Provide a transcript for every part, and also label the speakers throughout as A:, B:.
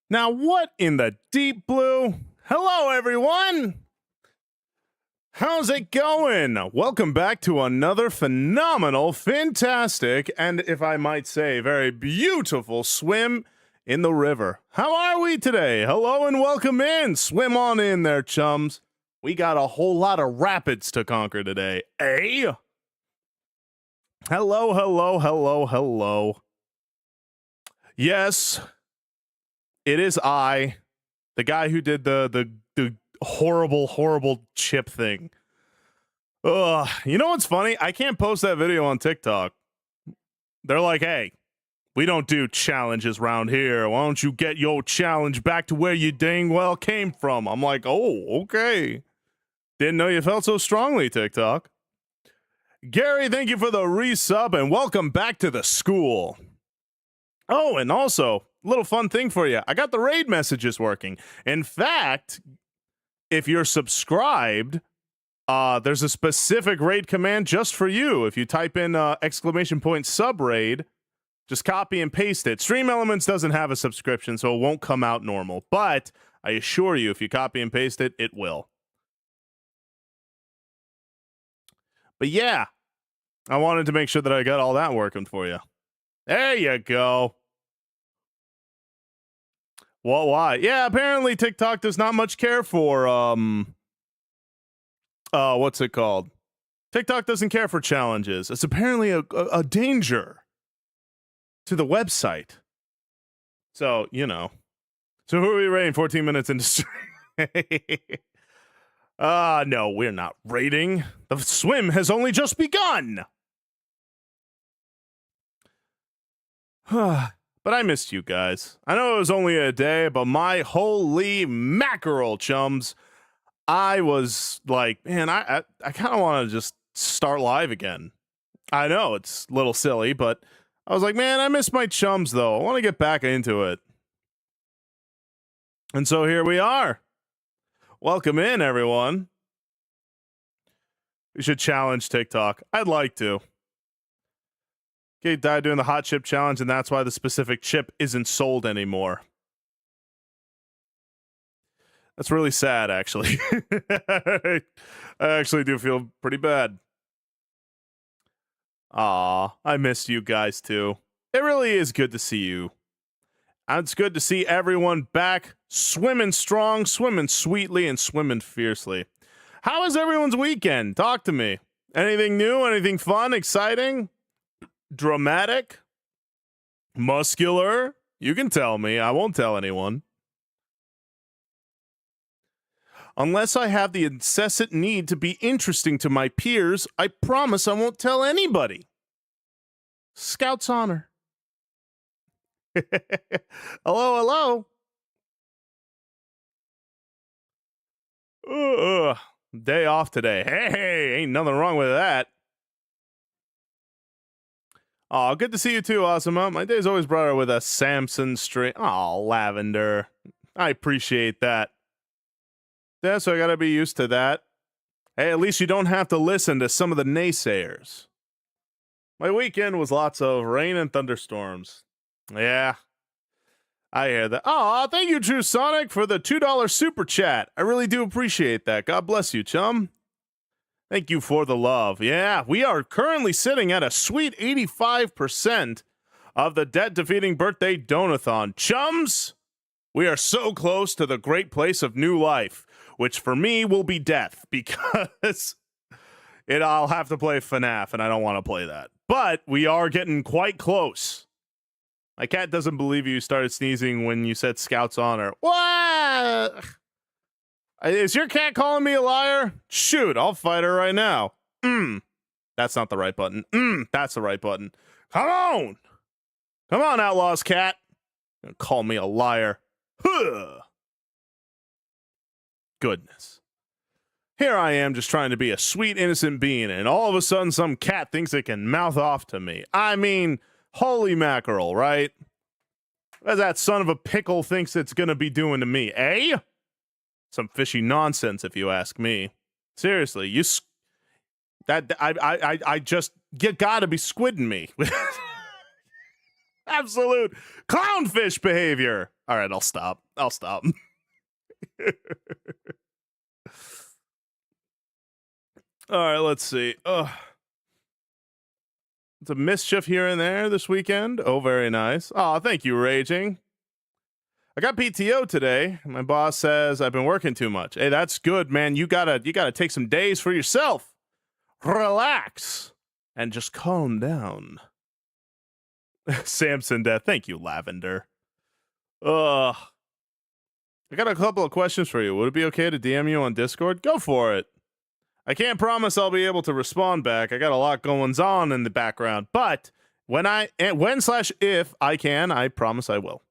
A: Now, what in the deep blue? Hello, everyone! How's it going? Welcome back to another phenomenal, fantastic, and if I might say, very beautiful swim in the river. How are we today? Hello and welcome in. Swim on in there, chums. We got a whole lot of rapids to conquer today, eh? Hello, hello, hello, hello. Yes, it is I, the guy who did the horrible chip thing. Ugh. You know what's funny? I can't post that video on TikTok. They're like, hey, we don't do challenges around here. Why don't you get your challenge back to where you dang well came from? I'm like, oh, okay. Didn't know you felt so strongly, TikTok. Gary, thank you for the resub and welcome back to the school. Oh, and also, little fun thing for you. I got the raid messages working. In fact, if you're subscribed, there's a specific raid command just for you. If you type in !sub raid, just copy and paste it. Stream Elements doesn't have a subscription, so it won't come out normal. But I assure you, if you copy and paste it, it will. But yeah, I wanted to make sure that I got all that working for you. There you go. Well, why? Yeah, apparently TikTok does not much care for, what's it called? TikTok doesn't care for challenges. It's apparently a danger to the website. So, you know. So who are we rating 14 minutes into stream? No, we're not rating. The swim has only just begun. But I missed you guys. I know it was only a day, but my holy mackerel, chums. I was like, man, I kind of want to just start live again. I know it's a little silly, but I was like, man, I miss my chums, though. I want to get back into it. And so here we are. Welcome in, everyone. We should challenge TikTok. I'd like to. Kate died doing the hot chip challenge, and that's why the specific chip isn't sold anymore. That's really sad, actually. I actually do feel pretty bad. Aw, I missed you guys, too. It really is good to see you. And it's good to see everyone back swimming strong, swimming sweetly, and swimming fiercely. How was everyone's weekend? Talk to me. Anything new? Anything fun? Exciting? Dramatic? Muscular? You can tell me. I won't tell anyone. Unless I have the incessant need to be interesting to my peers, I promise I won't tell anybody. Scout's honor. Hello, hello. Day off today. Hey, ain't nothing wrong with that. Oh, good to see you too, Awesome. My day's always brighter with a Samson string. Oh, Lavender. I appreciate that. Yeah, so I gotta be used to that. Hey, at least you don't have to listen to some of the naysayers. My weekend was lots of rain and thunderstorms. Yeah, I hear that. Oh, thank you, True Sonic, for the $2 super chat. I really do appreciate that. God bless you, chum. Thank you for the love. Yeah, we are currently sitting at a sweet 85% of the debt-defeating birthday donathon. Chums, we are so close to the great place of new life, which for me will be death, because I'll have to play FNAF, and I don't want to play that. But we are getting quite close. My cat doesn't believe you started sneezing when you said Scout's honor. What? Is your cat calling me a liar? Shoot, I'll fight her right now. That's not the right button. That's the right button. Come on! Come on, Outlaw's cat. You're gonna call me a liar. Huh. Goodness. Here I am just trying to be a sweet, innocent being, and all of a sudden some cat thinks it can mouth off to me. I mean, holy mackerel, right? What that son of a pickle thinks it's gonna be doing to me, eh? Some fishy nonsense, if you ask me. Seriously, you gotta be squidding me. Absolute clownfish behavior. All right, I'll stop. I'll stop. All right, let's see. It's a mischief here and there this weekend. Oh, very nice. Oh, thank you, Raging. I got PTO today. My boss says I've been working too much. Hey, that's good, man. You gotta take some days for yourself. Relax and just calm down. Samson Death. Thank you, Lavender. I got a couple of questions for you. Would it be okay to DM you on Discord? Go for it. I can't promise I'll be able to respond back. I got a lot going on in the background, but when/if I can, I promise I will.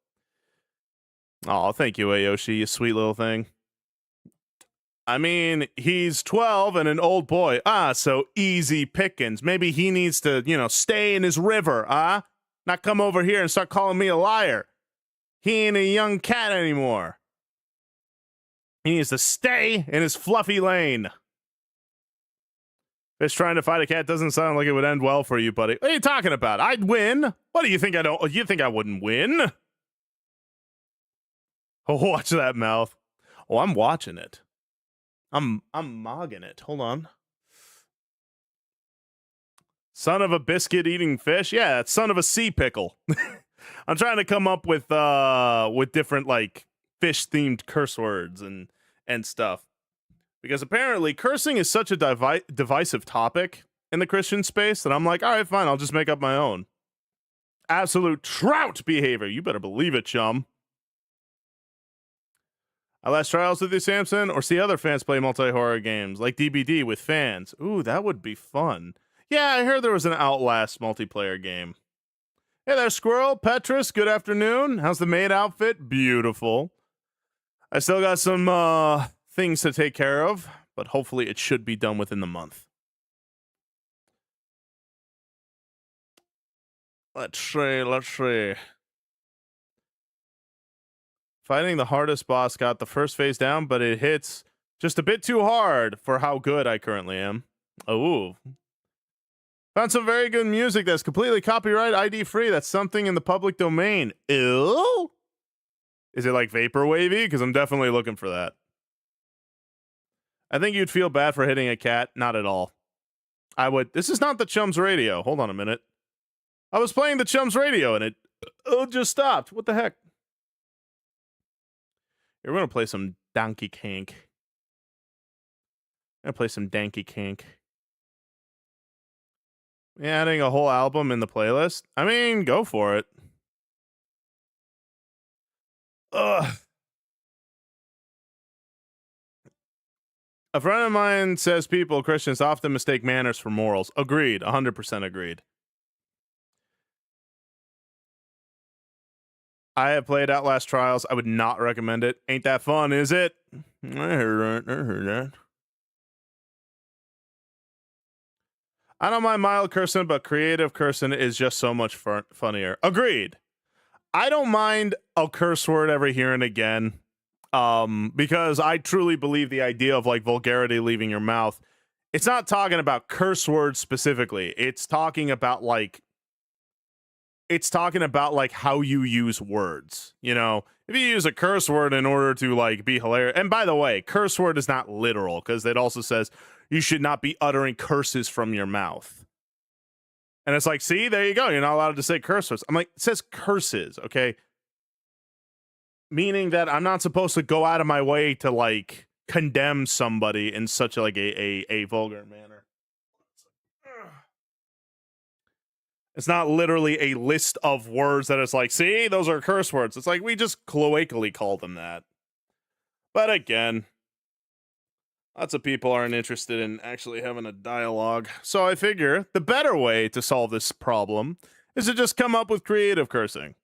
A: Oh, thank you, Ayoshi, you sweet little thing. I mean, he's 12 and an old boy. So easy pickings. Maybe he needs to, stay in his river, not come over here and start calling me a liar. He ain't a young cat anymore. He needs to stay in his fluffy lane. Fish trying to fight a cat doesn't sound like it would end well for you, buddy. What are you talking about? I'd win. What do you think? You think I wouldn't win? Oh, watch that mouth. Oh, I'm watching it. I'm mogging it. Hold on. Son of a biscuit eating fish? Yeah, it's son of a sea pickle. I'm trying to come up with different like fish themed curse words and stuff. Because apparently cursing is such a divisive topic in the Christian space that I'm like, all right, fine, I'll just make up my own. Absolute trout behavior. You better believe it, chum. I last trials with you, Samson, or see other fans play multi-horror games like DBD with fans. Ooh, that would be fun. Yeah, I heard there was an Outlast multiplayer game. Hey there, Squirrel. Petrus, good afternoon. How's the maid outfit? Beautiful. I still got some things to take care of, but hopefully it should be done within the month. Let's see. Fighting the hardest boss got the first phase down, but it hits just a bit too hard for how good I currently am. Oh. Found some very good music that's completely copyright ID free. That's something in the public domain. Ew? Is it like vaporwavy? Because I'm definitely looking for that. I think you'd feel bad for hitting a cat. Not at all. I would. This is not the Chums radio. Hold on a minute. I was playing the Chums radio and it just stopped. What the heck? We're going to play some Donkey Kink. I'm going to play some Danky Kink. Adding a whole album in the playlist? I mean, go for it. Ugh. A friend of mine says Christians often mistake manners for morals. Agreed. 100% agreed. I have played Outlast Trials. I would not recommend it. Ain't that fun, is it? I heard that. I don't mind mild cursing, but creative cursing is just so much funnier. Agreed. I don't mind a curse word every here and again, because I truly believe the idea of like vulgarity leaving your mouth. It's not talking about curse words specifically. It's talking about like how you use words. If you use a curse word in order to like be hilarious. And by the way, curse word is not literal because it also says you should not be uttering curses from your mouth. And it's like, see, there you go. You're not allowed to say curse words. I'm like, it says curses, okay? Meaning that I'm not supposed to go out of my way to like condemn somebody in such like a vulgar manner. It's not literally a list of words that it's like, see, those are curse words. It's like we just cloacally call them that. But again, lots of people aren't interested in actually having a dialogue. So I figure the better way to solve this problem is to just come up with creative cursing.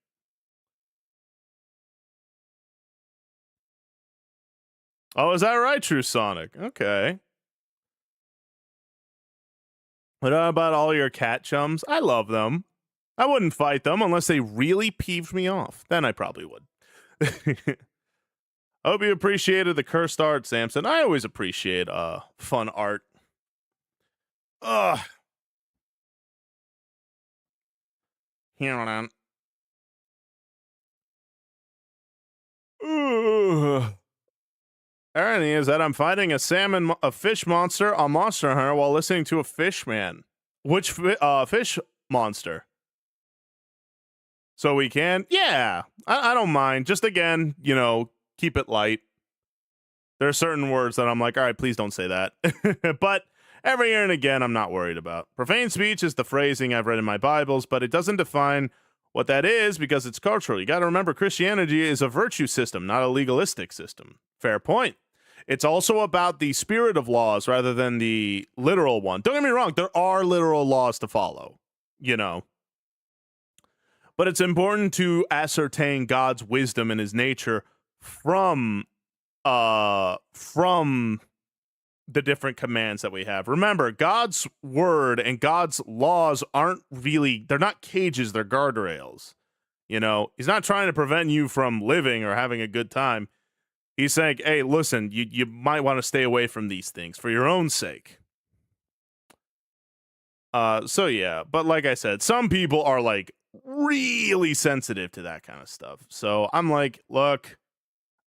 A: Oh, is that right, True Sonic? Okay. What about all your cat chums? I love them. I wouldn't fight them unless they really peeved me off. Then I probably would. I hope you appreciated the cursed art, Samson. I always appreciate fun art. Ugh. Here on. Ugh. Irony is that I'm fighting a fish monster on Monster Hunter while listening to a fish man. Which fish monster? So we can, yeah, I don't mind. Just again, keep it light. There are certain words that I'm like, all right, please don't say that. But every year and again, I'm not worried about. Profane speech is the phrasing I've read in my Bibles, but it doesn't define what that is because it's cultural. You got to remember, Christianity is a virtue system, not a legalistic system. Fair point. It's also about the spirit of laws rather than the literal one. Don't get me wrong, there are literal laws to follow, But it's important to ascertain God's wisdom and his nature from the different commands that we have. Remember, God's word and God's laws they're not cages, they're guardrails. He's not trying to prevent you from living or having a good time. He's saying, hey, listen, you might want to stay away from these things for your own sake. So yeah, but like I said, some people are like really sensitive to that kind of stuff. So I'm like, look,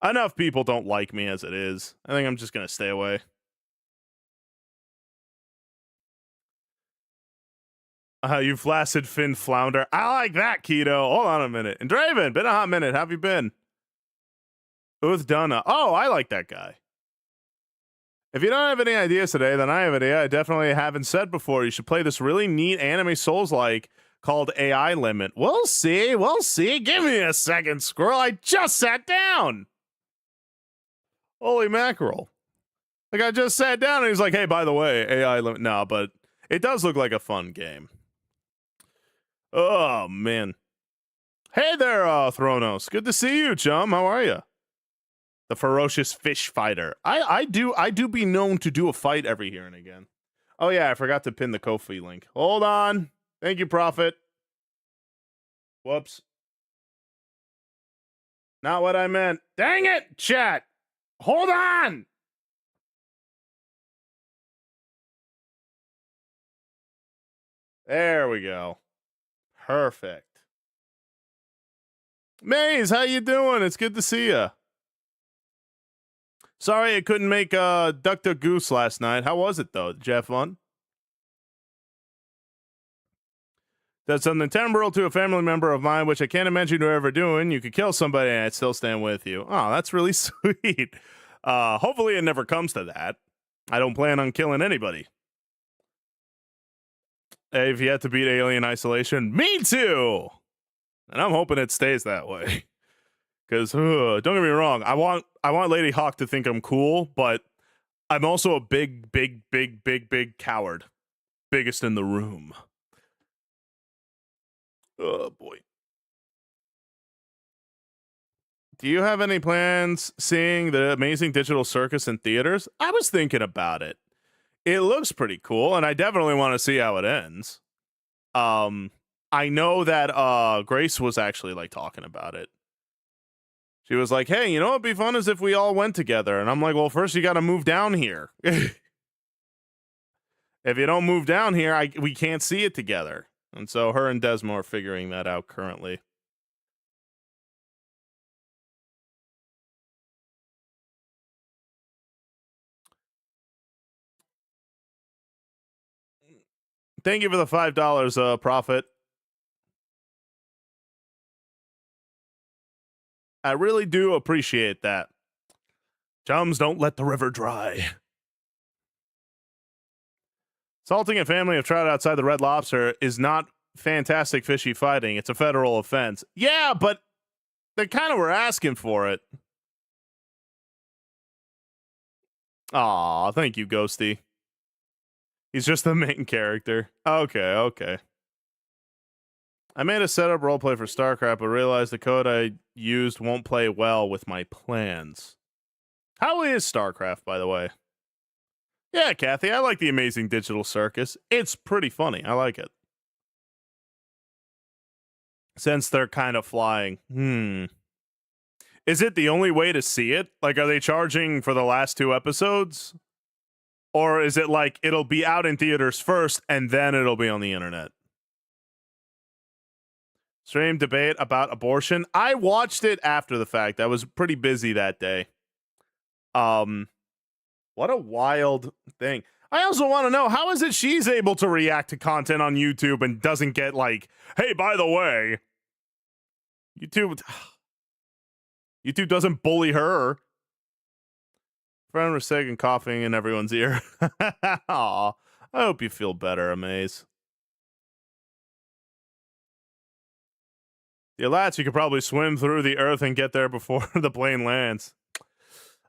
A: enough people don't like me as it is. I think I'm just going to stay away. You flaccid fin flounder. I like that, Keto. Hold on a minute. And Draven, been a hot minute. How have you been? With Dono. Oh, I like that guy. If you don't have any ideas today, then I have an idea I definitely haven't said before. You should play this really neat anime Souls-like called AI Limit. We'll see. We'll see. Give me a second, squirrel. I just sat down. Holy mackerel. Like, I just sat down and he's like, hey, by the way, AI Limit. No, but it does look like a fun game. Oh, man. Hey there, Thronos. Good to see you, chum. How are you? The ferocious fish fighter. I do be known to do a fight every here and again. Oh, yeah, I forgot to pin the Ko-fi link. Hold on. Thank you, Prophet. Whoops. Not what I meant. Dang it, chat. Hold on. There we go. Perfect. Maze, how you doing? It's good to see you. Sorry I couldn't make Duck Duck Goose last night. How was it, though? Did you have fun? That's something temporal to a family member of mine, which I can't imagine you ever doing. You could kill somebody and I'd still stand with you. Oh, that's really sweet. Hopefully it never comes to that. I don't plan on killing anybody. If you have to beat Alien Isolation, me too! And I'm hoping it stays that way. Because, don't get me wrong, I want Lady Hawk to think I'm cool, but I'm also a big coward. Biggest in the room. Oh, boy. Do you have any plans seeing the Amazing Digital Circus in theaters? I was thinking about it. It looks pretty cool, and I definitely want to see how it ends. I know that Grace was actually like talking about it. She was like, hey, you know what'd be fun is if we all went together. And I'm like, well, first you got to move down here. If you don't move down here, we can't see it together. And so her and Desmo are figuring that out currently. Thank you for the $5, Prophet. I really do appreciate that. Chums, don't let the river dry. Assaulting a family of trout outside the Red Lobster is not fantastic fishy fighting. It's a federal offense. Yeah, but they kind of were asking for it. Aw, thank you, Ghosty. He's just the main character. Okay. I made a setup roleplay for StarCraft, but realized the code I used won't play well with my plans. How is StarCraft, by the way? Yeah, Kathy, I like the Amazing Digital Circus. It's pretty funny. I like it. Since they're kind of flying. Is it the only way to see it? Like, are they charging for the last 2 episodes? Or is it like it'll be out in theaters first and then it'll be on the internet? Stream debate about abortion. I watched it after the fact. I was pretty busy that day. What a wild thing. I also want to know, how is it she's able to react to content on YouTube and doesn't get like, hey, by the way, YouTube doesn't bully her. Friend was sick and coughing in everyone's ear. Aw, I hope you feel better, Amaze. Yeah, lads, you could probably swim through the earth and get there before the plane lands.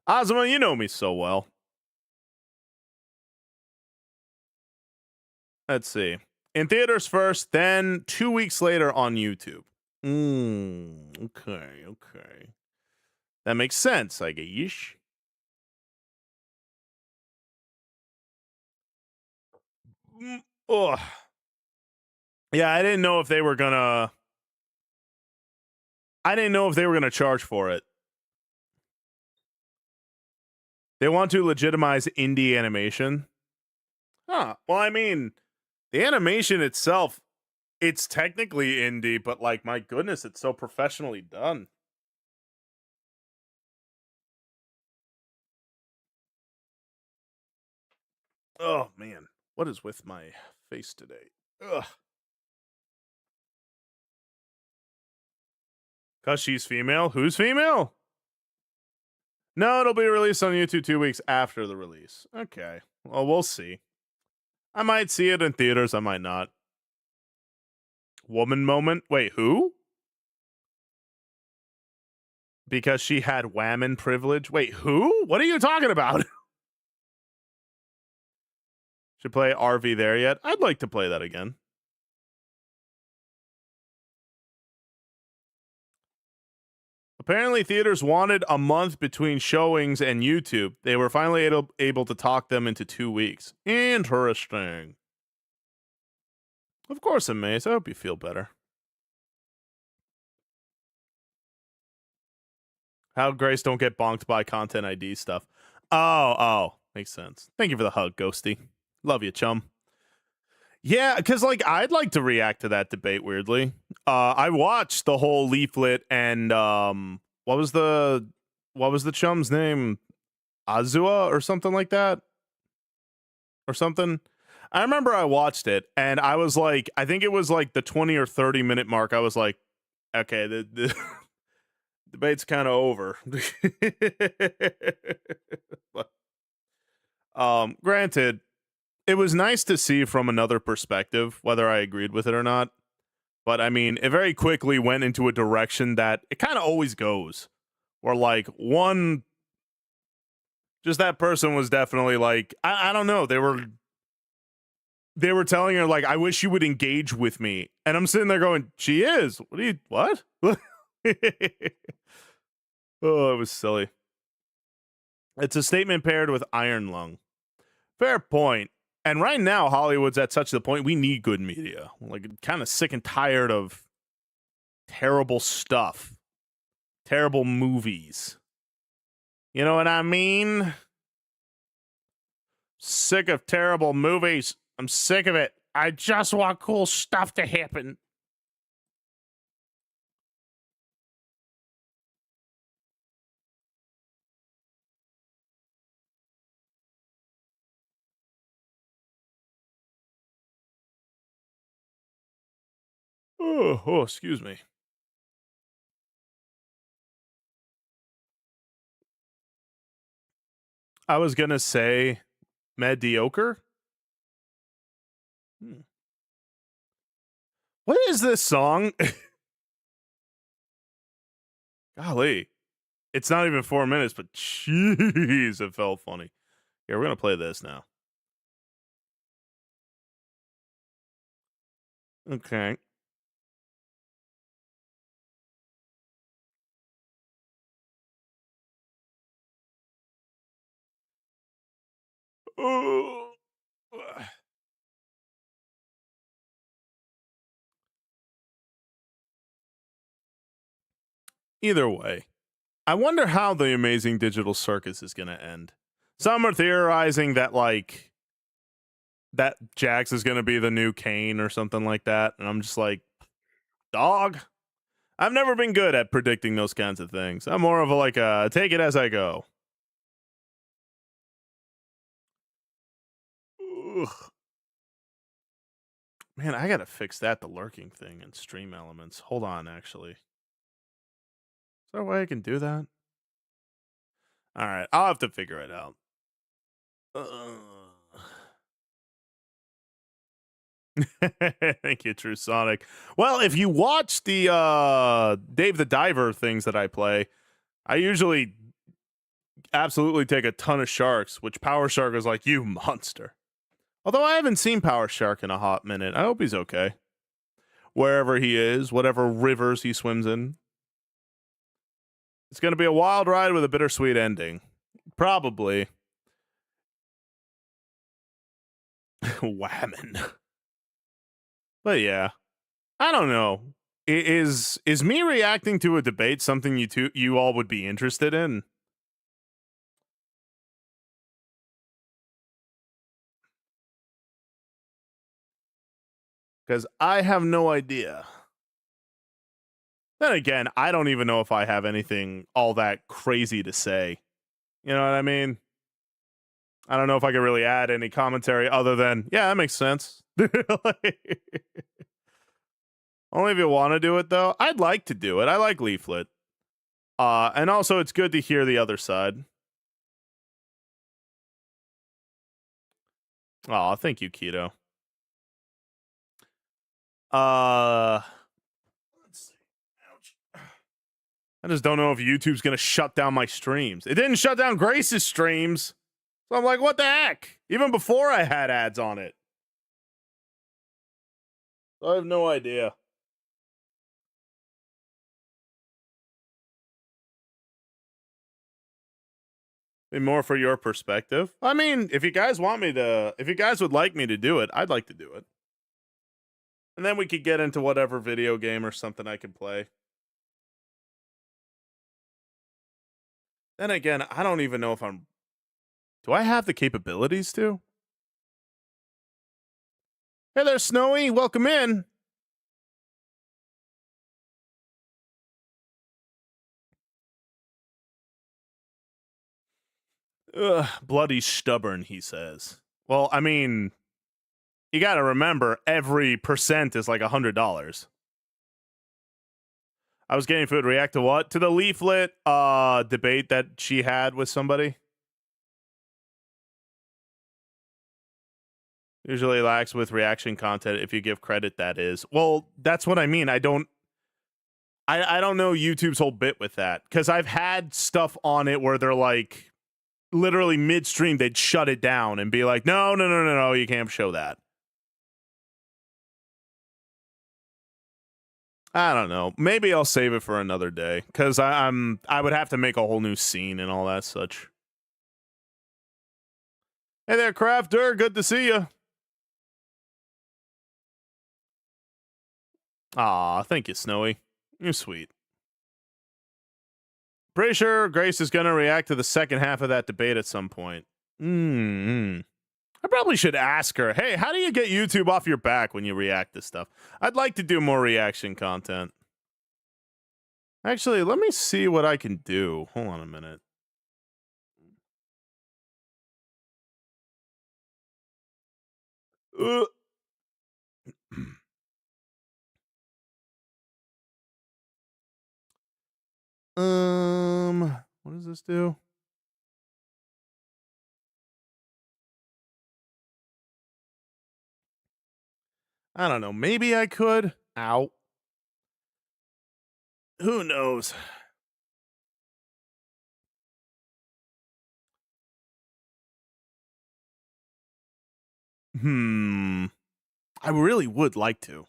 A: Ozma, you know me so well. Let's see. In theaters first, then 2 weeks later on YouTube. Okay. That makes sense, I guess. Ugh. Yeah, I didn't know if they were gonna charge for it. They want to legitimize indie animation. Huh. Well, I mean, the animation itself, it's technically indie, but like, my goodness, it's so professionally done. Oh man, what is with my face today? Ugh. Cause she's female? Who's female? No, it'll be released on YouTube 2 weeks after the release. Okay. Well, we'll see. I might see it in theaters, I might not. Woman moment? Wait, who? Because she had whammon privilege? Wait, who? What are you talking about? Should play RV there yet? I'd like to play that again. Apparently, theaters wanted a month between showings and YouTube. They were finally able to talk them into 2 weeks. Interesting. Of course, Amaze. I hope you feel better. How Grace don't get bonked by content ID stuff. Oh. Makes sense. Thank you for the hug, Ghosty. Love you, chum. Yeah, because like I'd like to react to that debate. Weirdly, I watched the whole leaflet and what was the chum's name? Azua or something like that, or something. I remember I watched it and I was like, I think it was like the 20 or 30-minute mark. I was like, okay, the debate's kind of over. But, granted, it was nice to see from another perspective, whether I agreed with it or not. But I mean, it very quickly went into a direction that it kind of always goes, where like that person was definitely like, I don't know, they were telling her like, I wish you would engage with me, and I'm sitting there going, she is. What? Oh, it was silly. It's a statement paired with iron lung. Fair point. And right now, Hollywood's at such the point we need good media. Like, kind of sick and tired of terrible stuff, terrible movies. You know what I mean? Sick of terrible movies. I'm sick of it. I just want cool stuff to happen. Oh, excuse me. I was gonna say mediocre. What is this song? Golly. It's not even 4 minutes, but jeez, it felt funny. Yeah, we're gonna play this now. Okay. Either way, I wonder how the amazing digital circus is going to end. Some are theorizing that like that Jax is going to be the new Kane or something like that, and I'm just like, dog. I've never been good at predicting those kinds of things. I'm more of a like a take it as I go. Ugh. Man, I gotta fix that, the lurking thing in stream elements. Hold on, actually. Is there a way I can do that? Alright, I'll have to figure it out. Thank you, True Sonic. Well, if you watch the Dave the Diver things that I play, I usually absolutely take a ton of sharks, which Power Shark is like, you monster. Although I haven't seen Power Shark in a hot minute. I hope he's okay. Wherever he is, whatever rivers he swims in. It's going to be a wild ride with a bittersweet ending. Probably. Whammon. But yeah. I don't know. Is me reacting to a debate something you all would be interested in? Because I have no idea. Then again, I don't even know if I have anything all that crazy to say. You know what I mean? I don't know if I could really add any commentary other than, yeah, that makes sense. Only if you want to do it, though. I'd like to do it. I like Leaflet. And also, it's good to hear the other side. Oh, thank you, Keto. Let's see. Ouch. I just don't know if YouTube's gonna shut down my streams. It didn't shut down Grace's streams. So I'm like, what the heck? Even before I had ads on it. So I have no idea. And more for your perspective. I mean, if you guys would like me to do it, I'd like to do it. And then we could get into whatever video game or something I could play. Then again, I don't even know if do I have the capabilities to? Hey there, Snowy. Welcome in. Ugh, bloody stubborn, he says. Well, I mean, you got to remember every percent is like $100. I was getting food. React to what? To the Leaflet debate that she had with somebody. Usually lacks with reaction content if you give credit, that is. Well, that's what I mean. I don't know YouTube's whole bit with that. Because I've had stuff on it where they're like literally midstream, they'd shut it down and be like, no, you can't show that. I don't know. Maybe I'll save it for another day because I would have to make a whole new scene and all that such. Hey there, Crafter. Good to see you. Aw, thank you, Snowy. You're sweet. Pretty sure Grace is going to react to the second half of that debate at some point. I probably should ask her, hey, how do you get YouTube off your back when you react to stuff? I'd like to do more reaction content. Actually, let me see what I can do. Hold on a minute. What does this do? I don't know. Maybe I could. Ow. Who knows? I really would like to.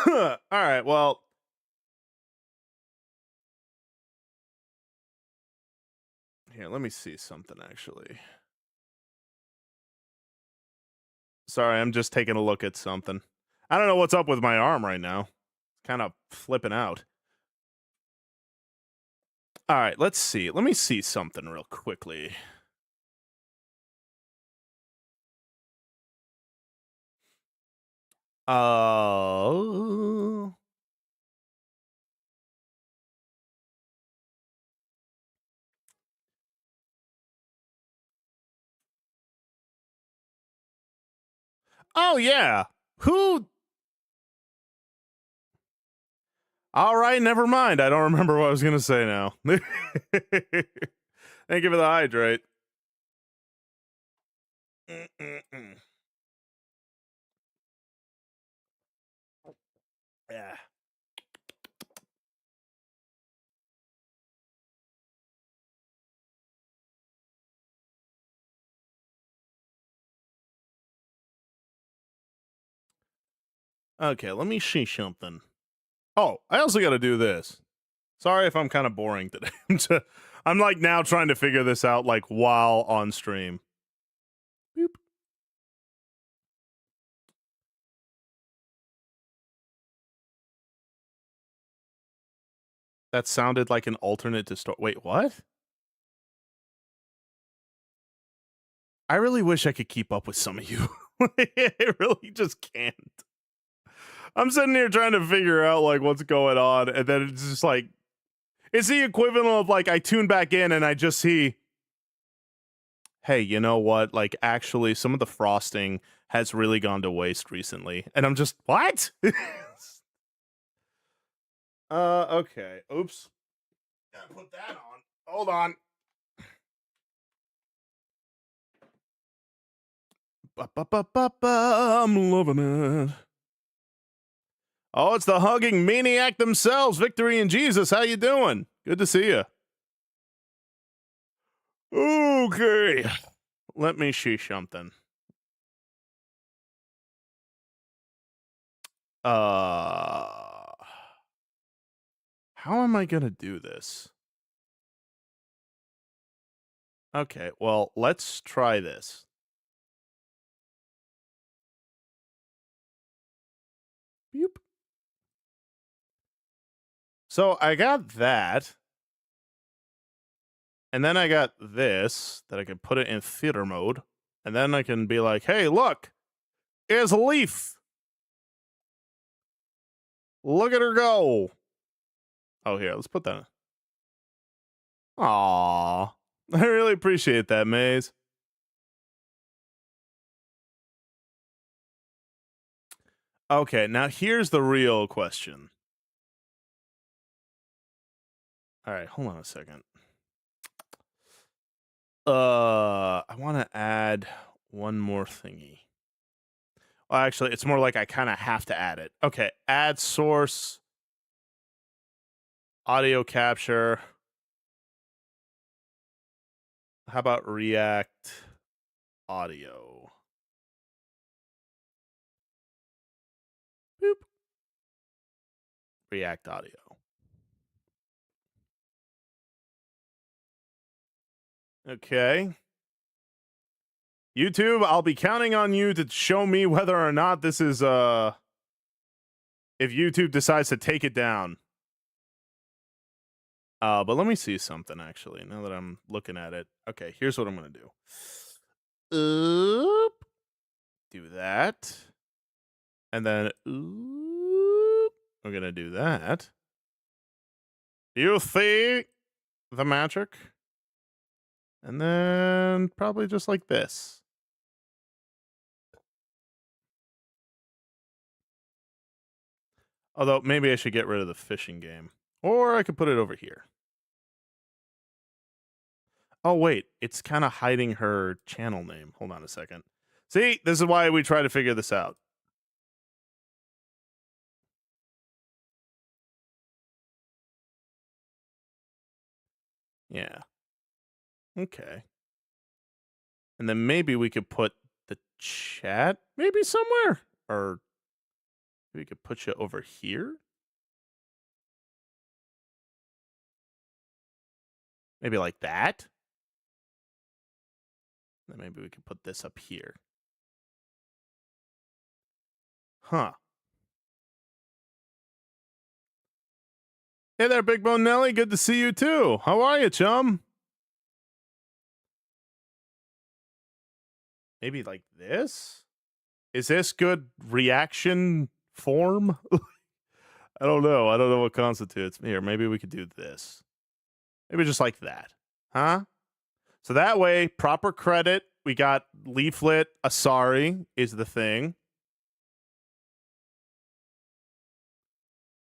A: All right, well. Here, let me see something actually. Sorry, I'm just taking a look at something. I don't know what's up with my arm right now. It's kind of flipping out. All right, let's see. Let me see something real quickly. Uh. Oh yeah. Who? All right, never mind. I don't remember what I was gonna say now. Thank you for the hydrate. Yeah. Okay, let me see something. Oh, I also got to do this. Sorry if I'm kind of boring today. I'm like now trying to figure this out like while on stream. Boop. That sounded like an alternate to start. Wait, what? I really wish I could keep up with some of you. I really just can't. I'm sitting here trying to figure out like what's going on, and then it's just like it's the equivalent of like I tune back in and I just see, hey, you know what? Like actually, some of the frosting has really gone to waste recently, and I'm just what? Okay. Oops. Gotta put that on. Hold on. I'm loving it. Oh, it's the hugging maniac themselves. Victory in Jesus. How you doing? Good to see you. Okay. Let me see something. How am I gonna do this? Okay, well, let's try this. Boop. So I got that. And then I got this that I can put it in theater mode. And then I can be like, hey, look, here's a leaf. Look at her go. Oh, here, let's put that. Aw. I really appreciate that, Maze. Okay, now here's the real question. All right, hold on a second. I want to add one more thingy. Well, actually, it's more like I kind of have to add it. Okay, add source, audio capture. How about React audio? Boop. React audio. Okay. YouTube, I'll be counting on you to show me whether or not this is if YouTube decides to take it down. But let me see something actually. Now that I'm looking at it. Okay, here's what I'm gonna do. Oop. Do that. And then oop. We're gonna do that. You see the magic? And then probably just like this. Although maybe I should get rid of the fishing game. Or I could put it over here. Oh, wait. It's kind of hiding her channel name. Hold on a second. See, this is why we try to figure this out. Yeah. Okay. And then maybe we could put the chat maybe somewhere. Or we could put you over here. Maybe like that. Then maybe we could put this up here. Huh. Hey there, Big Bone Nelly. Good to see you too. How are you, chum? Maybe like this? Is this good reaction form? I don't know. I don't know what constitutes. Here, maybe we could do this. Maybe just like that. Huh? So that way, proper credit. We got leaflet. Asari is the thing.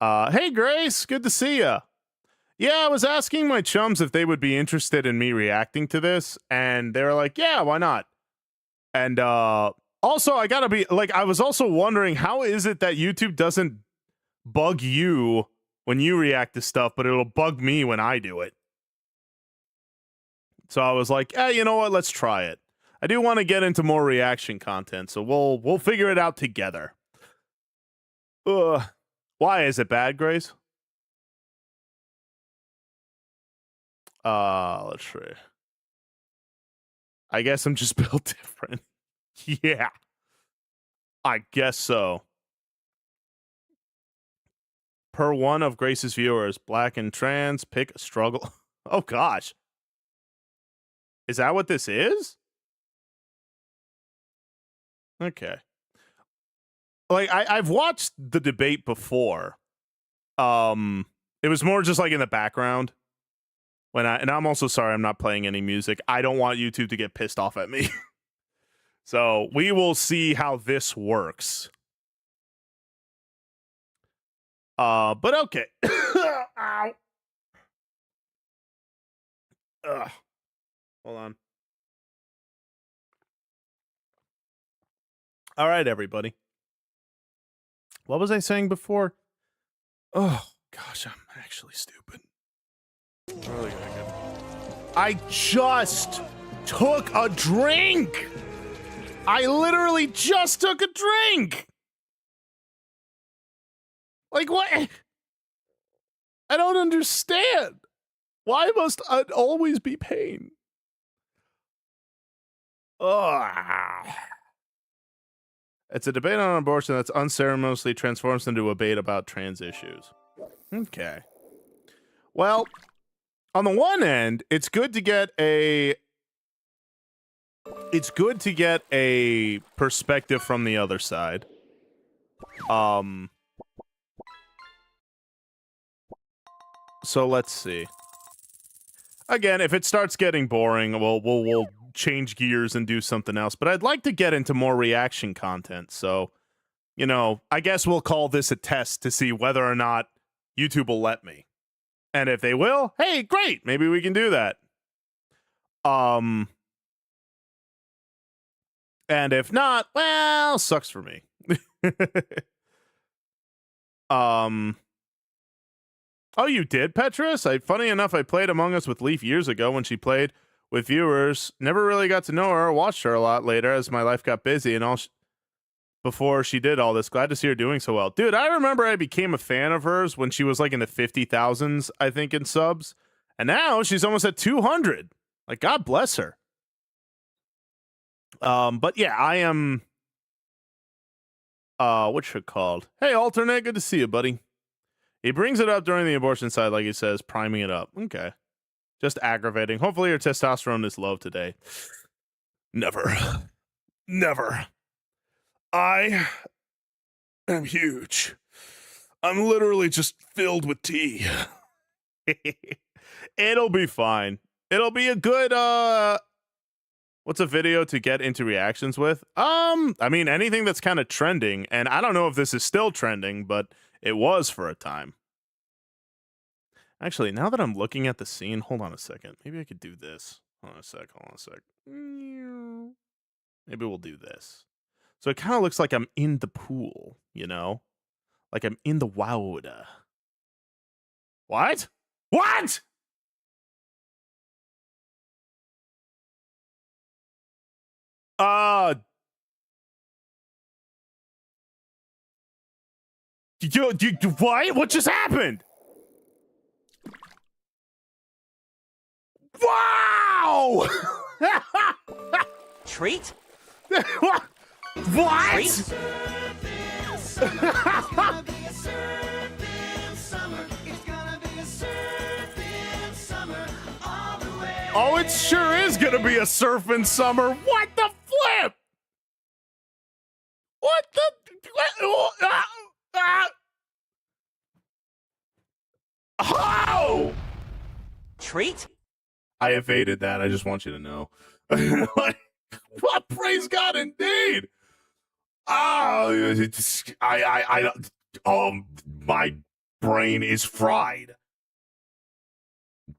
A: Hey, Grace. Good to see ya. Yeah, I was asking my chums if they would be interested in me reacting to this, and they were like, yeah, why not? And also, I gotta be, like, I was also wondering, how is it that YouTube doesn't bug you when you react to stuff, but it'll bug me when I do it? So I was like, you know what? Let's try it. I do want to get into more reaction content, so we'll figure it out together. Why is it bad, Grace? Let's see. I guess I'm just built different. Yeah. I guess so. Per one of Grace's viewers, black and trans, pick a struggle. Oh, gosh. Is that what this is? Okay. Like, I've watched the debate before. It was more just like in the background. And I'm also sorry I'm not playing any music. I don't want YouTube to get pissed off at me. So we will see how this works. But okay. Ow. Ugh. Hold on. All right, everybody. What was I saying before? Oh, gosh, I'm actually stupid. I just took a drink. I literally just took a drink. Like, what? I don't understand. Why must it always be pain? Ugh. It's a debate on abortion that's unceremoniously transforms into a debate about trans issues. Okay. Well, on the one end, it's good to get a perspective from the other side. So let's see. Again, if it starts getting boring, we'll change gears and do something else. But I'd like to get into more reaction content. So, you know, I guess we'll call this a test to see whether or not YouTube will let me. And if they will, hey, great. Maybe we can do that. And if not, well, sucks for me. Oh, you did, Petrus? Funny enough, I played Among Us with Leaf years ago when she played with viewers. Never really got to know her or watched her a lot later as my life got busy and all before she did all this. Glad to see her doing so well. Dude, I remember I became a fan of hers when she was like in the 50,000s, I think, in subs. And now she's almost at 200. Like, God bless her. But yeah, I am... what's it called? Hey, Alternate, good to see you, buddy. He brings it up during the abortion side, like he says, priming it up. Okay. Just aggravating. Hopefully your testosterone is low today. Never. Never. I am huge. I'm literally just filled with tea. It'll be fine. It'll be a good, what's a video to get into reactions with? I mean, anything that's kind of trending, and I don't know if this is still trending, but it was for a time. Actually, now that I'm looking at the scene, hold on a second. Maybe I could do this. Hold on a sec. Maybe we'll do this. So it kind of looks like I'm in the pool, you know? Like I'm in the water. What? What? What? What just happened? Wow!
B: Treat?
A: What?
B: Treat?
A: Oh, it sure is gonna be a surfing summer. What the flip?
B: treat?
A: I evaded that. I just want you to know. Like, what? Praise God, indeed. Oh, my brain is fried.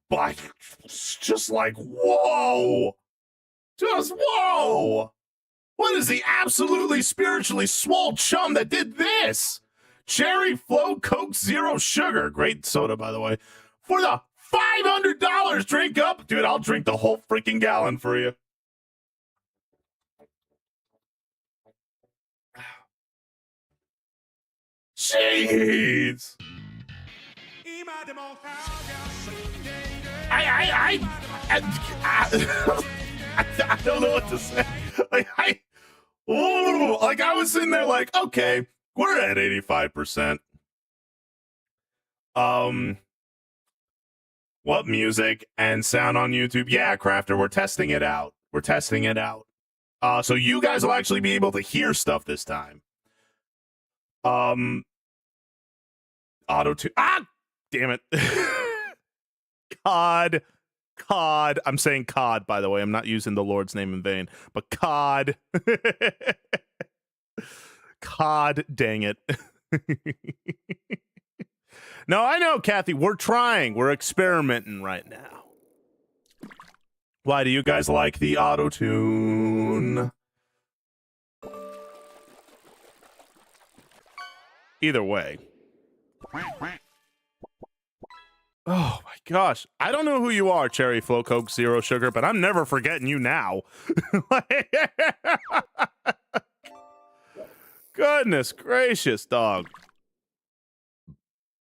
A: But it's just like, whoa. Just whoa. What is the absolutely spiritually swole chum that did this? Cherry Flow Coke Zero Sugar. Great soda, by the way. For the $500, drink up. Dude, I'll drink the whole freaking gallon for you. Jeez. I don't know what to say. Like, I was sitting there like, okay, we're at 85%. What music and sound on YouTube? Yeah, Crafter, we're testing it out. We're testing it out. So you guys will actually be able to hear stuff this time. Auto tune. Ah, damn it. COD. I'm saying COD, by the way. I'm not using the Lord's name in vain, but COD. COD, dang it. No, I know, Kathy. We're trying. We're experimenting right now. Why do you guys like the auto tune? Either way. Oh my gosh. I don't know who you are, Cherry Flow Coke Zero Sugar, but I'm never forgetting you now. Goodness gracious, dog.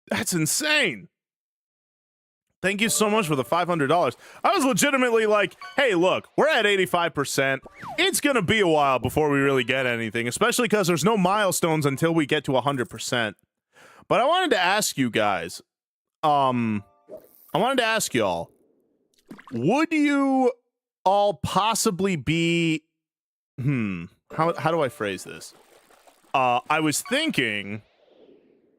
A: That's insane. Thank you so much for the $500. I was legitimately like, hey, look, we're at 85%. It's going to be a while before we really get anything, especially because there's no milestones until we get to 100%. But I wanted to ask you guys, I wanted to ask y'all, would you all possibly be, how do I phrase this? I was thinking,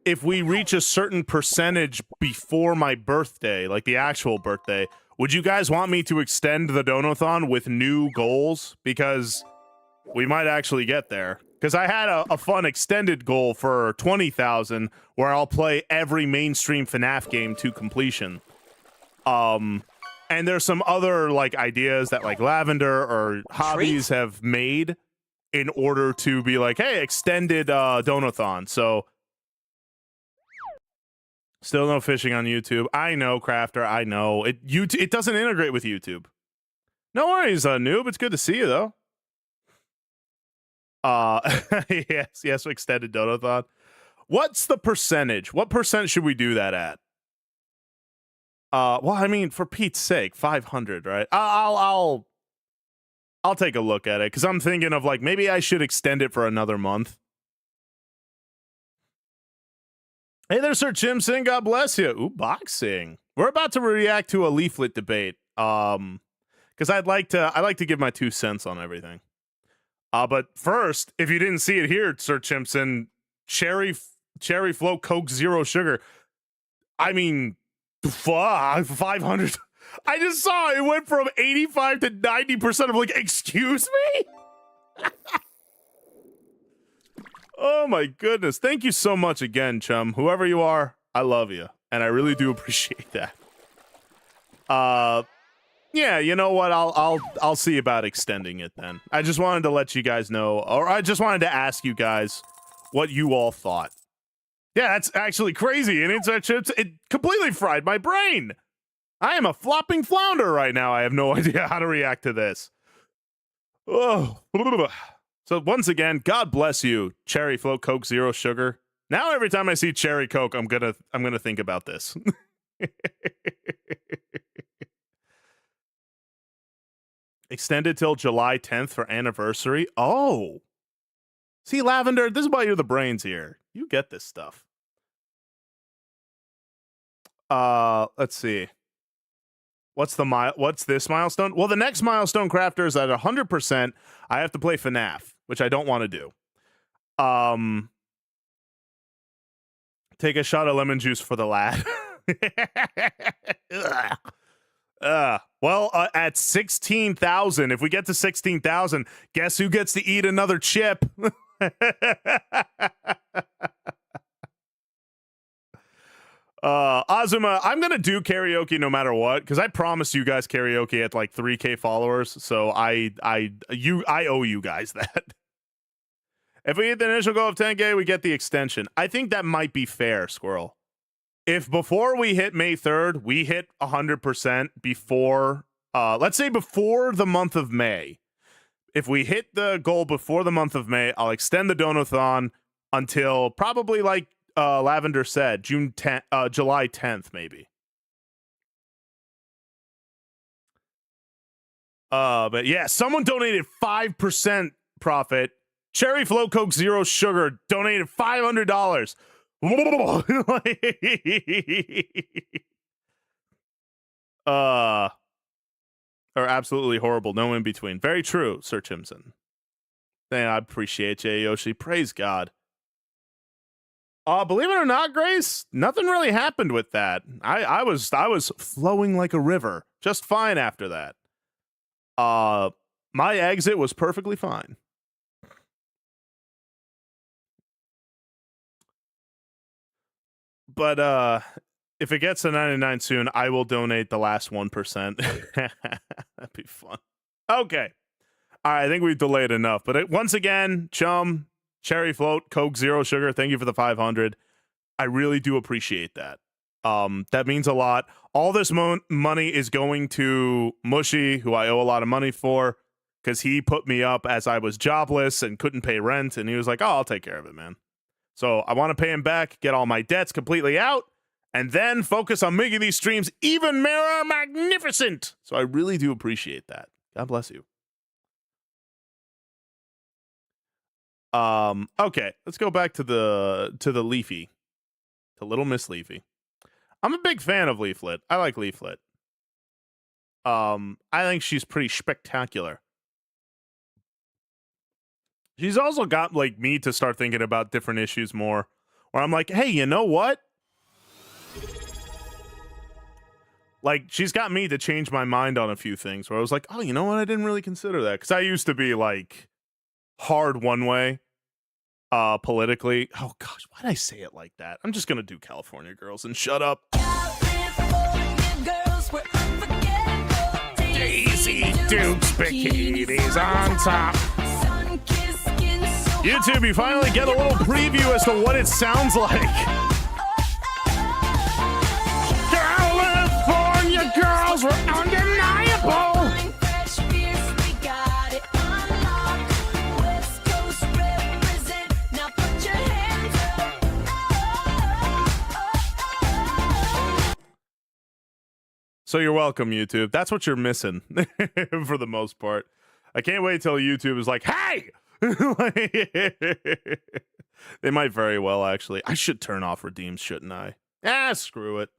A: if we reach a certain percentage before my birthday, like the actual birthday, would you guys want me to extend the Dono-thon with new goals? Because we might actually get there. Because I had a fun extended goal for 20,000 where I'll play every mainstream FNAF game to completion. And there's some other like ideas that like Lavender or Hobbies have made in order to be like, hey, extended Dono-thon. So still no fishing on YouTube. I know, Crafter. I know it doesn't integrate with YouTube. No worries, noob. It's good to see you though. Yes, extended Dono-thon. What's the percentage? What percent should we do that at? Well, I mean, for Pete's sake, 500, right? I'll take a look at it because I'm thinking of like maybe I should extend it for another month. Hey there, Sir Chimson. God bless you. Ooh, boxing. We're about to react to a leaflet debate. Because I like to give my 2 cents on everything. But first, if you didn't see it here, Sir Chimson, Cherry Flow Coke Zero Sugar. I mean, 500. I just saw it went from 85 to 90%. I'm like, excuse me? Oh my goodness. Thank you so much again, chum. Whoever you are, I love you. And I really do appreciate that. Yeah, you know what? I'll see about extending it then. I just wanted to let you guys know, or I just wanted to ask you guys what you all thought. Yeah, that's actually crazy. And Inside Chips, it completely fried my brain. I am a flopping flounder right now. I have no idea how to react to this. Oh. So once again, God bless you, Cherry Flow Coke Zero Sugar. Now every time I see Cherry Coke, I'm gonna think about this. Extended till July 10th for anniversary. Oh. See, Lavender, this is why you're the brains here. You get this stuff. Let's see. What's this milestone? Well, the next milestone, Crafter, is at 100%. I have to play FNAF, which I don't want to do. Take a shot of lemon juice for the lad. Well, at 16,000, if we get to 16,000, guess who gets to eat another chip? Azuma, I'm gonna do karaoke no matter what, because I promised you guys karaoke at like 3K followers, so I owe you guys that. If we hit the initial goal of 10K, we get the extension. I think that might be fair, Squirrel. If before we hit May 3rd, we hit 100% before, let's say before the month of May. If we hit the goal before the month of May, I'll extend the Dono-thon until probably like Lavender said, July 10th, maybe. But yeah, someone donated 5% profit. Cherry Float Coke Zero Sugar donated $500. Or absolutely horrible. No in between. Very true, Sir Chimson. Man, I appreciate you, Yoshi. Praise God. Believe it or not, Grace, nothing really happened with that. I was flowing like a river, just fine after that. My exit was perfectly fine. But if it gets to 99 soon, I will donate the last 1%. That'd be fun. Okay. All right, I think we've delayed enough. But once again, Chum, Cherry Float, Coke Zero Sugar, thank you for the 500. I really do appreciate that. That means a lot. All this money is going to Mushy, who I owe a lot of money for, because he put me up as I was jobless and couldn't pay rent. And he was like, oh, I'll take care of it, man. So I want to pay him back, get all my debts completely out, and then focus on making these streams even more magnificent. So I really do appreciate that. God bless you. Okay, let's go back to the Leafy, to Little Miss Leafy. I'm a big fan of Leaflet. I like Leaflet. I think she's pretty spectacular. She's also got like me to start thinking about different issues more, where I'm like, hey, you know what? Like, she's got me to change my mind on a few things where I was like, oh, you know what? I didn't really consider that. Because I used to be like hard one way politically. Oh gosh, why'd I say it like that? I'm just gonna do California Girls and shut up. Daisy Dukes bikinis on top. YouTube, you finally get a little preview as to what it sounds like. California girls were undeniable. So you're welcome, YouTube. That's what you're missing for the most part. I can't wait till YouTube is like, hey! They might very well, actually. I should turn off redeems, shouldn't I? Screw it.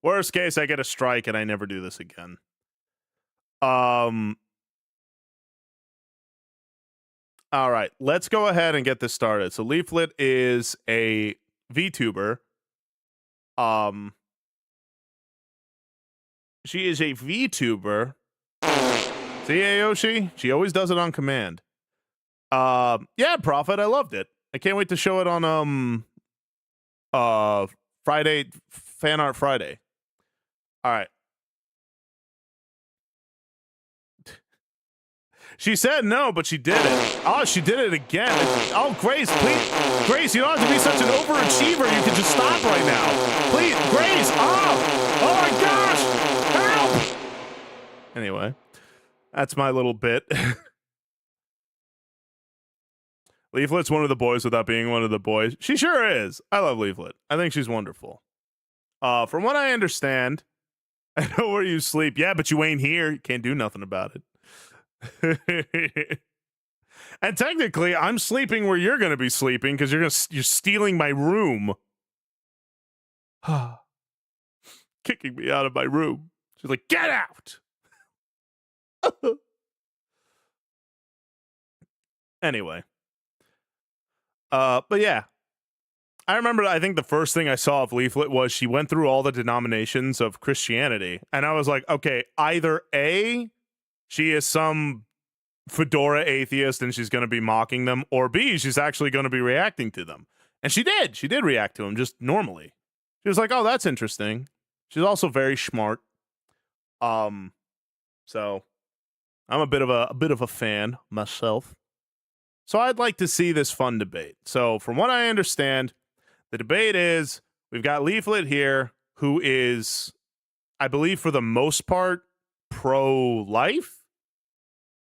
A: Worst case, I get a strike and I never do this again. All right, let's go ahead and get this started. So Leaflet is a VTuber. She is a VTuber. See, Ayoshi? She always does it on command. Yeah, Prophet, I loved it. I can't wait to show it on Friday, Fan Art Friday. All right. She said no, but she did it. Oh, she did it again. Oh, Grace, please. Grace, you don't have to be such an overachiever. You can just stop right now. Please, Grace. Oh my gosh. Help. Anyway, that's my little bit. Leaflet's one of the boys without being one of the boys. She sure is. I love Leaflet. I think she's wonderful. From what I understand, I know where you sleep. Yeah, but you ain't here. You can't do nothing about it. And technically, I'm sleeping where you're going to be sleeping because you're stealing my room. Kicking me out of my room. She's like, get out. Anyway. But yeah, I remember, I think the first thing I saw of Leaflet was she went through all the denominations of Christianity. And I was like, okay, either A, she is some fedora atheist and she's going to be mocking them, or B, she's actually going to be reacting to them. And she did. She did react to them just normally. She was like, oh, that's interesting. She's also very smart. So I'm a bit of a fan myself. So I'd like to see this fun debate. So from what I understand, the debate is we've got Leaflet here, who is, I believe, for the most part, pro-life,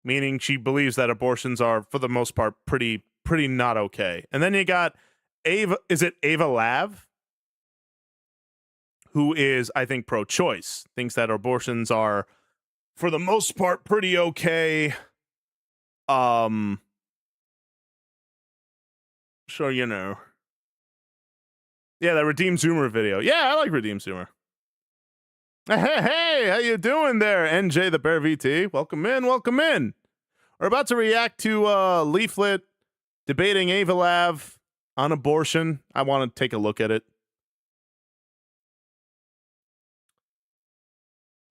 A: meaning she believes that abortions are, for the most part, pretty not okay. And then you got Ava, is it Ava Lav? Who is, I think, pro-choice, thinks that abortions are, for the most part, pretty okay. So, you know. Yeah, that Redeem Zoomer video. Yeah, I like Redeem Zoomer. Hey, how you doing there, NJ the Bear VT? Welcome in, welcome in. We're about to react to Leaflet debating Ava Lav on abortion. I want to take a look at it.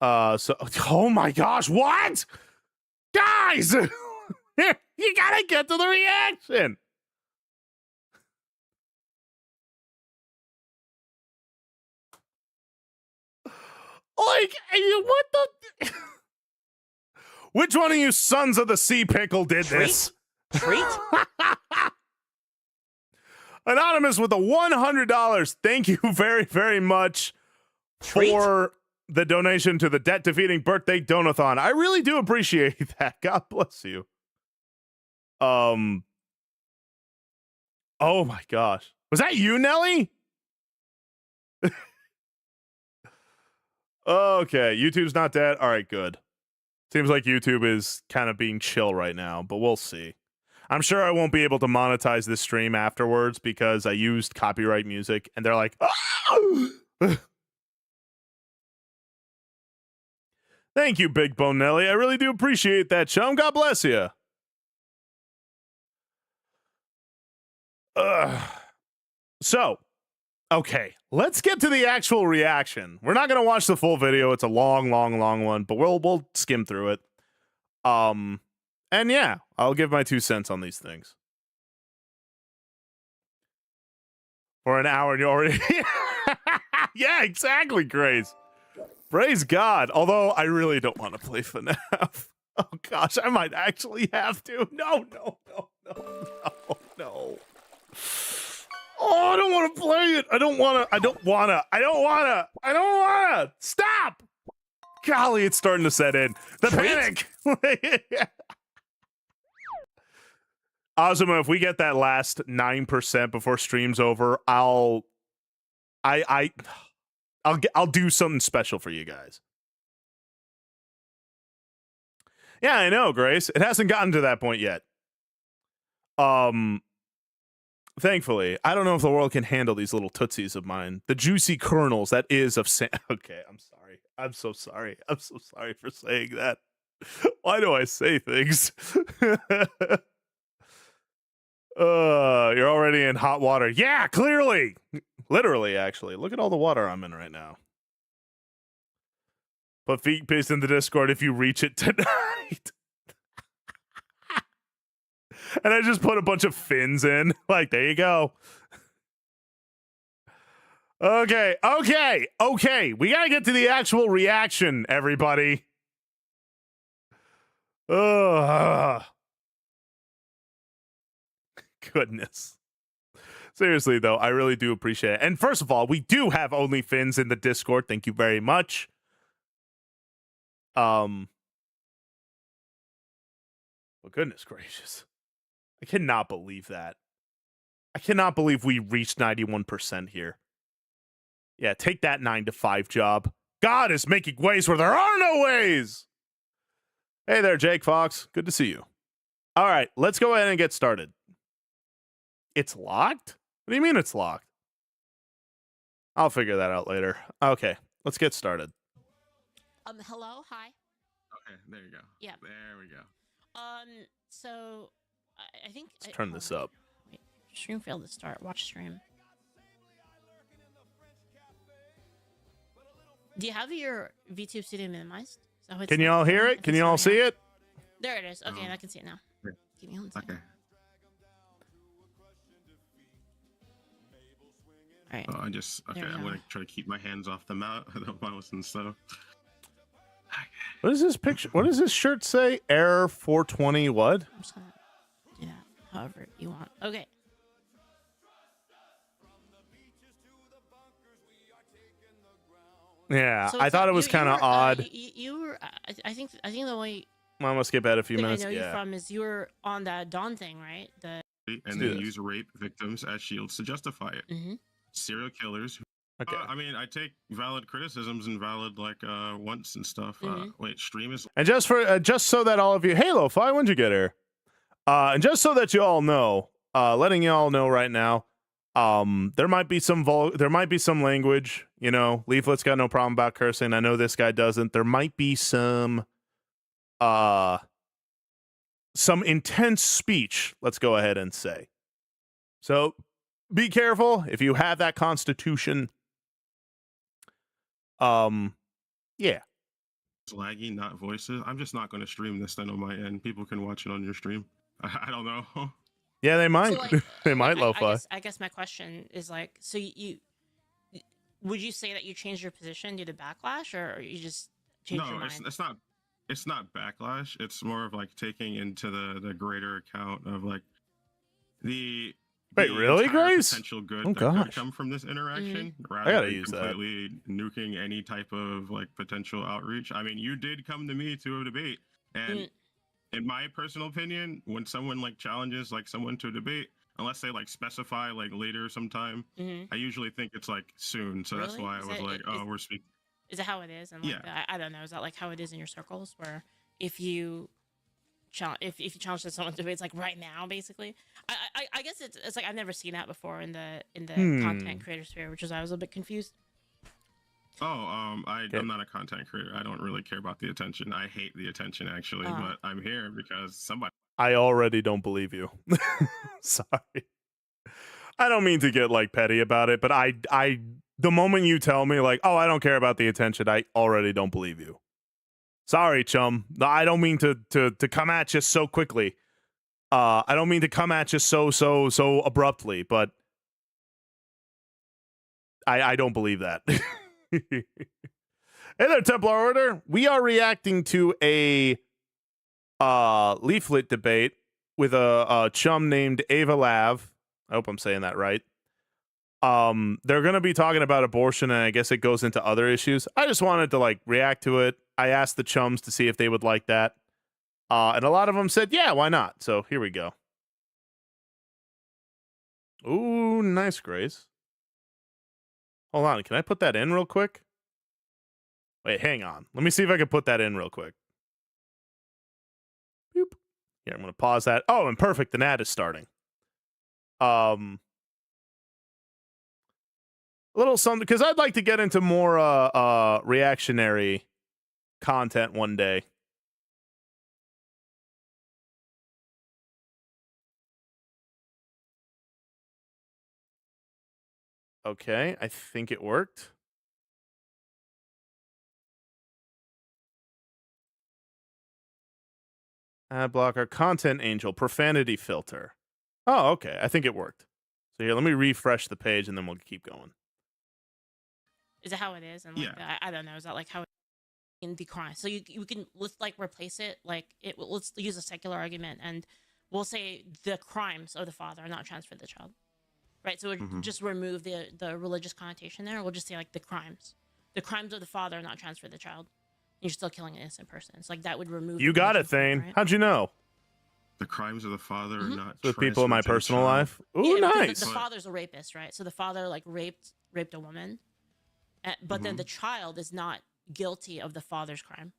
A: So, oh my gosh, what? Guys! You gotta get to the reaction! Like, what the? Which one of you sons of the sea pickle did this?
B: Treat?
A: Anonymous with the $100. Thank you very, very much for the donation to the debt-defeating birthday donathon. I really do appreciate that. God bless you. Oh my gosh. Was that you, Nelly? Okay, YouTube's not dead. All right, good. Seems like YouTube is kind of being chill right now, but we'll see. I'm sure I won't be able to monetize this stream afterwards because I used copyright music, and they're like, oh! Thank you, Big Bone Nelly. I really do appreciate that, chum. God bless you. So, okay, let's get to the actual reaction. We're not gonna watch the full video. It's a long one, but we'll skim through it. And yeah, I'll give my 2 cents on these things. For an hour, and you already, yeah, exactly, Grace. Praise God. Although I really don't want to play FNAF. Oh gosh, I might actually have to. No. Oh, I don't want to play it. I don't want to. Stop. Golly, it's starting to set in. The panic. Ozuma, if we get that last 9% before stream's over, I'll do something special for you guys. Yeah, I know, Grace. It hasn't gotten to that point yet. Thankfully, I don't know if the world can handle these little tootsies of mine. The juicy kernels that is of Okay, I'm sorry. I'm so sorry. I'm so sorry for saying that. Why do I say things? You're already in hot water. Yeah, clearly. Literally, actually. Look at all the water I'm in right now. Put feet paste in the Discord if you reach it tonight. And I just put a bunch of fins in. Like, there you go. Okay. We gotta get to the actual reaction, everybody. Goodness. Seriously, though, I really do appreciate it. And first of all, we do have OnlyFins in the Discord. Thank you very much. Well, goodness gracious. I cannot believe that. I cannot believe we reached 91% here. Yeah, take that 9-to-5 job. God is making ways where there are no ways. Hey there, Jake Fox. Good to see you. All right, let's go ahead and get started. It's locked? What do you mean it's locked? I'll figure that out later. Okay, let's get started.
B: Hello, hi.
C: Okay, there you go.
B: Yeah.
C: There we go.
B: So I think
A: Let's turn this up.
B: Wait, stream failed to start. Watch stream. Do you have your VTube studio minimized? So it's
A: Can you
B: not
A: all hear
B: going
A: it?
B: if
A: Can
B: it's
A: you all
B: going
A: see
B: out?
A: it?
B: There it is. Okay,
C: Um,
B: I can see it now.
C: okay.
B: Give me one second.
C: Okay.
B: All right.
C: I just okay.
B: There we
C: I'm
B: go.
C: gonna try to keep my hands off the mouse and stuff.
A: What is this picture? What does this shirt say? Error 420 what?
B: I'm just gonna do that however you want. Okay.
A: Yeah,
B: So
A: I
B: it's
A: thought
B: not-
A: it was
B: you
A: kind of
B: were,
A: odd.
B: You were. I think the way
A: I'm gonna skip ahead a few
B: thing I
A: minutes.
B: know you
A: Yeah.
B: from is you were on that Dawn thing, right? The
C: And
A: do
C: then
A: this.
C: use rape victims as shields to justify it.
B: mm-hmm.
C: Serial killers.
A: Okay.
C: I mean, I take valid criticisms and valid wants and stuff.
B: Mhm.
C: Wait, stream is
A: And just so that all of you, hey Lo-Fi, when'd you get here? And just so that you all know, letting you all know right now, there might be some language. You know, Leaflet's got no problem about cursing. I know this guy doesn't. There might be some intense speech. Let's go ahead and say. So be careful if you have that constitution. Yeah.
C: laggy, not voices. I'm just not going to stream this then on my end. People can watch it on your stream. I don't know.
A: Yeah, they might.
B: So, like,
A: they might,
B: I
A: Lo-Fi.
B: I guess my question is like, so you would you say that you changed your position due to backlash, or you just changed your
C: No,
B: mind?
C: it's not. It's not backlash. It's more of like taking into the greater account of like the
A: Wait, really,
C: entire
A: Grace?
C: potential good
A: Oh,
C: that could
A: gosh.
C: come from this interaction,
A: I
C: rather
A: gotta
C: than
A: use that.
C: completely nuking any type of like potential outreach. I mean, you did come to me to a debate, and
B: Mm.
C: in my personal opinion, when someone like challenges like someone to a debate, unless they like specify like later sometime,
B: Mm-hmm.
C: I usually think it's like soon. So that's
B: Really?
C: why I
B: Is
C: was
B: that-
C: like, oh, we're speaking.
B: Is it how it is? And like,
C: Yeah.
B: I don't know. Is that like how it is in your circles, where if you if you challenge someone to debate, it's like right now, basically. I guess it's like I've never seen that before in the content creator sphere, which is why I was a bit confused.
C: Oh,
A: Okay.
C: I'm not a content creator. I don't really care about the attention. I hate the attention actually,
B: Oh.
C: but I'm here because somebody.
A: I already don't believe you. Sorry. I don't mean to get like petty about it, but I the moment you tell me like, "Oh, I don't care about the attention," I already don't believe you. Sorry, chum. No, I don't mean to come at you so quickly. I don't mean to come at you so abruptly, but I don't believe that. Hey there, Templar Order. We are reacting to a leaflet debate with a chum named Ava Lav. I hope I'm saying that right. They're gonna be talking about abortion, and I guess it goes into other issues. I just wanted to like react to it. I asked the chums to see if they would like that. And a lot of them said, yeah, why not? So here we go. Ooh, nice, Grace. Hold on, can I put that in real quick? Wait, hang on. Let me see if I can put that in real quick. Boop. Here, I'm gonna pause that. Oh, and perfect, an ad is starting. A little something, because I'd like to get into more reactionary content one day. Okay, I think it worked. Ad blocker, content angel, profanity filter. Oh, okay. I think it worked. So here, let me refresh the page and then we'll keep going.
B: Is it how it is? And like,
C: Yeah.
B: I don't know. Is that like how it in the crime? So you can let's like replace it. Like it. Let's use a secular argument, and we'll say the crimes of the father are not transferred to the child, right? So
C: Mhm.
B: just remove the religious connotation there. We'll just say like the crimes of the father are not transferred to the child. You're still killing an innocent person. It's like that would remove.
A: You
B: the
A: got it,
B: religion from
A: Thane.
B: right?
A: How'd you know?
C: The crimes of the father are not
A: With people in my
C: transferred to the
A: personal
C: child.
A: life. Ooh,
B: Yeah, because
A: nice.
B: The father's a rapist, right? So the father like raped a woman, but then
C: Mhm.
B: the child is not guilty of the father's crime.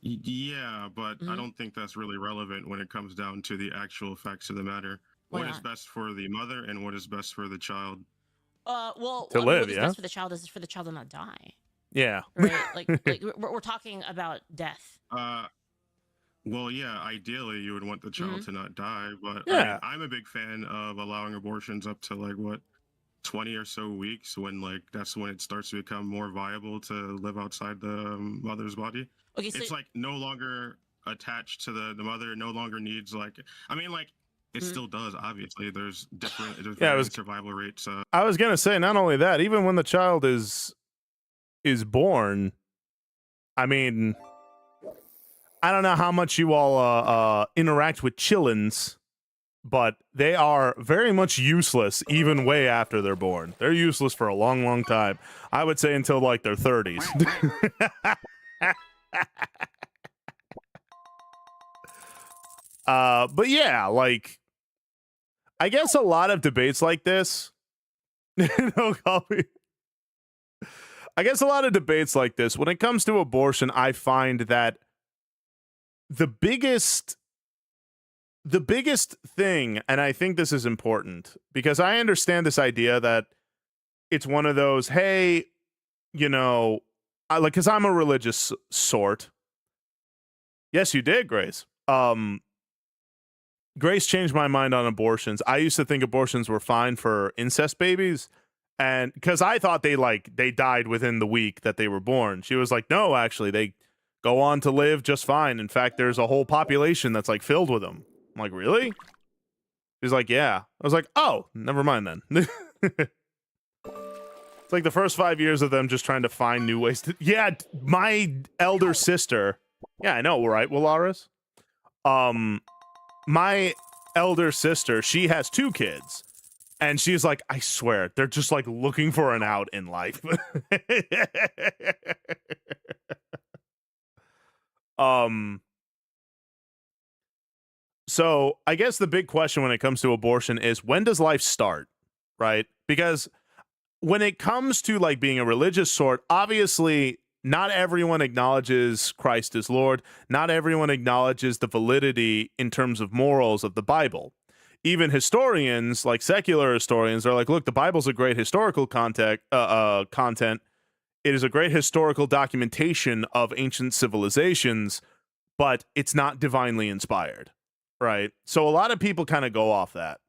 C: Yeah, but I
B: Mhm.
C: don't think that's really relevant when it comes down to the actual facts of the matter.
B: Why
C: What is
B: not?
C: best for the mother and what is best for the child?
B: Well,
A: To
B: I mean,
A: live,
B: what is
A: yeah?
B: best for the child is for the child to not die,
A: Yeah.
B: right? like we're talking about death.
C: Well, yeah, ideally you would want the child to not die, but I
A: Yeah.
C: mean, I'm a big fan of allowing abortions up to like what 20 or so weeks, when like that's when it starts to become more viable to live outside the mother's body.
B: Okay, so
C: It's like no longer attached to the mother, no longer needs like, I mean, like it
B: Mhm.
C: still does, obviously. There's
A: Yeah,
C: varying survival rates.
A: I was gonna say, not only that, even when the child is born, I mean, I don't know how much you all interact with chillins, but they are very much useless even way after they're born. They're useless for a long, long time. I would say until like their 30s. But yeah, like, I guess a lot of debates like this. No, call me. I guess a lot of debates like this, when it comes to abortion, I find that the biggest thing, and I think this is important because I understand this idea that it's one of those, hey, you know, like, because I'm a religious sort. Yes, you did, Grace. Grace changed my mind on abortions. I used to think abortions were fine for incest babies, and because I thought they died within the week that they were born. She was like, no, actually, they go on to live just fine. In fact, there's a whole population that's like filled with them. I'm like, really? She's like, yeah. I was like, oh, never mind then. It's like the first 5 years of them just trying to find new ways to. Yeah, my elder sister. Yeah, I know, right, Willaris? My elder sister, she has 2 kids. And she's like, I swear, they're just like looking for an out in life. So I guess the big question when it comes to abortion is, when does life start? Right? Because when it comes to like being a religious sort, obviously not everyone acknowledges Christ as Lord. Not everyone acknowledges the validity in terms of morals of the Bible. Even historians, like secular historians, are like, look, the Bible's a great historical content. It is a great historical documentation of ancient civilizations, but it's not divinely inspired, right? So a lot of people kind of go off that.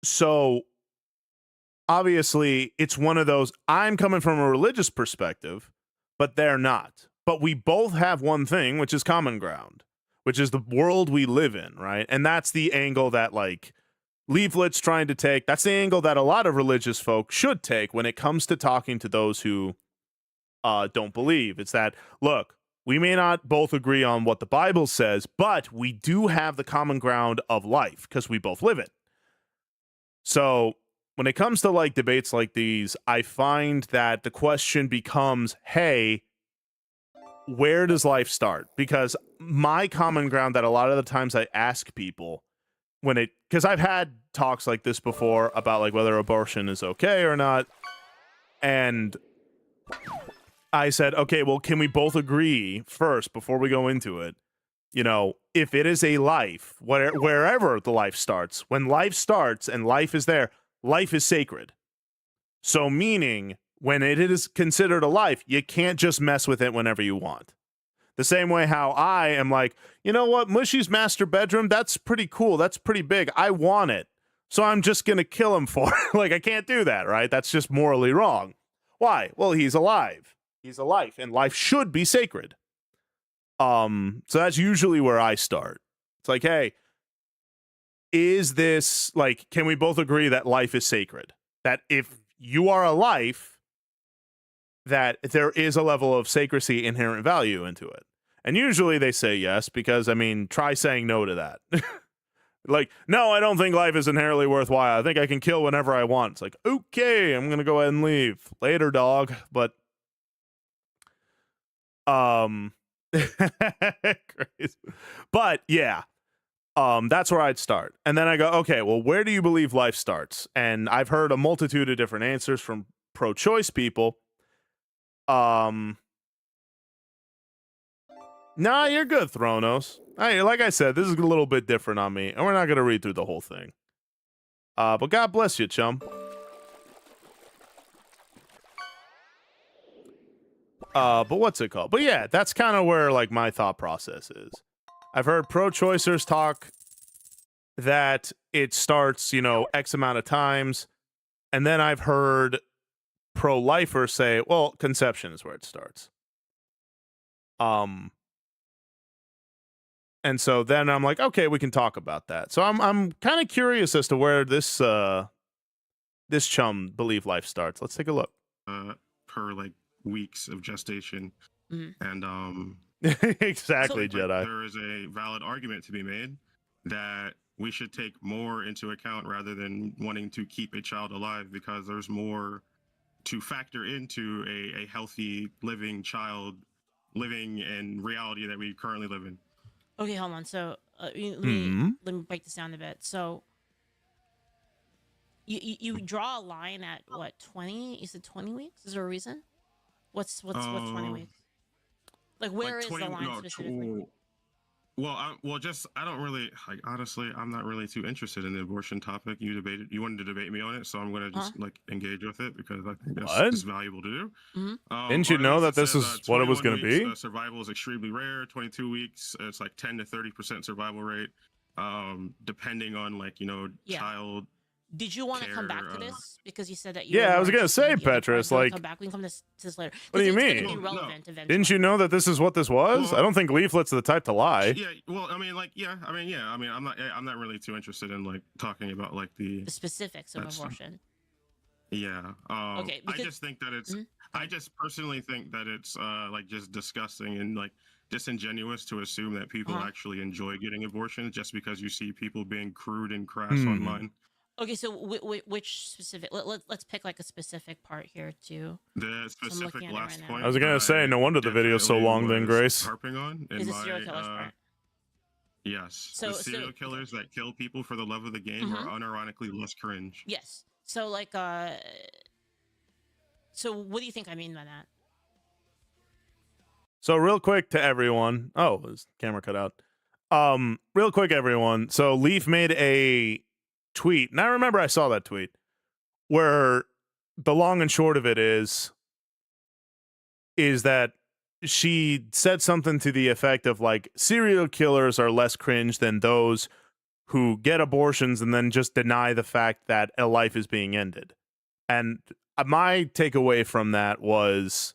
A: So obviously it's one of those, I'm coming from a religious perspective, but they're not. But we both have one thing, which is common ground, which is the world we live in, right? And that's the angle that like Leaflet's trying to take. That's the angle that a lot of religious folk should take when it comes to talking to those who don't believe. It's that, look, we may not both agree on what the Bible says, but we do have the common ground of life because we both live it. So when it comes to like debates like these, I find that the question becomes, hey, where does life start? Because my common ground that a lot of the times I ask people because I've had talks like this before about like whether abortion is okay or not. And I said, okay, well, can we both agree first before we go into it? You know, if it is a life, wherever the life starts, when life starts and life is there, life is sacred. So meaning when it is considered a life, you can't just mess with it whenever you want. The same way how I am like, you know what, Mushy's master bedroom, that's pretty cool. That's pretty big. I want it. So I'm just going to kill him for it. Like, I can't do that, right? That's just morally wrong. Why? Well, he's alive. He's a life, and life should be sacred. So that's usually where I start. It's like, hey, is this like, can we both agree that life is sacred? That if you are a life, that there is a level of sacredcy, inherent value into it. And usually they say yes, because I mean, try saying no to that. Like, no, I don't think life is inherently worthwhile. I think I can kill whenever I want. It's like, okay, I'm gonna go ahead and leave. Later, dog. But crazy. But yeah, that's where I'd start. And then I go, okay, well, where do you believe life starts? And I've heard a multitude of different answers from pro-choice people. Nah, you're good, Thronos. Hey, like I said, this is a little bit different on me, and we're not gonna read through the whole thing. But God bless you, chum. But what's it called? But yeah, that's kind of where like my thought process is. I've heard pro-choicers talk that it starts, X amount of times, and then I've heard pro-lifers say, well, conception is where it starts. And so then I'm like, okay, we can talk about that. So I'm kind of curious as to where this chum believe life starts. Let's take a look.
C: Per like weeks of gestation, and
A: exactly,
C: so,
A: Jedi.
C: There is a valid argument to be made that we should take more into account rather than wanting to keep a child alive, because there's more to factor into a healthy living child living in reality that we currently live in.
B: Okay, hold on. So let
A: Hmm.
B: me break this down a bit. So you draw a line at what, 20? You said 20 weeks? Is there a reason? What's 20 weeks? Like, where
C: Like
B: is
C: 20,
B: the line
C: no,
B: specifically?
C: I don't really like. Honestly, I'm not really too interested in the abortion topic. You wanted to debate me on it, so I'm gonna just like engage with it because I think
A: What?
C: it's valuable to do.
A: Didn't you
C: Or at
A: know
C: least
A: that
C: it
A: this
C: says,
A: is what it was
C: 21
A: going to
C: weeks,
A: be?
C: survival is extremely rare. 22 weeks, it's like 10 to 30% survival rate, depending on child.
B: Did you want to come back
C: care,
B: to this? Because you said that you were
A: Yeah, I
B: more
A: was going to
B: interested
A: say,
B: in the other part.
A: Petrus,
B: Do you wanna
A: like,
B: come back? We can come to this later.
A: what do you
B: It's
A: mean?
B: going to be
C: Well, no.
B: relevant eventually.
A: Didn't you know that this is what this was?
C: Well,
A: I don't think leaflets are the type to lie.
C: Yeah, well, I mean, I'm not really too interested in like talking about like
B: the specifics of
C: that's-
B: abortion?
C: Yeah.
B: Okay,
C: I just think that it's. I just personally think that it's like just disgusting and like disingenuous to assume that people actually enjoy getting abortions just because you see people being crude and crass online.
B: Okay, so which specific? Let's pick like a specific part here too.
C: The specific last point.
A: I was gonna say, no wonder the video's so long then, Grace.
C: Harping on
B: is the serial killers part.
C: Yes, the serial killers that kill people for the love of the game are unironically less cringe.
B: Yes. So like so what do you think I mean by that?
A: So real quick to everyone. Oh, his camera cut out. Real quick, everyone. So Leaf made a tweet, and I remember I saw that tweet, where the long and short of it is that she said something to the effect of like, serial killers are less cringe than those who get abortions and then just deny the fact that a life is being ended. And my takeaway from that was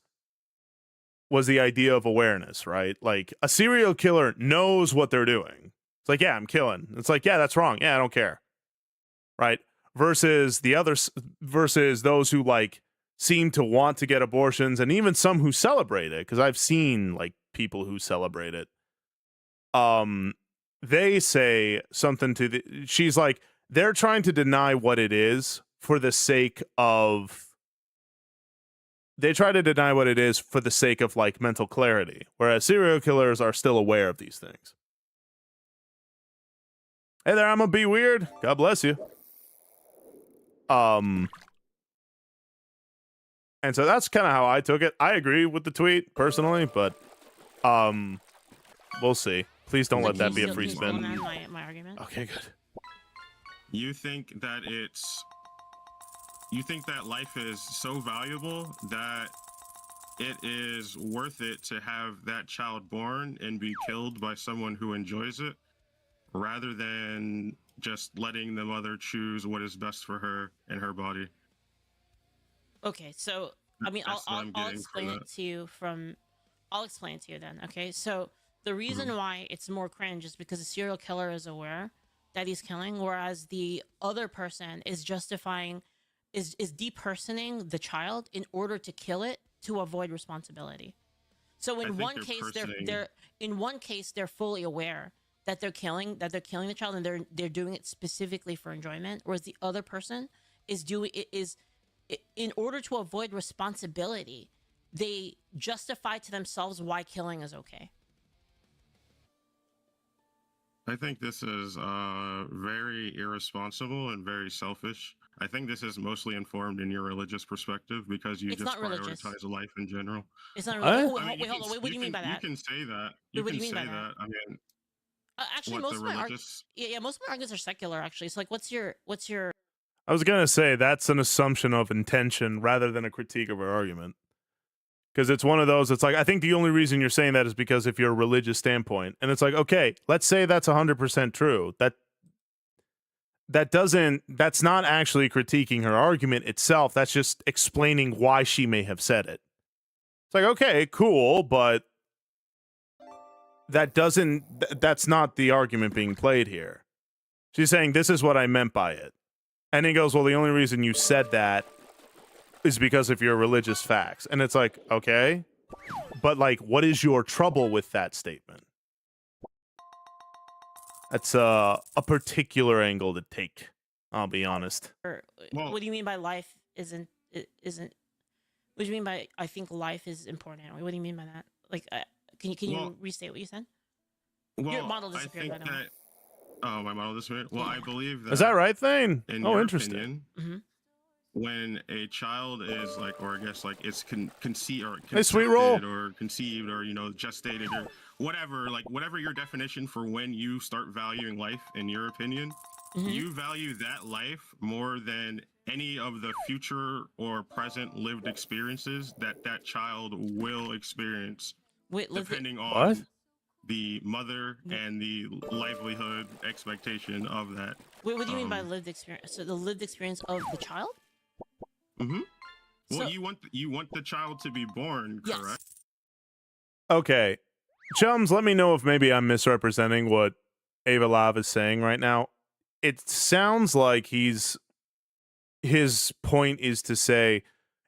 A: the idea of awareness, right? Like, a serial killer knows what they're doing. It's like, yeah, I'm killing. It's like, yeah, that's wrong. Yeah, I don't care. Right? Versus those who like seem to want to get abortions, and even some who celebrate it, because I've seen like people who celebrate it. They say something to she's like, they're trying to deny what it is for the sake of like mental clarity, whereas serial killers are still aware of these things. Hey there, I'm gonna be weird. God bless you. And so that's kind of how I took it. I agree with the tweet personally, but we'll see. Please don't let that be a free spin.
B: My argument.
A: Okay, good.
C: You think that life is so valuable that it is worth it to have that child born and be killed by someone who enjoys it, rather than just letting the mother choose what is best for her and her body?
B: Okay, so I mean, I'll explain it to you I'll explain it to you then. Okay, so the reason why it's more cringe is because the serial killer is aware that he's killing, whereas the other person is justifying, is depersoning the child in order to kill it to avoid responsibility. So in one case, they're fully aware that they're killing the child, and they're doing it specifically for enjoyment, whereas the other person is in order to avoid responsibility, they justify to themselves why killing is okay.
C: I think this is very irresponsible and very selfish. I think this is mostly informed in your religious perspective, because you just prioritize life in general.
B: It's not really. Wait, hold on. What do you mean by that?
C: You can say that.
B: What do you mean by that?
C: I mean,
B: actually, most of my arguments are secular. Actually, so like, what's your?
A: I was gonna say that's an assumption of intention rather than a critique of her argument. Because it's one of those, it's like, I think the only reason you're saying that is because of your religious standpoint. And it's like, okay, let's say that's 100% true. That's not actually critiquing her argument itself. That's just explaining why she may have said it. It's like, okay, cool, but that's not the argument being played here. She's saying, this is what I meant by it. And he goes, well, the only reason you said that is because of your religious facts. And it's like, okay, but like, what is your trouble with that statement? That's a particular angle to take. I'll be honest.
B: Or
C: Well-
B: what do you mean by life isn't? What do you mean by I think life is important? What do you mean by that? Like, can you
C: Well-
B: restate what you said?
C: Well,
B: Your model
C: I
B: disappeared,
C: think
B: by the way.
C: that. Oh, my model disappeared. Well, I believe that.
A: Is that right, Thane?
C: In
A: Oh,
C: your
A: interesting.
C: opinion,
B: Mm-hmm.
C: when a child is like, or I guess like it's conceived or
A: Hey, sweet roll.
C: concepted or conceived or gestated or whatever, like whatever your definition for when you start valuing life, in your opinion,
B: Mm-hmm.
C: you value that life more than any of the future or present lived experiences that child will experience,
B: Wait,
C: depending
A: What?
C: on the mother
B: Wh-
C: and the livelihood expectation of that.
B: Wait, what do you mean by
C: um,
B: lived experience? So the lived experience of the child?
C: Mm-hmm. Well,
B: So-
C: you want the child to be born,
B: Yes.
C: correct?
A: Okay. Chums, let me know if maybe I'm misrepresenting what Ava Lav is saying right now. It sounds like his point is to say,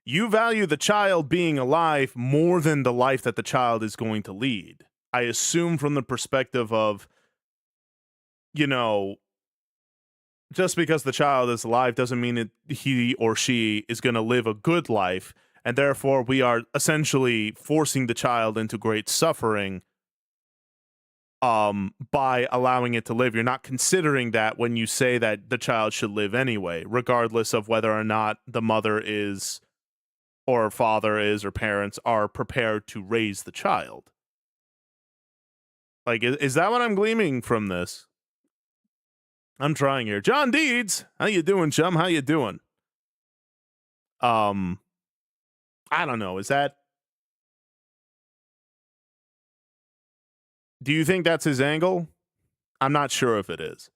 A: you value the child being alive more than the life that the child is going to lead. I assume from the perspective of, just because the child is alive doesn't mean that he or she is going to live a good life, and therefore we are essentially forcing the child into great suffering by allowing it to live. You're not considering that when you say that the child should live anyway, regardless of whether or not the mother is or father is or parents are prepared to raise the child. Like, is that what I'm gleaming from this? I'm trying here. John Deeds, how you doing, chum? How you doing? I don't know. Is that? Do you think that's his angle? I'm not sure if it is.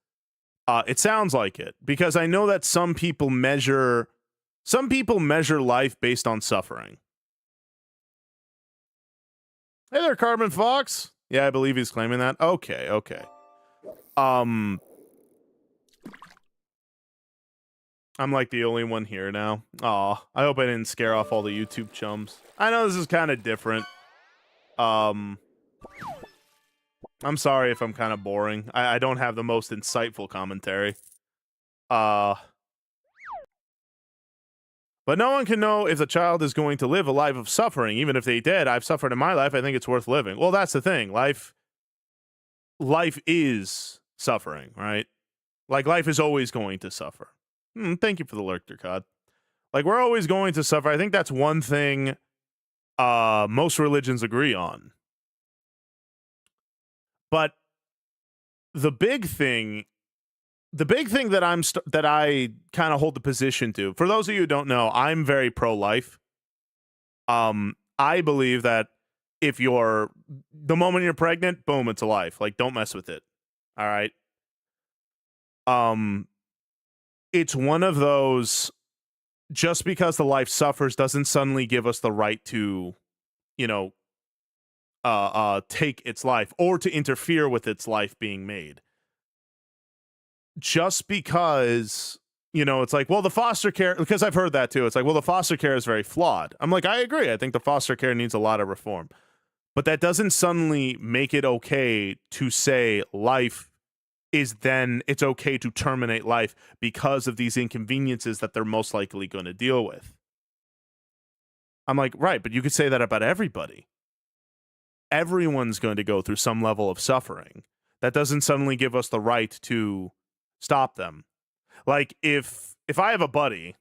A: It sounds like it, because I know that some people measure life based on suffering. Hey there, Carbon Fox. Yeah, I believe he's claiming that. Okay. I'm like the only one here now. Aw, I hope I didn't scare off all the YouTube chums. I know this is kind of different. I'm sorry if I'm kind of boring. I don't have the most insightful commentary. But no one can know if the child is going to live a life of suffering. Even if they did, I've suffered in my life. I think it's worth living. Well, that's the thing. Life is suffering, right? Like, life is always going to suffer. Thank you for the lurk, Cod. Like, we're always going to suffer. I think that's one thing most religions agree on. But the big thing that I kind of hold the position to, for those of you who don't know, I'm very pro-life. I believe that if the moment you're pregnant, boom, it's a life. Like, don't mess with it. All right. It's one of those, just because the life suffers doesn't suddenly give us the right to, take its life or to interfere with its life being made. Just because, it's like, well, the foster care, because I've heard that too. It's like, well, the foster care is very flawed. I'm like, I agree. I think the foster care needs a lot of reform. But that doesn't suddenly make it okay to say it's okay to terminate life because of these inconveniences that they're most likely going to deal with. I'm like, right, but you could say that about everybody. Everyone's going to go through some level of suffering. That doesn't suddenly give us the right to stop them. Like, if I have a buddy,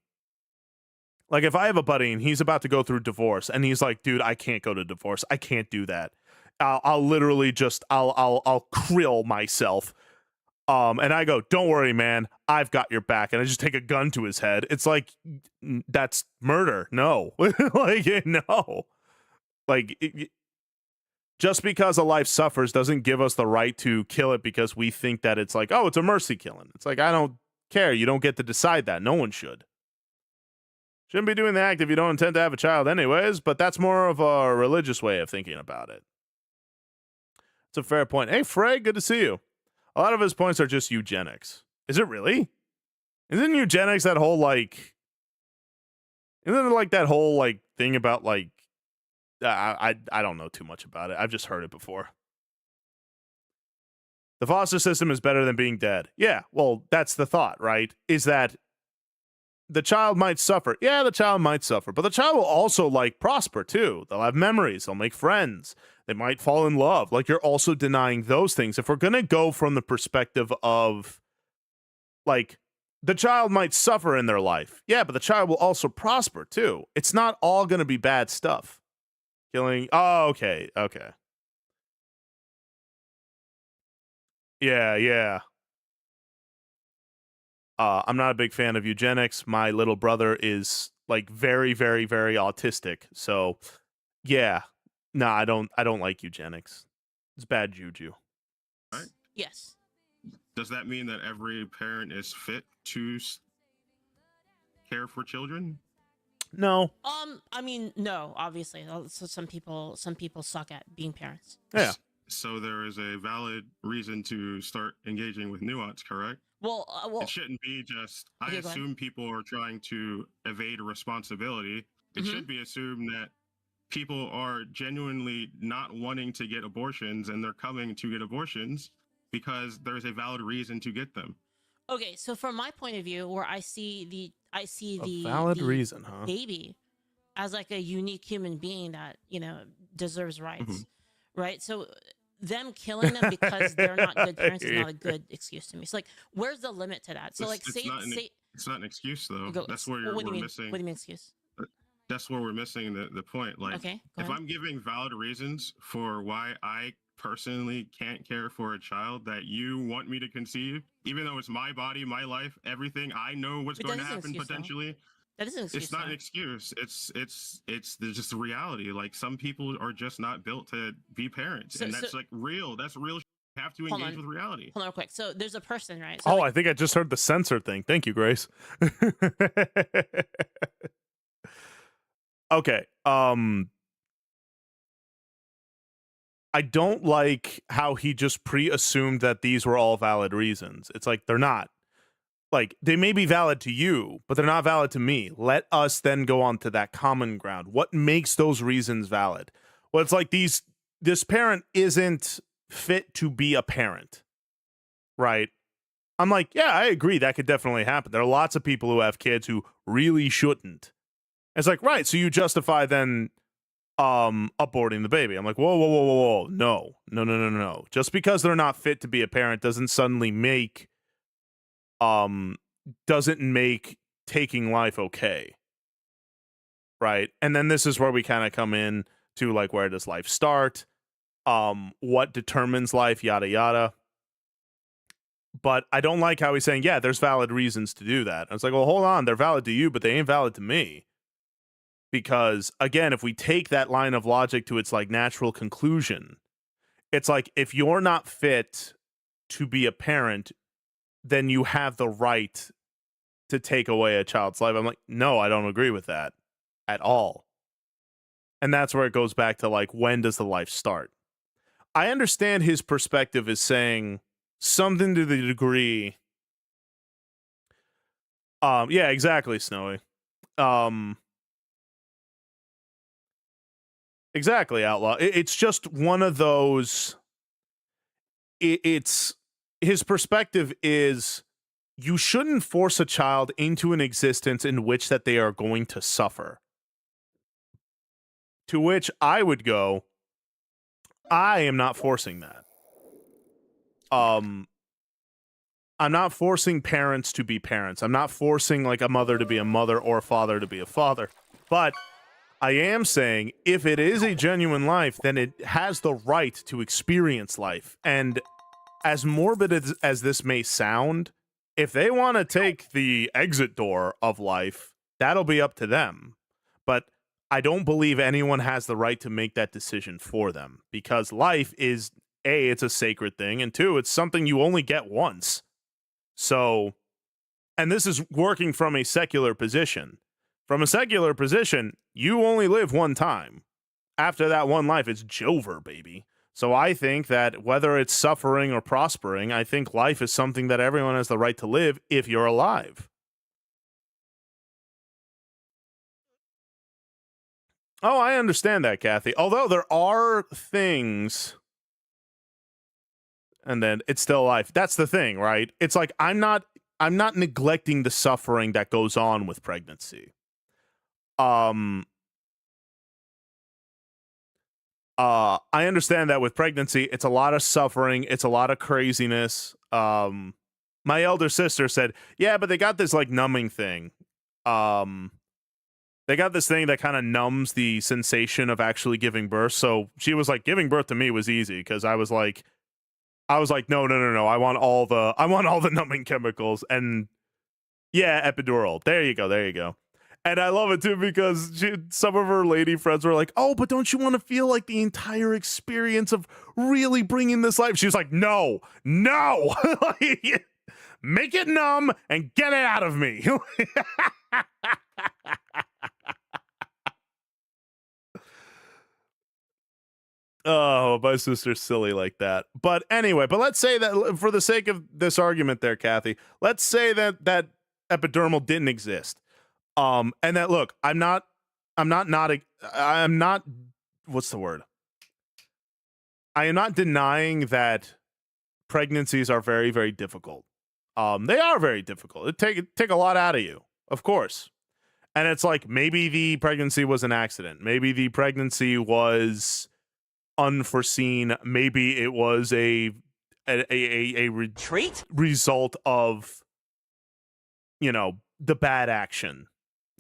A: and he's about to go through divorce, and he's like, dude, I can't go to divorce. I can't do that. I'll literally just, I'll krill myself. And I go, don't worry, man, I've got your back. And I just take a gun to his head. It's like, that's murder. No. Like, no. Like, just because a life suffers doesn't give us the right to kill it because we think that it's like, oh, it's a mercy killing. It's like, I don't care. You don't get to decide that. No one should. Shouldn't be doing the act if you don't intend to have a child anyways, but that's more of a religious way of thinking about it. It's a fair point. Hey, Frey, good to see you. A lot of his points are just eugenics. Is it really? Isn't eugenics that whole, like... Isn't it like that whole, like, thing about, like... I don't know too much about it. I've just heard it before. The foster system is better than being dead. Yeah, well, that's the thought, right? Is that the child might suffer. Yeah, the child might suffer, but the child will also, like, prosper, too. They'll have memories. They'll make friends. They might fall in love. Like, you're also denying those things. If we're going to go from the perspective of, like, the child might suffer in their life. Yeah, but the child will also prosper, too. It's not all going to be bad stuff. Killing. Oh, okay. Okay. Yeah. I'm not a big fan of eugenics. My little brother is, like, very, very, very autistic. So, yeah. No, I don't like eugenics. It's bad juju.
C: Right?
B: Yes.
C: Does that mean that every parent is fit to care for children?
A: No.
B: I mean, no, obviously. So some people suck at being parents.
A: Yeah.
C: So there is a valid reason to start engaging with nuance, correct?
B: Well,
C: It shouldn't be just, I
B: Okay, go ahead.
C: assume people are trying to evade a responsibility. It
B: Mhm.
C: should be assumed that people are genuinely not wanting to get abortions and they're coming to get abortions because there's a valid reason to get them.
B: Okay, so from my point of view, where I see the
A: valid
B: the
A: reason, huh?
B: baby as like a unique human being that, you know, deserves rights, right? So them killing them because they're not good parents is not a good excuse to me. So like, where's the limit to that? So like,
C: It's not an excuse though. That's where
B: what do you
C: we're
B: mean?
C: missing.
B: What do you mean excuse?
C: That's where we're missing the point. Like,
B: Okay, go
C: if
B: ahead.
C: I'm giving valid reasons for why I personally can't care for a child that you want me to conceive, even though it's my body, my life, everything, I know what's
B: But
C: going
B: that
C: to
B: is an
C: happen
B: excuse, though.
C: potentially.
B: That is an excuse.
C: It's not an
B: though.
C: excuse. It's just the reality. Like, some people are just not built to be parents,
B: So-
C: and that's
B: so-
C: like real. That's real. You have to
B: Hold
C: engage
B: on.
C: with reality.
B: Hold on real quick. So there's a person, right? So
A: Oh,
B: like,
A: I think I just heard the censor thing. Thank you, Grace. Okay. I don't like how he just pre-assumed that these were all valid reasons. It's like, they're not. Like, they may be valid to you, but they're not valid to me. Let us then go on to that common ground. What makes those reasons valid? Well, it's like this parent isn't fit to be a parent, right? I'm like, yeah, I agree. That could definitely happen. There are lots of people who have kids who really shouldn't. It's like, right, so you justify then aborting the baby. I'm like, whoa. No. Just because they're not fit to be a parent doesn't suddenly make taking life okay. Right? And then this is where we kind of come in to, like, where does life start? What determines life, yada yada. But I don't like how he's saying, yeah, there's valid reasons to do that. And it's like, well, hold on, they're valid to you, but they ain't valid to me. Because, again, if we take that line of logic to its, like, natural conclusion, it's like, if you're not fit to be a parent, then you have the right to take away a child's life. I'm like, no, I don't agree with that at all. And that's where it goes back to, like, when does the life start? I understand his perspective is saying something to the degree. Yeah, exactly, Snowy. Exactly, Outlaw. It's just one of those. It's his perspective is you shouldn't force a child into an existence in which that they are going to suffer. To which I would go, I am not forcing that. I'm not forcing parents to be parents. I'm not forcing, like, a mother to be a mother or a father to be a father. But I am saying, if it is a genuine life, then it has the right to experience life. And as morbid as this may sound, if they want to take the exit door of life, that'll be up to them. But I don't believe anyone has the right to make that decision for them, because life is, A, it's a sacred thing, and 2, it's something you only get once. So, and this is working from a secular position. From a secular position, you only live one time. After that one life, it's Jover, baby. So I think that whether it's suffering or prospering, I think life is something that everyone has the right to live if you're alive. Oh, I understand that, Kathy. Although there are things, and then it's still life. That's the thing, right? It's like I'm not neglecting the suffering that goes on with pregnancy. I understand that with pregnancy, it's a lot of suffering, it's a lot of craziness. My elder sister said, "Yeah, but they got this like numbing thing. They got this thing that kind of numbs the sensation of actually giving birth." So she was like, "Giving birth to me was easy because I was like, no. I want all the numbing chemicals." And yeah, epidural. There you go. And I love it too because some of her lady friends were like, "Oh, but don't you want to feel like the entire experience of really bringing this life?" She was like, "No, make it numb and get it out of me." Oh, my sister's silly like that. But anyway, let's say that for the sake of this argument there, Kathy, let's say that epidermal didn't exist. And that, look, I'm not, what's the word? I am not denying that pregnancies are very, very difficult. They are very difficult. It take a lot out of you, of course. And it's like, maybe the pregnancy was an accident. Maybe the pregnancy was unforeseen. Maybe it was a
D: treat
A: result of, the bad action.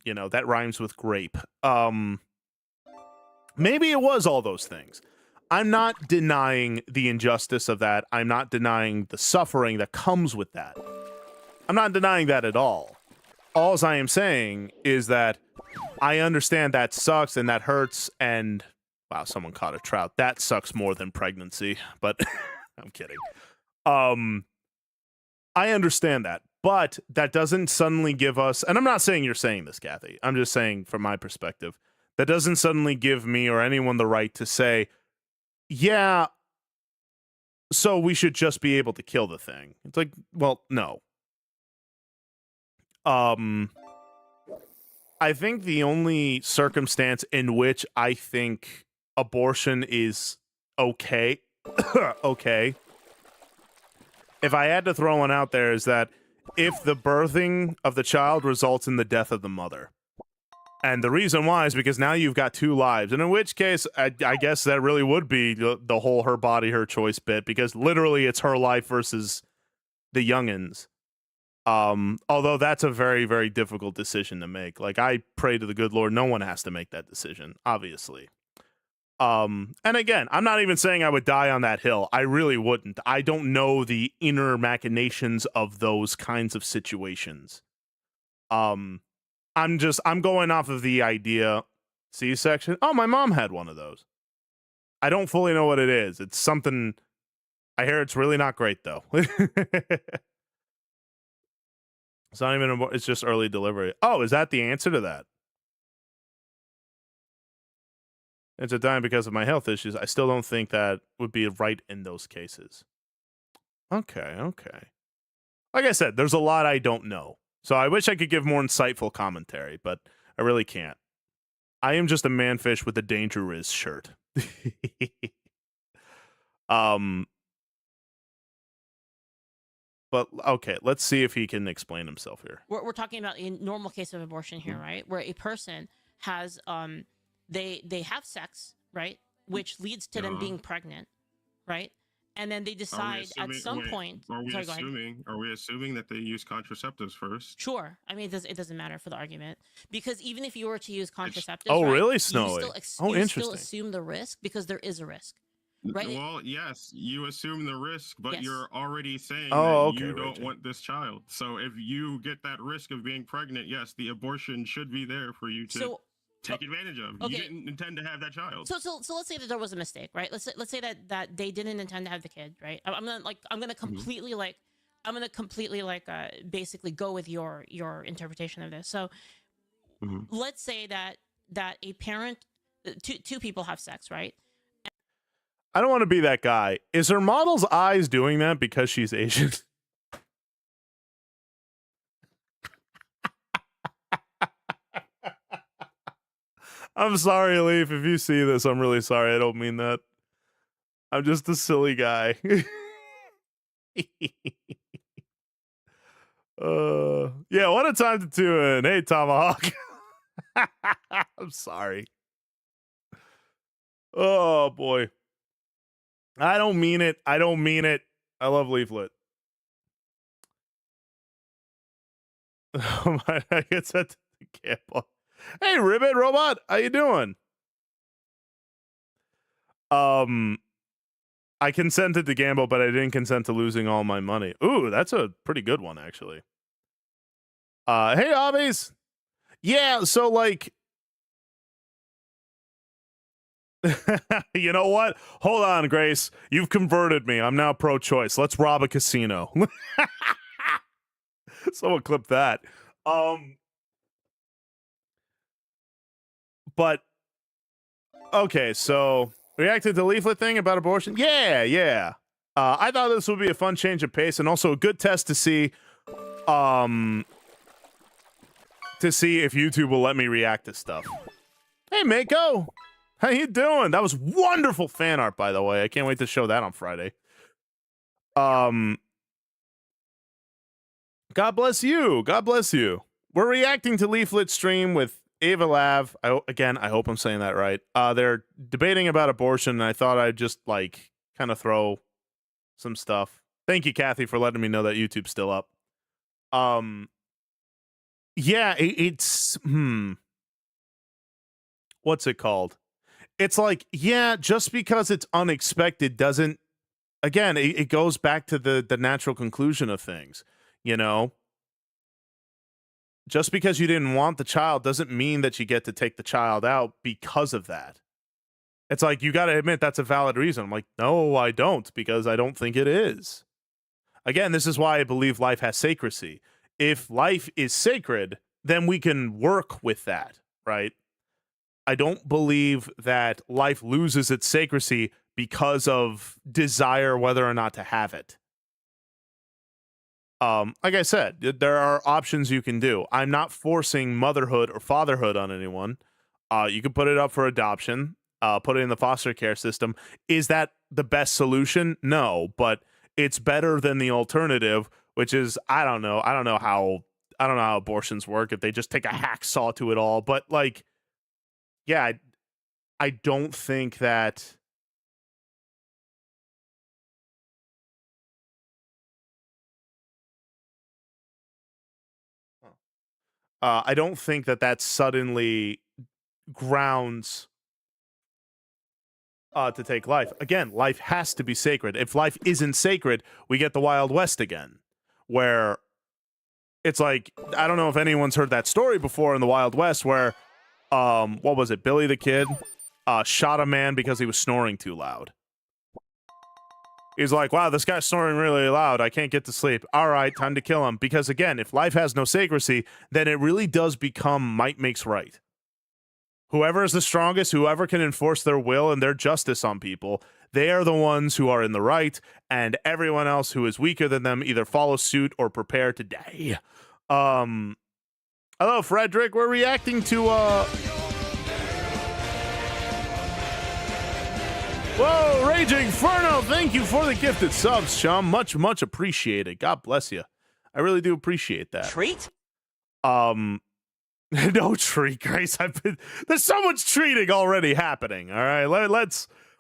A: That rhymes with grape. Maybe it was all those things. I'm not denying the injustice of that. I'm not denying the suffering that comes with that. I'm not denying that at all. All I am saying is that I understand that sucks and that hurts, and wow, someone caught a trout. That sucks more than pregnancy, but I'm kidding. I understand that, but that doesn't suddenly give us, and I'm not saying you're saying this, Kathy. I'm just saying from my perspective, that doesn't suddenly give me or anyone the right to say, yeah, so we should just be able to kill the thing. It's like, well, no. I think the only circumstance in which I think abortion is okay, okay, if I had to throw one out there, is that if the birthing of the child results in the death of the mother. And the reason why is because now you've got two lives, and in which case, I guess that really would be the whole her body, her choice bit, because literally it's her life versus the youngins. Although that's a very, very difficult decision to make. Like, I pray to the good Lord, no one has to make that decision, obviously. And again, I'm not even saying I would die on that hill. I really wouldn't. I don't know the inner machinations of those kinds of situations. I'm going off of the idea, C-section. Oh, my mom had one of those. I don't fully know what it is. It's something, I hear it's really not great though. It's not even, it's just early delivery. Oh, is that the answer to that? It's a dying because of my health issues. I still don't think that would be right in those cases. Okay. Like I said, there's a lot I don't know. So I wish I could give more insightful commentary, but I really can't. I am just a manfish with a Danger Is shirt. But okay, let's see if he can explain himself here.
B: We're talking about a normal case of abortion here, right? Where a person has they have sex, right, which leads to them being pregnant, right? And then they decide at some point.
C: Are we assuming that they use contraceptives first?
B: Sure. I mean, it doesn't matter for the argument, because even if you were to use contraceptives,
A: oh
B: right,
A: really, Snowy?
B: you
A: Interesting.
B: still assume the risk, because there is a risk. Right?
C: Well, yes, you assume the risk, but
B: Yes.
C: you're already saying
A: Oh,
C: that
A: okay,
C: you don't
A: Rachel.
C: want this child. So if you get that risk of being pregnant, yes, the abortion should be there for you to.
B: So
C: take advantage of.
B: Okay.
C: You didn't intend to have that child.
B: So let's say that there was a mistake, right? Let's say that they didn't intend to have the kid, right? I'm gonna completely basically go with your interpretation of this. So let's say that a parent, two people have sex, right?
A: I don't want to be that guy. Is her model's eyes doing that because she's Asian? I'm sorry, Leaf. If you see this, I'm really sorry. I don't mean that. I'm just a silly guy. Yeah, what a time to tune in. Hey, Tomahawk. I'm sorry. Oh, boy. I don't mean it. I don't mean it. I love Leaflet. I get sent to the camp. Hey, Ribbit Robot, how you doing? I consented to gamble, but I didn't consent to losing all my money. Ooh, that's a pretty good one, actually. Hey, Hobbies. Yeah, so, like... You know what? Hold on, Grace. You've converted me. I'm now pro-choice. Let's rob a casino. Someone clip that. But okay, so reacted to the Leaflet thing about abortion. Yeah. I thought this would be a fun change of pace and also a good test to see if YouTube will let me react to stuff. Hey, Mako. How you doing? That was wonderful fan art, by the way. I can't wait to show that on Friday. God bless you. God bless you. We're reacting to Leaflet stream with Ava Lav. I hope I'm saying that right. They're debating about abortion, and I thought I'd just, like, kind of throw some stuff. Thank you, Kathy, for letting me know that YouTube's still up. Yeah, it's... What's it called? It's like, yeah, just because it's unexpected doesn't... Again, it goes back to the natural conclusion of things, you know? Just because you didn't want the child doesn't mean that you get to take the child out because of that. It's like, you got to admit that's a valid reason. I'm like, no, I don't, because I don't think it is. Again, this is why I believe life has sacredcy. If life is sacred, then we can work with that, right? I don't believe that life loses its sacredcy because of desire whether or not to have it. Like I said, there are options you can do. I'm not forcing motherhood or fatherhood on anyone. You can put it up for adoption, put it in the foster care system. Is that the best solution? No, but it's better than the alternative, which is, I don't know how abortions work, if they just take a hacksaw to it all. But, like, yeah, I don't think that... I don't think that suddenly grounds to take life. Again, life has to be sacred. If life isn't sacred, we get the Wild West again, where it's like, I don't know if anyone's heard that story before in the Wild West where, what was it, Billy the Kid shot a man because he was snoring too loud. He's like, wow, this guy's snoring really loud. I can't get to sleep. All right, time to kill him. Because again, if life has no sacredcy, then it really does become might makes right. Whoever is the strongest, whoever can enforce their will and their justice on people, they are the ones who are in the right, and everyone else who is weaker than them either follow suit or prepare to die. Hello, Frederick. We're reacting to, Whoa, Raging Inferno, thank you for the gifted subs, Chum. Much, much appreciated. God bless you. I really do appreciate that.
D: Treat?
A: No treat, Grace. There's so much treating already happening. All right,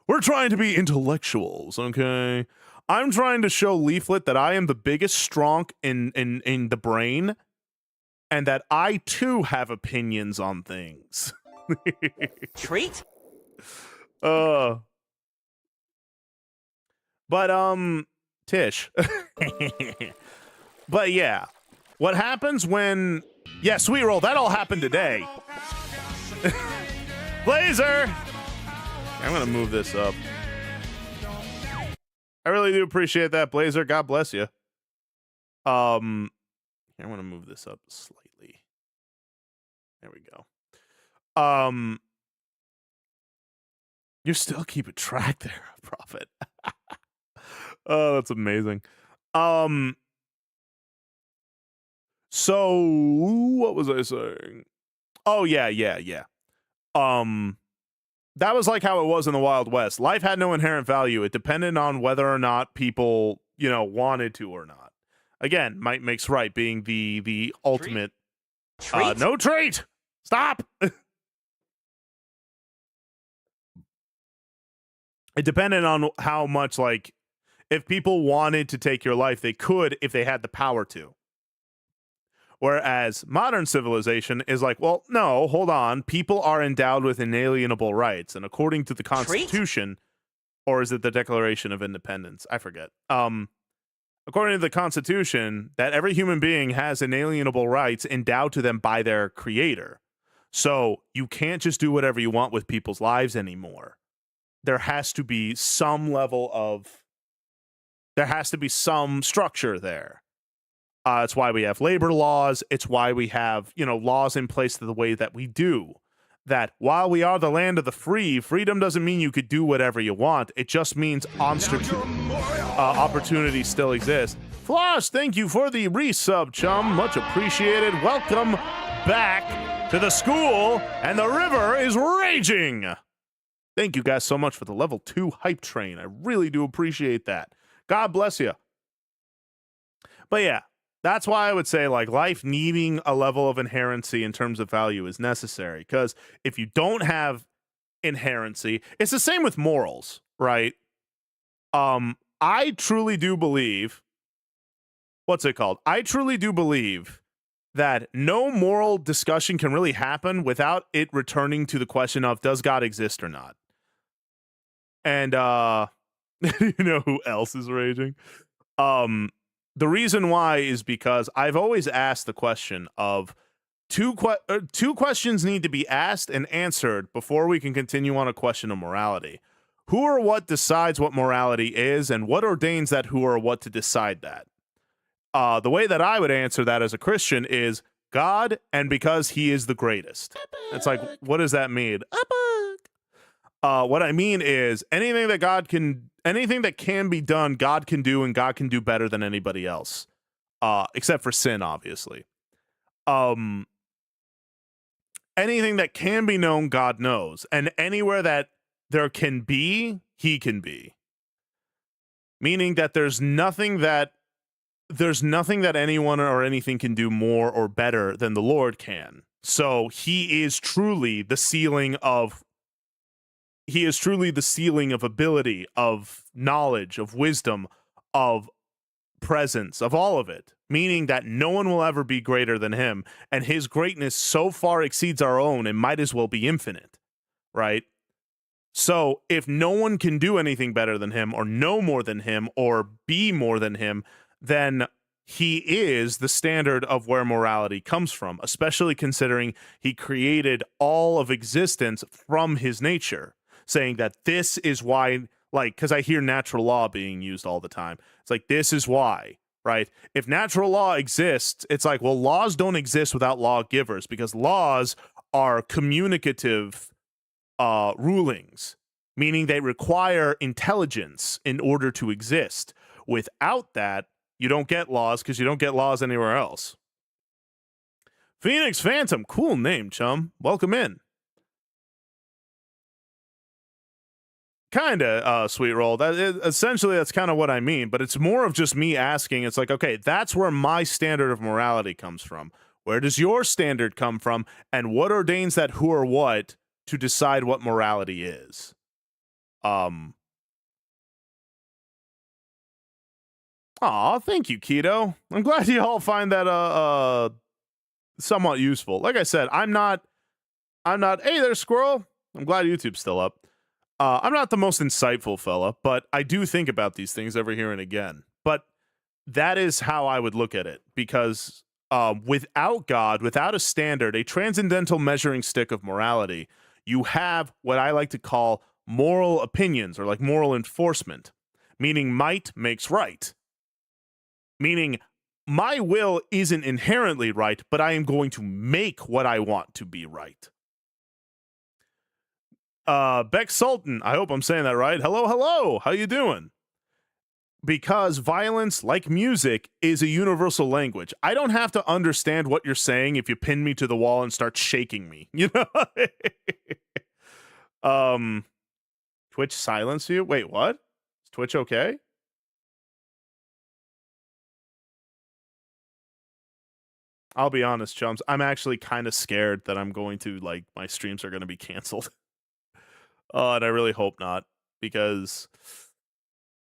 A: we're trying to be intellectuals, okay? I'm trying to show Leaflet that I am the biggest stronk in the brain, and that I too have opinions on things.
D: Treat?
A: But, Tish. But yeah, what happens when... Yeah, Sweet Roll, that all happened today. Blazer! I'm gonna move this up. I really do appreciate that, Blazer. God bless you. I'm gonna move this up slightly. There we go. You still keeping track there, Prophet. Oh, that's amazing. So what was I saying? Oh yeah. That was like how it was in the Wild West. Life had no inherent value. It depended on whether or not people, wanted to or not. Again, might makes right being the ultimate
D: Treat?
A: no treat. Stop. It depended on how much, like, if people wanted to take your life, they could if they had the power to. Whereas modern civilization is like, well, no, hold on. People are endowed with inalienable rights. And according to the Constitution, or is it the Declaration of Independence? I forget. According to the Constitution, that every human being has inalienable rights endowed to them by their creator. So you can't just do whatever you want with people's lives anymore. There has to be some level of, there has to be some structure there. It's why we have labor laws. It's why we have, laws in place the way that we do. That while we are the land of the free, freedom doesn't mean you could do whatever you want. It just means opportunity still exists. Floss, thank you for the resub, chum. Much appreciated. Welcome back to the school, and the river is raging. Thank you guys so much for the level 2 hype train. I really do appreciate that. God bless you. But yeah, that's why I would say, like, life needing a level of inherency in terms of value is necessary. Because if you don't have inherency, it's the same with morals, right? I truly do believe, I truly do believe that no moral discussion can really happen without it returning to the question of, does God exist or not? And you know who else is raging? The reason why is because I've always asked the question of two questions need to be asked and answered before we can continue on a question of morality. Who or what decides what morality is, and what ordains that who or what to decide that? The way that I would answer that as a Christian is God, and because he is the greatest. It's like, what does that mean? What I mean is anything that can be done, God can do, and God can do better than anybody else. Except for sin, obviously. Anything that can be known, God knows. And anywhere that there can be, he can be. Meaning that there's nothing that anyone or anything can do more or better than the Lord can. So he is truly the ceiling of ability, of knowledge, of wisdom, of presence, of all of it. Meaning that no one will ever be greater than him. And his greatness so far exceeds our own, it might as well be infinite. Right? So if no one can do anything better than him, or know more than him, or be more than him, then he is the standard of where morality comes from, especially considering he created all of existence from his nature, saying that this is why, like, because I hear natural law being used all the time. It's like, this is why, right? If natural law exists, it's like, well, laws don't exist without lawgivers, because laws are communicative rulings, meaning they require intelligence in order to exist. Without that, you don't get laws, because you don't get laws anywhere else. Phoenix Phantom, cool name, chum. Welcome in. Kinda, sweet roll. Essentially, that's kind of what I mean, but it's more of just me asking. It's like, okay, that's where my standard of morality comes from. Where does your standard come from, and what ordains that who or what to decide what morality is? Aw, thank you, Keto. I'm glad you all find that somewhat useful. Like I said, I'm not, hey there, squirrel. I'm glad YouTube's still up. I'm not the most insightful fella, but I do think about these things every here and again. But that is how I would look at it, because without God, without a standard, a transcendental measuring stick of morality, you have what I like to call moral opinions, or like moral enforcement, meaning might makes right. Meaning my will isn't inherently right, but I am going to make what I want to be right. Beck Sultan, I hope I'm saying that right. Hello, hello. How you doing? Because violence, like music, is a universal language. I don't have to understand what you're saying if you pin me to the wall and start shaking me, you know? Twitch silence you? Wait, what? Is Twitch okay? I'll be honest, chums. I'm actually kind of scared that I'm going to, like, my streams are going to be canceled. And I really hope not, because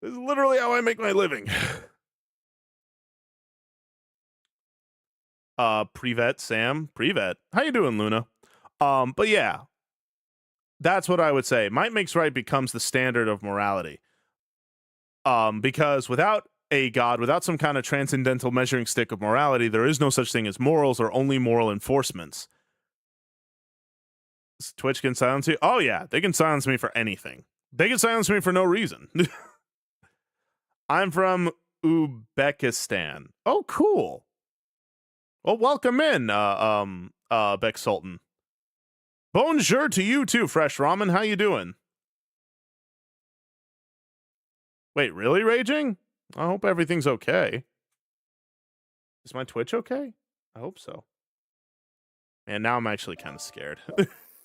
A: this is literally how I make my living. Privet, Sam. Privet. How you doing, Luna? But yeah, that's what I would say. Might makes right becomes the standard of morality. Because without a God, without some kind of transcendental measuring stick of morality, there is no such thing as morals or only moral enforcements. Twitch can silence you? Oh yeah, they can silence me for anything. They can silence me for no reason. I'm from Uzbekistan. Oh, cool. Well, welcome in, Beck Sultan. Bonjour to you too, Fresh Ramen. How you doing? Wait, really raging? I hope everything's okay. Is my Twitch okay? I hope so. Man, now I'm actually kind of scared.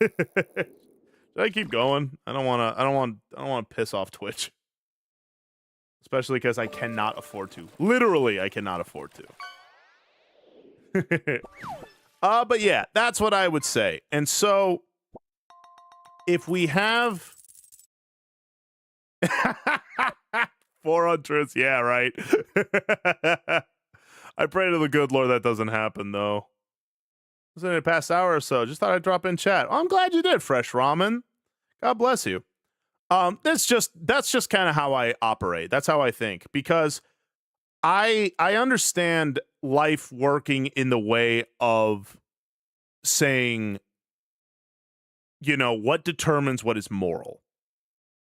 A: Should I keep going? I don't want to piss off Twitch. Especially because I cannot afford to. Literally, I cannot afford to. But yeah, that's what I would say. And so, if we have 400s, yeah, right. I pray to the good Lord that doesn't happen, though. It was in the past hour or so. Just thought I'd drop in chat. Oh, I'm glad you did, Fresh Ramen. God bless you. That's just kind of how I operate. That's how I think, because I understand life working in the way of saying, you know, what determines what is moral.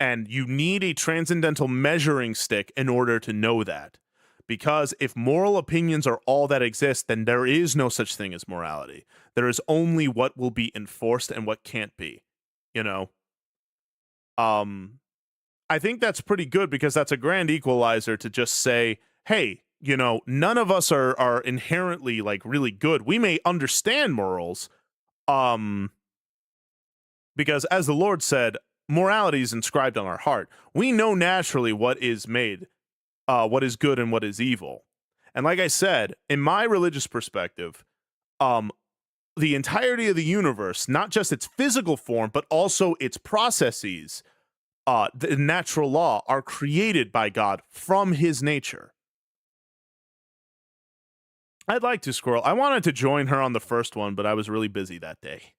A: And you need a transcendental measuring stick in order to know that. Because if moral opinions are all that exist, then there is no such thing as morality. There is only what will be enforced and what can't be, you know? I think that's pretty good, because that's a grand equalizer to just say, hey, you know, none of us are inherently like really good. We may understand morals, because as the Lord said, morality is inscribed on our heart. We know naturally what is made, what is good and what is evil. And like I said, in my religious perspective, the entirety of the universe, not just its physical form, but also its processes, the natural law, are created by God from his nature. I'd like to, Squirrel. I wanted to join her on the first one, but I was really busy that day.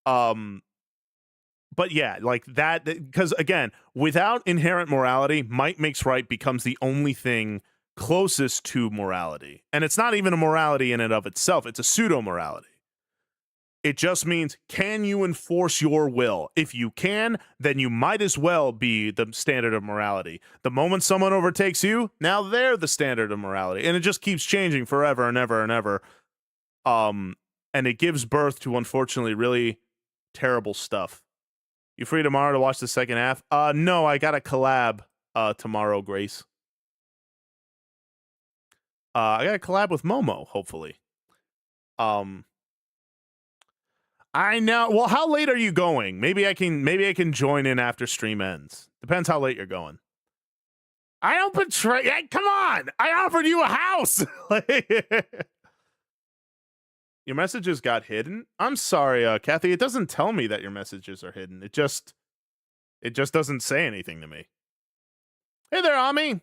A: But yeah, like that, because again, without inherent morality, might makes right becomes the only thing closest to morality. And it's not even a morality in and of itself. It's a pseudo-morality. It just means, can you enforce your will? If you can, then you might as well be the standard of morality. The moment someone overtakes you, now they're the standard of morality. And it just keeps changing forever and ever and ever. And it gives birth to, unfortunately, really terrible stuff. You free tomorrow to watch the second half? No, I got a collab tomorrow, Grace. I got a collab with Momo, hopefully. I know. Well, how late are you going? Maybe I can join in after stream ends. Depends how late you're going. I don't betray. Hey, come on! I offered you a house. Your messages got hidden? I'm sorry, Kathy. It doesn't tell me that your messages are hidden. It just doesn't say anything to me. Hey there, Ami.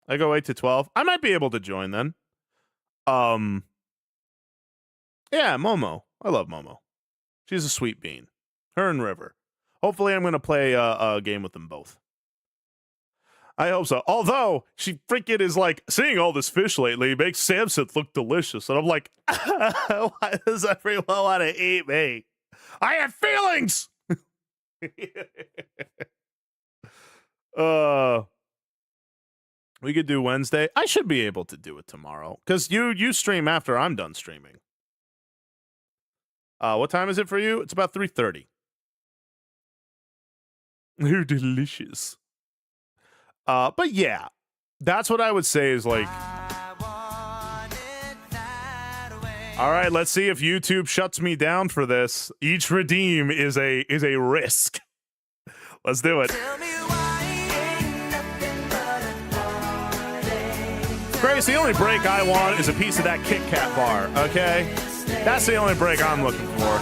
A: I go 8 to 12. I might be able to join then. Yeah, Momo. I love Momo. She's a sweet bean. Her and River. Hopefully I'm going to play a game with them both. I hope so. Although she freaking is like, seeing all this fish lately makes Samson look delicious. And I'm like, why does everyone want to eat me? I have feelings. We could do Wednesday. I should be able to do it tomorrow because you stream after I'm done streaming. What time is it for you? It's about 3:30. They're delicious. But yeah, that's what I would say is like. All right, let's see if YouTube shuts me down for this. Each redeem is a risk. Let's do it. Grace, the only break I want is a piece of that Kit Kat bar, okay? That's the only break I'm looking for.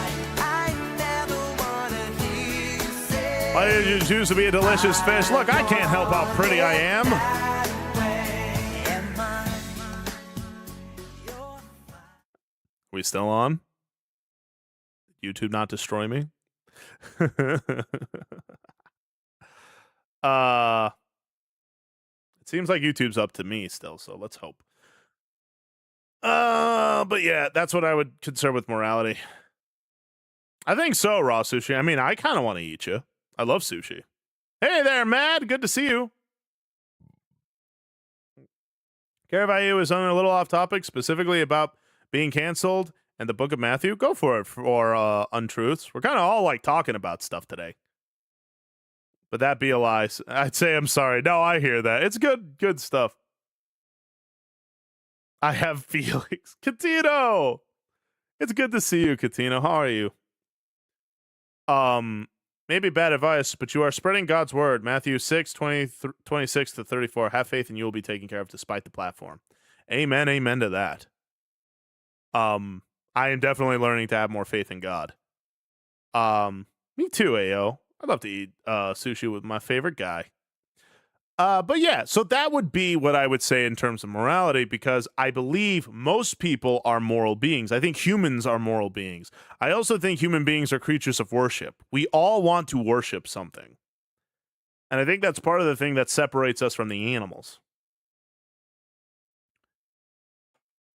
A: Why did you choose to be a delicious fish? Look, I can't help how pretty I am. We still on? YouTube not destroy me? It seems like YouTube's up to me still, so let's hope. But yeah, that's what I would consider with morality. I think so, Raw Sushi. I mean, I kind of want to eat you. I love sushi. Hey there, Mad. Good to see you. Care about you is on a little off topic, specifically about being canceled and the Book of Matthew. Go for it for untruths. We're kind of all like talking about stuff today. But that be a lie. I'd say I'm sorry. No, I hear that. It's good stuff. I have feelings. Catino! It's good to see you, Catino. How are you? Maybe bad advice, but you are spreading God's word. Matthew 6, 26 to 34. Have faith and you will be taken care of despite the platform. Amen, amen to that. I am definitely learning to have more faith in God. Me too, AO. I'd love to eat sushi with my favorite guy. But yeah, so that would be what I would say in terms of morality, because I believe most people are moral beings. I think humans are moral beings. I also think human beings are creatures of worship. We all want to worship something. And I think that's part of the thing that separates us from the animals.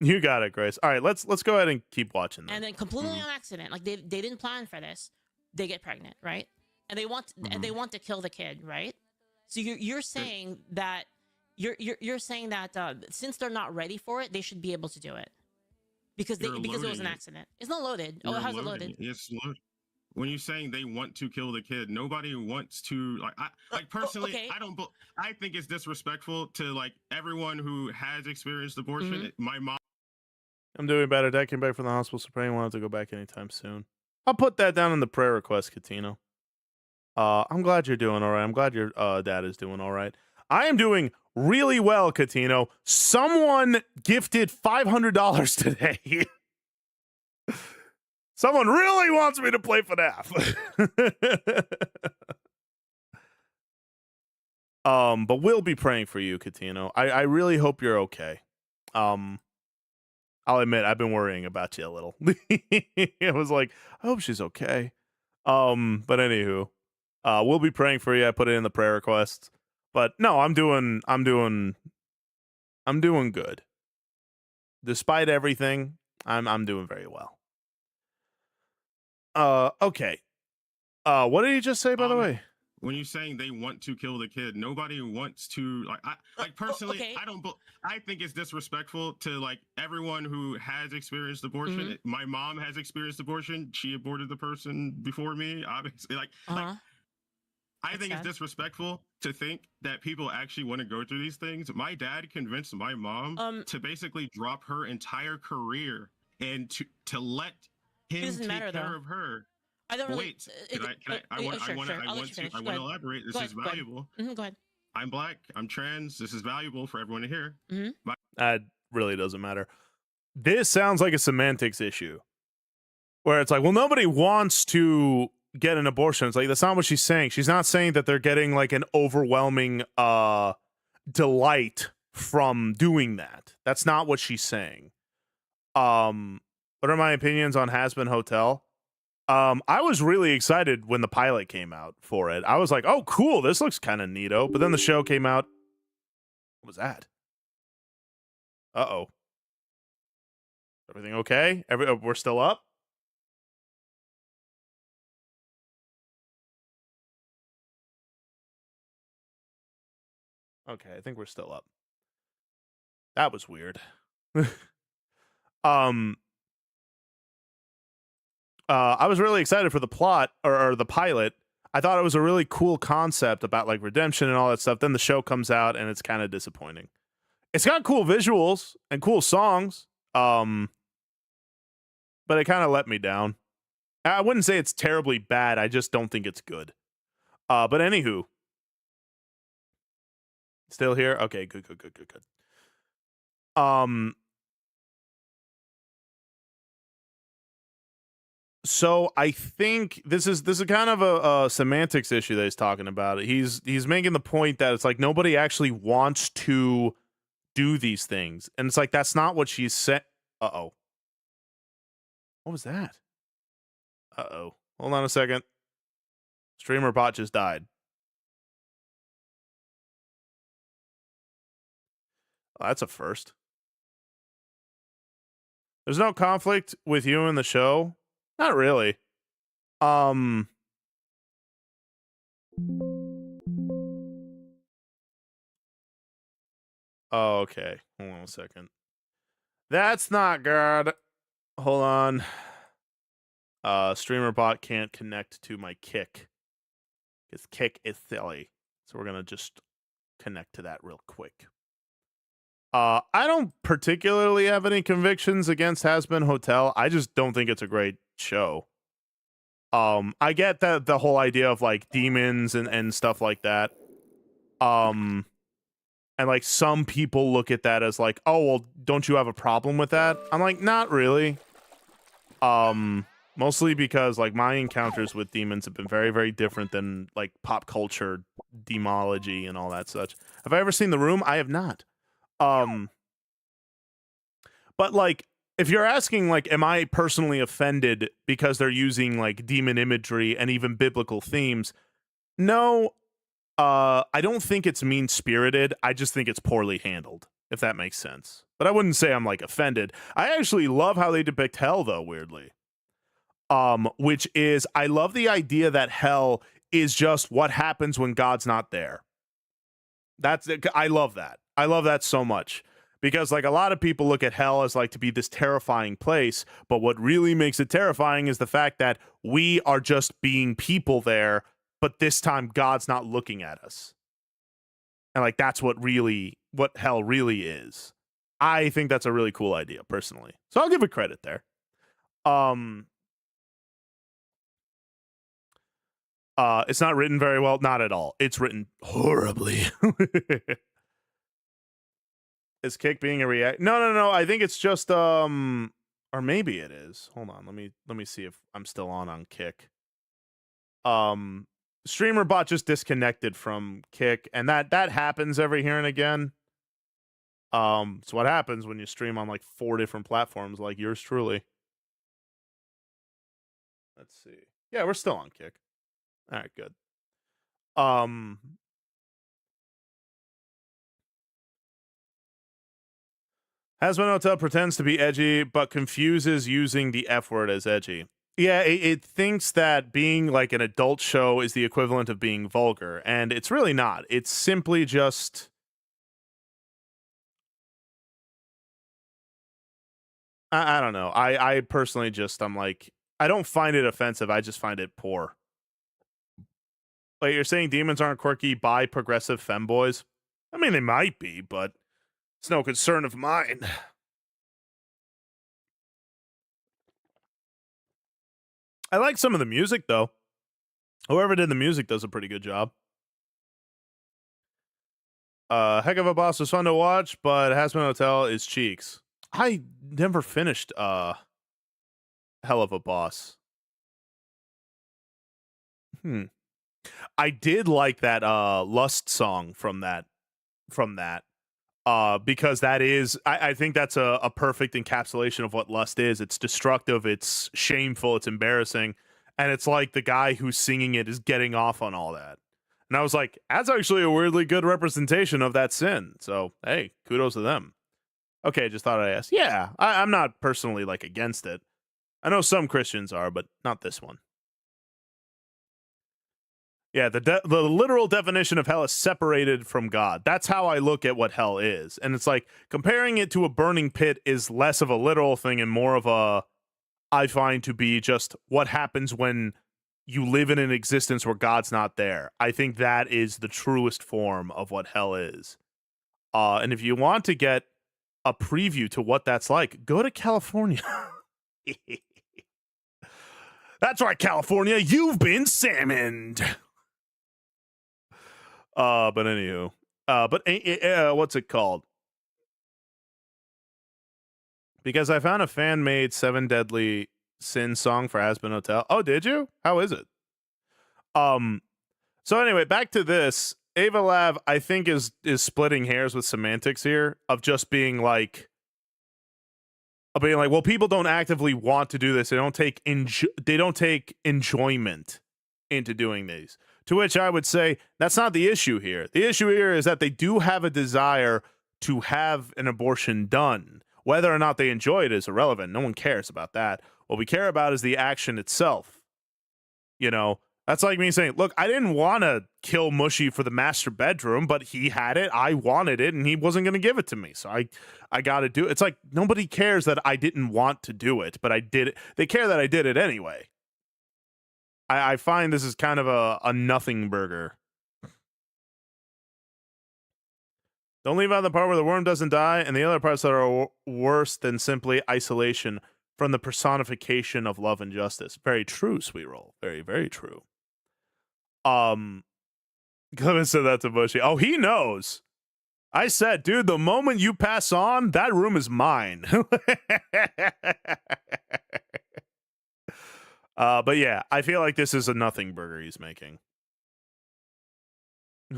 A: You got it, Grace. All right, let's go ahead and keep watching that.
B: And then completely on accident, like they didn't plan for this. They get pregnant, right? And they want to kill the kid, right? So you're saying that you're saying that since they're not ready for it, they should be able to do it because it was an accident. It's not loaded. Oh, how's it loaded?
C: It's loaded. When you're saying they want to kill the kid, nobody wants to personally.
B: Okay.
C: I think it's disrespectful to like everyone who has experienced abortion.
B: Mm-hmm.
C: My mom.
A: I'm doing better. Dad came back from the hospital, so probably won't have to go back anytime soon. I'll put that down in the prayer request, Catino. I'm glad you're doing all right. I'm glad your dad is doing all right. I am doing really well, Catino. Someone gifted $500 today. Someone really wants me to play FNAF. But we'll be praying for you, Catino. I really hope you're okay. I'll admit I've been worrying about you a little. I was like, I hope she's okay. But anywho, we'll be praying for you. I put it in the prayer requests. But no, I'm doing good. Despite everything, I'm doing very well. Okay. What did he just say, by the way?
C: When you're saying they want to kill the kid, nobody wants to personally.
B: Okay.
C: I think it's disrespectful to like everyone who has experienced abortion.
B: Mm-hmm.
C: My mom has experienced abortion. She aborted the person before me. Obviously, I think it's disrespectful to think that people actually want to go through these things. My dad convinced my mom to basically drop her entire career and to let him take care of her.
B: I don't really.
C: Wait, I want to elaborate. This is valuable.
B: Go ahead.
C: I'm black. I'm trans. This is valuable for everyone to hear.
B: Mm-hmm.
A: That really doesn't matter. This sounds like a semantics issue, where it's like, well, nobody wants to get an abortion. It's like that's not what she's saying. She's not saying that they're getting like an overwhelming delight from doing that. That's not what she's saying. What are my opinions on Has Been Hotel? I was really excited when the pilot came out for it. I was like, oh, cool, this looks kind of neato. But then the show came out What was that? Uh-oh. Everything okay? We're still up? Okay, I think we're still up. That was weird. um I was really excited for the plot or the pilot. I thought it was a really cool concept about like redemption and all that stuff. Then the show comes out and it's kind of disappointing. It's got cool visuals and cool songs. But it kind of let me down. I wouldn't say it's terribly bad. I just don't think it's good. But anywho, still here? Okay, good. So I think this is kind of a semantics issue that he's talking about. He's making the point that it's like nobody actually wants to do these things, and it's like that's not what she's said. Uh-oh. What was that? Uh-oh. Hold on a second. Streamer bot just died. Oh, that's a first. There's no conflict with you in the show? Not really. Oh, okay. Hold on a second. That's not good. Hold on. Streamer bot can't connect to my Kick. Because Kick is silly. So we're gonna just connect to that real quick. I don't particularly have any convictions against Has Been Hotel. I just don't think it's a great show. I get that the whole idea of like demons and stuff like that. And like some people look at that as like, oh well, don't you have a problem with that? I'm like, not really. Mostly because like my encounters with demons have been very, very different than like pop culture demology and all that such. Have I ever seen The Room? I have not. But like if you're asking like am I personally offended because they're using like demon imagery and even biblical themes? No, I don't think it's mean-spirited. I just think it's poorly handled, if that makes sense. But I wouldn't say I'm like offended. I actually love how they depict hell though, weirdly. Which is I love the idea that hell is just what happens when God's not there. I love that. I love that so much. Because like a lot of people look at hell as like to be this terrifying place, but what really makes it terrifying is the fact that we are just being people there, but this time God's not looking at us. And like that's what hell really is. I think that's a really cool idea personally. So I'll give it credit there. It's not written very well, not at all. It's written horribly. Is Kick being a react? No. I think it's just or maybe it is. Hold on. Let me see if I'm still on Kick. Streamer bot just disconnected from Kick, and that happens every here and again. It's what happens when you stream on like 4 different platforms like yours truly. Let's see. Yeah, we're still on Kick. All right, good. Has Been Hotel pretends to be edgy, but confuses using the F word as edgy. Yeah, it thinks that being like an adult show is the equivalent of being vulgar, and it's really not. It's simply just... I don't know. I personally just, I'm like, I don't find it offensive. I just find it poor. Like, you're saying demons aren't quirky by progressive femboys? I mean, they might be, but it's no concern of mine. I like some of the music, though. Whoever did the music does a pretty good job. Heck of a Boss was fun to watch, but Has Been Hotel is cheeks. I never finished Hell of a Boss. I did like that Lust song from that. Because that is, I think that's a perfect encapsulation of what lust is. It's destructive, it's shameful, it's embarrassing, and it's like the guy who's singing it is getting off on all that. And I was like, that's actually a weirdly good representation of that sin. So, hey, kudos to them. Okay, just thought I'd ask. Yeah, I'm not personally like against it. I know some Christians are, but not this one. Yeah, the literal definition of hell is separated from God. That's how I look at what hell is. And it's like comparing it to a burning pit is less of a literal thing and more of a, I find to be just what happens when you live in an existence where God's not there. I think that is the truest form of what hell is. And if you want to get a preview to what that's like, go to California. That's right, California. You've been salmoned. But anywho, what's it called? Because I found a fan-made 7 Deadly Sin song for Aspen Hotel. Oh, did you? How is it? So anyway, back to this. Ava Lav, I think, is splitting hairs with semantics here of just being like, well, people don't actively want to do this. They don't take enjoyment into doing these. To which I would say that's not the issue here. The issue here is that they do have a desire to have an abortion done. Whether or not they enjoy it is irrelevant. No one cares about that. What we care about is the action itself. You know, that's like me saying, look, I didn't want to kill Mushy for the master bedroom, but he had it. I wanted it, and he wasn't going to give it to me. So I got to do it. It's like nobody cares that I didn't want to do it, but I did it. They care that I did it anyway. I find this is kind of a nothing burger. Don't leave out the part where the worm doesn't die and the other parts that are worse than simply isolation from the personification of love and justice. Very true, Sweet Roll. Very, very true. Clement said that to Bushy. Oh, he knows. I said, dude, the moment you pass on, that room is mine. But yeah, I feel like this is a nothing burger he's making.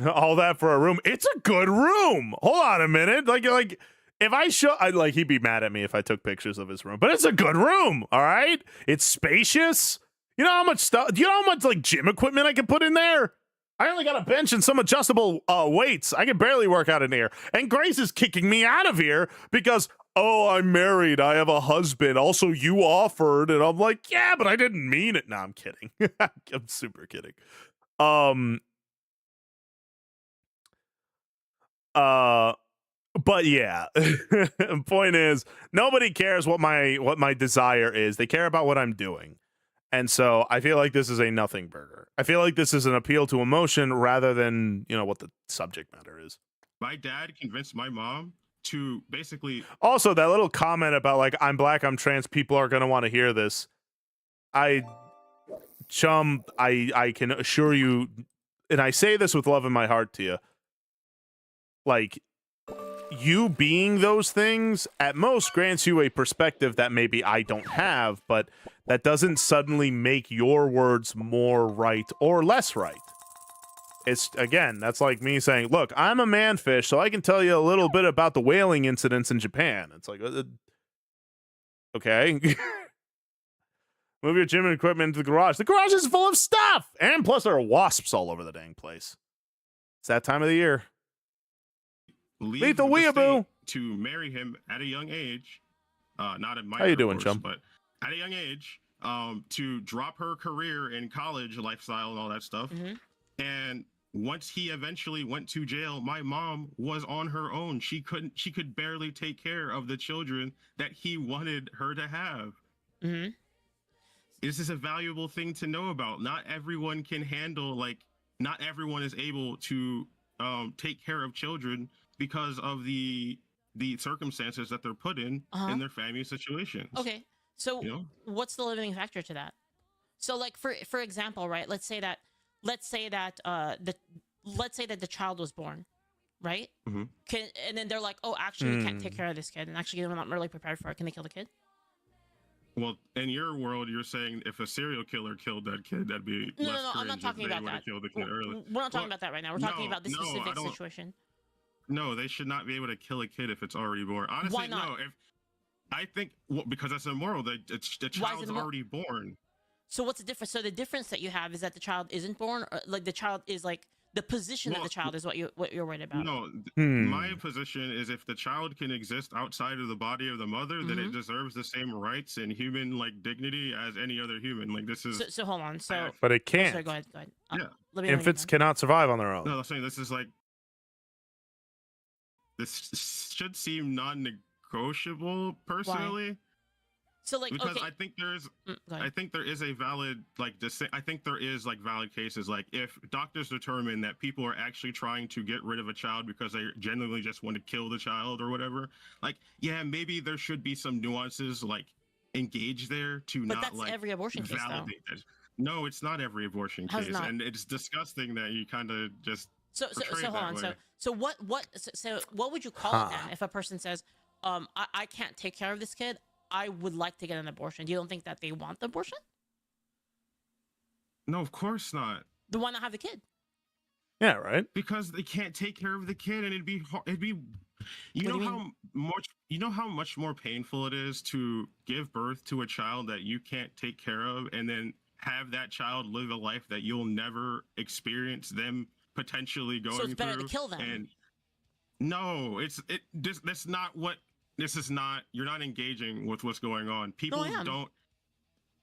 A: All that for a room. It's a good room. Hold on a minute. Like if I show, he'd be mad at me if I took pictures of his room. But it's a good room. All right. It's spacious. You know how much stuff? Do you know how much like gym equipment I can put in there? I only got a bench and some adjustable weights. I can barely work out in here. And Grace is kicking me out of here because, oh, I'm married. I have a husband. Also, you offered. And I'm like, yeah, but I didn't mean it. No, I'm kidding. I'm super kidding. But yeah, point is, nobody cares what my desire is. They care about what I'm doing. And so I feel like this is a nothing burger. I feel like this is an appeal to emotion rather than, what the subject matter is.
C: My dad convinced my mom to basically...
A: Also, that little comment about, like, I'm black, I'm trans, people are going to want to hear this. I can assure you, and I say this with love in my heart to you, like, you being those things at most grants you a perspective that maybe I don't have, but that doesn't suddenly make your words more right or less right. It's, again, that's like me saying, look, I'm a man-fish, so I can tell you a little bit about the whaling incidents in Japan. It's like, okay. Move your gym equipment into the garage. The garage is full of stuff! And plus there are wasps all over the dang place. It's that time of the year.
C: Leave
A: the weeaboo
C: to marry him at a young age, not at my
A: how you doing,
C: course,
A: chum?
C: But at a young age, to drop her career in college lifestyle and all that stuff.
B: Mm-hmm.
C: And once he eventually went to jail, my mom was on her own. She could barely take care of the children that he wanted her to have.
B: Mm-hmm.
C: This is a valuable thing to know about. Not everyone can handle, not everyone is able to take care of children because of the circumstances that they're put in their family situations.
B: Okay, so what's the limiting factor to that? So, like for example, right? Let's say that the child was born, right?
C: Mm-hmm.
B: And then they're like, oh, actually, we can't take care of this kid, and actually, we're not really prepared for it. Can they kill the kid?
C: Well, in your world, you're saying if a serial killer killed that kid, that'd be
B: no. I'm not talking about that. We're not talking about that right now. We're talking about this specific situation.
C: No, they should not be able to kill a kid if it's already born. Honestly,
B: why not?
C: No. I think because that's immoral. The child's already born.
B: So what's the difference? So the difference that you have is that the child isn't born, or like the child is like The position of
C: Well,
B: the child is what you're worried about.
C: No,
A: Hmm.
C: my position is if the child can exist outside of the body of the mother, then it deserves the same rights and human like dignity as any other human. Like this is
B: So hold on. So
A: But it
B: oh,
A: can't.
B: sorry, go ahead. Go ahead.
C: yeah.
B: Let me know when you're
A: Infants
B: done.
A: cannot survive on their own.
C: No, I'm saying this is like should seem non-negotiable personally.
B: So like,
C: Because
B: okay.
C: I think there's
B: Go ahead.
C: I think there is a valid like I think there is like valid cases like if doctors determine that people are actually trying to get rid of a child because they genuinely just want to kill the child or whatever, like yeah, maybe there should be some nuances like engaged there to
B: But
C: not
B: that's
C: like
B: every abortion case, though.
C: validate that. No, it's not every abortion
B: How's
C: case,
B: not?
C: and it's disgusting that you kind of just
B: So
C: portray it
B: hold
C: that
B: on.
C: way.
B: So what would you call it then if a person says, I can't take care of this kid, I would like to get an abortion. You don't think that they want the abortion?
C: No, of course not.
B: Then why not have the kid?
A: Yeah, right.
C: Because they can't take care of the kid, and it'd be
B: What do you
C: you know how much more painful it is to give birth to a child that you can't take care of and then have that child live a life that you'll never experience them potentially going
B: So it's better to
C: through.
B: kill them.
C: And no, that's not what this is not. You're not engaging with what's going on. People
B: I am.
C: don't.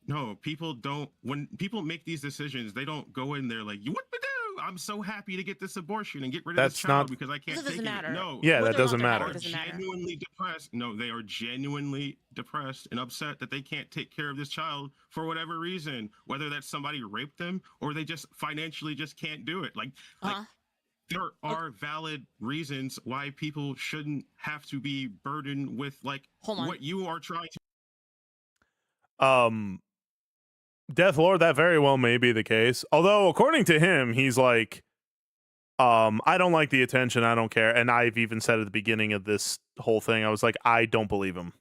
C: No, people don't. When people make these decisions, they don't go in there like, "You what to do? I'm so happy to get this abortion and get rid of this
A: That's
C: child
A: not-
C: because I can't
B: It doesn't
C: take
B: matter.
C: it." No,
A: Yeah,
B: Whether
A: that
B: or not
A: doesn't
B: they're
A: matter.
B: happy doesn't matter.
C: genuinely depressed. No, they are genuinely depressed and upset that they can't take care of this child for whatever reason. Whether that's somebody raped them or they just financially just can't do it. Like there are valid reasons why people shouldn't have to be burdened with like
B: Hold on.
C: what you are trying to.
A: Death Lord, that very well may be the case. Although, according to him, he's like, I don't like the attention. I don't care. And I've even said at the beginning of this whole thing, I was like, I don't believe him.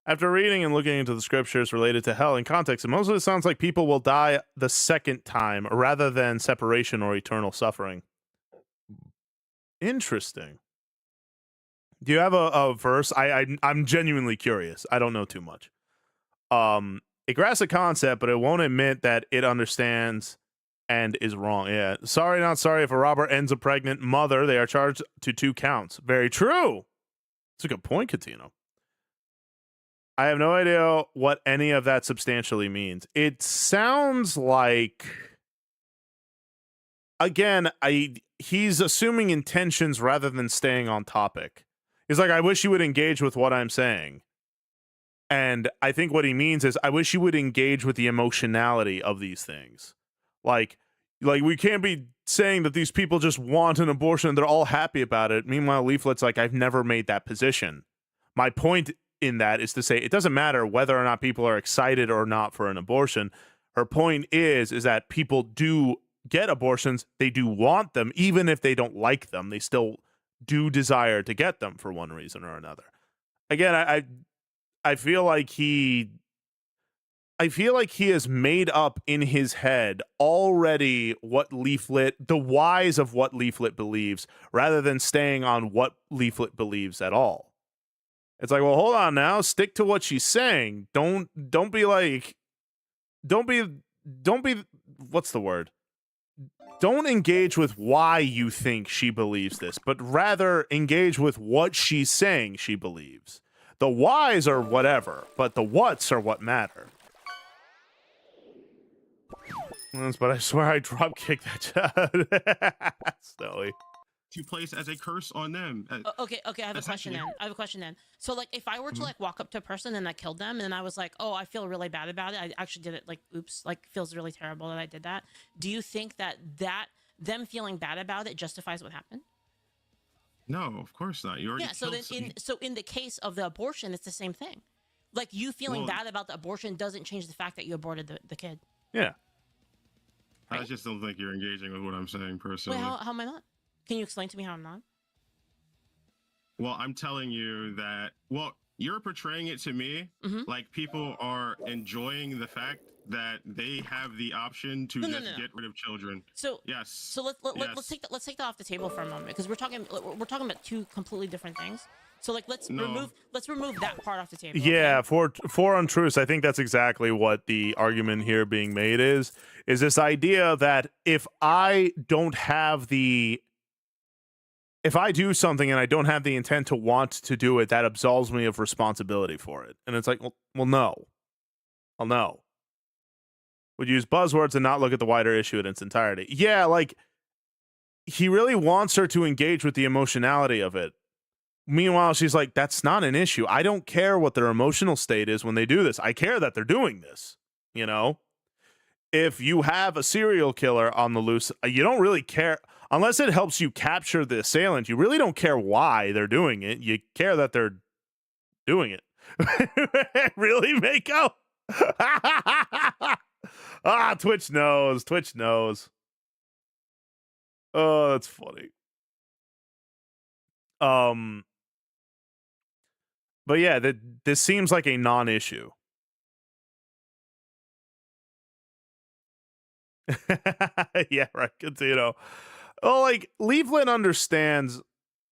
A: After reading and looking into the scriptures related to hell in context, it mostly sounds like people will die the second time rather than separation or eternal suffering. Interesting. Do you have a verse? I'm genuinely curious. I don't know too much. It grasps a concept, but it won't admit that it understands and is wrong. Yeah. Sorry, not sorry. If a robber ends a pregnant mother, they are charged to 2 counts. Very true. That's a good point, Catino. I have no idea what any of that substantially means. It sounds like, again, he's assuming intentions rather than staying on topic. He's like, I wish you would engage with what I'm saying. And I think what he means is, I wish you would engage with the emotionality of these things. Like we can't be saying that these people just want an abortion and they're all happy about it. Meanwhile, Leaflet's like, I've never made that position. My point in that is to say, it doesn't matter whether or not people are excited or not for an abortion. Her point is that people do get abortions. They do want them, even if they don't like them. They still do desire to get them for one reason or another. Again, I feel like he has made up in his head already the whys of what Leaflet believes, rather than staying on what Leaflet believes at all. It's like, well, hold on now, stick to what she's saying. Don't be what's the word? Don't engage with why you think she believes this, but rather engage with what she's saying she believes. The whys are whatever, but the whats are what matter. But I swear I drop kicked that child. Silly.
C: To place as a curse on them.
B: Okay, I have a question then. So like, if I were to like walk up to a person and I killed them, and then I was like, oh, I feel really bad about it. I actually did it. Like, oops, like feels really terrible that I did that. Do you think that them feeling bad about it justifies what happened?
C: No, of course not. You already
B: So then in the case of the abortion, it's the same thing. Like, you feeling bad about the abortion doesn't change the fact that you aborted the kid.
A: Yeah.
C: Right? I just don't think you're engaging with what I'm saying personally.
B: Wait, how am I not? Can you explain to me how I'm not?
C: Well, I'm telling you that, you're portraying it to me like people are enjoying the fact that they have the option to
B: No, no,
C: just
B: no, no.
C: get rid of children.
B: So
C: Yes.
B: so let's
C: Yes.
B: take that off the table for a moment, because we're talking about two completely different things. So like let's
C: No.
B: remove that part off the table.
A: Yeah,
B: Okay?
A: for untruths, I think that's exactly what the argument here being made is this idea that if I do something and I don't have the intent to want to do it, that absolves me of responsibility for it. And it's like, well, no. Well, no. Would use buzzwords and not look at the wider issue in its entirety. Yeah, like, he really wants her to engage with the emotionality of it. Meanwhile, she's like, that's not an issue. I don't care what their emotional state is when they do this. I care that they're doing this. You know? If you have a serial killer on the loose, you don't really care. Unless it helps you capture the assailant, you really don't care why they're doing it. You care that they're doing it. Really, Mako? Twitch knows. Twitch knows. Oh, that's funny. But yeah, this seems like a non-issue. Yeah, right. Continue. Oh, like, Leaflet understands.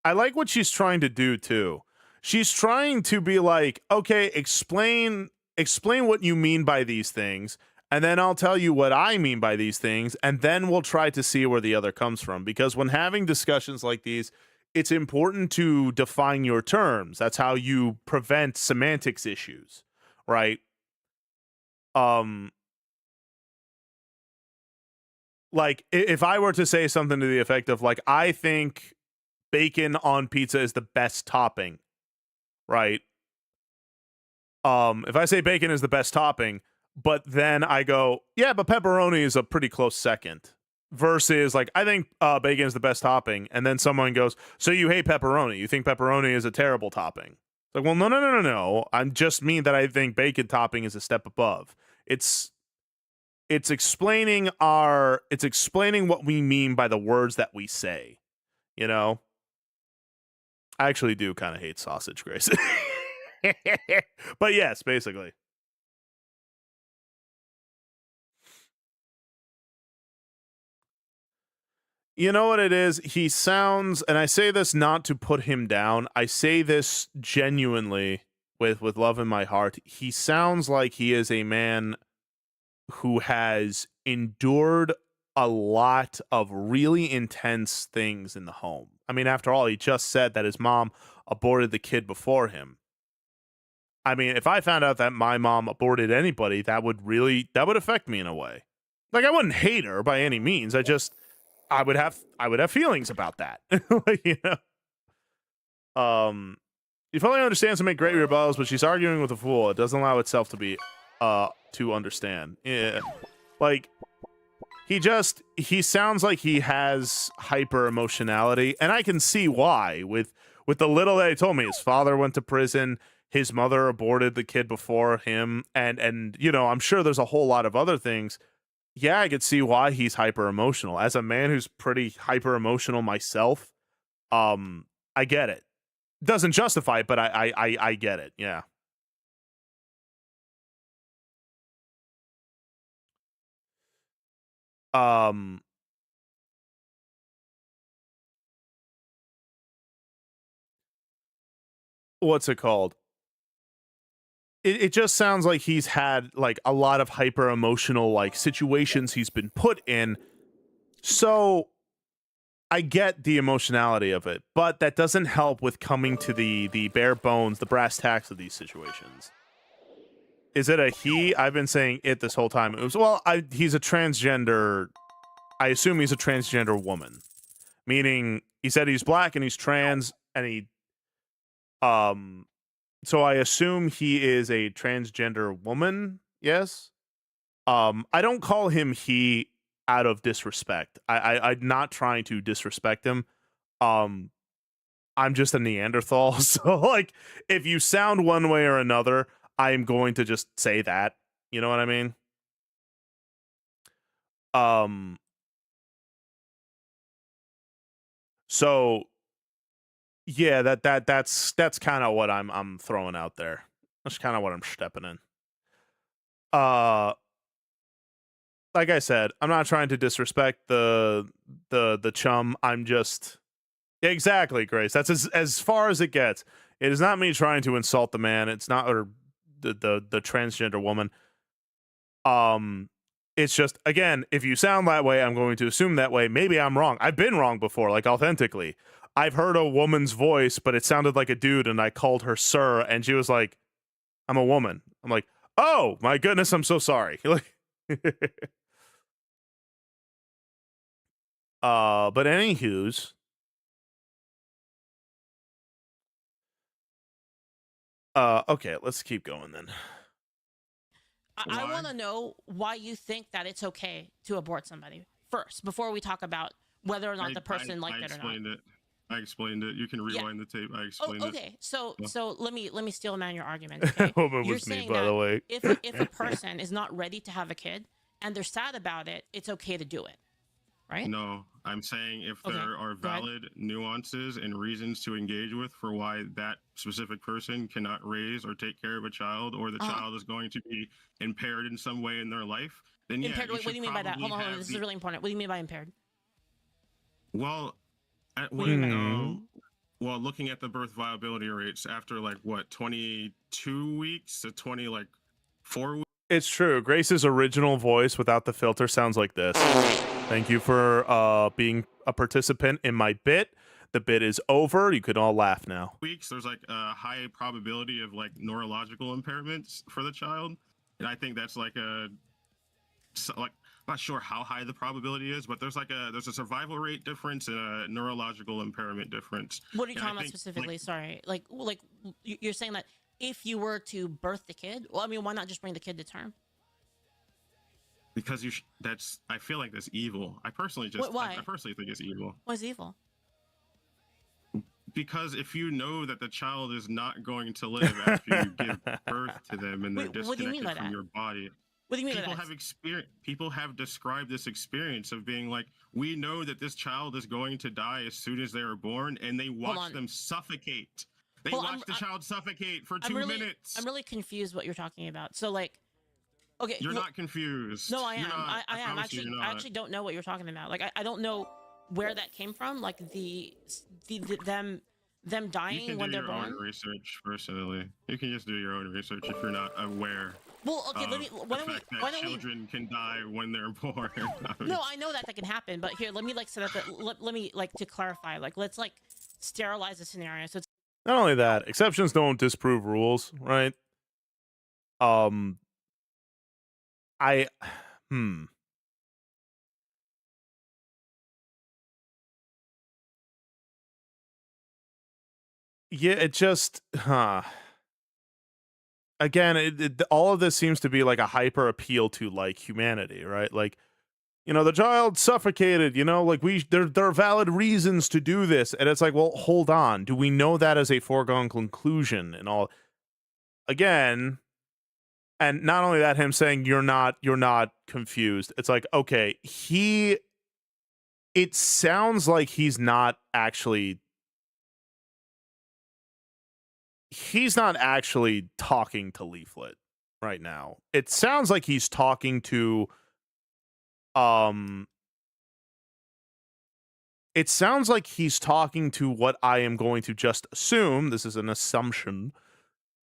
A: I like what she's trying to do too. She's trying to be like, okay, explain what you mean by these things, and then I'll tell you what I mean by these things, and then we'll try to see where the other comes from. Because when having discussions like these, it's important to define your terms. That's how you prevent semantics issues, right? Like, if I were to say something to the effect of, like, I think bacon on pizza is the best topping, right? If I say bacon is the best topping, but then I go, yeah, but pepperoni is a pretty close second, versus, like, I think bacon is the best topping, and then someone goes, so you hate pepperoni? You think pepperoni is a terrible topping? Like, well, no. I just mean that I think bacon topping is a step above. It's explaining what we mean by the words that we say, you know? I actually do kind of hate sausage, Grace. But yes, basically. You know what it is? He sounds, and I say this not to put him down, I say this genuinely with love in my heart. He sounds like he is a man who has endured a lot of really intense things in the home. I mean, after all, he just said that his mom aborted the kid before him. I mean, if I found out that my mom aborted anybody, that would affect me in a way. Like, I wouldn't hate her by any means. I would have feelings about that. Like, you know. You probably understands to make great rebuttals, but she's arguing with a fool. It doesn't allow itself to be to understand. Yeah. Like, he sounds like he has hyper emotionality, and I can see why. With the little that he told me, his father went to prison, his mother aborted the kid before him, and you know, I'm sure there's a whole lot of other things. Yeah, I could see why he's hyper emotional. As a man who's pretty hyper emotional myself, I get it. Doesn't justify it, but I get it. Yeah. What's it called? It just sounds like he's had, like, a lot of hyper emotional, like, situations he's been put in. So I get the emotionality of it, but that doesn't help with coming to the bare bones, the brass tacks of these situations. Is it a he? I've been saying it this whole time. It was, well, he's a transgender. I assume he's a transgender woman, meaning he said he's black and he's trans, and he so I assume he is a transgender woman. Yes. I don't call him he out of disrespect. I'm not trying to disrespect him. I'm just a Neanderthal, so, like, if you sound one way or another, I'm going to just say that. You know what I mean? So yeah, that's kind of what I'm throwing out there. That's kind of what I'm stepping in. like I said, I'm not trying to disrespect the chum. I'm just exactly, Grace. That's as far as it gets. It is not me trying to insult the man. It's not or the transgender woman. It's just again, if you sound that way, I'm going to assume that way. Maybe I'm wrong. I've been wrong before, like authentically. I've heard a woman's voice, but it sounded like a dude, and I called her sir, and she was like, "I'm a woman." I'm like, "Oh my goodness, I'm so sorry." Like, but anywho's, okay, let's keep going then.
B: I
C: Why?
B: want to know why you think that it's okay to abort somebody first before we talk about whether or not the person liked it or not.
C: Explained it. I explained it. You can
B: Yeah.
C: rewind the tape. I
B: Oh,
C: explained it.
B: okay. So
C: Yeah.
B: so let me steel man your argument. Okay,
A: Woman
B: you're
A: was me,
B: saying
A: by the
B: that
A: way.
B: if a person is not ready to have a kid and they're sad about it, it's okay to do it, right?
C: No, I'm saying if
B: Okay,
C: there are
B: go ahead.
C: valid nuances and reasons to engage with for why that specific person cannot raise or take care of a child, or the child is going to be impaired in some way in their life, then
B: Impaired.
C: yeah,
B: What do you mean by that? Hold on. This is really important. What do you mean by impaired?
C: Well,
B: What do you mean by that?
A: Hmm.
C: well, looking at the birth viability rates after like what 22 weeks to 4 weeks.
A: It's true. Grace's original voice without the filter sounds like this. Thank you for being a participant in my bit. The bit is over. You can all laugh now.
C: There's like a high probability of like neurological impairments for the child, and I think that's like I'm not sure how high the probability is, but there's a survival rate difference and a neurological impairment difference.
B: What are you
C: And I
B: talking about
C: think,
B: specifically? Sorry, like you're saying that if you were to birth the kid, well, I mean, why not just bring the kid to term?
C: because I feel like that's evil. I personally
B: Why?
C: I personally think it's evil.
B: What's evil?
C: Because if you know that the child is not going to live after you give birth to them and they're
B: Wait, what do you mean
C: disconnected
B: by
C: from
B: that?
C: your body,
B: What do you mean
C: people
B: by that?
C: have people have described this experience of being like, we know that this child is going to die as soon as they are born, and they watch
B: on.
C: them suffocate. They
B: Well,
C: watch the child suffocate for
B: I'm
C: 2
B: really,
C: minutes.
B: I'm really confused what you're talking about. So like, okay,
C: You're not confused.
B: No, I am.
C: You're not.
B: I am
C: promise you
B: actually.
C: you're
B: I
C: not.
B: actually don't know what you're talking about. Like, I don't know where that came from. Like them
C: You
B: dying
C: can
B: when
C: do
B: they're
C: your
B: born.
C: own research personally. You can just do your own research if you're not aware.
B: Well, okay.
C: Of
B: Let me. Why don't
C: the
B: we?
C: fact that
B: Why don't we?
C: children can die when they're born.
B: No, I know that can happen. But here, let me like set up. Let me like to clarify. Like, let's like sterilize the scenario. So it's
A: Not only that, exceptions don't disprove rules, right? I hmm. Yeah, it just again, all of this seems to be like a hyper appeal to like humanity, right? Like, the child suffocated, like there are valid reasons to do this. And it's like, well, hold on. Do we know that as a foregone conclusion and all? Again, and not only that, him saying you're not confused. It's like, okay, it sounds like he's not actually talking to Leaflet right now. It sounds like he's talking to it sounds like he's talking to what I am going to just assume, this is an assumption.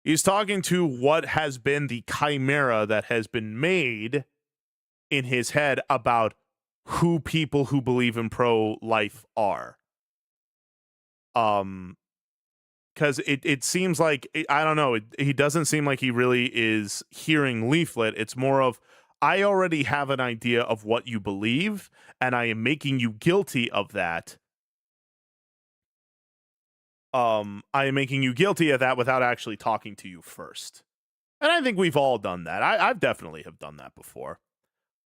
A: He's talking to what has been the chimera that has been made in his head about who people who believe in pro-life are. Because it seems like, I don't know, he doesn't seem like he really is hearing Leaflet. It's more of, I already have an idea of what you believe, and I am making you guilty of that. I am making you guilty of that without actually talking to you first. And I think we've all done that. I've definitely have done that before.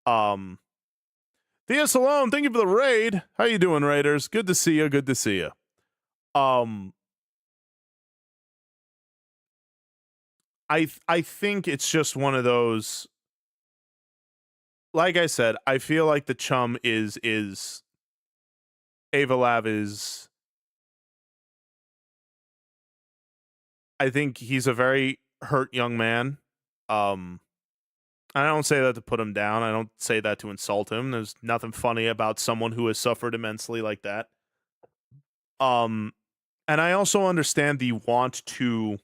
A: Thea Salone, thank you for the raid. How you doing, Raiders? Good to see you. Good to see you. I think it's just one of those. Like I said, I feel like the chum is Avalav is. I think he's a very hurt young man. I don't say that to put him down. I don't say that to insult him. There's nothing funny about someone who has suffered immensely like that. And I also understand the want to,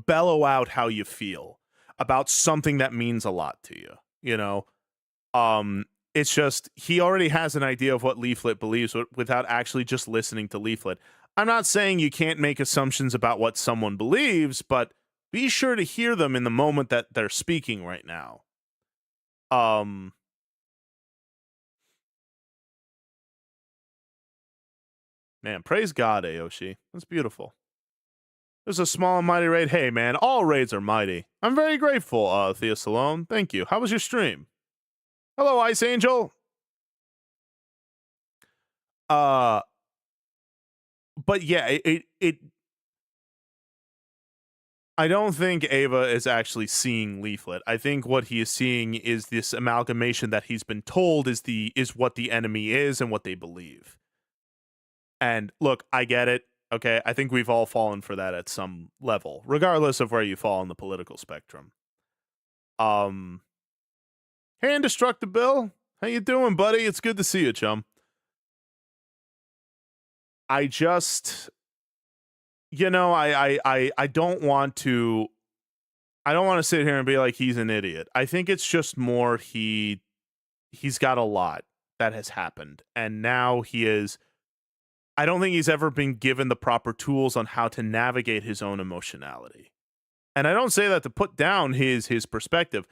A: bellow out how you feel about something that means a lot to you, It's just he already has an idea of what Leaflet believes without actually just listening to Leaflet. I'm not saying you can't make assumptions about what someone believes, but be sure to hear them in the moment that they're speaking right now. Man, praise God, Aoshi. That's beautiful. There's a small and mighty raid. Hey, man, all raids are mighty. I'm very grateful, Thea Salone. Thank you. How was your stream? Hello, Ice Angel. But yeah, I don't think Ava is actually seeing Leaflet. I think what he is seeing is this amalgamation that he's been told is what the enemy is and what they believe. And look, I get it. Okay, I think we've all fallen for that at some level, regardless of where you fall on the political spectrum. Hey, Indestructible, how you doing, buddy? It's good to see you, chum. I just, I don't want to. I don't want to sit here and be like he's an idiot. I think it's just more he's got a lot that has happened, and now he is. I don't think he's ever been given the proper tools on how to navigate his own emotionality. And I don't say that to put down his perspective.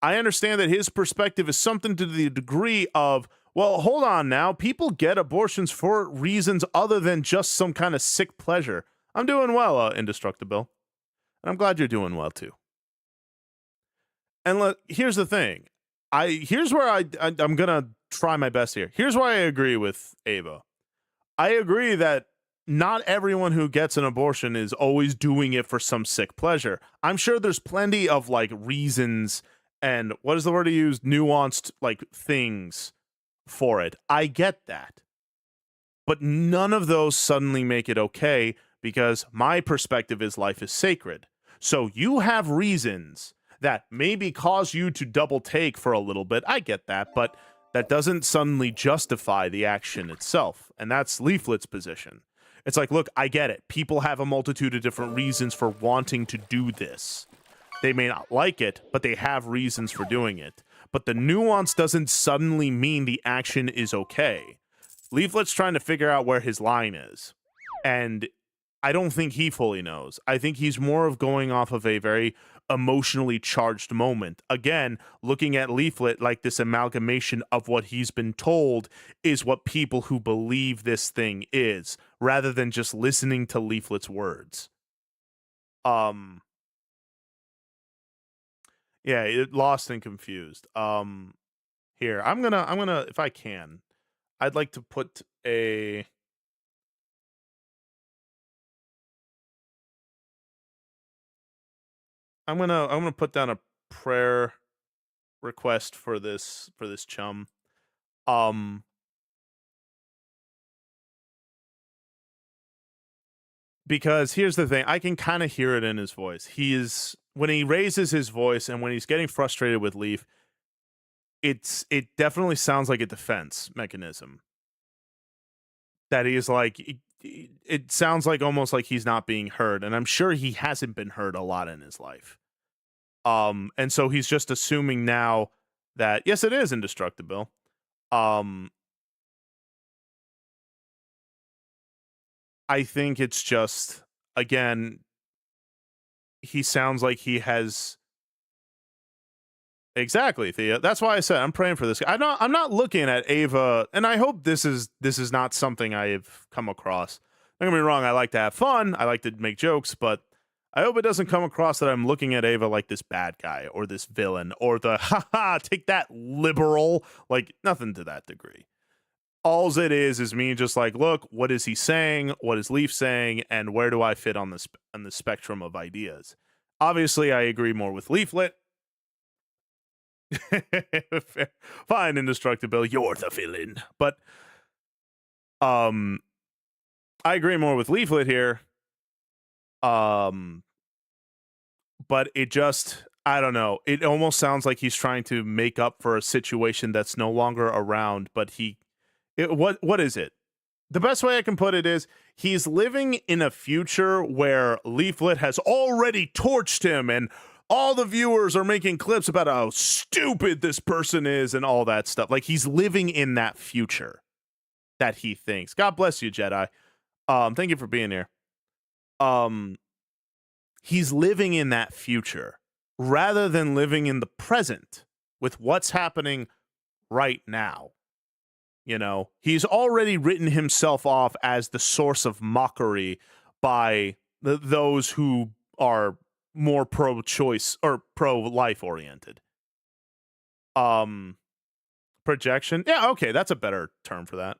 A: I understand that his perspective is something to the degree of, well, hold on now. People get abortions for reasons other than just some kind of sick pleasure. I'm doing well, Indestructible. And I'm glad you're doing well, too. And look, here's the thing. Here's where I'm going to try my best here. Here's where I agree with Ava. I agree that not everyone who gets an abortion is always doing it for some sick pleasure. I'm sure there's plenty of like reasons and what is the word to use? Nuanced like things for it. I get that. But none of those suddenly make it okay because my perspective is life is sacred. So you have reasons that maybe cause you to double take for a little bit. I get that, but that doesn't suddenly justify the action itself. And that's Leaflet's position. It's like, look, I get it. People have a multitude of different reasons for wanting to do this. They may not like it, but they have reasons for doing it. But the nuance doesn't suddenly mean the action is okay. Leaflet's trying to figure out where his line is. And I don't think he fully knows. I think he's more of going off of a very emotionally charged moment. Again, looking at Leaflet like this amalgamation of what he's been told is what people who believe this thing is, rather than just listening to Leaflet's words. Yeah, lost and confused. Here, I'm gonna, if I can, I'd like to put a. I'm gonna put down a prayer request for this chum. Because here's the thing, I can kind of hear it in his voice. When he raises his voice and when he's getting frustrated with Leaf, it definitely sounds like a defense mechanism. That he is like, it sounds like almost like he's not being heard, and I'm sure he hasn't been heard a lot in his life. And so he's just assuming now that yes, it is indestructible. I think it's just, again, he sounds like he has. Exactly, Thea. That's why I said I'm praying for this guy. I'm not looking at Ava, and I hope this is not something I've come across. Don't get me wrong, I like to have fun, I like to make jokes, but I hope it doesn't come across that I'm looking at Ava like this bad guy or this villain or the haha, take that liberal, like nothing to that degree. Alls it is me just like, look, what is he saying? What is Leaf saying? And where do I fit on the spectrum of ideas? Obviously, I agree more with Leaflet. Fine, Indestructible, you're the villain. But I agree more with Leaflet here. But it just, I don't know. It almost sounds like he's trying to make up for a situation that's no longer around, but what is it? The best way I can put it is he's living in a future where Leaflet has already torched him and all the viewers are making clips about how stupid this person is and all that stuff. Like he's living in that future that he thinks. God bless you, Jedi. Thank you for being here. He's living in that future rather than living in the present with what's happening right now. You know, he's already written himself off as the source of mockery by those who are more pro-choice or pro-life oriented. Projection. Yeah, okay, that's a better term for that.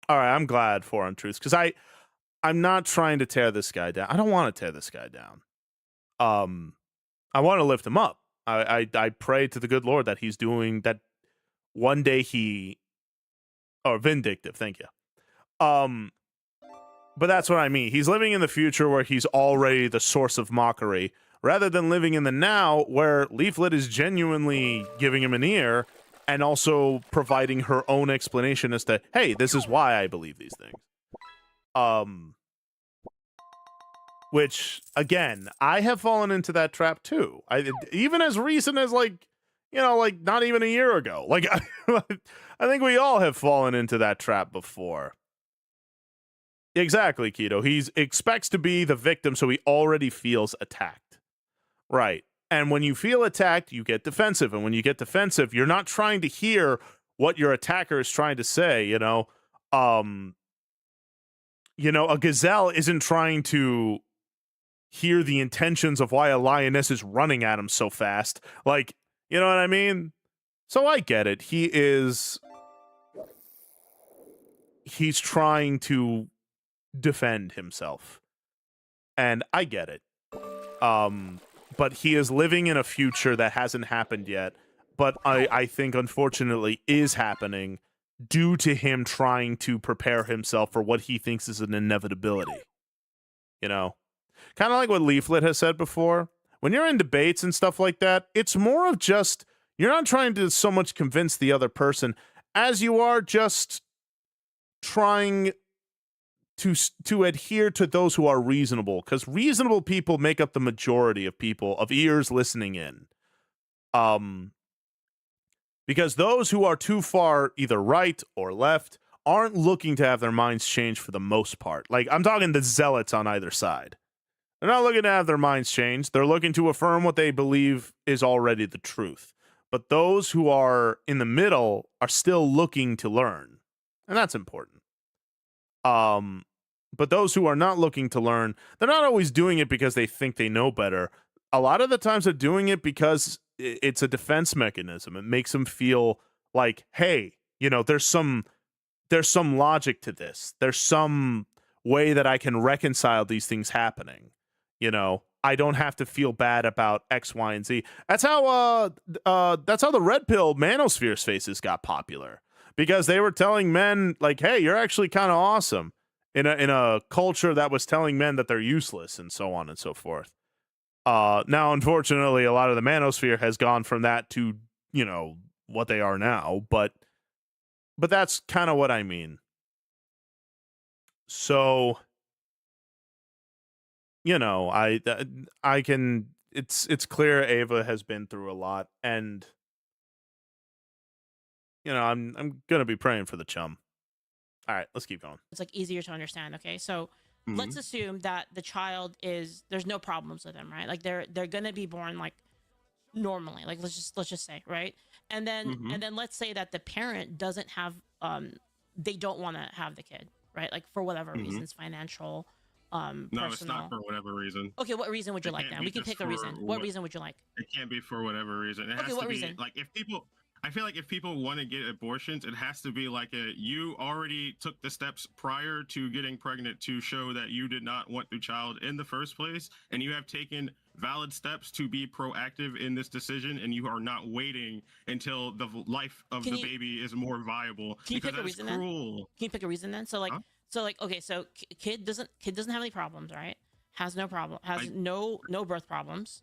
A: All right, I'm glad for Untruths because I'm not trying to tear this guy down. I don't want to tear this guy down. I want to lift him up. I pray to the good Lord that he's doing that. One day vindictive. Thank you. But that's what I mean. He's living in the future where he's already the source of mockery, rather than living in the now where Leaflet is genuinely giving him an ear and also providing her own explanation as to, hey, this is why I believe these things. Which, again, I have fallen into that trap too. Even as recent as not even a year ago. Like, I think we all have fallen into that trap before. Exactly, Keto. He expects to be the victim, so he already feels attacked. Right. And when you feel attacked, you get defensive. And when you get defensive, you're not trying to hear what your attacker is trying to say, a gazelle isn't trying to hear the intentions of why a lioness is running at him so fast. Like, you know what I mean? So I get it. He's trying to defend himself. And I get it. But he is living in a future that hasn't happened yet. But I think, unfortunately, is happening due to him trying to prepare himself for what he thinks is an inevitability. You know? Kind of like what Leaflet has said before. When you're in debates and stuff like that, it's more of just, you're not trying to so much convince the other person as you are just trying to adhere to those who are reasonable, because reasonable people make up the majority of people, of ears listening in. Because those who are too far either right or left aren't looking to have their minds changed for the most part. Like, I'm talking the zealots on either side. They're not looking to have their minds changed. They're looking to affirm what they believe is already the truth. But those who are in the middle are still looking to learn. And that's important. But those who are not looking to learn, they're not always doing it because they think they know better. A lot of the times they're doing it because it's a defense mechanism. It makes them feel like, hey, there's some logic to this. There's some way that I can reconcile these things happening. I don't have to feel bad about X, Y, and Z. That's how the red pill manosphere spaces got popular, because they were telling men like, hey, you're actually kind of awesome in a culture that was telling men that they're useless and so on and so forth. Now, unfortunately, a lot of the manosphere has gone from that to, what they are now, but that's kind of what I mean. So, I can, it's clear Ava has been through a lot, and I'm gonna be praying for the chum. All right, let's keep going.
B: It's like easier to understand. Okay, so let's assume that the child there's no problems with him, right? Like they're gonna be born like normally. Like let's just say, right? And then let's say that the parent doesn't have they don't want to have the kid, right? Like for whatever reasons, financial,
C: no,
B: personal.
C: it's not for whatever reason.
B: Okay, what reason would you like then? We can pick a reason. What reason would you like?
C: It can't be for whatever reason. It has to be like I feel like if people want to get abortions, it has to be like you already took the steps prior to getting pregnant to show that you did not want the child in the first place, and you have taken valid steps to be proactive in this decision, and you are not waiting until the life of the baby is more viable.
B: Can you pick a reason then? Can you pick a reason then? So okay, so kid doesn't have any problems, right? Has no problem, has no birth problems.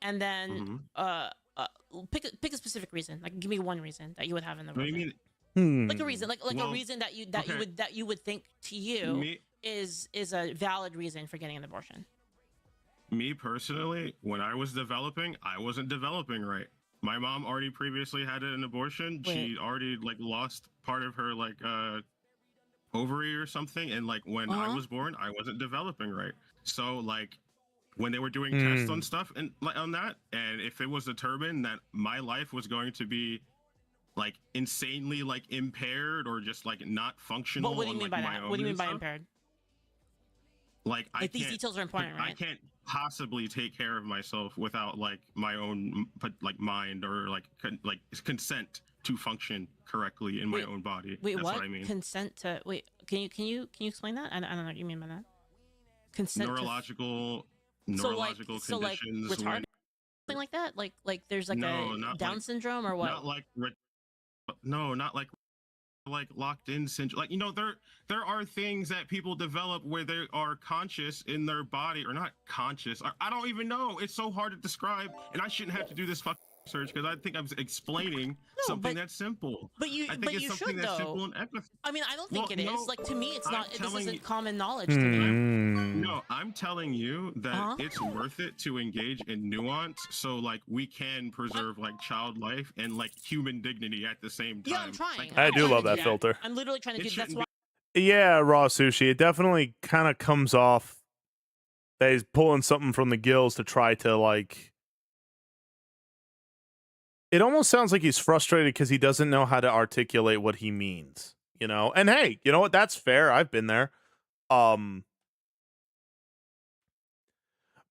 B: and then
C: Mhm.
B: pick a specific reason. Like, give me one reason that you would have an
C: What do you
B: abortion.
C: mean?
B: Like a reason, like a
C: Well,
B: reason that
C: okay.
B: you would think to you
C: Me
B: is a valid reason for getting an abortion.
C: me personally, when I was developing, I wasn't developing right. My mom already previously had an abortion.
B: Wait.
C: She already like lost part of her like ovary or something, and like when I
B: Uh-huh.
C: was born, I wasn't developing right. So like when they were doing tests on stuff and like on that, and if it was determined that my life was going to be like insanely like impaired or just like not functional
B: What do you
C: on
B: mean
C: like
B: by
C: my
B: that?
C: own
B: What do you mean
C: and
B: by
C: stuff,
B: impaired?
C: like
B: Like, these details are important,
C: I
B: right?
C: can't possibly take care of myself without like my own like mind or like consent to function correctly in my
B: Wait,
C: own body.
B: Wait,
C: That's
B: what?
C: what I mean.
B: Consent to wait? Can you explain that? I don't know what you mean by that. Consent to
C: Neurological
B: so
C: neurological
B: like
C: conditions
B: retarded,
C: when
B: something like that. Like there's like
C: no,
B: a
C: not like
B: Down syndrome or what?
C: not like no, not like locked in syndrome. Like there are things that people develop where they are conscious in their body or not conscious. I don't even know. It's so hard to describe, and I shouldn't have to do this fucking research because I think I'm explaining
B: No,
C: something that's simple.
B: but
C: I think it's
B: you
C: something
B: should
C: that's
B: though.
C: simple and empathy.
B: I mean, I don't
C: Well,
B: think it is.
C: no,
B: Like, to me, it's
C: I'm
B: not. This
C: telling you,
B: isn't common knowledge to me.
C: no, I'm telling you that
B: Uh-huh.
C: it's worth it to engage in nuance so like we can preserve like child life and like human dignity at the same time.
B: Yeah, I'm trying.
C: Like,
A: I
B: I'm
A: do
B: trying
A: love
B: to do
A: that filter.
B: I'm literally trying to
C: It
B: do. That's
C: shouldn't
B: why.
A: Yeah, raw sushi. It definitely kind of comes off that he's pulling something from the gills to try to like. It almost sounds like he's frustrated because he doesn't know how to articulate what he means, you know? And hey, you know what? That's fair. I've been there.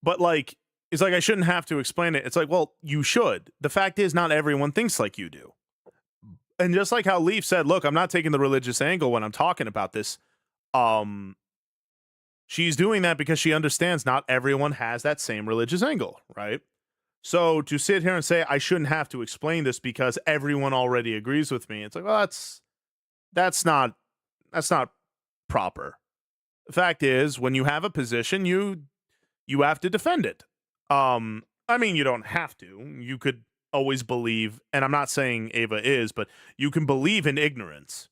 A: But like, it's like I shouldn't have to explain it. It's like, well, you should. The fact is, not everyone thinks like you do. And just like how Leaf said, look, I'm not taking the religious angle when I'm talking about this. She's doing that because she understands not everyone has that same religious angle, right? So to sit here and say I shouldn't have to explain this because everyone already agrees with me, it's like, well, that's not proper. The fact is, when you have a position, you have to defend it. I mean, you don't have to. You could always believe, and I'm not saying Ava is, but you can believe in ignorance.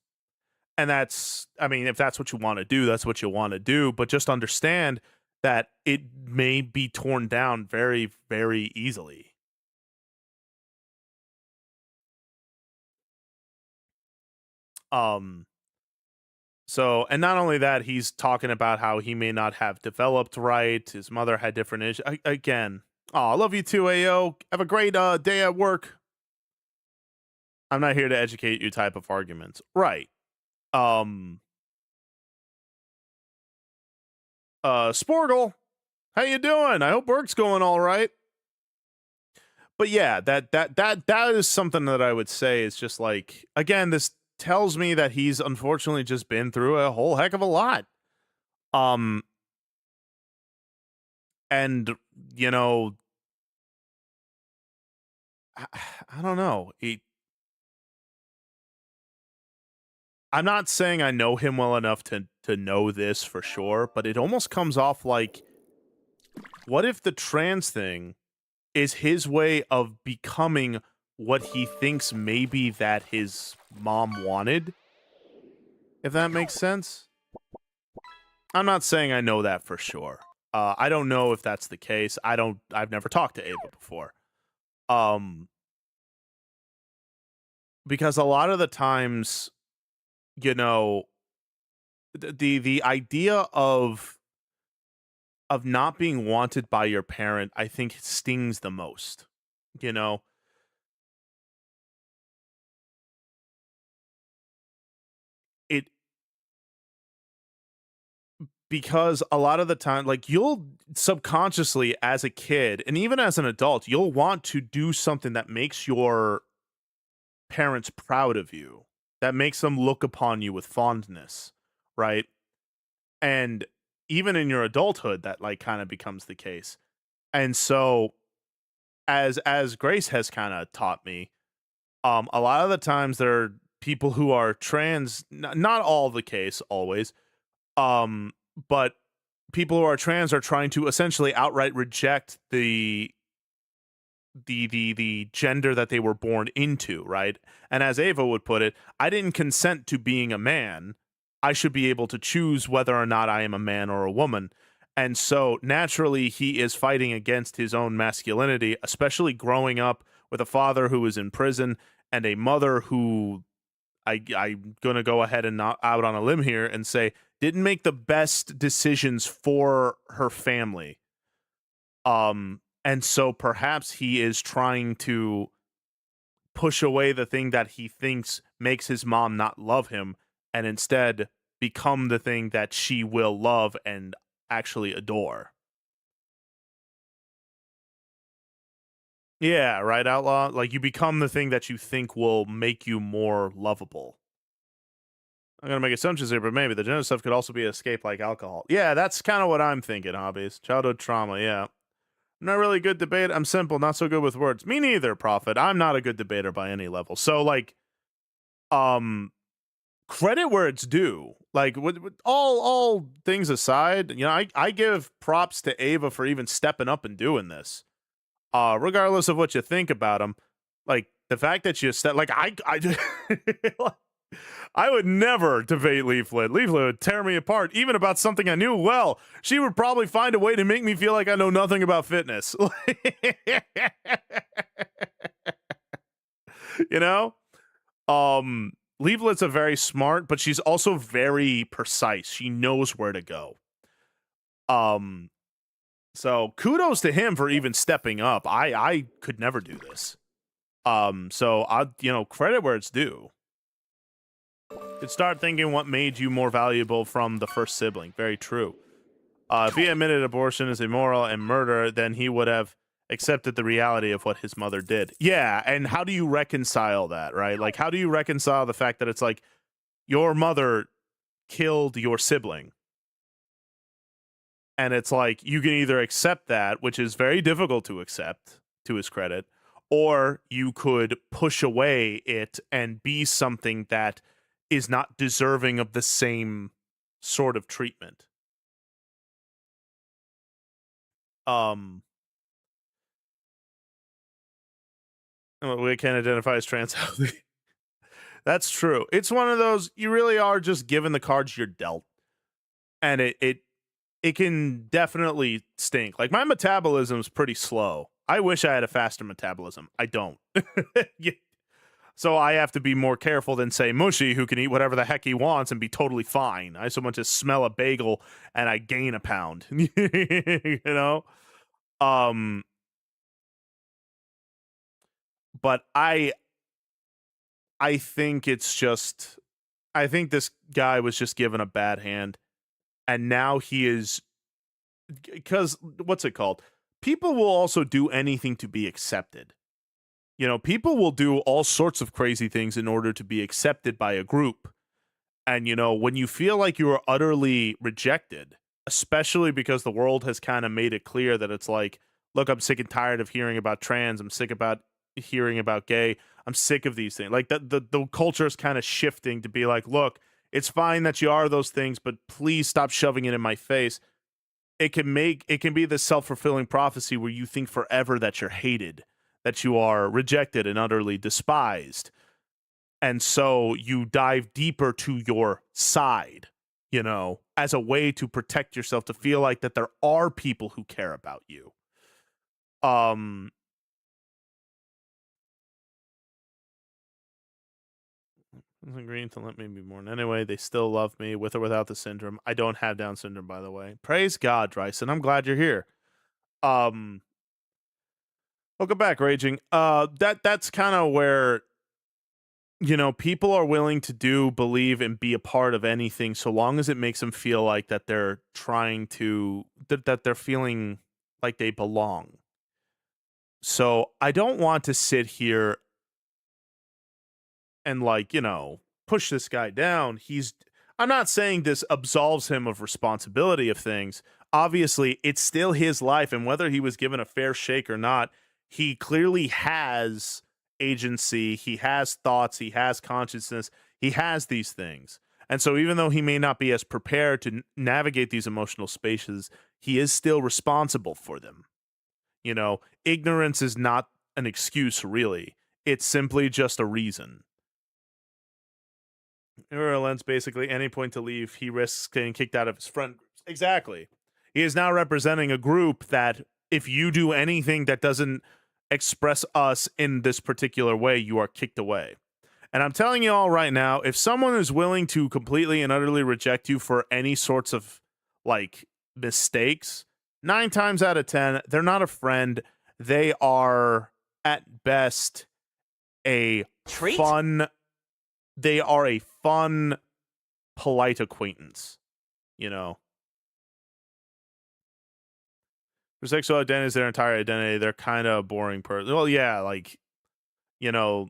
A: And that's, I mean, if that's what you want to do, that's what you want to do. But just understand that it may be torn down very, very easily. So, and not only that, he's talking about how he may not have developed right. His mother had different issues. Again, I love you too, Ayo. Have a great day at work. I'm not here to educate you type of arguments. Right. Sporgle, how you doing? I hope work's going all right. But yeah, that is something that I would say is just like, again, this tells me that he's unfortunately just been through a whole heck of a lot. And you know, I don't know. I'm not saying I know him well enough to know this for sure, but it almost comes off like, what if the trans thing is his way of becoming what he thinks maybe that his mom wanted? If that makes sense. I'm not saying I know that for sure. I don't know if that's the case. I've never talked to Ava before. Because a lot of the times, you know, the idea of not being wanted by your parent, I think stings the most. You know, it because a lot of the time, like, you'll subconsciously as a kid and even as an adult, you'll want to do something that makes your parents proud of you, that makes them look upon you with fondness, right? And even in your adulthood, that like kind of becomes the case. And so as Grace has kind of taught me, a lot of the times there are people who are trans, not all the case always, but people who are trans are trying to essentially outright reject the the gender that they were born into, right? And as Ava would put it, I didn't consent to being a man. I should be able to choose whether or not I am a man or a woman. And so naturally he is fighting against his own masculinity, especially growing up with a father who was in prison and a mother who I'm gonna go ahead and not out on a limb here and say didn't make the best decisions for her family. And so perhaps he is trying to push away the thing that he thinks makes his mom not love him and instead become the thing that she will love and actually adore. Yeah, right, Outlaw? Like, you become the thing that you think will make you more lovable. I'm gonna make assumptions here, but maybe the gender stuff could also be escape like alcohol. Yeah, that's kind of what I'm thinking, Hobbies. Childhood trauma, yeah. I'm not really a good debater. I'm simple, not so good with words. Me neither, Prophet. I'm not a good debater by any level. So, like, credit where it's due. Like, with all things aside, you know, I give props to Ava for even stepping up and doing this. Regardless of what you think about him, like the fact that you said, like, I would never debate Leaflet. Leaflet would tear me apart, even about something I knew well. She would probably find a way to make me feel like I know nothing about fitness. You know? Leaflet's a very smart, but she's also very precise. She knows where to go. So kudos to him for even stepping up. I could never do this. So credit where it's due. Could start thinking what made you more valuable from the first sibling. Very true. If he admitted abortion is immoral and murder, then he would have accepted the reality of what his mother did. Yeah, and how do you reconcile that, right? Like, how do you reconcile the fact that it's like your mother killed your sibling? And it's like you can either accept that, which is very difficult to accept, to his credit, or you could push away it and be something that is not deserving of the same sort of treatment. We can't identify as trans healthy. That's true. It's one of those, you really are just given the cards you're dealt. And it can definitely stink. Like, my metabolism's pretty slow. I wish I had a faster metabolism. I don't. Yeah. So I have to be more careful than, say, Mushy, who can eat whatever the heck he wants and be totally fine. I so much as smell a bagel and I gain a pound. You know? But I think it's just, I think this guy was just given a bad hand. And now he is, because what's it called? People will also do anything to be accepted. You know, people will do all sorts of crazy things in order to be accepted by a group. And, you know, when you feel like you are utterly rejected, especially because the world has kind of made it clear that it's like, look, I'm sick and tired of hearing about trans. I'm sick about hearing about gay. I'm sick of these things. Like, the culture is kind of shifting to be like, look, it's fine that you are those things, but please stop shoving it in my face. It can be this self-fulfilling prophecy where you think forever that you're hated, that you are rejected and utterly despised. And so you dive deeper to your side, you know, as a way to protect yourself, to feel like that there are people who care about you. Agreeing to let me be born anyway. They still love me with or without the syndrome. I don't have Down syndrome, by the way. Praise God, Dryson. I'm glad you're here. Welcome back, Raging. That's kind of where, you know, people are willing to do, believe, and be a part of anything so long as it makes them feel like that they're trying to, that they're feeling like they belong. So I don't want to sit here and, like, you know, push this guy down. I'm not saying this absolves him of responsibility of things. Obviously, it's still his life, and whether he was given a fair shake or not, he clearly has agency, he has thoughts, he has consciousness, he has these things. And so even though he may not be as prepared to navigate these emotional spaces, he is still responsible for them. You know, ignorance is not an excuse, really. It's simply just a reason. Irrelevance, basically, any point to leave, he risks getting kicked out of his friend groups. Exactly. He is now representing a group that if you do anything that doesn't express us in this particular way, you are kicked away. And I'm telling you all right now, if someone is willing to completely and utterly reject you for any sorts of like mistakes, 9 times out of 10, they're not a friend. They are at best a
D: Treat?
A: fun, they are a fun, polite acquaintance, you know. For sexual identity is their entire identity. They're kind of a boring person. Well, yeah, like, you know,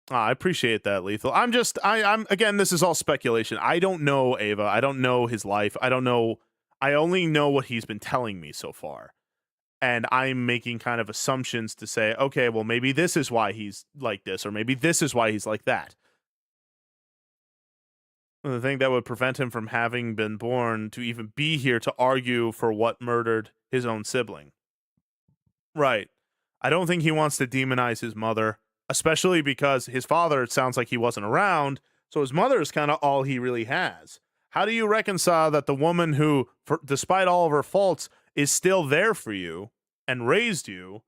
A: I appreciate that, Lethal. I'm again, this is all speculation. I don't know Ava. I don't know his life. I don't know. I only know what he's been telling me so far. And I'm making kind of assumptions to say, okay, well, maybe this is why he's like this, or maybe this is why he's like that. The thing that would prevent him from having been born to even be here to argue for what murdered his own sibling. Right. I don't think he wants to demonize his mother, especially because his father, it sounds like he wasn't around, so his mother is kind of all he really has. How do you reconcile that the woman who, despite all of her faults, is still there for you and raised you,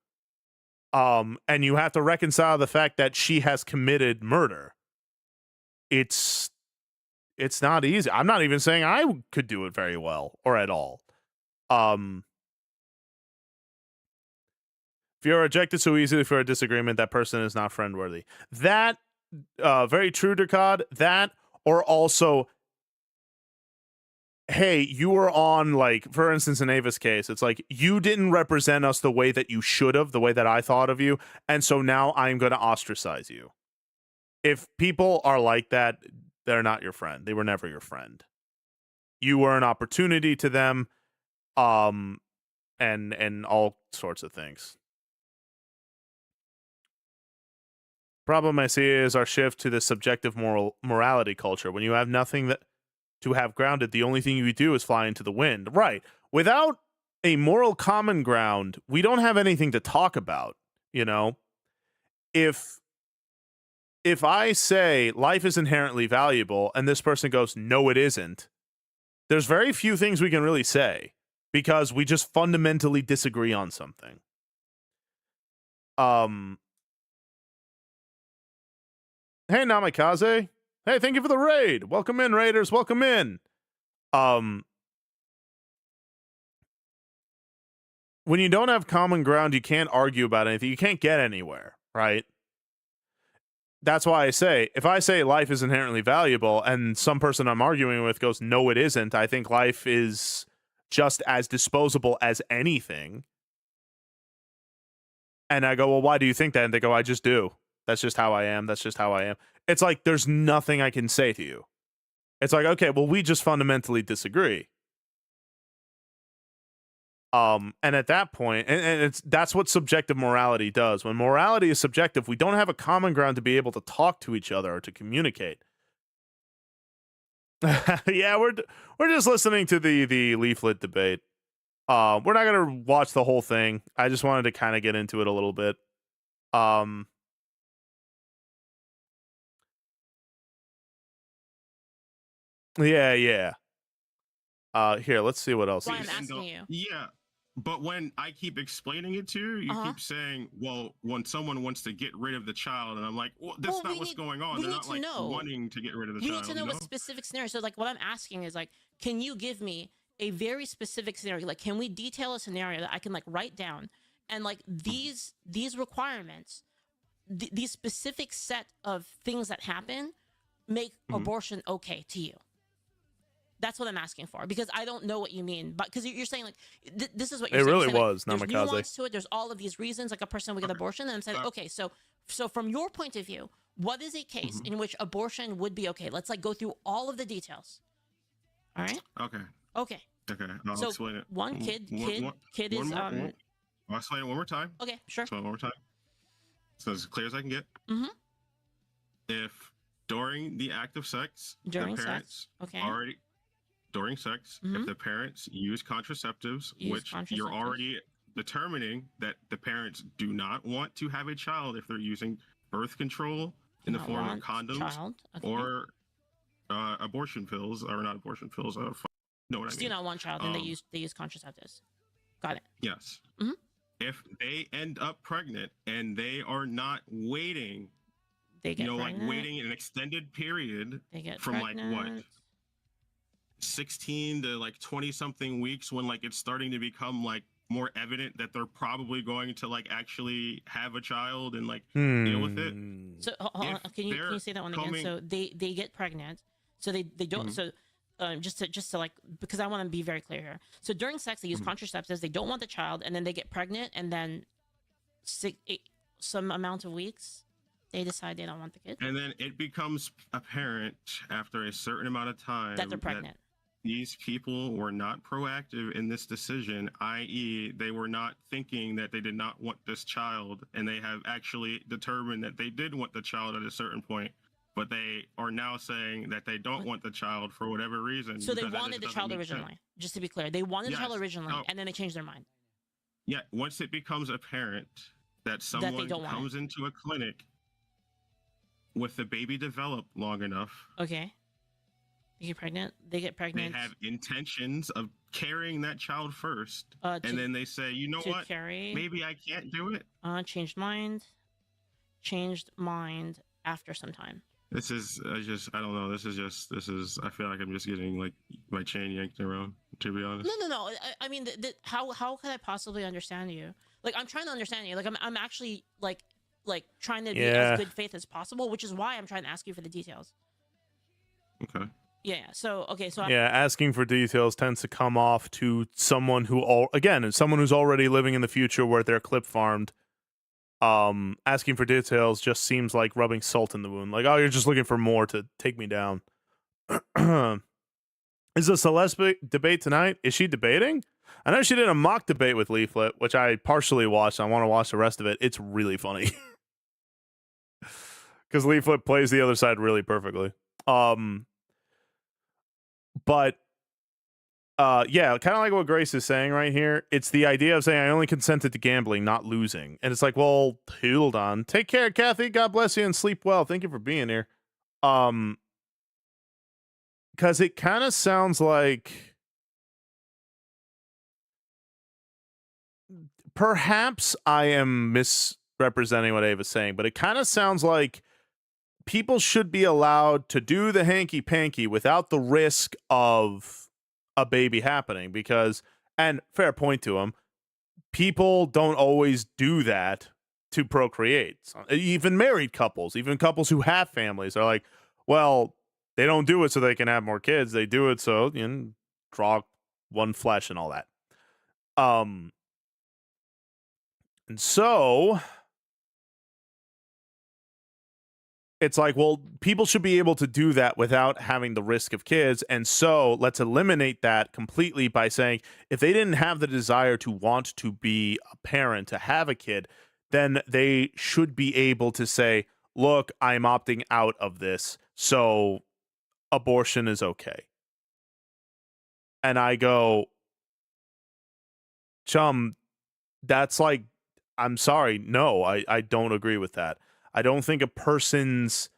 A: and you have to reconcile the fact that she has committed murder? It's not easy. I'm not even saying I could do it very well or at all. If you're rejected so easily for a disagreement, that person is not friend-worthy. That, very true, Ducad. That, or also, hey, you were on, like, for instance, in Ava's case, it's like, you didn't represent us the way that you should have, the way that I thought of you, and so now I'm going to ostracize you. If people are like that, they're not your friend. They were never your friend. You were an opportunity to them, and all sorts of things. Problem I see is our shift to this subjective morality culture. When you have nothing that to have grounded, the only thing you do is fly into the wind. Right. Without a moral common ground, we don't have anything to talk about, you know? If I say life is inherently valuable and this person goes, no, it isn't, there's very few things we can really say because we just fundamentally disagree on something. Hey, Namikaze. Hey, thank you for the raid. Welcome in, Raiders. Welcome in. When you don't have common ground, you can't argue about anything. You can't get anywhere, right? That's why I say, if I say life is inherently valuable and some person I'm arguing with goes, no, it isn't, I think life is just as disposable as anything. And I go, well, why do you think that? And they go, I just do. That's just how I am. That's just how I am. It's like, there's nothing I can say to you. It's like, okay, well, we just fundamentally disagree. And at that point, and that's what subjective morality does. When morality is subjective, we don't have a common ground to be able to talk to each other or to communicate. Yeah, we're just listening to the leaflet debate. We're not gonna watch the whole thing. I just wanted to kind of get into it a little bit. Yeah. Here, let's see what else.
B: Why I'm asking you.
C: Yeah, but when I keep explaining it to you, you keep saying, well, when someone wants to get rid of the child, and I'm like, well, that's not what's going on. They're not like wanting to get rid of the child.
B: We need to know what specific scenario. So like what I'm asking is like, can you give me a very specific scenario? Like, can we detail a scenario that I can like write down and like these requirements, these specific set of things that happen make abortion okay to you? That's what I'm asking for, because I don't know what you mean. But because you're saying like this is what you're saying.
A: It really
B: saying,
A: was.
B: Like, there's nuance to it. There's all of these reasons, like a person would get abortion, and I'm saying, okay, so from your point of view, what is a case in which abortion would be okay? Let's like go through all of the details. All right.
C: Okay. I'll explain it.
B: Kid is
C: I'll explain it one more time.
B: Okay, sure.
C: So one more time, so as clear as I can get. If during the act of sex,
B: during
C: the parents
B: sex, okay,
C: already. During sex, if the parents use contraceptives, which you're already determining that the parents do not want to have a child if they're using birth control in the
B: Not
C: form of
B: want
C: condoms
B: child. Okay.
C: or abortion pills, or not abortion pills. Know what I
B: Just do
C: mean?
B: not want child, and they
C: Um,
B: use contraceptives. Got it.
C: yes.
B: Mhm.
C: If they end up pregnant and they are not waiting,
B: They get
C: like
B: pregnant.
C: waiting an extended period
B: They get
C: from
B: pregnant.
C: like what 16 to like 20 something weeks, when like it's starting to become like more evident that they're probably going to like actually have a child and like deal with it.
B: So hold on,
C: If
B: can you
C: they're
B: say that one again?
C: coming-
B: So they get pregnant. So they don't.
C: Mhm.
B: So just to like, because I want to be very clear here. So during sex they use
C: Mhm.
B: contraceptives. They don't want the child, and then they get pregnant, and then some amount of weeks they decide they don't want the kid.
C: And then it becomes apparent after a certain amount of time
B: That they're pregnant.
C: these people were not proactive in this decision, i.e., they were not thinking that they did not want this child, and they have actually determined that they did want the child at a certain point, but they are now saying that they don't want the child for whatever reason.
B: So they
C: because that
B: wanted
C: just
B: the
C: doesn't
B: child
C: make sense.
B: originally. Just to be clear, they wanted the child
C: Yes.
B: originally,
C: No.
B: and then they changed their mind.
C: Yeah, once it becomes apparent that
B: they
C: someone
B: don't want
C: comes into a clinic with the baby developed long enough,
B: Okay. They get pregnant. They
C: have intentions of carrying that child first,
B: to,
C: and then they say, you know
B: to
C: what,
B: carry.
C: maybe I can't do it.
B: Changed mind after some time.
C: This is, I don't know. This is, I feel like I'm just getting like my chain yanked around, to be honest.
B: No. I mean, how could I possibly understand you? Like, I'm trying to understand you. Like, I'm actually like trying to be
A: Yeah.
B: as good faith as possible, which is why I'm trying to ask you for the details.
C: Okay.
B: Yeah. So okay. So
A: Yeah, asking for details tends to come off to someone who someone who's already living in the future where they're clip farmed. Asking for details just seems like rubbing salt in the wound. Like, oh, you're just looking for more to take me down. Is the Celeste debate tonight? Is she debating? I know she did a mock debate with Leaflet, which I partially watched. I want to watch the rest of it. It's really funny. Because Leaflet plays the other side really perfectly. But yeah, kind of like what Grace is saying right here. It's the idea of saying I only consented to gambling, not losing. And it's like, well, hold on. Take care, Kathy. God bless you and sleep well. Thank you for being here. Because it kind of sounds like perhaps I am misrepresenting what Ava's saying, but it kind of sounds like people should be allowed to do the hanky panky without the risk of a baby happening, because, and fair point to him, people don't always do that to procreate. Even married couples, even couples who have families are like, well, they don't do it so they can have more kids. They do it so, draw one flesh and all that. And so it's like, well, people should be able to do that without having the risk of kids. And so let's eliminate that completely by saying if they didn't have the desire to want to be a parent, to have a kid, then they should be able to say, look, I'm opting out of this, so abortion is okay. And I go, chum, that's like, I'm sorry, no, I don't agree with that. I don't think a person's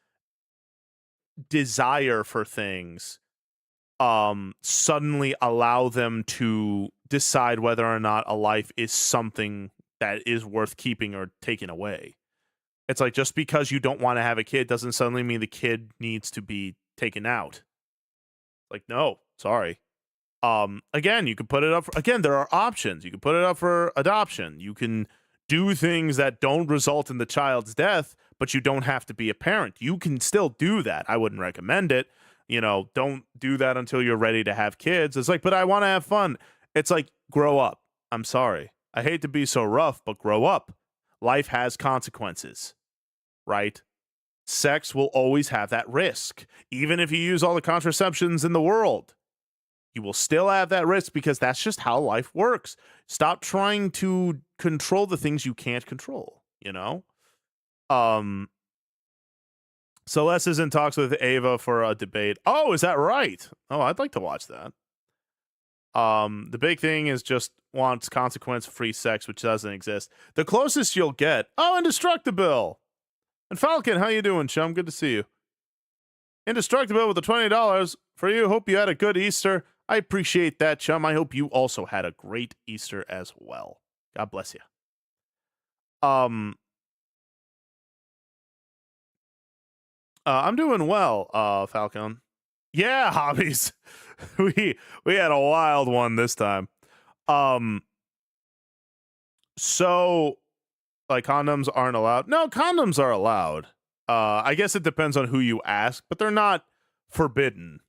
A: desire for things suddenly allow them to decide whether or not a life is something that is worth keeping or taking away. It's like, just because you don't want to have a kid doesn't suddenly mean the kid needs to be taken out. Like, no, sorry. Again, you can put it up again, there are options. You can put it up for adoption. You can do things that don't result in the child's death, but you don't have to be a parent. You can still do that. I wouldn't recommend it. Don't do that until you're ready to have kids. It's like, but I want to have fun. It's like, grow up. I'm sorry. I hate to be so rough, but grow up. Life has consequences, right? Sex will always have that risk. Even if you use all the contraceptions in the world, you will still have that risk, because that's just how life works. Stop trying to control the things you can't control, Celeste is in talks with Ava for a debate. Oh, is that right? Oh, I'd like to watch that. The big thing is just wants consequence-free sex, which doesn't exist. The closest you'll get, Indestructible! And Falcon, how you doing, chum? Good to see you. Indestructible with the $20 for you. Hope you had a good Easter. I appreciate that, chum. I hope you also had a great Easter as well. God bless you. I'm doing well, Falcon. Yeah, hobbies. we had a wild one this time. So like condoms aren't allowed. No, condoms are allowed. I guess it depends on who you ask, but they're not forbidden.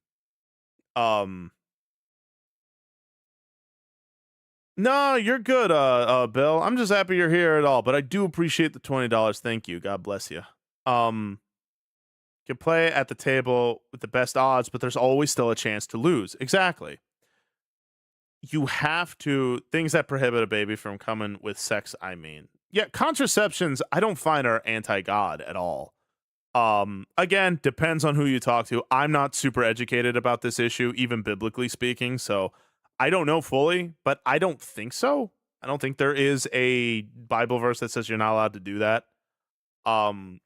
A: No, you're good, Bill. I'm just happy you're here at all, but I do appreciate the $20. Thank you. God bless you. Can play at the table with the best odds, but there's always still a chance to lose. Exactly. You have to, things that prohibit a baby from coming with sex, I mean. Yeah, contraceptions, I don't find are anti-God at all. Again, depends on who you talk to. I'm not super educated about this issue, even biblically speaking, so I don't know fully, but I don't think so. I don't think there is a Bible verse that says you're not allowed to do that. I'm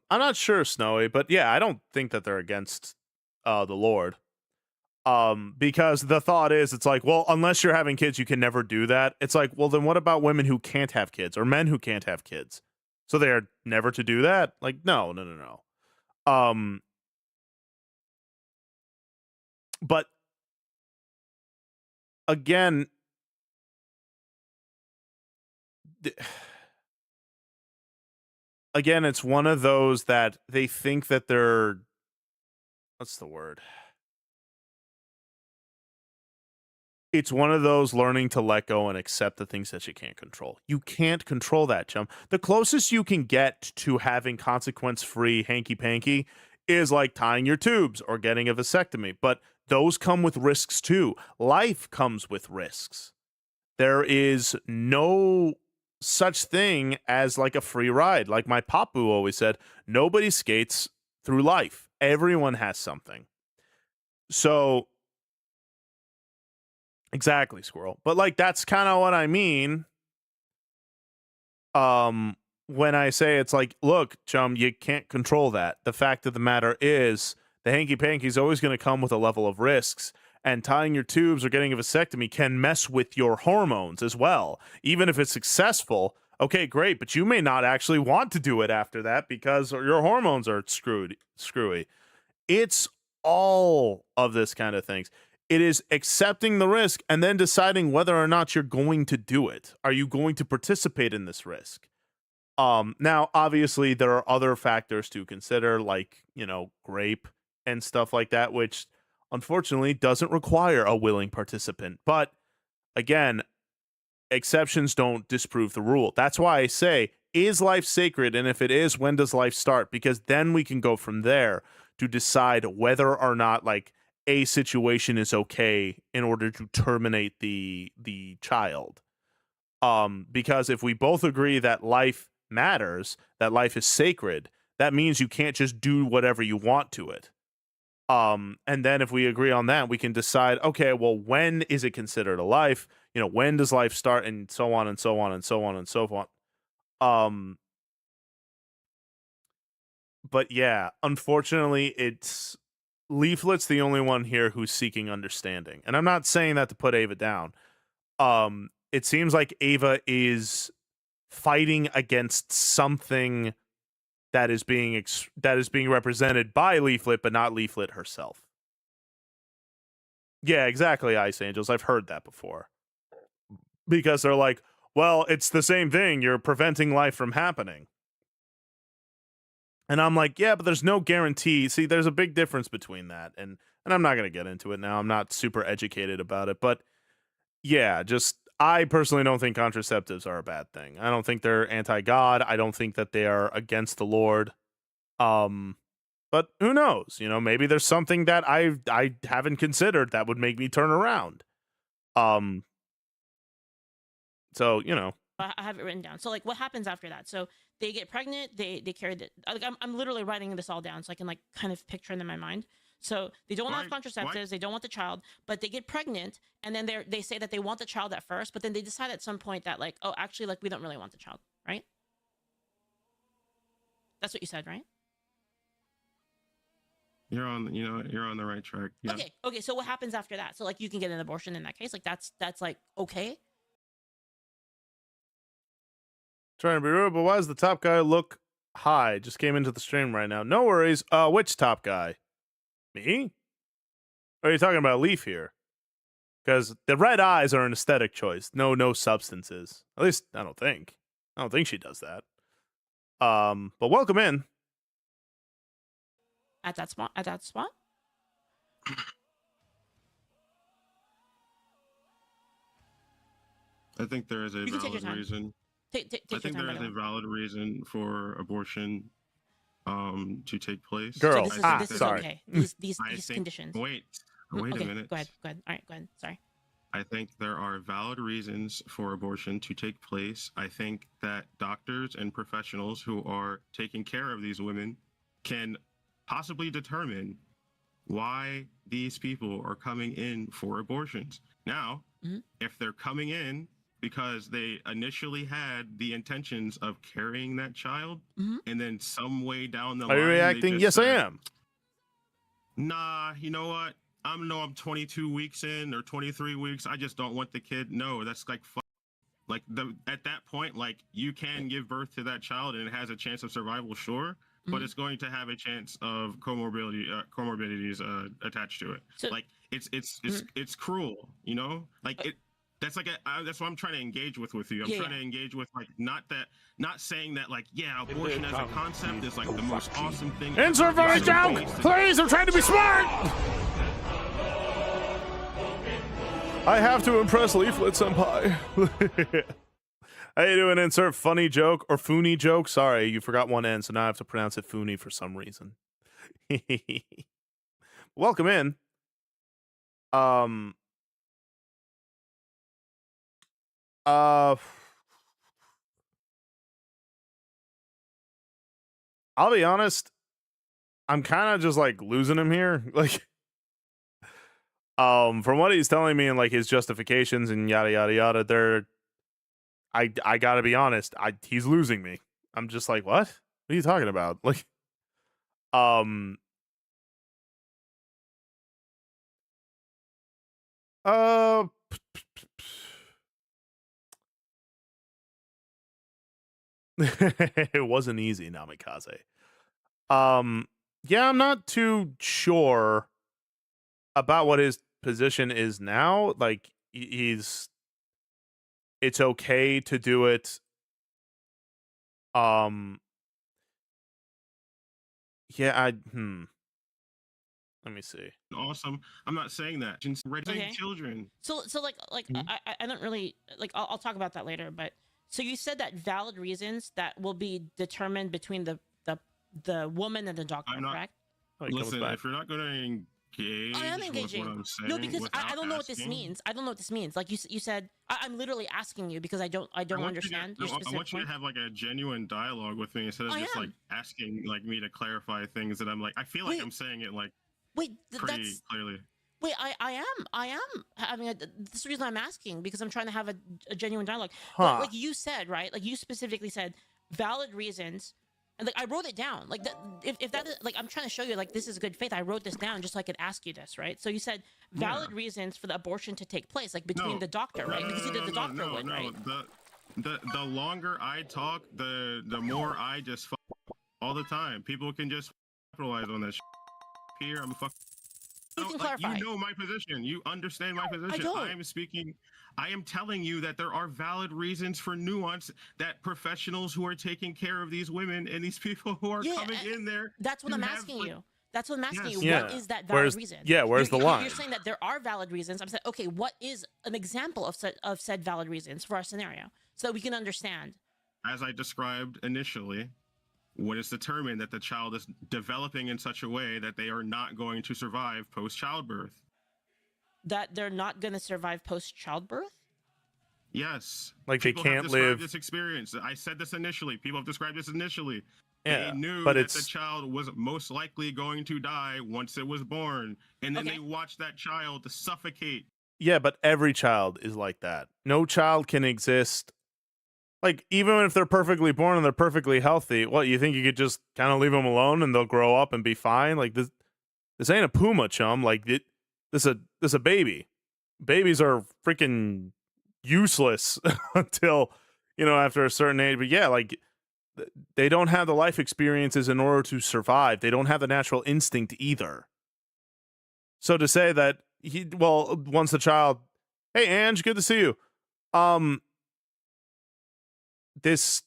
A: not sure, Snowy, but yeah, I don't think that they're against the Lord. Because the thought is, it's like, well, unless you're having kids, you can never do that. It's like, well, then what about women who can't have kids or men who can't have kids? So they are never to do that? Like, no. But again, it's one of those that they think that they're, what's the word? It's one of those learning to let go and accept the things that you can't control. You can't control that, chum. The closest you can get to having consequence-free hanky-panky is like tying your tubes or getting a vasectomy. But those come with risks too. Life comes with risks. There is no such thing as like a free ride. Like my papu always said, nobody skates through life. Everyone has something. So exactly, Squirrel. But like that's kind of what I mean. When I say it's like, look, chum, you can't control that. The fact of the matter is the hanky panky is always going to come with a level of risks, and tying your tubes or getting a vasectomy can mess with your hormones as well. Even if it's successful, okay, great, but you may not actually want to do it after that because your hormones are screwy. It's all of this kind of things. It is accepting the risk and then deciding whether or not you're going to do it. Are you going to participate in this risk? Now, obviously, there are other factors to consider, like, grape and stuff like that, which unfortunately doesn't require a willing participant. But again, exceptions don't disprove the rule. That's why I say, is life sacred? And if it is, when does life start? Because then we can go from there to decide whether or not, like, a situation is okay in order to terminate the child. Because if we both agree that life matters, that life is sacred, that means you can't just do whatever you want to it. And then if we agree on that, we can decide, okay, well, when is it considered a life? When does life start, and so on and so on and so on and so on. But yeah, unfortunately, it's Leaflet's the only one here who's seeking understanding. And I'm not saying that to put Ava down. It seems like Ava is fighting against something that is being represented by Leaflet, but not Leaflet herself. Yeah, exactly, Ice Angels. I've heard that before. Because they're like, well, it's the same thing. You're preventing life from happening. And I'm like, yeah, but there's no guarantee. See, there's a big difference between that. And I'm not going to get into it now. I'm not super educated about it. But yeah, I personally don't think contraceptives are a bad thing. I don't think they're anti-God. I don't think that they are against the Lord. But who knows? Maybe there's something that I haven't considered that would make me turn around. So,
B: I have it written down. So, like, what happens after that? So they get pregnant. They carry the. Like, I'm literally writing this all down so I can, like, kind of picture it in my mind. So they don't have
C: Why-
B: contraceptives, they don't want the child, but they get pregnant, and then they say that they want the child at first, but then they decide at some point that like, oh, actually, like we don't really want the child, right? That's what you said, right?
C: You're on the right track. Yeah.
B: Okay. So what happens after that? So like you can get an abortion in that case. Like that's like okay.
A: Trying to be rude, but why does the top guy look high? Just came into the stream right now. No worries. Which top guy? Me? Or are you talking about Leaf here? Because the red eyes are an aesthetic choice. No substances. At least I don't think. I don't think she does that. But welcome in.
B: At that spot.
C: I think there is a
B: You can take your
C: valid
B: time.
C: reason.
B: Take
C: I
B: your
C: think
B: time.
C: there
B: by
C: is
B: the
C: a
B: way.
C: valid reason for abortion to take place.
A: Girl.
B: So
A: Ah,
B: this is
A: sorry.
B: okay.
C: I
B: These
C: think-
B: conditions.
C: Wait
B: okay,
C: a minute.
B: Go ahead. All right, go ahead. Sorry.
C: I think there are valid reasons for abortion to take place. I think that doctors and professionals who are taking care of these women can possibly determine why these people are coming in for abortions. Now,
B: Mhm.
C: if they're coming in because they initially had the intentions of carrying that child,
B: Mhm.
C: and then some way down the
A: Are
C: line,
A: you
C: they
A: reacting?
C: just
A: Yes, I
C: said,
A: am.
C: Nah, you know what? I'm 22 weeks in or 23 weeks. I just don't want the kid. No, that's like like at that point, like you can give birth to that child and it has a chance of survival, sure, but
B: Mhm.
C: it's going to have a chance of comorbidities attached to it.
B: So-
C: Like it's cruel, you know. Like it. That's like that's what I'm trying to engage with you. I'm trying to engage with like not saying that like abortion as a concept is like the most awesome thing.
A: Insert
C: ever.
A: funny
C: It's so
A: joke,
C: wasted.
A: please. I'm trying to be smart. I have to impress Leaflet Senpai. How you doing? Insert funny joke or Funi joke. Sorry, you forgot one N, so now I have to pronounce it Funi for some reason. Welcome in. I'll be honest. I'm kind of just like losing him here. Like, from what he's telling me and like his justifications and yada yada yada, I gotta be honest. He's losing me. I'm just like, what? What are you talking about? Like, it wasn't easy, Namikaze. Yeah, I'm not too sure about what his position is now. Like, it's okay to do it. Yeah, let me see.
C: Awesome. I'm not saying that. Just raising
B: Okay.
C: children.
B: So like
C: Mhm.
B: I don't really like. I'll talk about that later. But so you said that valid reasons that will be determined between the woman and the doctor,
C: I'm not-
B: correct?
A: Oh, he comes
C: Listen,
A: back.
C: if you're not going to engage
B: I am
C: with
B: engaging.
C: what I'm saying,
B: No, because I
C: without
B: don't know what this
C: asking,
B: means. I don't know what this means. Like you said, I'm literally asking you because I don't
C: I want you to-
B: understand your
C: no,
B: specific
C: I want you
B: point.
C: to have like a genuine dialogue with me instead of
B: I
C: just
B: am.
C: like asking like me to clarify things that I'm like I feel like
B: Wait.
C: I'm saying it like
B: Wait,
C: pretty
B: that's
C: clearly.
B: wait. I am having a. This is the reason I'm asking because I'm trying to have a genuine dialogue.
A: Huh.
B: Like you said, right? Like you specifically said valid reasons. And like I wrote it down. Like that, if that is like I'm trying to show you like this is good faith. I wrote this down just so I could ask you this, right? So you said valid reasons for the abortion to take place, like between the doctor, right? Because either the doctor would, right?
C: The longer I talk, the more I just all the time. People can just capitalize on that here. I'm fuck.
B: You can clarify.
C: You know my position. You understand my position.
B: don't.
C: I am speaking. I am telling you that there are valid reasons for nuance that professionals who are taking care of these women and these people who are
B: Yeah,
C: coming in there.
B: That's what
C: to
B: I'm
C: have,
B: asking
C: like-
B: you. That's what I'm asking
C: Yes.
B: you.
A: Yeah.
B: What is that valid
A: Where's-
B: reason?
A: yeah, where's the line?
B: You're saying that there are valid reasons. I'm saying, okay, what is an example of said valid reasons for our scenario so that we can understand?
C: As I described initially, when it's determined that the child is developing in such a way that they are not going to survive post childbirth.
B: That they're not going to survive post childbirth?
C: Yes.
A: Like they
C: People have
A: can't
C: described
A: live.
C: this experience. I said this initially. People have described this initially.
A: Yeah,
C: They knew
A: but
C: that the
A: it's
C: child was most likely going to die once it was born, and then
B: Okay.
C: they watched that child suffocate.
A: yeah, but every child is like that. No child can exist. Like even if they're perfectly born and they're perfectly healthy, what you think you could just kind of leave them alone and they'll grow up and be fine? Like this ain't a puma, chum. Like this a baby. Babies are freaking useless until after a certain age. But yeah, like they don't have the life experiences in order to survive. They don't have the natural instinct either. So to say that once the child, hey Ange, good to see you. This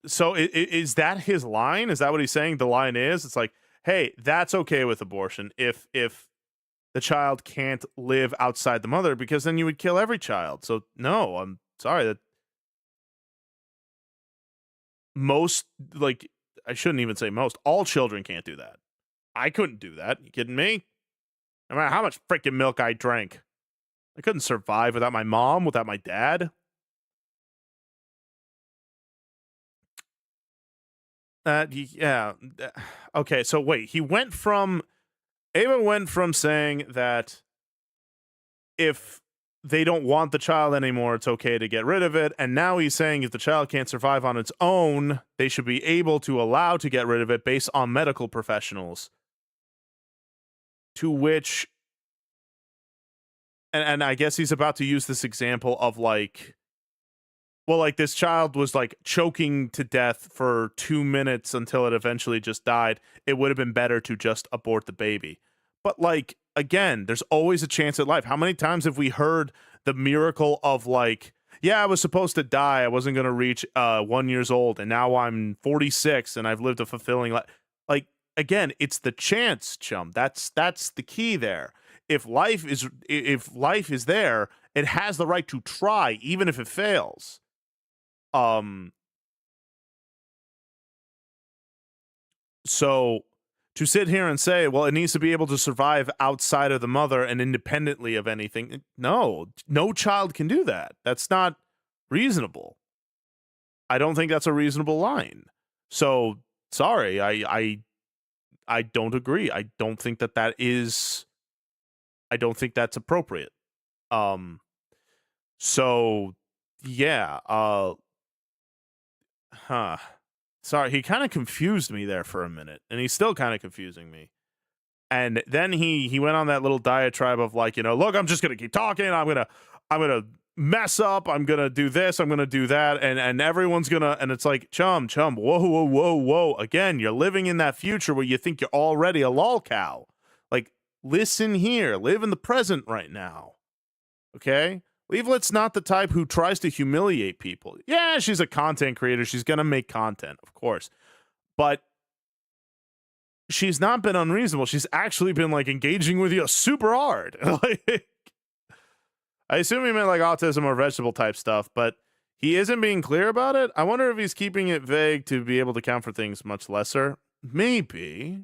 A: so is that his line? Is that what he's saying? The line is, it's like, hey, that's okay with abortion if the child can't live outside the mother, because then you would kill every child. So no, I'm sorry that most, like, I shouldn't even say most, all children can't do that. I couldn't do that. You kidding me? No matter how much freaking milk I drank, I couldn't survive without my mom, without my dad. Yeah. Okay, so wait, Ava went from saying that if they don't want the child anymore, it's okay to get rid of it. And now he's saying if the child can't survive on its own, they should be able to allow to get rid of it based on medical professionals. To which, and I guess he's about to use this example of like, well, like this child was like choking to death for 2 minutes until it eventually just died. It would have been better to just abort the baby. But like, again, there's always a chance at life. How many times have we heard the miracle of like, yeah, I was supposed to die. I wasn't going to reach 1 year old. And now I'm 46 and I've lived a fulfilling life. Like, again, it's the chance, chum. That's the key there. If life is there, it has the right to try, even if it fails. So to sit here and say, well, it needs to be able to survive outside of the mother and independently of anything. No child can do that. That's not reasonable. I don't think that's a reasonable line. So sorry, I don't agree. I don't think I don't think that's appropriate. So yeah, sorry, he kind of confused me there for a minute, and he's still kind of confusing me. And then he went on that little diatribe of like, look, I'm just gonna keep talking. I'm gonna mess up. I'm gonna do this. I'm gonna do that. And everyone's gonna. And it's like, chum. Whoa. Again, you're living in that future where you think you're already a lol cow. Like, listen here. Live in the present right now. Okay. Leaflet's not the type who tries to humiliate people. Yeah, she's a content creator. She's going to make content, of course. But she's not been unreasonable. She's actually been, like, engaging with you super hard. Like, I assume he meant, like, autism or vegetable type stuff, but he isn't being clear about it. I wonder if he's keeping it vague to be able to count for things much lesser. Maybe.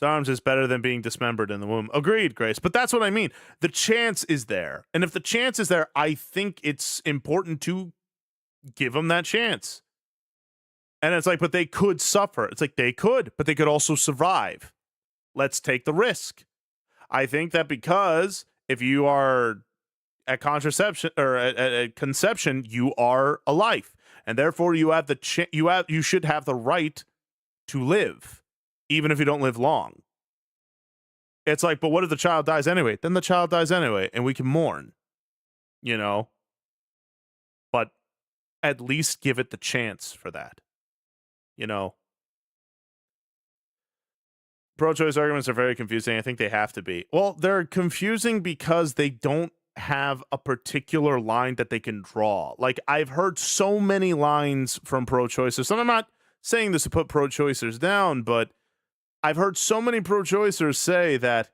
A: Arms is better than being dismembered in the womb. Agreed, Grace. But that's what I mean. The chance is there. And if the chance is there, I think it's important to give them that chance. And it's like, but they could suffer. It's like they could, but they could also survive. Let's take the risk. I think that because if you are at contraception or at conception, you are a life. And therefore you have you should have the right to live. Even if you don't live long. It's like, but what if the child dies anyway? Then the child dies anyway, and we can mourn, But at least give it the chance for that, Pro-choice arguments are very confusing. I think they have to be. Well, they're confusing because they don't have a particular line that they can draw. Like, I've heard so many lines from pro-choicers, and I'm not saying this to put pro-choicers down, but I've heard so many pro-choicers say that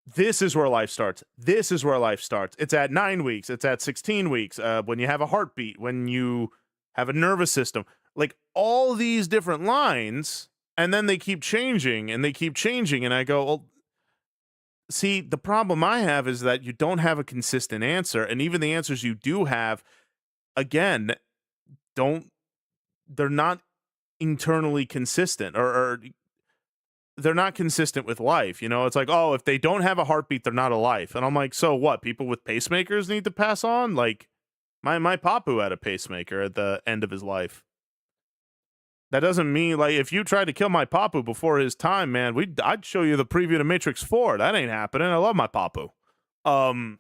A: this is where life starts. This is where life starts. It's at 9 weeks. It's at 16 weeks. When you have a heartbeat, when you have a nervous system, like all these different lines, and then they keep changing and they keep changing. And I go, well, See, the problem I have is that you don't have a consistent answer, and even the answers you do have, again, don't they're not internally consistent, or they're not consistent with life. You know, it's like, oh, if they don't have a heartbeat, they're not alive. And I'm like, so what? People with pacemakers need to pass on? Like, my papu had a pacemaker at the end of his life. That doesn't mean, like, if you tried to kill my papu before his time, man, I'd show you the preview to Matrix 4. That ain't happening. I love my papu. And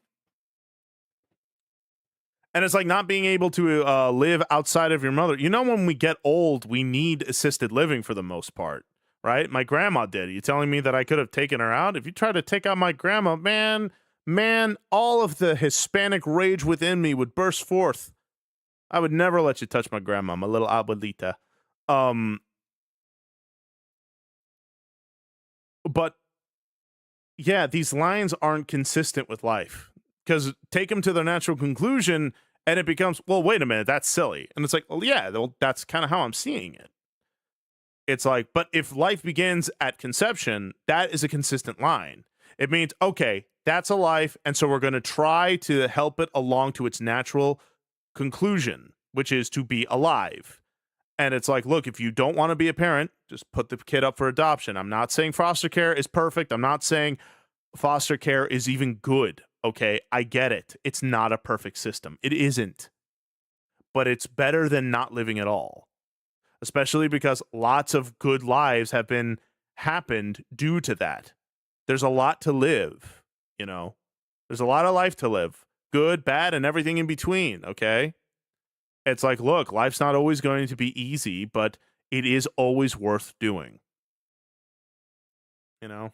A: it's like not being able to live outside of your mother. You know, when we get old, we need assisted living for the most part, right? My grandma did. Are you telling me that I could have taken her out? If you try to take out my grandma, man, all of the Hispanic rage within me would burst forth. I would never let you touch my grandma, my little abuelita. But yeah, these lines aren't consistent with life, because take them to their natural conclusion and it becomes, well, wait a minute, that's silly. And it's like, well, yeah, that's kind of how I'm seeing it. It's like, but if life begins at conception, that is a consistent line. It means, okay, that's a life, and so we're going to try to help it along to its natural conclusion, which is to be alive. And it's like, look, if you don't want to be a parent, just put the kid up for adoption. I'm not saying foster care is perfect. I'm not saying foster care is even good. Okay, I get it. It's not a perfect system. It isn't. But it's better than not living at all. Especially because lots of good lives have happened due to that. There's a lot to live, you know. There's a lot of life to live. Good, bad, and everything in between, okay? It's like, look, life's not always going to be easy, but it is always worth doing. You know?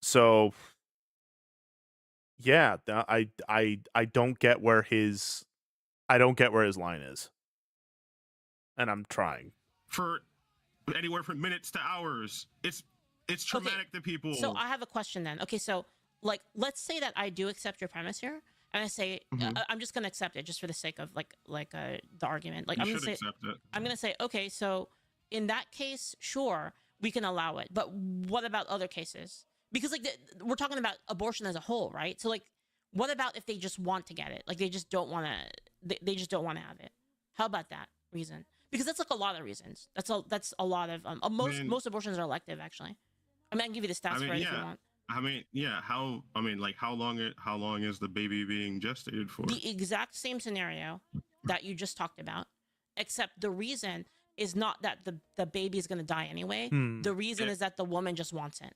A: So yeah, I don't get where his line is. And I'm trying.
C: For anywhere from minutes to hours. It's traumatic to people.
B: So I have a question then. Okay, so like let's say that I do accept your premise here, and I say I'm just gonna accept it just for the sake of the argument. Like
C: you
B: I'm gonna
C: should
B: say
C: accept it.
B: I'm gonna say, okay, so in that case, sure, we can allow it. But what about other cases? Because we're talking about abortion as a whole, right? So like, what about if they just want to get it? Like they just don't want to. They just don't want to have it. How about that reason? Because that's like a lot of reasons. That's a lot of most abortions are elective, actually. I mean, I can give you the stats for it if you want.
C: I mean, yeah. How long is the baby being gestated for?
B: The exact same scenario that you just talked about, except the reason is not that the baby is going to die anyway. The reason is that the woman just wants it.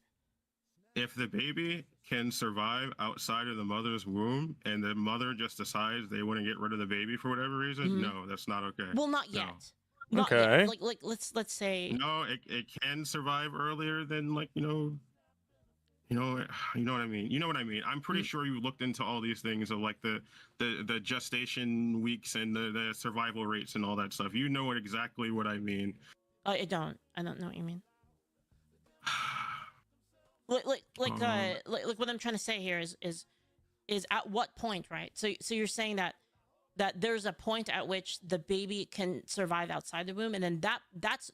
C: If the baby can survive outside of the mother's womb and the mother just decides they want to get rid of the baby for whatever reason, no, that's not okay.
B: Well, not yet.
A: No. Okay.
B: Yet. Like let's say
C: no, it can survive earlier than you know what I mean. You know what I mean. I'm pretty sure you looked into all these things of like the gestation weeks and the survival rates and all that stuff. You know exactly what I mean.
B: I don't know what you mean. Like what I'm trying to say here is at what point, right? So you're saying that there's a point at which the baby can survive outside the womb, and then that's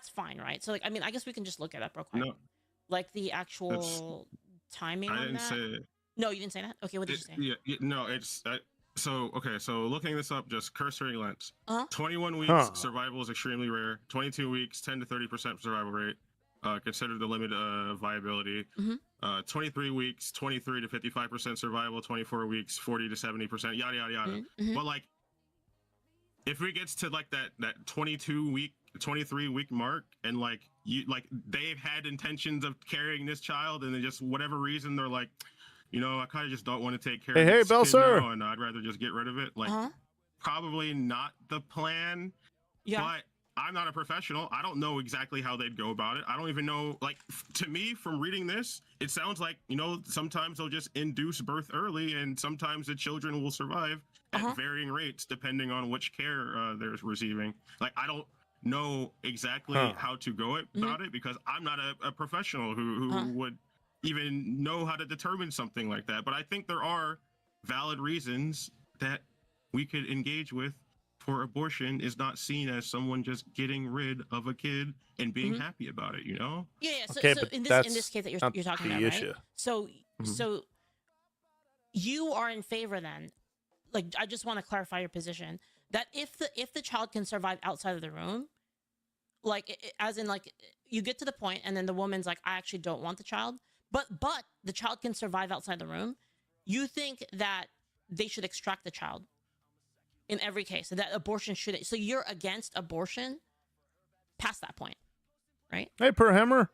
B: fine, right? So like, I mean, I guess we can just look it up real quick. No, like the actual timing. I didn't say it. No, you didn't say that. Okay, what did you say?
C: Yeah, no, it's so okay. So looking this up, just cursory glance. 21 weeks survival is extremely rare. 22 weeks, 10 to 30% survival rate. Considered the limit of viability. 23 weeks, 23 to 55% survival. 24 weeks, 40 to 70%. Yada yada yada. But like, if it gets to like that 22 week, 23 week mark, and like they've had intentions of carrying this child, and then just whatever reason they're like, I kind of just don't want to take care of
A: this
C: kid
A: sir.
C: now, and I'd rather just get rid of it. Like, probably not the plan. Yeah. But I'm not a professional. I don't know exactly how they'd go about it. I don't even know. Like, to me, from reading this, it sounds like, sometimes they'll just induce birth early, and sometimes the children will survive at varying rates depending on which care they're receiving. Like, I don't know exactly how to go about it, because I'm not a professional who would even know how to determine something like that. But I think there are valid reasons that we could engage with for abortion is not seen as someone just getting rid of a kid and being
B: Mhm.
C: happy about it, you know?
B: Yeah. So,
A: Okay,
B: so
A: but
B: in this
A: that's
B: case that
A: not
B: you're talking
A: the
B: about, right?
A: issue.
B: So
C: Mhm.
B: so you are in favor then. Like, I just want to clarify your position that if the child can survive outside of the room, like as in like you get to the point and then the woman's like, I actually don't want the child, but the child can survive outside the room. You think that they should extract the child in every case, and that abortion should. So you're against abortion past that point, right?
A: Hey, Per Hammer.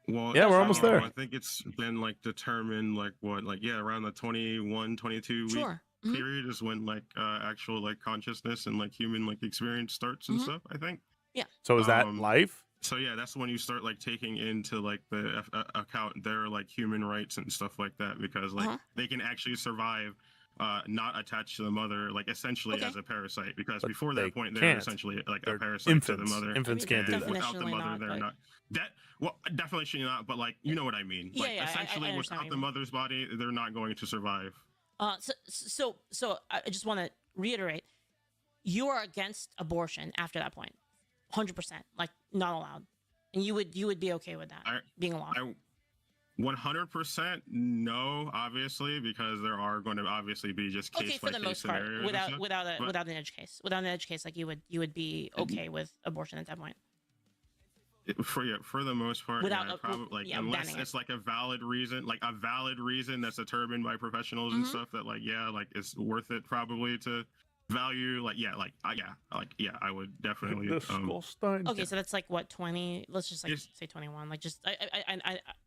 C: Well,
A: Yeah, we're almost there.
C: I think it's been like determined like what, like, yeah, around the 21, 22 week
B: Sure. Mhm.
C: period is when like actual like consciousness and like human like experience starts and
B: Mhm.
C: stuff, I think.
A: So is that life?
C: So yeah, that's when you start like taking into like the account their like human rights and stuff like that, because like
B: Uh-huh.
C: they can actually survive not attached to the mother, like essentially
B: Okay.
C: as a parasite, because
A: But
C: before
A: they
C: that point they're
A: can't.
C: essentially like
A: They're
C: a parasite
A: infants.
C: to the mother.
A: Infants can't do
C: And
A: that.
C: without the
B: Definitionally
C: mother,
B: not,
C: they're
B: but-
C: not. That, well, definitely not. But like, you know what I mean.
B: Yeah,
C: Like
B: yeah, I
C: essentially,
B: understand what
C: without
B: you
C: the
B: mean.
C: mother's body, they're not going to survive.
B: So I just want to reiterate: you are against abortion after that point, 100%, like not allowed, and you would be okay with that being allowed.
C: I 100% no, obviously, because there are going to obviously be just case
B: Okay,
C: by
B: for the
C: case
B: most part,
C: scenarios. and stuff. But-
B: without an edge case, like you would be okay with abortion at that point.
C: For the most part,
B: Without
C: yeah,
B: a-
C: probably like
B: yeah,
C: unless
B: banning
C: it's like a valid reason that's determined by professionals and
B: Mhm.
C: stuff that like like it's worth it probably to value I would definitely
A: The Skullstein.
B: Okay, so that's like what 20. Let's just like
C: Yes.
B: say 21. Like just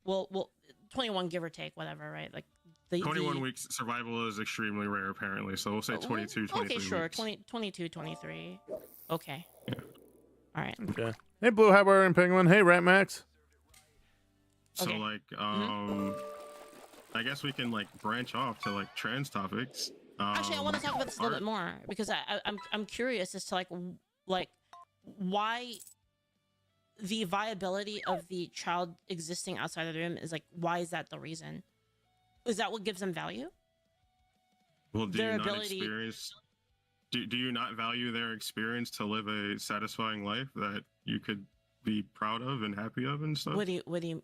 B: well 21 give or take, whatever, right? Like the
C: 21 weeks survival is extremely rare apparently, so we'll say 22 23
B: Okay, sure,
C: weeks.
B: 22, 23. Okay.
C: Yeah.
B: All right.
A: Okay. Hey, Blue Highwire Penguin. Hey, Rat Max.
C: So
B: Okay.
C: like I guess we can like branch off to like trans topics.
B: Actually, I want to talk about this a little bit more because I'm curious as to like why the viability of the child existing outside of the room is like, why is that the reason? Is that what gives them value?
C: Well, do
B: their
C: you not
B: ability-
C: experience? Do you not value their experience to live a satisfying life that you could be proud of and happy of and stuff?
B: What do you?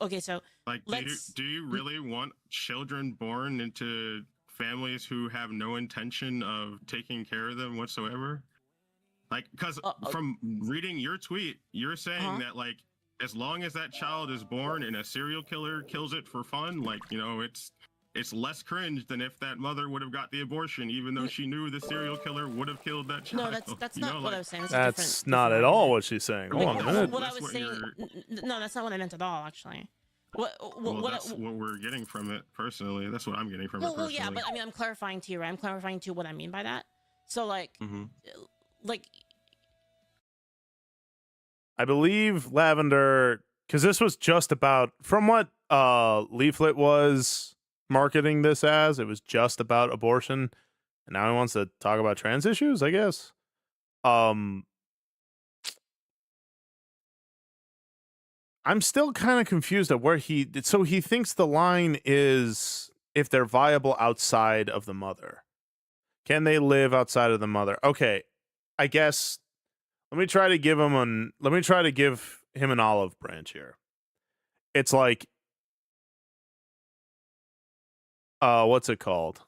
B: Okay, so
C: Like,
B: let's-
C: do you really want children born into families who have no intention of taking care of them whatsoever? Like, because from reading your tweet, you're saying that like, as long as that child is born and a serial killer kills it for fun, like, you know, it's less cringe than if that mother would have got the abortion, even though she knew the serial killer would have killed that child.
B: no, that's
C: you
B: not
C: know,
B: what
C: like,
B: I was saying.
A: That's not at all what she's saying. Hold on a minute.
B: What I
C: That's
B: was
C: what
B: saying. No, that's not what I meant at all. Actually.
C: That's what we're getting from it personally. That's what I'm getting from it
B: Well,
C: personally.
B: yeah, but I mean, I'm clarifying to you, right? I'm clarifying to you what I mean by that. So, like, like,
A: I believe Lavender, because this was just about, from what Leaflet was marketing this as, it was just about abortion, and now he wants to talk about trans issues, I guess. I'm still kind of confused at where he thinks the line is if they're viable outside of the mother. Can they live outside of the mother? Okay, I guess let me try to give him an olive branch here. It's like what's it called?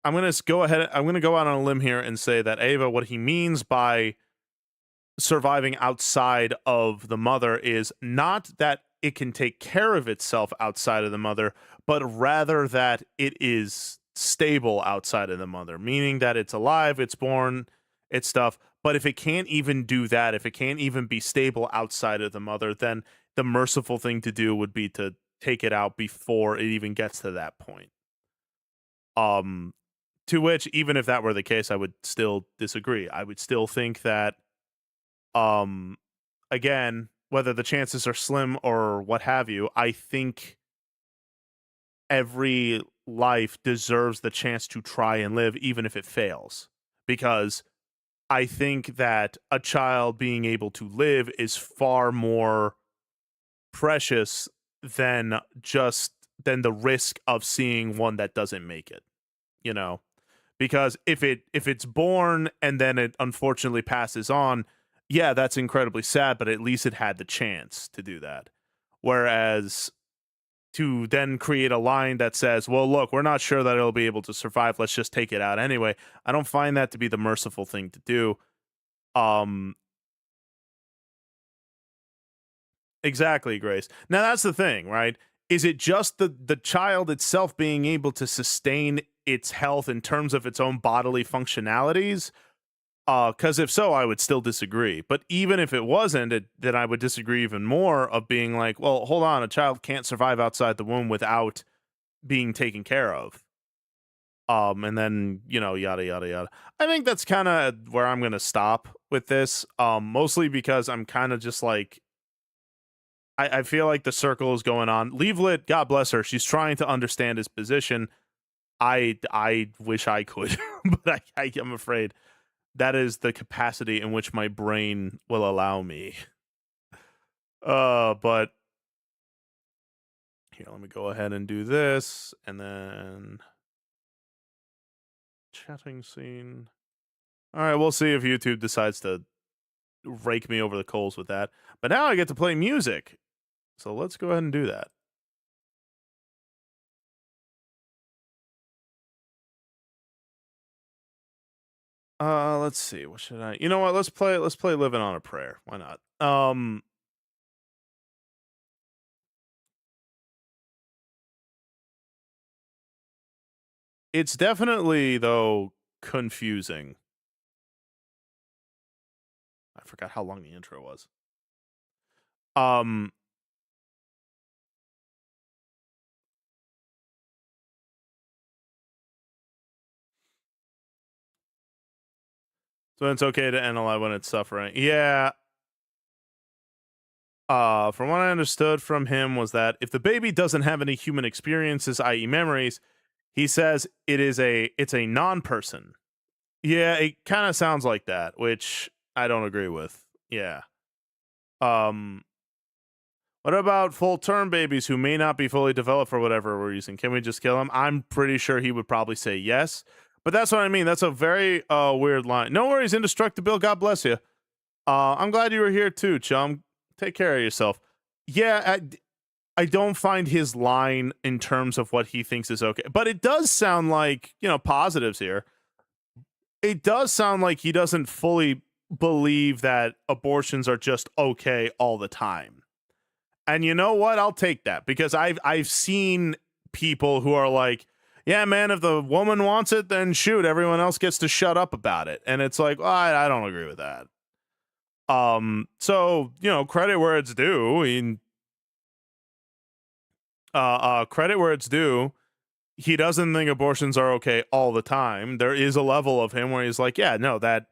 A: I'm going to go out on a limb here and say that Ava, what he means by surviving outside of the mother is not that it can take care of itself outside of the mother, but rather that it is stable outside of the mother, meaning that it's alive, it's born, it's stuff. But if it can't even do that, if it can't even be stable outside of the mother, then the merciful thing to do would be to take it out before it even gets to that point. To which, even if that were the case, I would still disagree. I would still think that again, whether the chances are slim or what have you, I think every life deserves the chance to try and live, even if it fails. Because I think that a child being able to live is far more precious than the risk of seeing one that doesn't make it. You know? Because if it's born and then it unfortunately passes on, yeah, that's incredibly sad, but at least it had the chance to do that. Whereas to then create a line that says, well, look, we're not sure that it'll be able to survive, let's just take it out anyway. I don't find that to be the merciful thing to do. Exactly, Grace. Now that's the thing, right? Is it just the child itself being able to sustain its health in terms of its own bodily functionalities? Because if so, I would still disagree. But even if it wasn't, then I would disagree even more of being like, well, hold on, a child can't survive outside the womb without being taken care of. And then, yada yada yada. I think that's kind of where I'm gonna stop with this. Mostly because I'm kind of just like, I feel like the circle is going on. Leavelet, God bless her, she's trying to understand his position. I wish I could, but I'm afraid that is the capacity in which my brain will allow me. But here, let me go ahead and do this, and then chatting scene. All right, we'll see if YouTube decides to rake me over the coals with that. But now I get to play music, so let's go ahead and do that. Let's see. What should I? You know what? Let's play "Living on a Prayer." Why not? It's definitely though confusing. I forgot how long the intro was. So it's okay to NLI when it's suffering. Yeah. From what I understood from him was that if the baby doesn't have any human experiences, i.e., memories, he says it's a non-person. Yeah, it kind of sounds like that, which I don't agree with. Yeah. What about full-term babies who may not be fully developed for whatever reason? Can we just kill them? I'm pretty sure he would probably say yes. But that's what I mean. That's a very weird line. No worries, Indestructible. God bless you. I'm glad you were here too, chum. Take care of yourself. Yeah, I don't find his line in terms of what he thinks is okay. But it does sound like, positives here. It does sound like he doesn't fully believe that abortions are just okay all the time. And you know what? I'll take that because I've seen people who are like, yeah, man, if the woman wants it, then shoot, everyone else gets to shut up about it. And it's like, well, I don't agree with that. So, credit where it's due. Credit where it's due. He doesn't think abortions are okay all the time. There is a level of him where he's like, yeah, no, that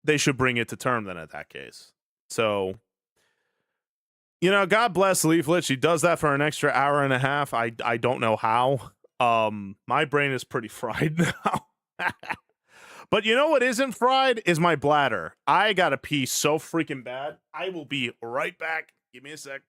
A: they should bring it to term then at that case. So, God bless Leaflet. She does that for an extra hour and a half. I don't know how. My brain is pretty fried now. But you know what isn't fried is my bladder. I gotta pee so freaking bad. I will be right back. Give me a sec.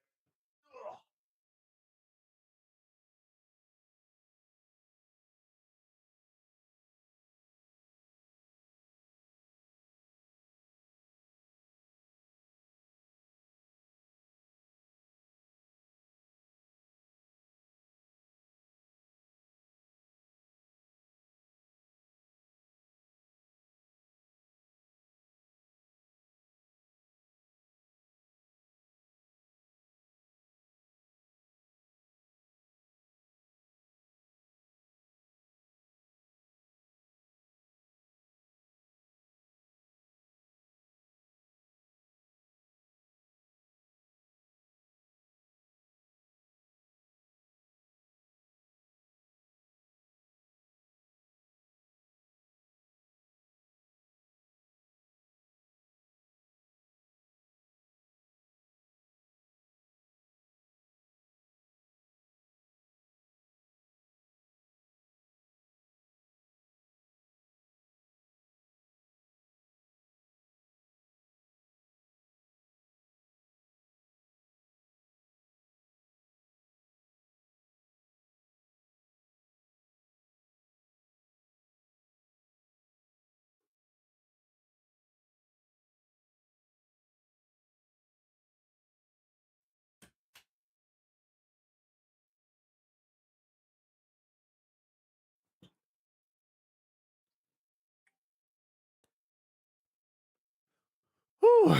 A: Woo!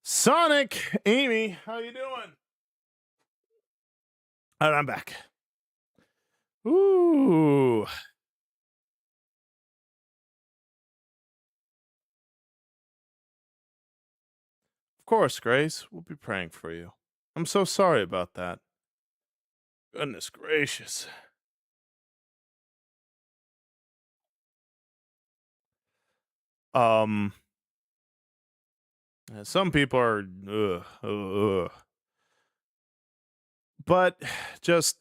A: Sonic, Amy, how you doing? All right, I'm back. Ooh. Of course, Grace. We'll be praying for you. I'm so sorry about that. Goodness gracious. Some people are but just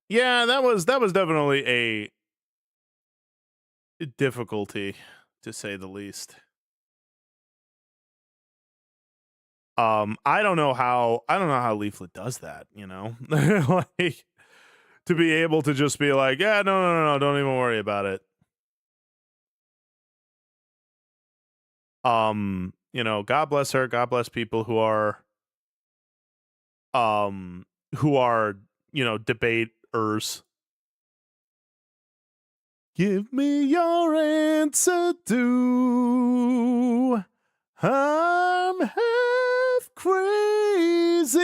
A: yeah, that was definitely a difficulty, to say the least. I don't know how Leaflet does that, you know? Like, to be able to just be like, yeah, no, don't even worry about it. You know, God bless her, God bless people who are you know, debaters. Give me your answer, do I'm half crazy,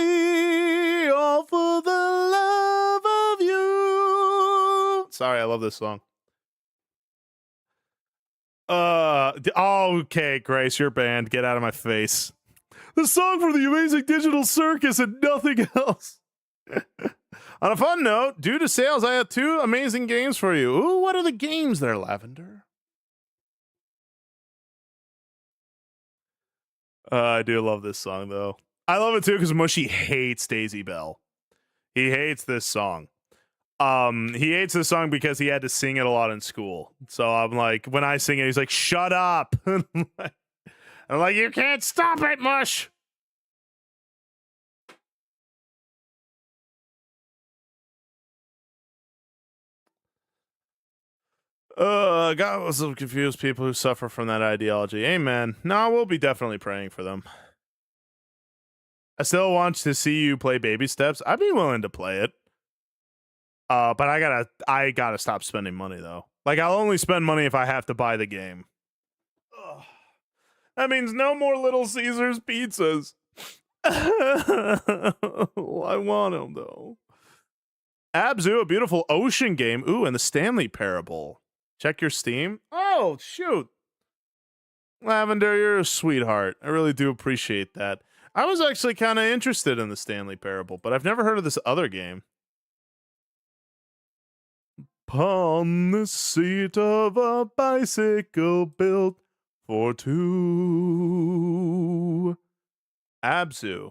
A: all for the love of you. Sorry, I love this song. Okay, Grace, your band, get out of my face. The song from the Amazing Digital Circus and nothing else. On a fun note, due to sales, I have 2 amazing games for you. Ooh, what are the games there, Lavender? I do love this song, though. I love it, too, because Mushy hates Daisy Bell. He hates this song. He hates this song because he had to sing it a lot in school. So I'm like, when I sing it, he's like, shut up. I'm like, you can't stop it, Mush. God was some confused people who suffer from that ideology. Amen. No, we'll be definitely praying for them. I still want to see you play Baby Steps. I'd be willing to play it. But I gotta stop spending money though. Like, I'll only spend money if I have to buy the game. Ugh. That means no more Little Caesars pizzas. I want them though. Abzu, a beautiful ocean game. Ooh, and the Stanley Parable. Check your Steam. Oh, shoot. Lavender, you're a sweetheart. I really do appreciate that. I was actually kind of interested in the Stanley Parable, but I've never heard of this other game. Upon the seat of a bicycle built for 2. Abzu.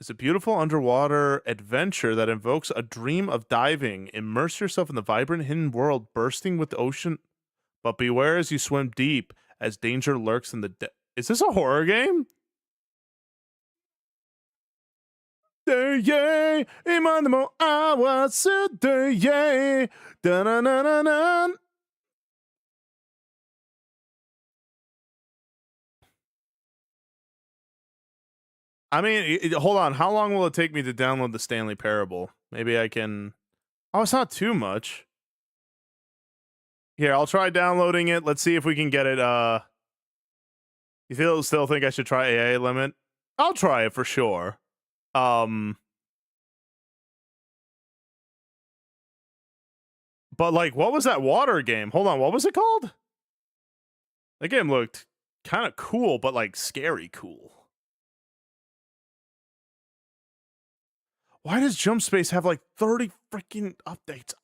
A: It's a beautiful underwater adventure that invokes a dream of diving. Immerse yourself in the vibrant hidden world bursting with the ocean, but beware as you swim deep, as danger lurks in the Is this a horror game? I mean, hold on. How long will it take me to download the Stanley Parable? Maybe I can... Oh, it's not too much. Here, I'll try downloading it. Let's see if we can get it. You still think I should try AA limit? I'll try it for sure. But like, what was that water game? Hold on, what was it called? That game looked kind of cool, but like scary cool. Why does Jump Space have like 30 freaking updates?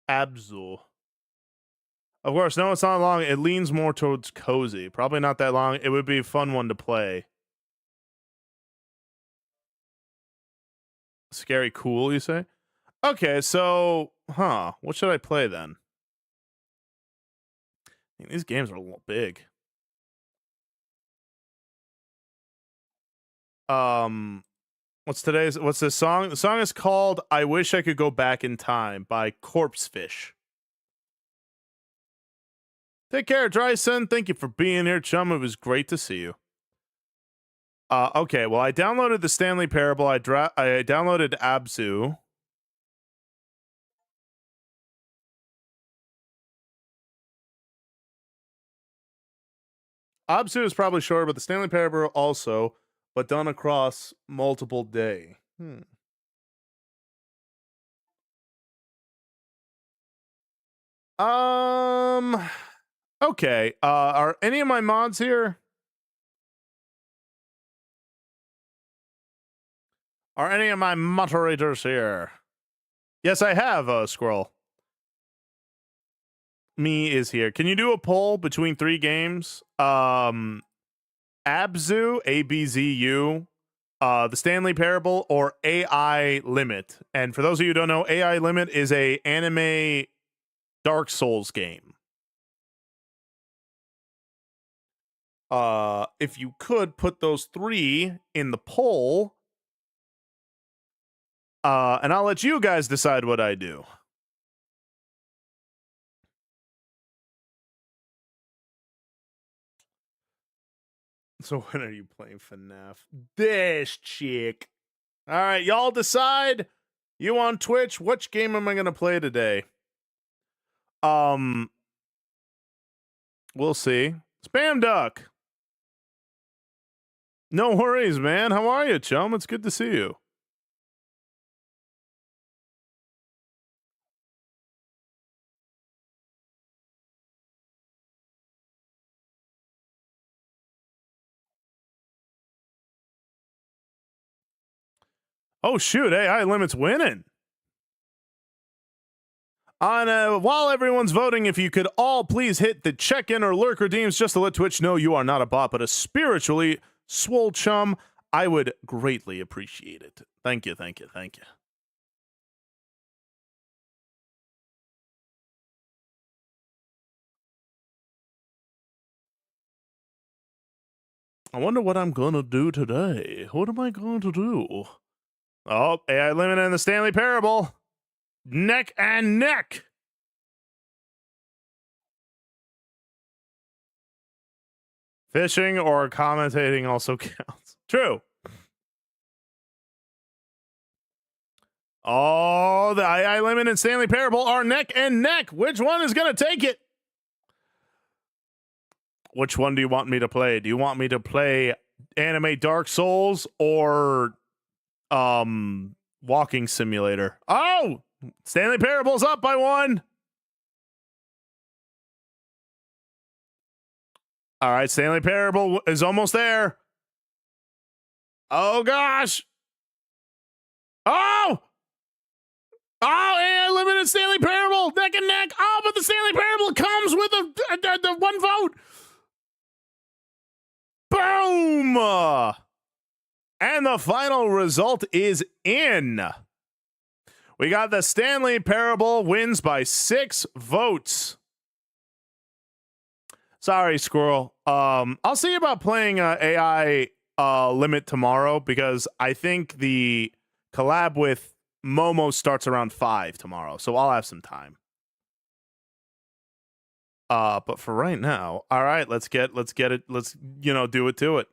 A: Abzu. Of course, no, it's not long. It leans more towards cozy. Probably not that long. It would be a fun one to play. Scary cool, you say? Okay, so, what should I play then? These games are a little big. What's this song? The song is called I Wish I Could Go Back in Time by Corpse Fish. Take care, Dryson. Thank you for being here, chum. It was great to see you. Okay, well, I downloaded the Stanley Parable. I downloaded Abzu. Abzu is probably shorter, but the Stanley Parable also, but done across multiple day. Okay. Are any of my mods here? Are any of my moderators here? Yes, I have, Squirrel. Me is here. Can you do a poll between 3 games? Abzu, ABZU, the Stanley Parable, or AI Limit? And for those of you who don't know, AI Limit is a anime Dark Souls game. If you could put those 3 in the poll, and I'll let you guys decide what I do. So when are you playing FNAF? This chick. All right, y'all decide. You on Twitch, which game am I going to play today? We'll see. Spam Duck. No worries, man. How are you, chum? It's good to see you. Oh, shoot. AI Limit's winning. While everyone's voting, if you could all please hit the check-in or lurk redeems just to let Twitch know you are not a bot, but a spiritually swole chum, I would greatly appreciate it. Thank you, thank you, thank you. I wonder what I'm gonna do today. What am I going to do? Oh, AI Limit and the Stanley Parable. Neck and neck. Fishing or commentating also counts. True. Oh, the AI Limit and Stanley Parable are neck and neck. Which one is going to take it? Which one do you want me to play? Do you want me to play Anime Dark Souls or Walking Simulator? Oh, Stanley Parable's up by 1. All right, Stanley Parable is almost there. Oh gosh. Oh! Oh, AI Limited Stanley Parable, neck and neck. Oh, but the Stanley Parable comes with a 1 vote. Boom! And the final result is in. We got the Stanley Parable wins by 6 votes. Sorry, Squirrel. I'll see about playing AI Limit tomorrow because I think the collab with Momo starts around 5 tomorrow, so I'll have some time. But for right now, all right, let's get it. Let's do it to it.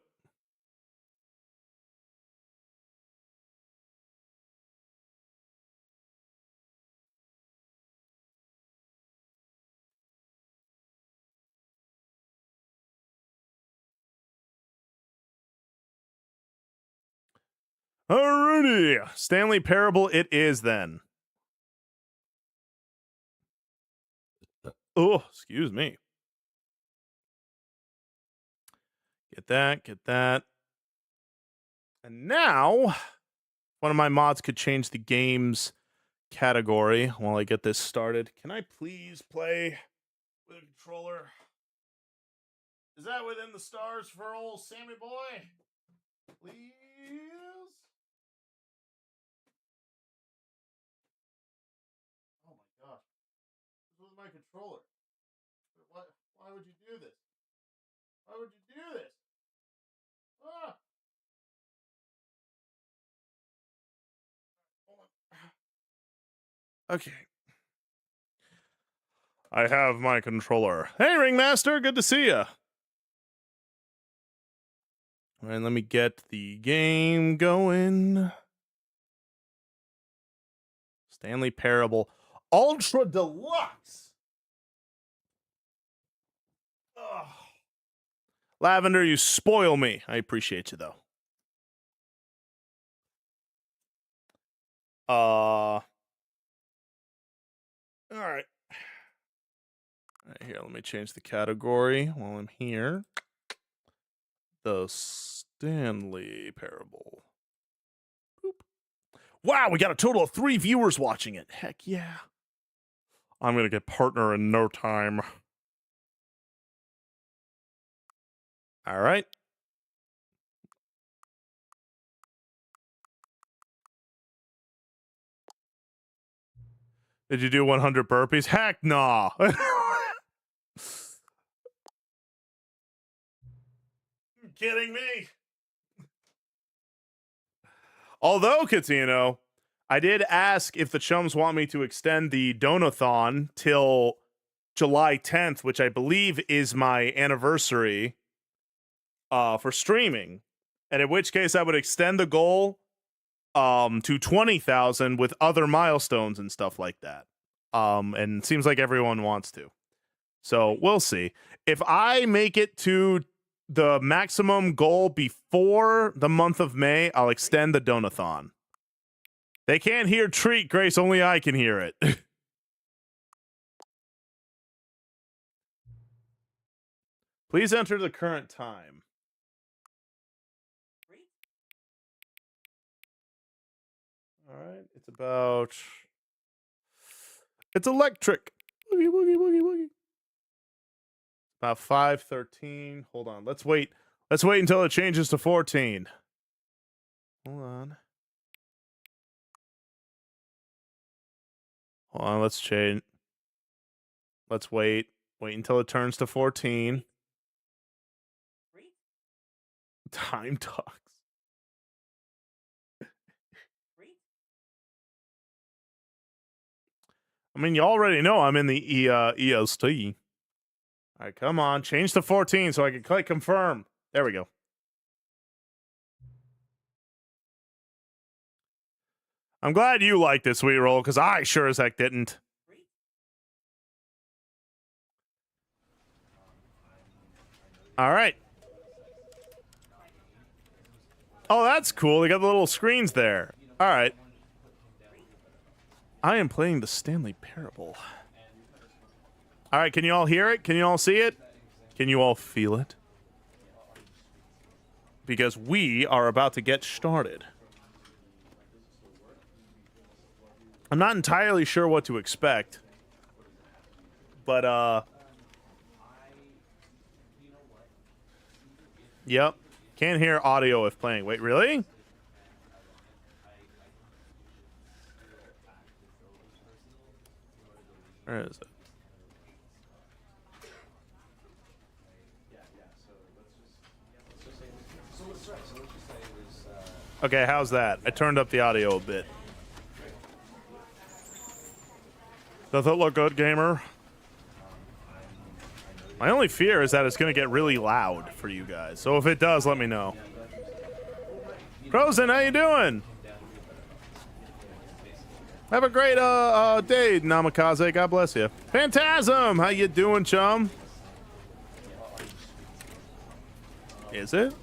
A: Alrighty, Stanley Parable it is then. Oh, excuse me. Get that. And now, one of my mods could change the game's category while I get this started. Can I please play with a controller? Is that within the stars for old Sammy boy? Please? Oh my gosh. What's with my controller? Why would you do this? Why would you do this? Ah! Hold on. Okay. I have my controller. Hey, Ringmaster, good to see you. All right, let me get the game going. Stanley Parable Ultra Deluxe. Ugh. Lavender, you spoil me. I appreciate you, though. All right. Here, let me change the category while I'm here. The Stanley Parable. Boop. Wow, we got a total of 3 viewers watching it. Heck yeah. I'm going to get partner in no time. All right. Did you do 100 burpees? Heck nah. You kidding me? Although, Catino, I did ask if the chums want me to extend the Donathon till July 10th, which I believe is my anniversary for streaming. And in which case I would extend the goal to 20,000 with other milestones and stuff like that. And it seems like everyone wants to. So we'll see. If I make it to the maximum goal before the month of May, I'll extend the Donathon. They can't hear treat, Grace. Only I can hear it. Please enter the current time. All right. It's about... It's electric. Woogie, woogie, woogie, woogie. About 5:13. Hold on. Let's wait. Let's wait until it changes to 14. Hold on. Hold on. Let's change. Let's wait. Wait until it turns to 14. Time talks. I mean, you already know I'm in the EOST. All right, come on. Change to 14 so I can click confirm. There we go. I'm glad you like this Wii roll, because I sure as heck didn't. All right. Oh, that's cool. They got the little screens there. All right. I am playing the Stanley Parable. All right, can you all hear it? Can you all see it? Can you all feel it? Because we are about to get started. I'm not entirely sure what to expect. But, yep. Can't hear audio if playing. Wait, really? Where is it? Okay, how's that? I turned up the audio a bit. Does it look good, gamer? My only fear is that it's going to get really loud for you guys. So if it does, let me know. Frozen, how you doing? Have a great day, Namikaze. God bless you. Phantasm, how you doing, chum? Is it?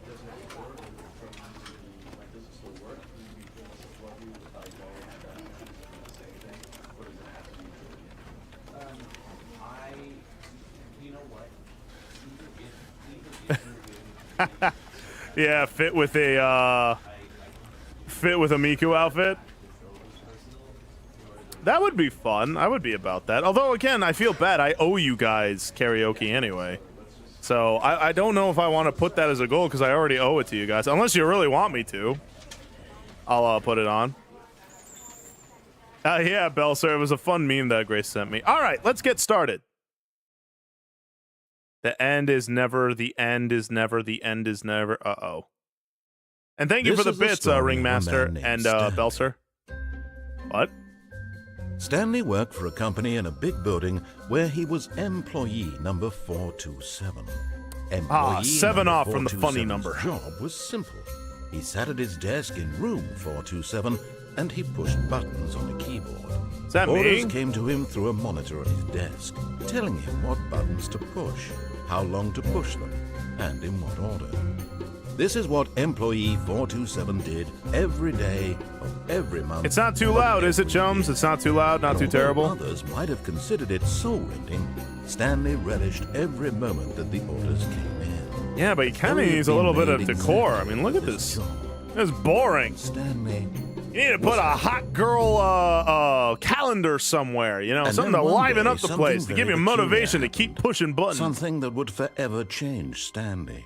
A: Yeah, fit with a Miku outfit. That would be fun. I would be about that. Although, again, I feel bad. I owe you guys karaoke anyway. So I don't know if I want to put that as a goal because I already owe it to you guys. Unless you really want me to. I'll put it on. Yeah, Belsir. It was a fun meme that Grace sent me. All right, let's get started. The end is never, the end is never, the end is never. Uh-oh. And thank you for the bits, Ringmaster and Belsir. What?
E: Stanley worked for a company in a big building where he was employee number 427. Employee
A: 7
E: number
A: off from the funny
E: 427's
A: number.
E: job was simple. He sat at his desk in room 427 and he pushed buttons on a keyboard.
A: Is that
E: Orders
A: me?
E: came to him through a monitor on his desk, telling him what buttons to push, how long to push them, and in what order. This is what employee 427 did every day of every month.
A: It's not too loud, is it, chums? It's not too loud, not too
E: Although
A: terrible.
E: Others might have considered it soul-rending, Stanley relished every moment that the orders came in.
A: Yeah, but he kind of
E: Though
A: needs a
E: he'd
A: little
E: been
A: bit of
E: made
A: decor. I
E: exactly
A: mean, look
E: for
A: at this.
E: job,
A: It's boring.
E: Stanley
A: You need to put a hot girl calendar somewhere, you know,
E: And
A: something
E: then
A: to
E: one
A: liven
E: day,
A: up the
E: something
A: place, to give
E: very
A: you motivation to
E: peculiar
A: keep pushing buttons.
E: something that would forever change Stanley.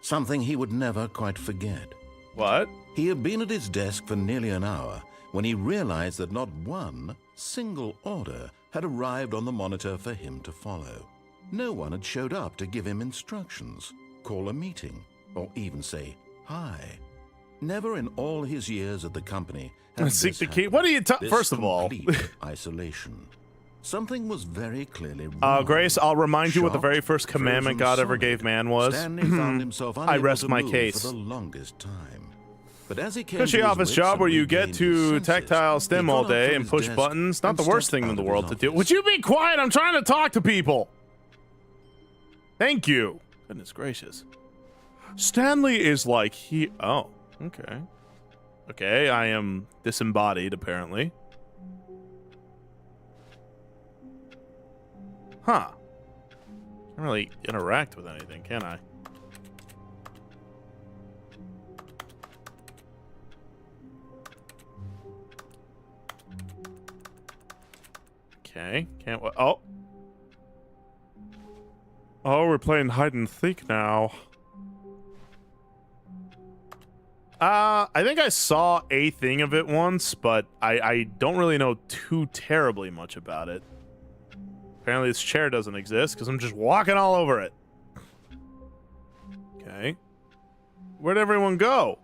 E: Something he would never quite forget.
A: What?
E: He had been at his desk for nearly an hour when he realized that not one single order had arrived on the monitor for him to follow. No one had showed up to give him instructions, call a meeting, or even say hi. Never in all his years at the company had
A: Seek
E: this
A: the key.
E: happened.
A: What are you
E: This
A: first of all?
E: complete isolation. Something was very clearly wrong.
A: Grace, I'll remind you what the
E: Shocked,
A: very first commandment
E: frozen
A: God ever
E: solid,
A: gave man was.
E: Stanley found himself
A: I
E: unable
A: rest
E: to
A: my
E: move
A: case.
E: for the longest time. But as he came
A: Cushy
E: to his
A: office
E: wits
A: job
E: and
A: where you get
E: regained his
A: to
E: senses,
A: tactile stim
E: he
A: all
E: got up
A: day
E: from
A: and
E: his
A: push
E: desk
A: buttons. Not
E: and
A: the worst
E: stepped
A: thing in
E: out
A: the
E: of
A: world
E: his
A: to do.
E: office.
A: Would you be quiet? I'm trying to talk to people. Thank you. Goodness gracious. Stanley is like he. Oh, okay. Okay, I am disembodied apparently. Huh. Can't really interact with anything, can I? Okay, can't. Oh. Oh, we're playing hide and seek now. I think I saw a thing of it once, but I don't really know too terribly much about it. Apparently this chair doesn't exist because I'm just walking all over it. Okay. Where'd everyone go?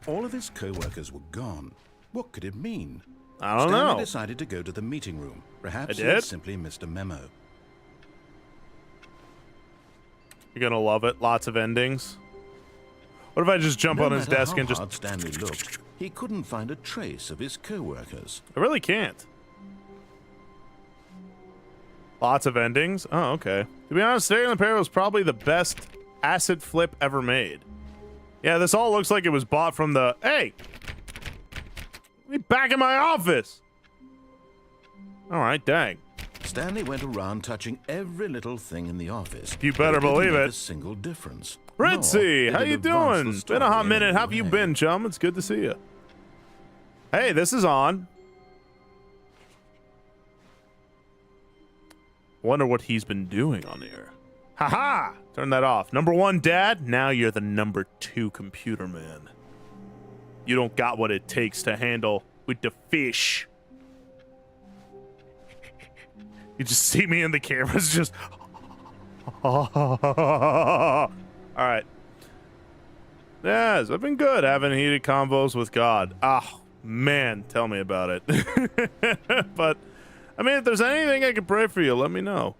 E: All of his co-workers were gone. What could it mean?
A: I don't
E: Stanley
A: know.
E: decided to go to the meeting room. Perhaps
A: I
E: he had
A: did?
E: simply missed a memo.
A: You're gonna love it. Lots of endings. What if I just jump
E: No
A: on his
E: matter
A: desk
E: how
A: and just...
E: hard Stanley looked, he couldn't find a trace of his co-workers.
A: I really can't. Lots of endings? Oh, okay. To be honest, Staring the Pair was probably the best asset flip ever made. Yeah, this all looks like it was bought from the... Hey! Me back in my office! Alright, dang.
E: Stanley went around touching every little thing in the office.
A: You
E: but
A: better
E: it didn't
A: believe
E: make
A: it.
E: A single difference.
A: Ritzy,
E: Nor
A: how
E: did it
A: you
E: advance the
A: doing? Been a
E: story
A: hot
E: in
A: minute.
E: any
A: How have you
E: way.
A: been, chum? It's good to see you. Hey, this is on. Wonder what he's been doing on here. Haha! Turn that off. Number 1, Dad. Now you're the number 2 computer man. You don't got what it takes to handle with the fish. You just see me in the cameras just... All right. Yes, I've been good having heated convos with God. Ah, man, tell me about it. But, I mean, if there's anything I can pray for you, let me know.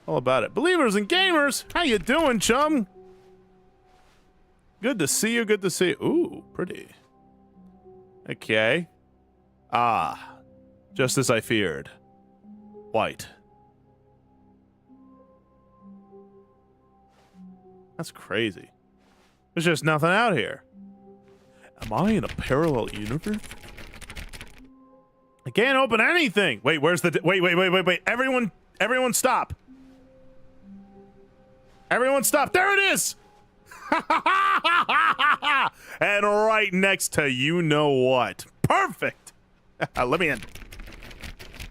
A: All about it. Believers and gamers, how you doing, chum? Good to see you, good to see you. Ooh, pretty. Okay. Ah, just as I feared. White. That's crazy. There's just nothing out here. Am I in a parallel universe? I can't open anything. Wait, where's the... Wait. Everyone stop. Everyone stop. There it is. And right next to you know what. Perfect. Let me in.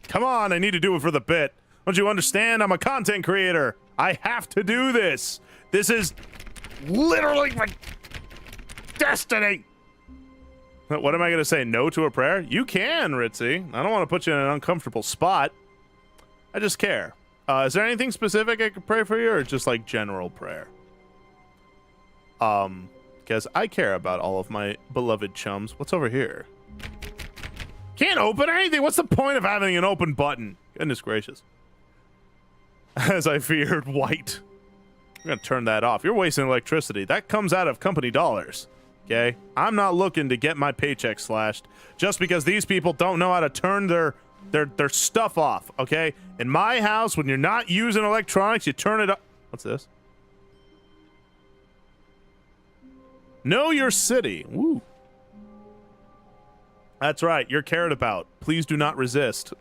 A: Come on, I need to do it for the bit. Don't you understand? I'm a content creator. I have to do this. This is literally my destiny. What am I going to say? No to a prayer? You can, Ritzy. I don't want to put you in an uncomfortable spot. I just care. Is there anything specific I could pray for you, or just like general prayer? Because I care about all of my beloved chums. What's over here? Can't open anything. What's the point of having an open button? Goodness gracious. As I feared, white. I'm gonna turn that off. You're wasting electricity. That comes out of company dollars. Okay? I'm not looking to get my paycheck slashed just because these people don't know how to turn their stuff off. Okay? In my house, when you're not using electronics, you turn it up. What's this? Know your city. Woo. That's right. You're cared about. Please do not resist.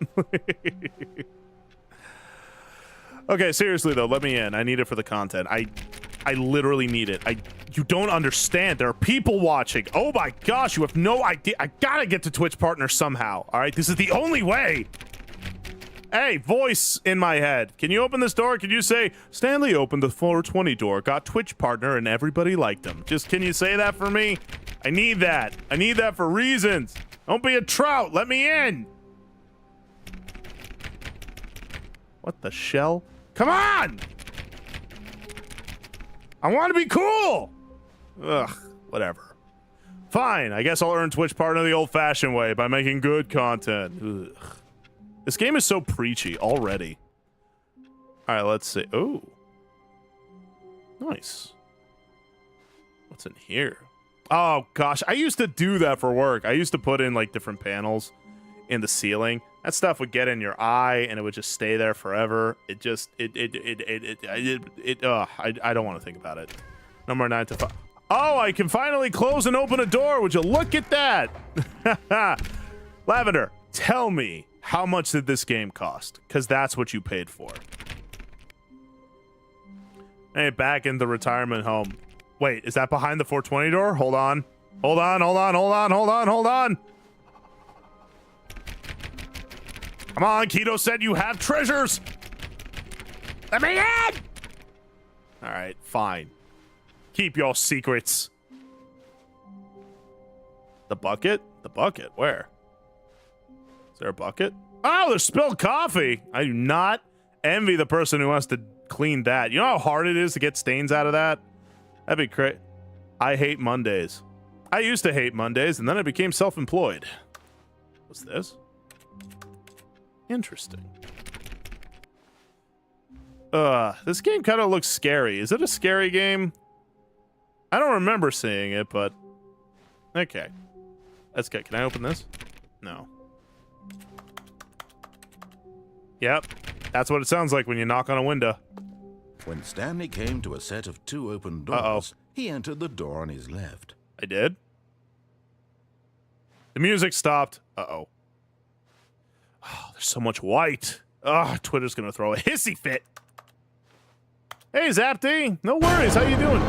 A: Okay, seriously though, let me in. I need it for the content. I literally need it. You don't understand. There are people watching. Oh my gosh, you have no idea. I gotta get to Twitch partner somehow. All right, this is the only way. Hey, voice in my head. Can you open this door? Can you say, Stanley opened the 420 door, got Twitch partner, and everybody liked him. Just, can you say that for me? I need that. I need that for reasons. Don't be a trout. Let me in. What the shell? Come on! I want to be cool! Ugh, whatever. Fine, I guess I'll earn Twitch partner the old-fashioned way by making good content. Ugh. This game is so preachy already. Alright, let's see. Oh. Nice. What's in here? Oh, gosh. I used to do that for work. I used to put in, like, different panels in the ceiling. That stuff would get in your eye, and it would just stay there forever. It just, I don't want to think about it. Number 9 to 5. Oh, I can finally close and open a door. Would you look at that? Lavender, tell me, how much did this game cost? Because that's what you paid for. Hey, back in the retirement home. Wait, is that behind the 420 door? Hold on. Hold on, hold on, hold on, hold on, hold on. Come on, Keto said you have treasures. Let me in! All right, fine. Keep your secrets. The bucket? The bucket, where? Is there a bucket? Oh, there's spilled coffee. I do not envy the person who wants to clean that. You know how hard it is to get stains out of that? That'd be crazy. I hate Mondays. I used to hate Mondays, and then I became self-employed. What's this? Interesting. This game kind of looks scary. Is it a scary game? I don't remember seeing it, but okay. That's good. Can I open this? No. Yep. That's what it sounds like when you knock on a window.
E: When Stanley came to a set of 2 open doors, he entered the door on his left.
A: I did. The music stopped. Uh-oh. Oh, there's so much white. Oh, Twitter's gonna throw a hissy fit. Hey, Zapdy. No worries. How you doing?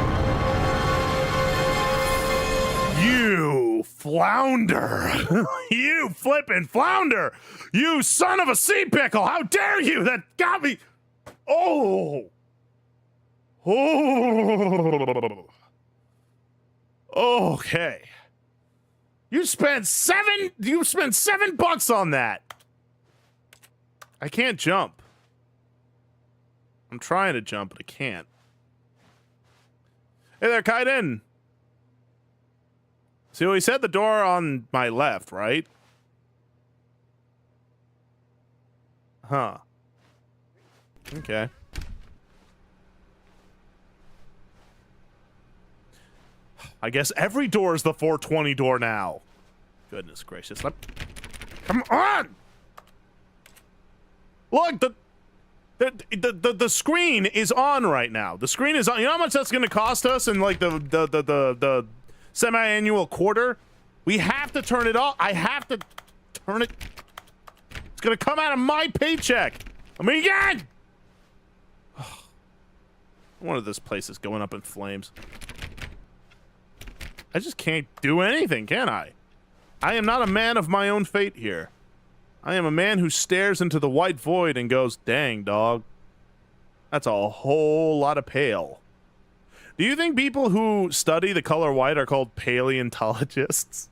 A: You flounder. You flippin' flounder. You son of a sea pickle. How dare you? That got me. Oh. Oh. Okay. You spent $7 on that. I can't jump. I'm trying to jump, but I can't. Hey there, Kaiden. See what he said? The door on my left, right? Huh. Okay. I guess every door is the 420 door now. Goodness gracious. Come on! Look, the screen is on right now. The screen is on. You know how much that's going to cost us in like the semi-annual quarter? We have to turn it off. I have to turn it. It's going to come out of my paycheck. I mean, again. One of this place is going up in flames. I just can't do anything, can I? I am not a man of my own fate here. I am a man who stares into the white void and goes, dang, dog. That's a whole lot of pale. Do you think people who study the color white are called paleontologists?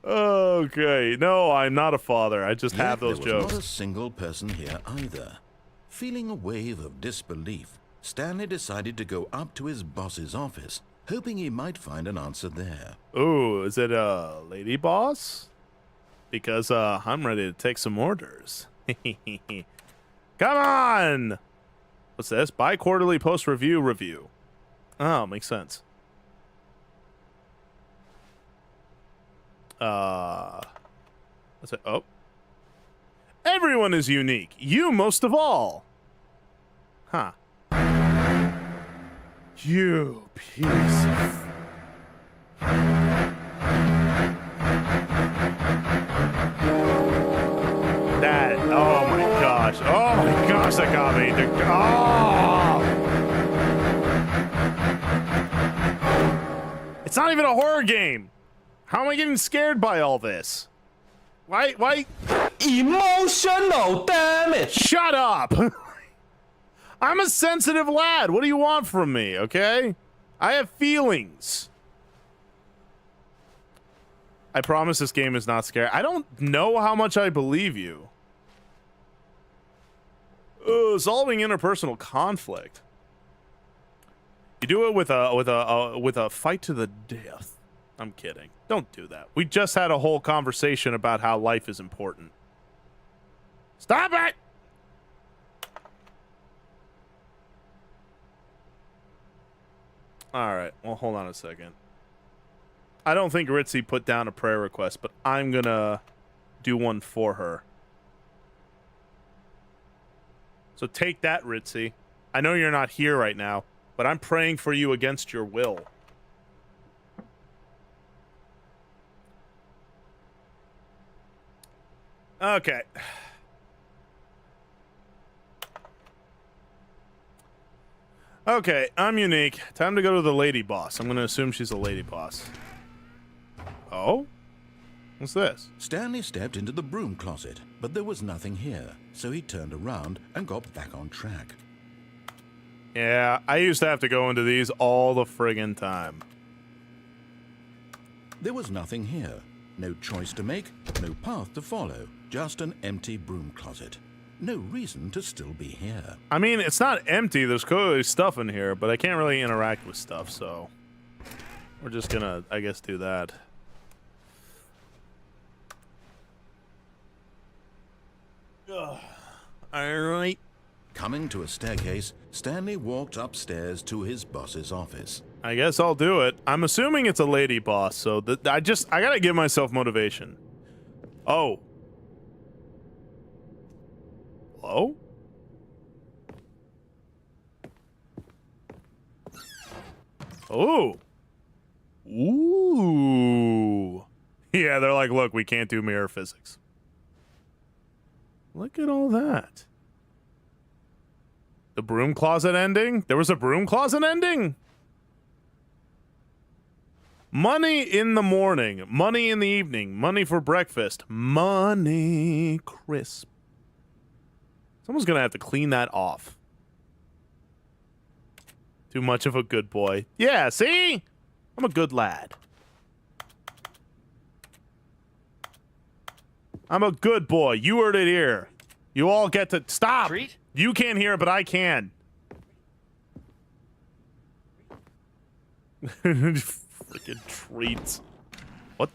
A: Okay. No, I'm not a father. I just have those
E: there was
A: jokes.
E: Not a single person here either. Feeling a wave of disbelief, Stanley decided to go up to his boss's office, hoping he might find an answer there.
A: Ooh, is it a lady boss? Because I'm ready to take some orders. Come on! What's this? Bi-quarterly post-review review. Oh, makes sense. What's it? Oh. Everyone is unique. You most of all. Huh. You piece of... That, oh my gosh. Oh my gosh, that got me. Oh! It's not even a horror game. How am I getting scared by all this? Why?
D: Emotional damage.
A: Shut up! I'm a sensitive lad. What do you want from me, okay? I have feelings. I promise this game is not scary. I don't know how much I believe you. Solving interpersonal conflict. You do it with a fight to the death. I'm kidding. Don't do that. We just had a whole conversation about how life is important. Stop it! All right. Well, hold on a second. I don't think Ritzy put down a prayer request, but I'm gonna do one for her. So take that, Ritzy. I know you're not here right now, but I'm praying for you against your will. Okay. Okay, I'm unique. Time to go to the lady boss. I'm going to assume she's a lady boss. Oh? What's this?
E: Stanley stepped into the broom closet, but there was nothing here, so he turned around and got back on track.
A: Yeah, I used to have to go into these all the friggin' time.
E: There was nothing here. No choice to make, no path to follow, just an empty broom closet. No reason to still be here.
A: I mean, it's not empty. There's clearly stuff in here, but I can't really interact with stuff, so we're just gonna, I guess, do that. Ugh. All right.
E: Coming to a staircase, Stanley walked upstairs to his boss's office.
A: I guess I'll do it. I'm assuming it's a lady boss, so I gotta give myself motivation. Oh. Hello? Oh. Ooh. Yeah, they're like, look, we can't do mirror physics. Look at all that. The broom closet ending? There was a broom closet ending? Money in the morning, money in the evening, money for breakfast, money crisp. Someone's gonna have to clean that off. Too much of a good boy. Yeah, see? I'm a good lad. I'm a good boy. You heard it here. You all get to... Stop!
D: Treat?
A: You can't hear it, but I can. Freaking treats. What?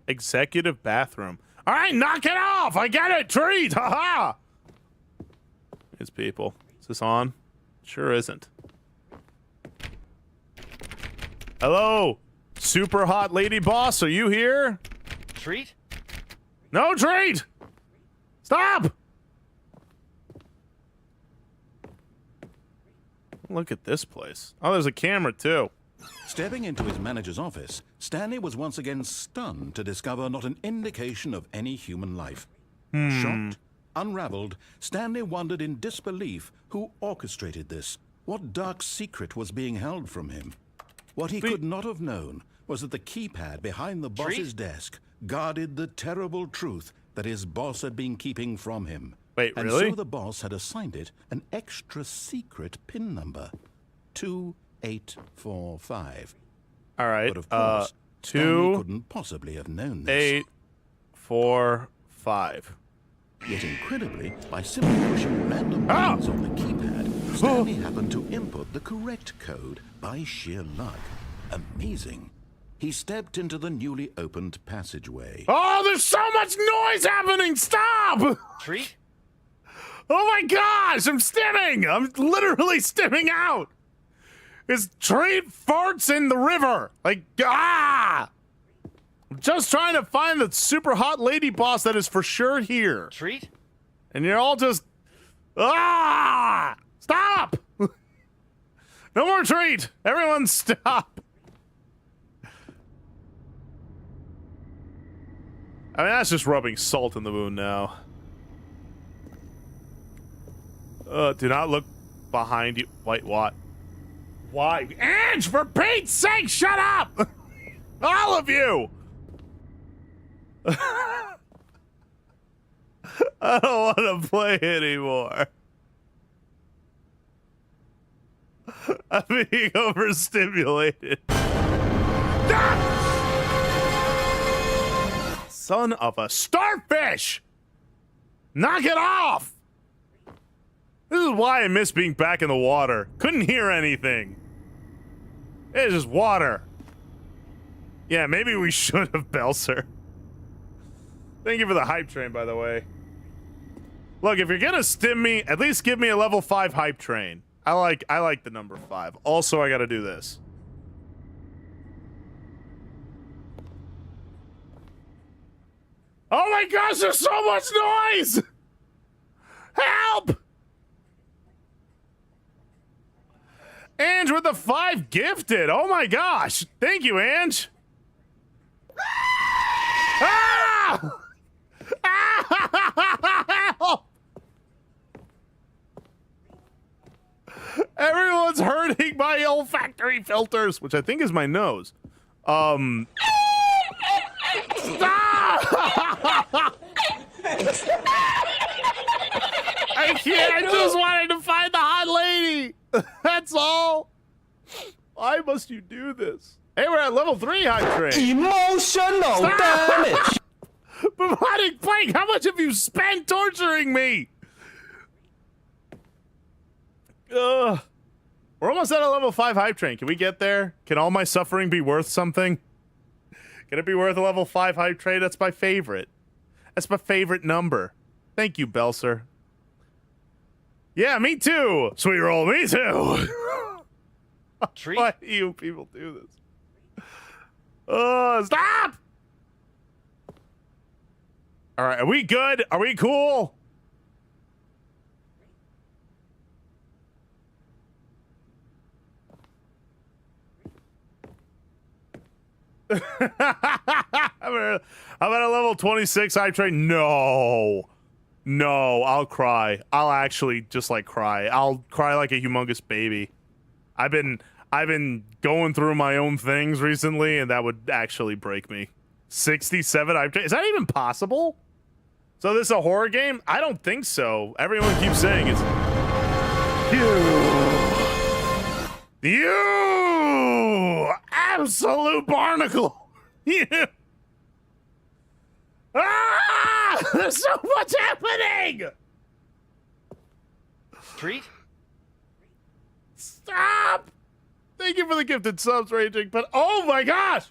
A: Executive bathroom. All right, knock it off. I get it. Treat. Haha. It's people. Is this on? Sure isn't. Hello, super hot lady boss. Are you here?
D: Treat?
A: No treat. Stop. Look at this place. Oh, there's a camera too.
E: Stepping into his manager's office, Stanley was once again stunned to discover not an indication of any human life. Shocked, unraveled, Stanley wondered in disbelief who orchestrated this. What dark secret was being held from him? What he could not have known was that the keypad behind the boss's desk guarded the terrible truth that his boss had been keeping from him.
A: Wait,
E: and
A: really?
E: so the boss had assigned it an extra secret PIN number, 2845.
A: All right.
E: But of course, Stanley
A: 2,
E: couldn't possibly have known this.
A: 8, 4, 5.
E: Yet incredibly, by simply pushing random buttons on the keypad, Stanley happened to input the correct code by sheer luck. Amazing. He stepped into the newly opened passageway.
A: Oh, there's so much noise happening! Stop!
D: Treat?
A: Oh my gosh, I'm stimming! I'm literally stimming out! His treat farts in the river! Like, ah! I'm just trying to find the super hot lady boss that is for sure here.
D: Treat?
A: And you're all just, ah! Stop! No more treat! Everyone stop! I mean, that's just rubbing salt in the wound now. Do not look behind you. Wait, what? Why? Ange, for Pete's sake, shut up! All of you! I don't want to play anymore. I'm being overstimulated. Ah! Son of a starfish! Knock it off! This is why I miss being back in the water. Couldn't hear anything. It's just water. Yeah, maybe we should have, Belser. Thank you for the hype train, by the way. Look, if you're gonna stim me, at least give me a level 5 hype train. I like the number 5. Also, I gotta do this. Oh my gosh, there's so much noise! Help! Ange with the 5 gifted. Oh my gosh. Thank you, Ange. Ah! Ah! Everyone's hurting my olfactory filters, which I think is my nose. Stop! I can't. I just wanted to find the hot lady. That's all. Why must you do this? Hey, we're at level 3 hype train.
D: Emotional damage.
A: Robotic Plank, how much have you spent torturing me? We're almost at a level 5 hype train. Can we get there? Can all my suffering be worth something? Can it be worth a level 5 hype train? That's my favorite. That's my favorite number. Thank you, Belser. Yeah, me too. Sweet roll, me too.
D: Treat?
A: Why do you people do this? Stop! All right, are we good? Are we cool? I'm at a level 26 hype train. No. No, I'll cry. I'll actually just like cry. I'll cry like a humongous baby. I've been going through my own things recently, and that would actually break me. 67 hype train. Is that even possible? So this is a horror game? I don't think so. Everyone keeps saying it's you absolute barnacle. You. Ah! There's so much happening.
D: Treat?
A: Stop! Thank you for the gifted subs, Raging, but oh my gosh!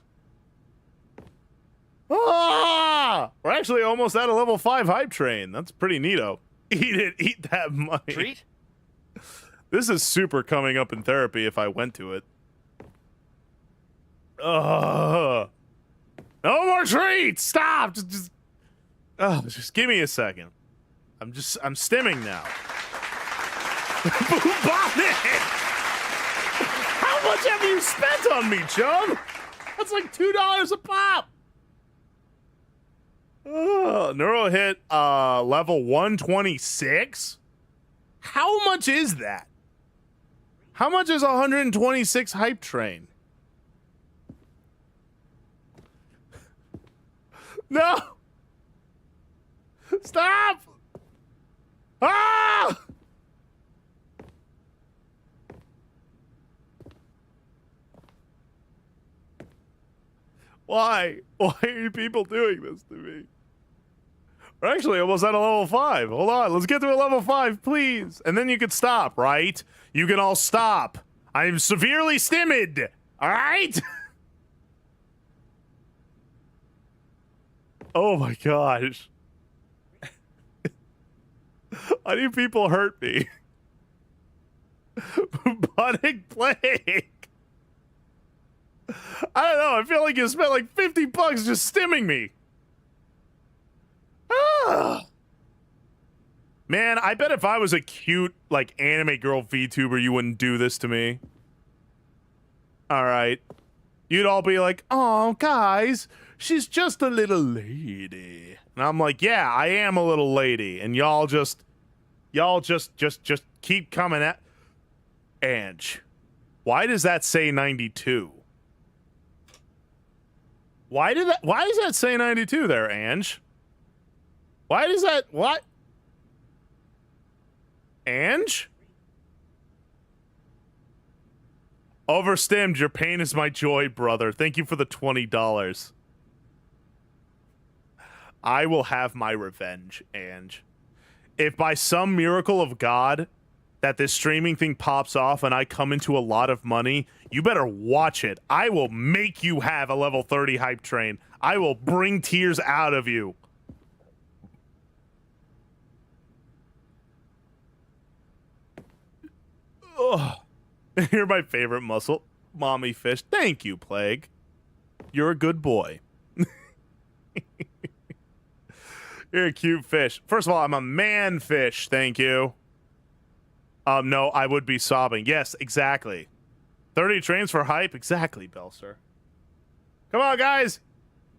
A: Ah! We're actually almost at a level 5 hype train. That's pretty neato. Eat it, eat that money.
D: Treat?
A: This is super coming up in therapy if I went to it. No more treats! Stop! Just give me a second. I'm stimming now. Bubonic! How much have you spent on me, chum? That's like $2 a pop. Neuro hit level 126? How much is that? How much is 126 hype train? No! Stop! Ah! Why? Why are you people doing this to me? We're actually almost at a level 5. Hold on, let's get to a level 5, please. And then you can stop, right? You can all stop. I'm severely stimmed. All right? Oh my gosh. Why do people hurt me? Bubonic plague. I don't know. I feel like you spent like $50 just stimming me. Ah. Man, I bet if I was a cute, like, anime girl VTuber, you wouldn't do this to me. All right. You'd all be like, oh, guys, she's just a little lady. And I'm like, yeah, I am a little lady. And y'all just keep coming at... Ange, why does that say 92? Why does that say 92 there, Ange? Why does that, what? Ange? Overstimmed, your pain is my joy, brother. Thank you for the $20. I will have my revenge, Ange. If by some miracle of God that this streaming thing pops off and I come into a lot of money, you better watch it. I will make you have a level 30 hype train. I will bring tears out of you. Ugh. You're my favorite muscle. Mommy fish. Thank you, Plague. You're a good boy. You're a cute fish. First of all, I'm a man fish. Thank you. No, I would be sobbing. Yes, exactly. 30 trains for hype. Exactly, Belser. Come on, guys.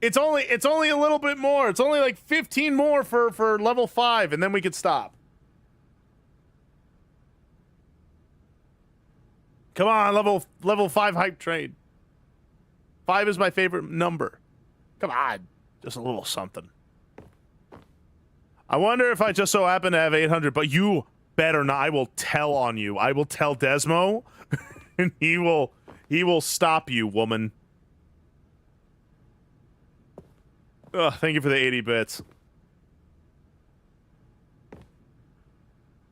A: It's only a little bit more. It's only like 15 more for level 5, and then we could stop. Come on, level 5 hype train. 5 is my favorite number. Come on, just a little something. I wonder if I just so happen to have 800, but you better not. I will tell on you. I will tell Desmo, and he will stop you, woman. Ugh, thank you for the 80 bits.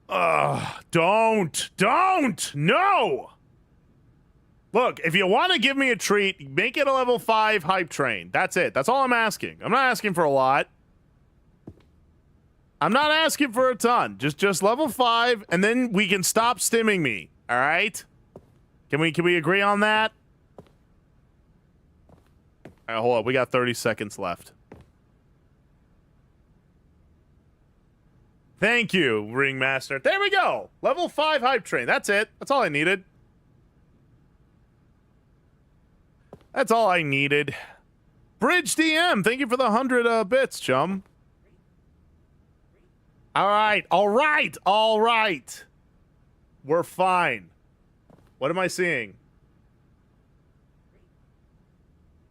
A: Ugh, don't, no! Look, if you want to give me a treat, make it a level 5 hype train. That's it. That's all I'm asking. I'm not asking for a lot. I'm not asking for a ton. Just level 5, and then we can stop stimming me. All right? Can we agree on that? All right, hold on. We got 30 seconds left. Thank you, Ringmaster. There we go. Level 5 hype train. That's it. That's all I needed. That's all I needed. Bridge DM, thank you for the 100 bits, chum. All right. We're fine. What am I seeing?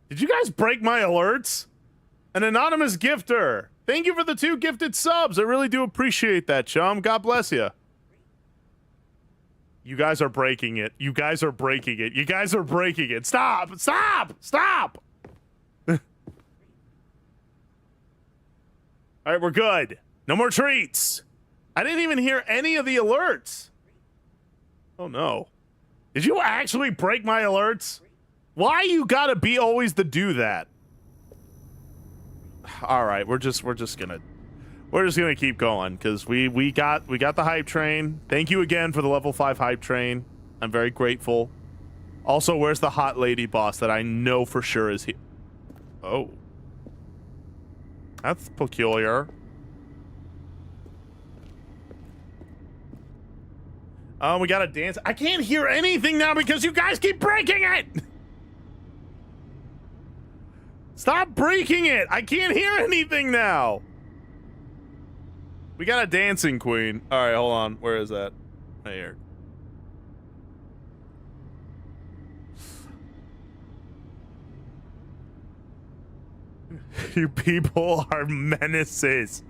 A: Did you guys break my alerts? An anonymous gifter. Thank you for the 2 gifted subs. I really do appreciate that, chum. God bless you. You guys are breaking it. You guys are breaking it. Stop. All right, we're good. No more treats. I didn't even hear any of the alerts. Oh, no. Did you actually break my alerts? Why you gotta be always to do that? All right, we're just gonna keep going because we got the hype train. Thank you again for the level 5 hype train. I'm very grateful. Also, where's the hot lady boss that I know for sure is here? Oh, that's peculiar. We gotta dance. I can't hear anything now because you guys keep breaking it. Stop breaking it. I can't hear anything now. We got a dancing queen. All right, hold on. Where is that? Right here. You people are menaces.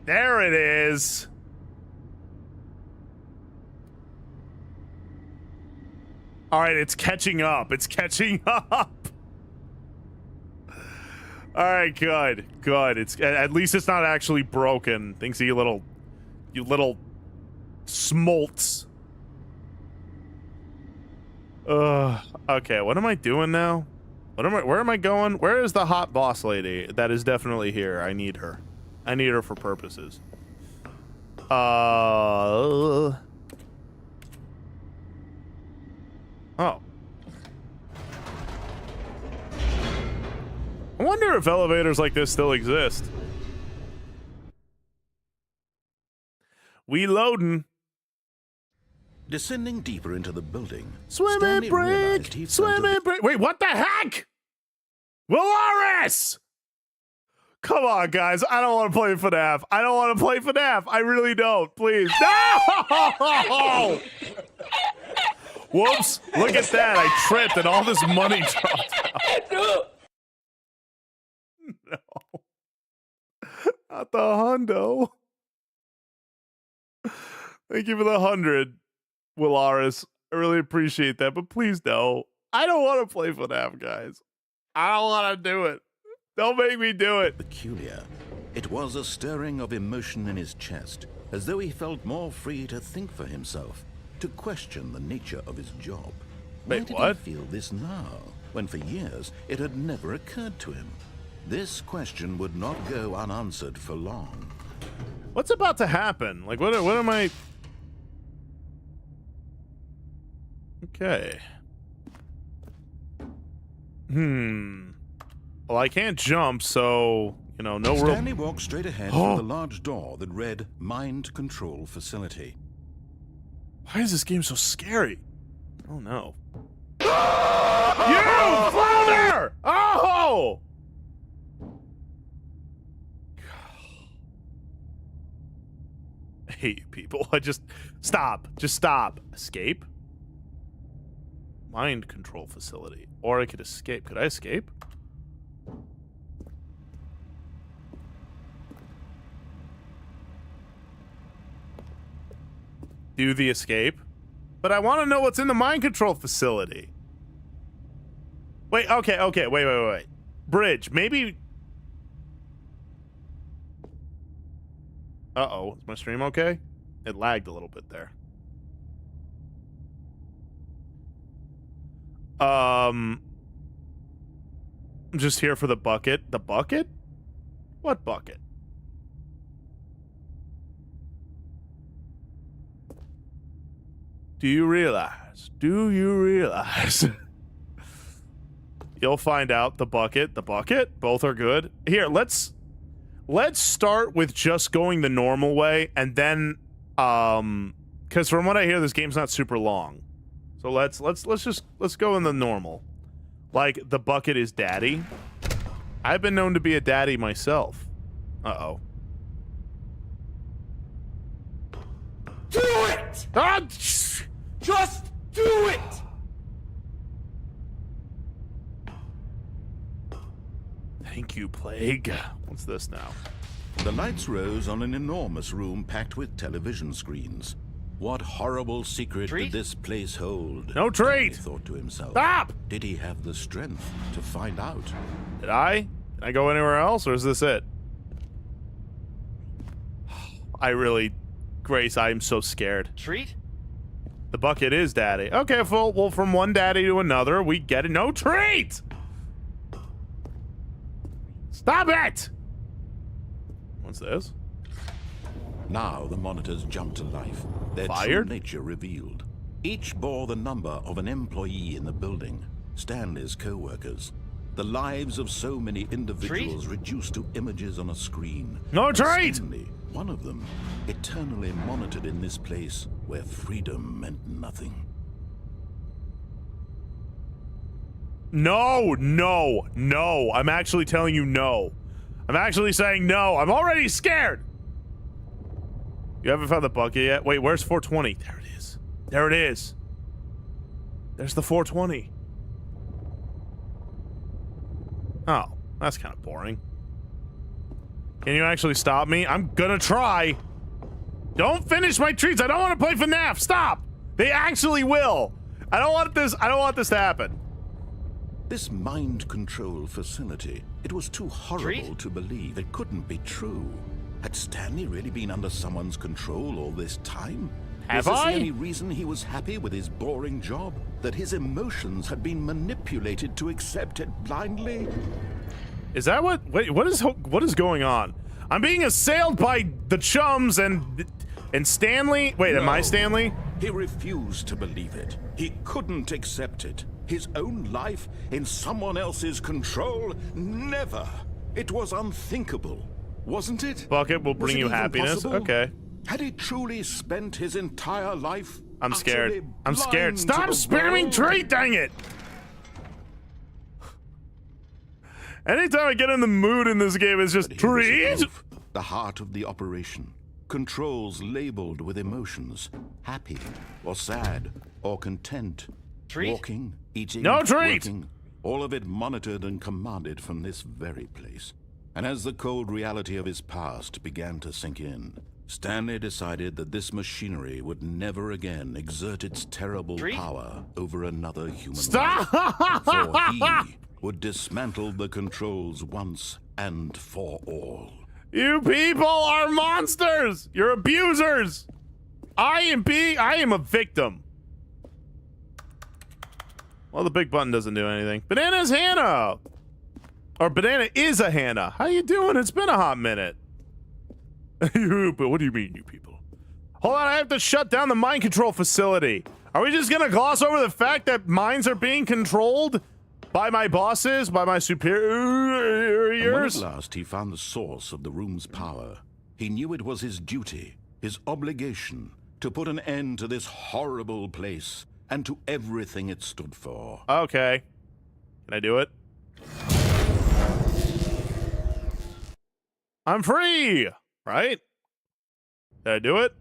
A: There it is. All right, it's catching up. All All right, good, good. It's at least it's not actually broken. Thanks to you little smolts. Okay, what am I doing now? Where am I going? Where is the hot boss lady? That is definitely here. I need her. I need her for purposes. Oh. I wonder if elevators like this still exist. We loading.
E: Descending deeper into the building,
A: Swimming
E: Stanley realized
A: break!
E: he'd
A: Swimming break! Wait, what the heck? Willaris! Come on, guys. I don't want to play FNAF. I don't want to play FNAF. I really don't. Please. No! Whoops. Look at that. I tripped and all this money dropped out. No. Not the hundo. Thank you for the 100, Willaris. I really appreciate that, but please no. I don't want to play FNAF, guys. I don't want to do it. Don't make me do it.
E: peculiar. It was a stirring of emotion in his chest, as though he felt more free to think for himself, to question the nature of his job. Why
A: Wait,
E: did
A: what?
E: he feel this now, when for years it had never occurred to him? This question would not go unanswered for long.
A: What's about to happen? Like, what am I... Okay. Well, I can't jump, so, you know, no real...
E: Stanley walked straight ahead through the large door that read Mind Control Facility.
A: Why is this game so scary? Oh, no. You flounder! Oh! I hate you people. Stop. Just stop. Escape? Mind control facility. Or I could escape. Could I escape? Do the escape? But I want to know what's in the mind control facility. Wait, okay, wait. Bridge, maybe... Uh-oh, is my stream okay? It lagged a little bit there. I'm just here for the bucket. The bucket? What bucket? Do you realize? You'll find out. The bucket. Both are good. Here, let's start with just going the normal way, and then because from what I hear, this game's not super long. So let's go in the normal. Like, the bucket is daddy. I've been known to be a daddy myself. Uh-oh.
D: Do it!
A: Ah!
D: Just do it!
A: Thank you, Plague. What's this now?
E: The lights rose on an enormous room packed with television screens. What horrible secret
D: Treat?
E: did this place hold?
A: No treat!
E: Stanley thought to himself.
A: Stop!
E: Did he have the strength to find out?
A: Did I? Can I go anywhere else, or is this it? Grace, I'm so scared.
D: Treat?
A: The bucket is daddy. Okay, well, from one daddy to another, we get it. No treat! Stop it! What's this?
E: Now the monitors jumped to life, their
A: Fired?
E: true nature revealed. Each bore the number of an employee in the building, Stanley's co-workers. The lives of so many individuals reduced to images on a screen.
A: No treat!
E: Stanley, one of them, eternally monitored in this place where freedom meant nothing.
A: No. I'm actually telling you no. I'm actually saying no. I'm already scared. You haven't found the bucket yet? Wait, where's 420? There it is. There it is. There's the 420. Oh, that's kind of boring. Can you actually stop me? I'm gonna try. Don't finish my treats. I don't want to play FNAF. Stop. They actually will. I don't want this to happen.
E: This mind control facility It was too horrible to believe. It couldn't be true. Had Stanley really been under someone's control all this time?
A: Have
E: Was this
A: I?
E: the only reason he was happy with his boring job? That his emotions had been manipulated to accept it blindly?
A: Is that what? Wait, what is going on? I'm being assailed by the chums and Stanley. Wait, am I
E: No.
A: Stanley?
E: He refused to believe it. He couldn't accept it. His own life in someone else's control? Never. It was unthinkable, wasn't it?
A: Bucket will
E: Was
A: bring
E: it
A: you
E: even
A: happiness.
E: possible?
A: Okay.
E: Had he truly spent his entire life?
A: I'm scared.
E: utterly
A: I'm scared.
E: blind to
A: Stop
E: the
A: spamming
E: world?
A: treat, dang it! Anytime I get in the mood in this game, it's just
E: But here was the
A: treat.
E: proof, the heart of the operation. Controls labeled with emotions. Happy, or sad, or content.
D: Treat?
E: Walking, eating,
A: No treat!
E: working. All of it monitored and commanded from this very place. And as the cold reality of his past began to sink in, Stanley decided that this machinery would never again exert its terrible
D: Treat?
E: power over another human life.
A: Stop!
E: For he would dismantle the controls once and for all.
A: You people are monsters! You're abusers! I am a victim. Well, the big button doesn't do anything. Banana's Hannah! Or Banana is a Hannah. How you doing? It's been a hot minute. But what do you mean, you people? Hold on, I have to shut down the mind control facility. Are we just gonna gloss over the fact that minds are being controlled by my bosses, by my
E: And when
A: superiors?
E: at last he found the source of the room's power, he knew it was his duty, his obligation, to put an end to this horrible place and to everything it stood for.
A: Okay. Can I do it? I'm free! Right? Did I do it?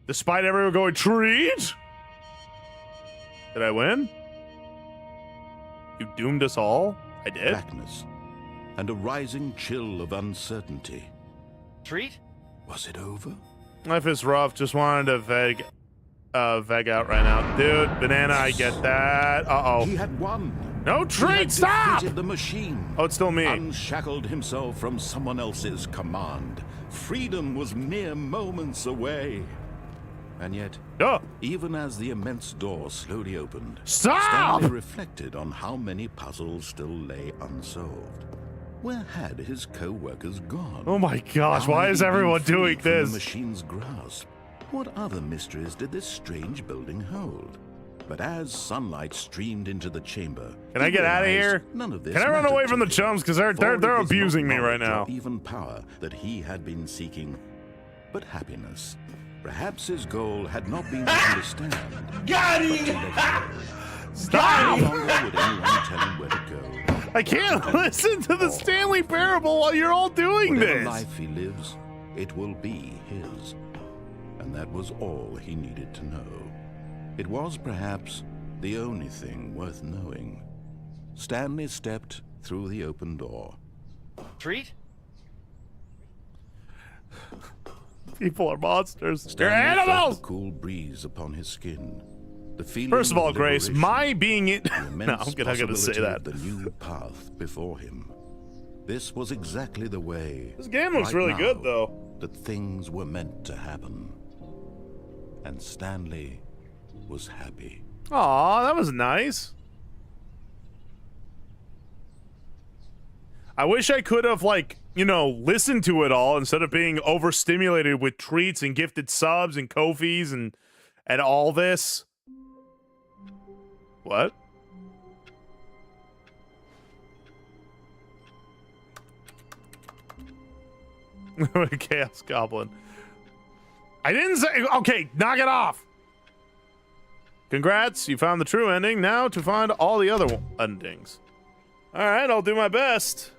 A: Despite everyone going, treat? Did I win? You doomed us all? I did?
E: Blackness and a rising chill of uncertainty.
D: Treat?
E: Was it over?
A: Life is rough. Just wanted to veg out right now. Dude, Banana, I get that. Uh-oh.
E: He had won.
A: No
E: He had
A: treat! Stop!
E: defeated the machine.
A: Oh, it's still me.
E: Unshackled himself from someone else's command. Freedom was mere moments away. And yet,
A: Oh,
E: even as the immense door slowly opened,
A: stop!
E: Stanley reflected on how many puzzles still lay unsolved. Where had his co-workers gone?
A: Oh my gosh,
E: How
A: why
E: had
A: is
E: he been
A: everyone
E: freed
A: doing
E: from
A: this?
E: The machine's grasp. What other mysteries did this strange building hold? But as sunlight streamed into the chamber,
A: Can I get out of here?
E: None of this
A: Can I run
E: mattered
A: away
E: to
A: from the
E: him,
A: chums? Because
E: for
A: they're
E: it was not
A: abusing me right
E: knowledge
A: now.
E: or even power that he had been seeking, but happiness. Perhaps his goal had not been to understand.
D: Got
E: but to
D: him!
E: let go.
A: Stop!
E: No longer would anyone tell him where to go.
A: I can't listen to the Stanley Parable while you're all doing
E: Whatever
A: this.
E: life he lives, it will be his. And that was all he needed to know. It was perhaps the only thing worth knowing. Stanley stepped through the open door.
D: Treat?
A: People are monsters. They're
E: Stanley felt
A: animals!
E: the cool breeze upon his skin. The feeling
A: First of all, Grace,
E: liberation,
A: my being it.
E: the
A: No,
E: immense
A: I'm gonna say
E: possibility
A: that.
E: of the new path before him. This was exactly the way.
A: This game looks
E: right
A: really
E: now,
A: good, though.
E: That things were meant to happen. And Stanley was happy.
A: Aw, that was nice. I wish I could have, like, you know, listened to it all instead of being overstimulated with treats and gifted subs and Ko-fis and all this. What? Chaos Goblin. I didn't say. Okay, knock it off. Congrats, you found the true ending. Now to find all the other endings. All right, I'll do my best.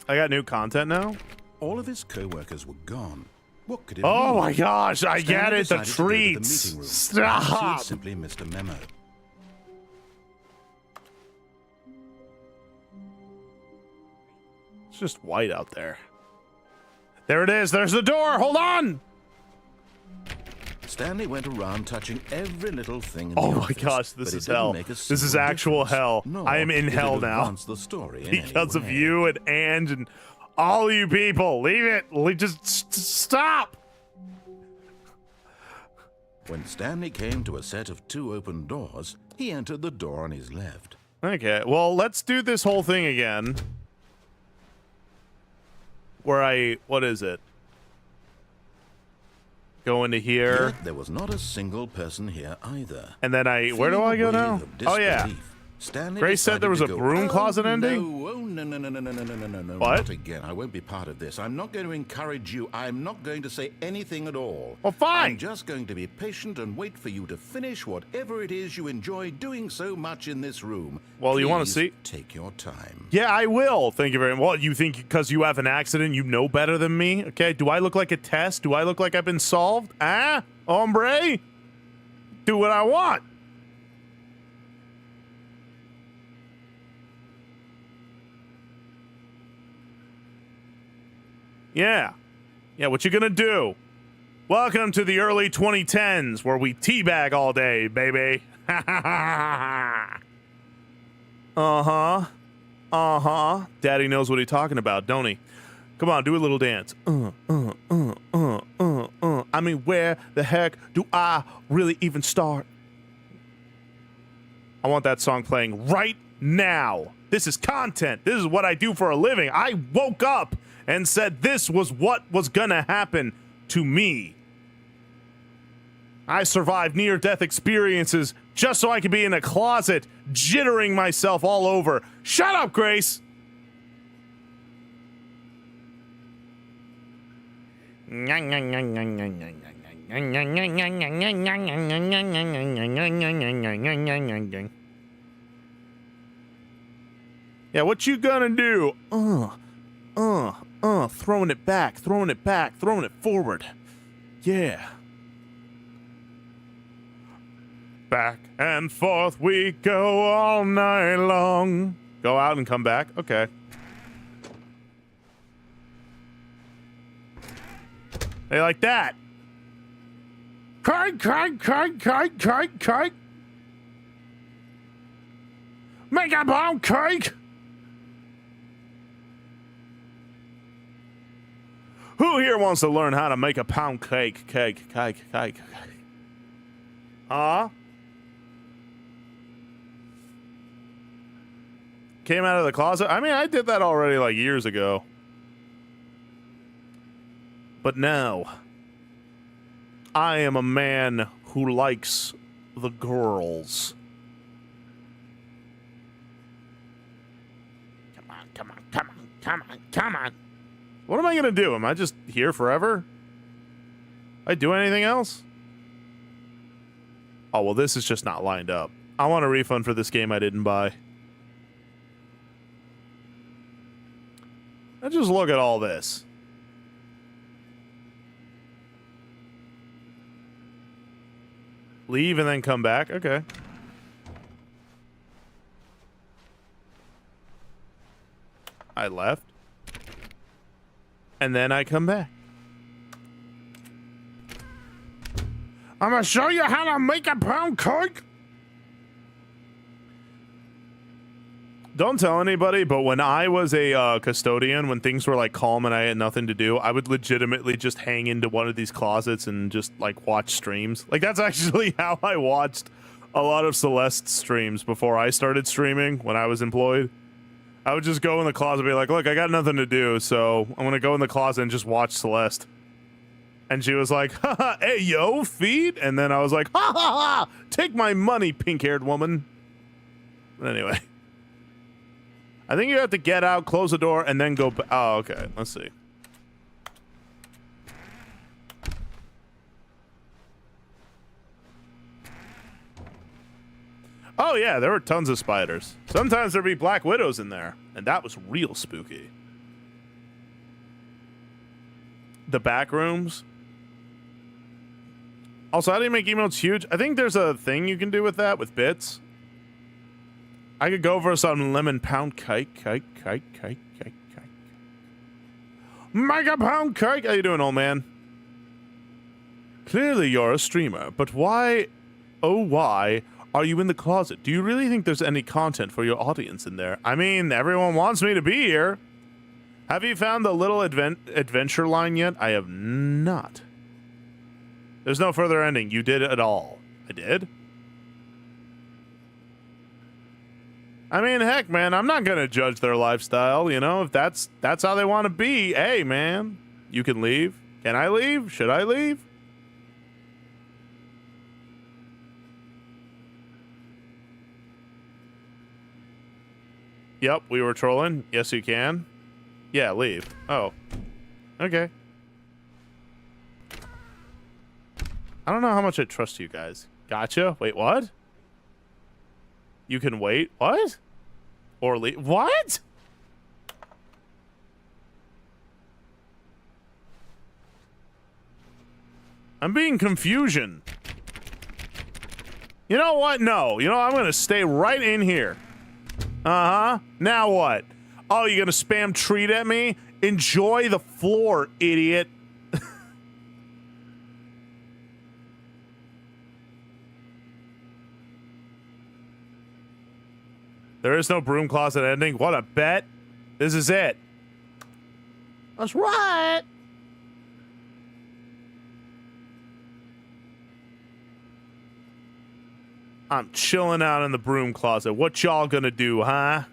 A: I got new content now.
E: All of his co-workers were gone. What could it
A: Oh
E: mean?
A: my gosh, I get
E: Stanley
A: it. The
E: decided to go to
A: treats.
E: meeting room. Perhaps he had
A: Stop.
E: simply missed a memo.
A: It's just white out there. There it is. There's the door. Hold on.
E: Stanley went around touching every little thing in
A: Oh
E: the
A: my
E: office,
A: gosh, this
E: but it
A: is
E: didn't
A: hell.
E: make a
A: This is
E: single
A: actual
E: difference,
A: hell.
E: nor
A: I am in
E: did it
A: hell now.
E: advance the story in any
A: Because of
E: way.
A: you and Ange and all you people. Leave it. Just stop.
E: When Stanley came to a set of 2 open doors, he entered the door on his left.
A: Okay, well, let's do this whole thing again. Where what is it? Go into here.
E: Yet there was not a single person here either.
A: And then where do
E: Feeling
A: I
E: a
A: go
E: wave
A: now?
E: of
A: Oh, yeah.
E: disbelief, Stanley
A: Grace said there was
E: decided
A: a
E: to
A: broom
E: go,
A: closet
E: "Oh,
A: ending?"
E: No, oh, no.
A: What?
E: Not again. I won't be part of this. I'm not going to encourage you. I'm not going to say anything at all.
A: Well, fine.
E: I'm just going to be patient and wait for you to finish whatever it is you enjoy doing so much in this room.
A: Well, you wanna
E: Please
A: see?
E: Take your time.
A: Yeah, I will. Thank you very much. Well, you think because you have an accident, you know better than me? Okay, do I look like a test? Do I look like I've been solved? Ah, hombre? Do what I want. Yeah. Yeah, what you gonna do? Welcome to the early 2010s, where we teabag all day, baby. Uh-huh. Daddy knows what he's talking about, don't he? Come on, do a little dance. I mean, where the heck do I really even start? I want that song playing right now. This is content. This is what I do for a living. I woke up and said this was what was gonna happen to me. I survived near-death experiences just so I could be in a closet, jittering myself all over. Shut up, Grace! Yeah, what you gonna do? Throwing it back, throwing it forward. Yeah. Back and forth we go all night long. Go out and come back? Okay. They like that. Crank. Make a pound cake. Who here wants to learn how to make a pound cake? Huh? Came out of the closet? I mean, I did that already like years ago. But now, I am a man who likes the girls. Come on. What am I gonna do? Am I just here forever? I do anything else? Oh, well, this is just not lined up. I want a refund for this game I didn't buy. Now just look at all this. Leave and then come back? Okay. I left. And then I come back. I'm gonna show you how to make a pound cake. Don't tell anybody, but when I was a custodian, when things were like calm and I had nothing to do, I would legitimately just hang into one of these closets and just like watch streams. Like that's actually how I watched a lot of Celeste streams before I started streaming when I was employed. I would just go in the closet and be like, look, I got nothing to do, so I'm gonna go in the closet and just watch Celeste. And she was like, haha, hey yo, feed? And then I was like, ha ha ha, take my money, pink-haired woman. But anyway. I think you have to get out, close the door, and then go back. Oh, okay. Let's see. Oh, yeah, there were tons of spiders. Sometimes there'd be black widows in there, and that was real spooky. The back rooms. Also, how do you make emotes huge? I think there's a thing you can do with that, with bits. I could go for some lemon pound cake. Make a pound cake. How you doing, old man? Clearly you're a streamer, but why, oh why, are you in the closet? Do you really think there's any content for your audience in there? I mean, everyone wants me to be here. Have you found the little adventure line yet? I have not. There's no further ending. You did it all. I did? I mean, heck, man, I'm not gonna judge their lifestyle, you know? If that's how they want to be, hey, man, you can leave. Can I leave? Should I leave? Yep, we were trolling. Yes, you can. Yeah, leave. Oh. Okay. I don't know how much I trust you guys. Gotcha. Wait, what? You can wait? What? Or leave? What? I'm being confusion. You know what? No. You know, I'm going to stay right in here. Uh-huh. Now what? Oh, you're going to spam treat at me? Enjoy the floor, idiot. There is no broom closet ending. What a bet. This is it. That's right. I'm chilling out in the broom closet. What y'all gonna do, huh?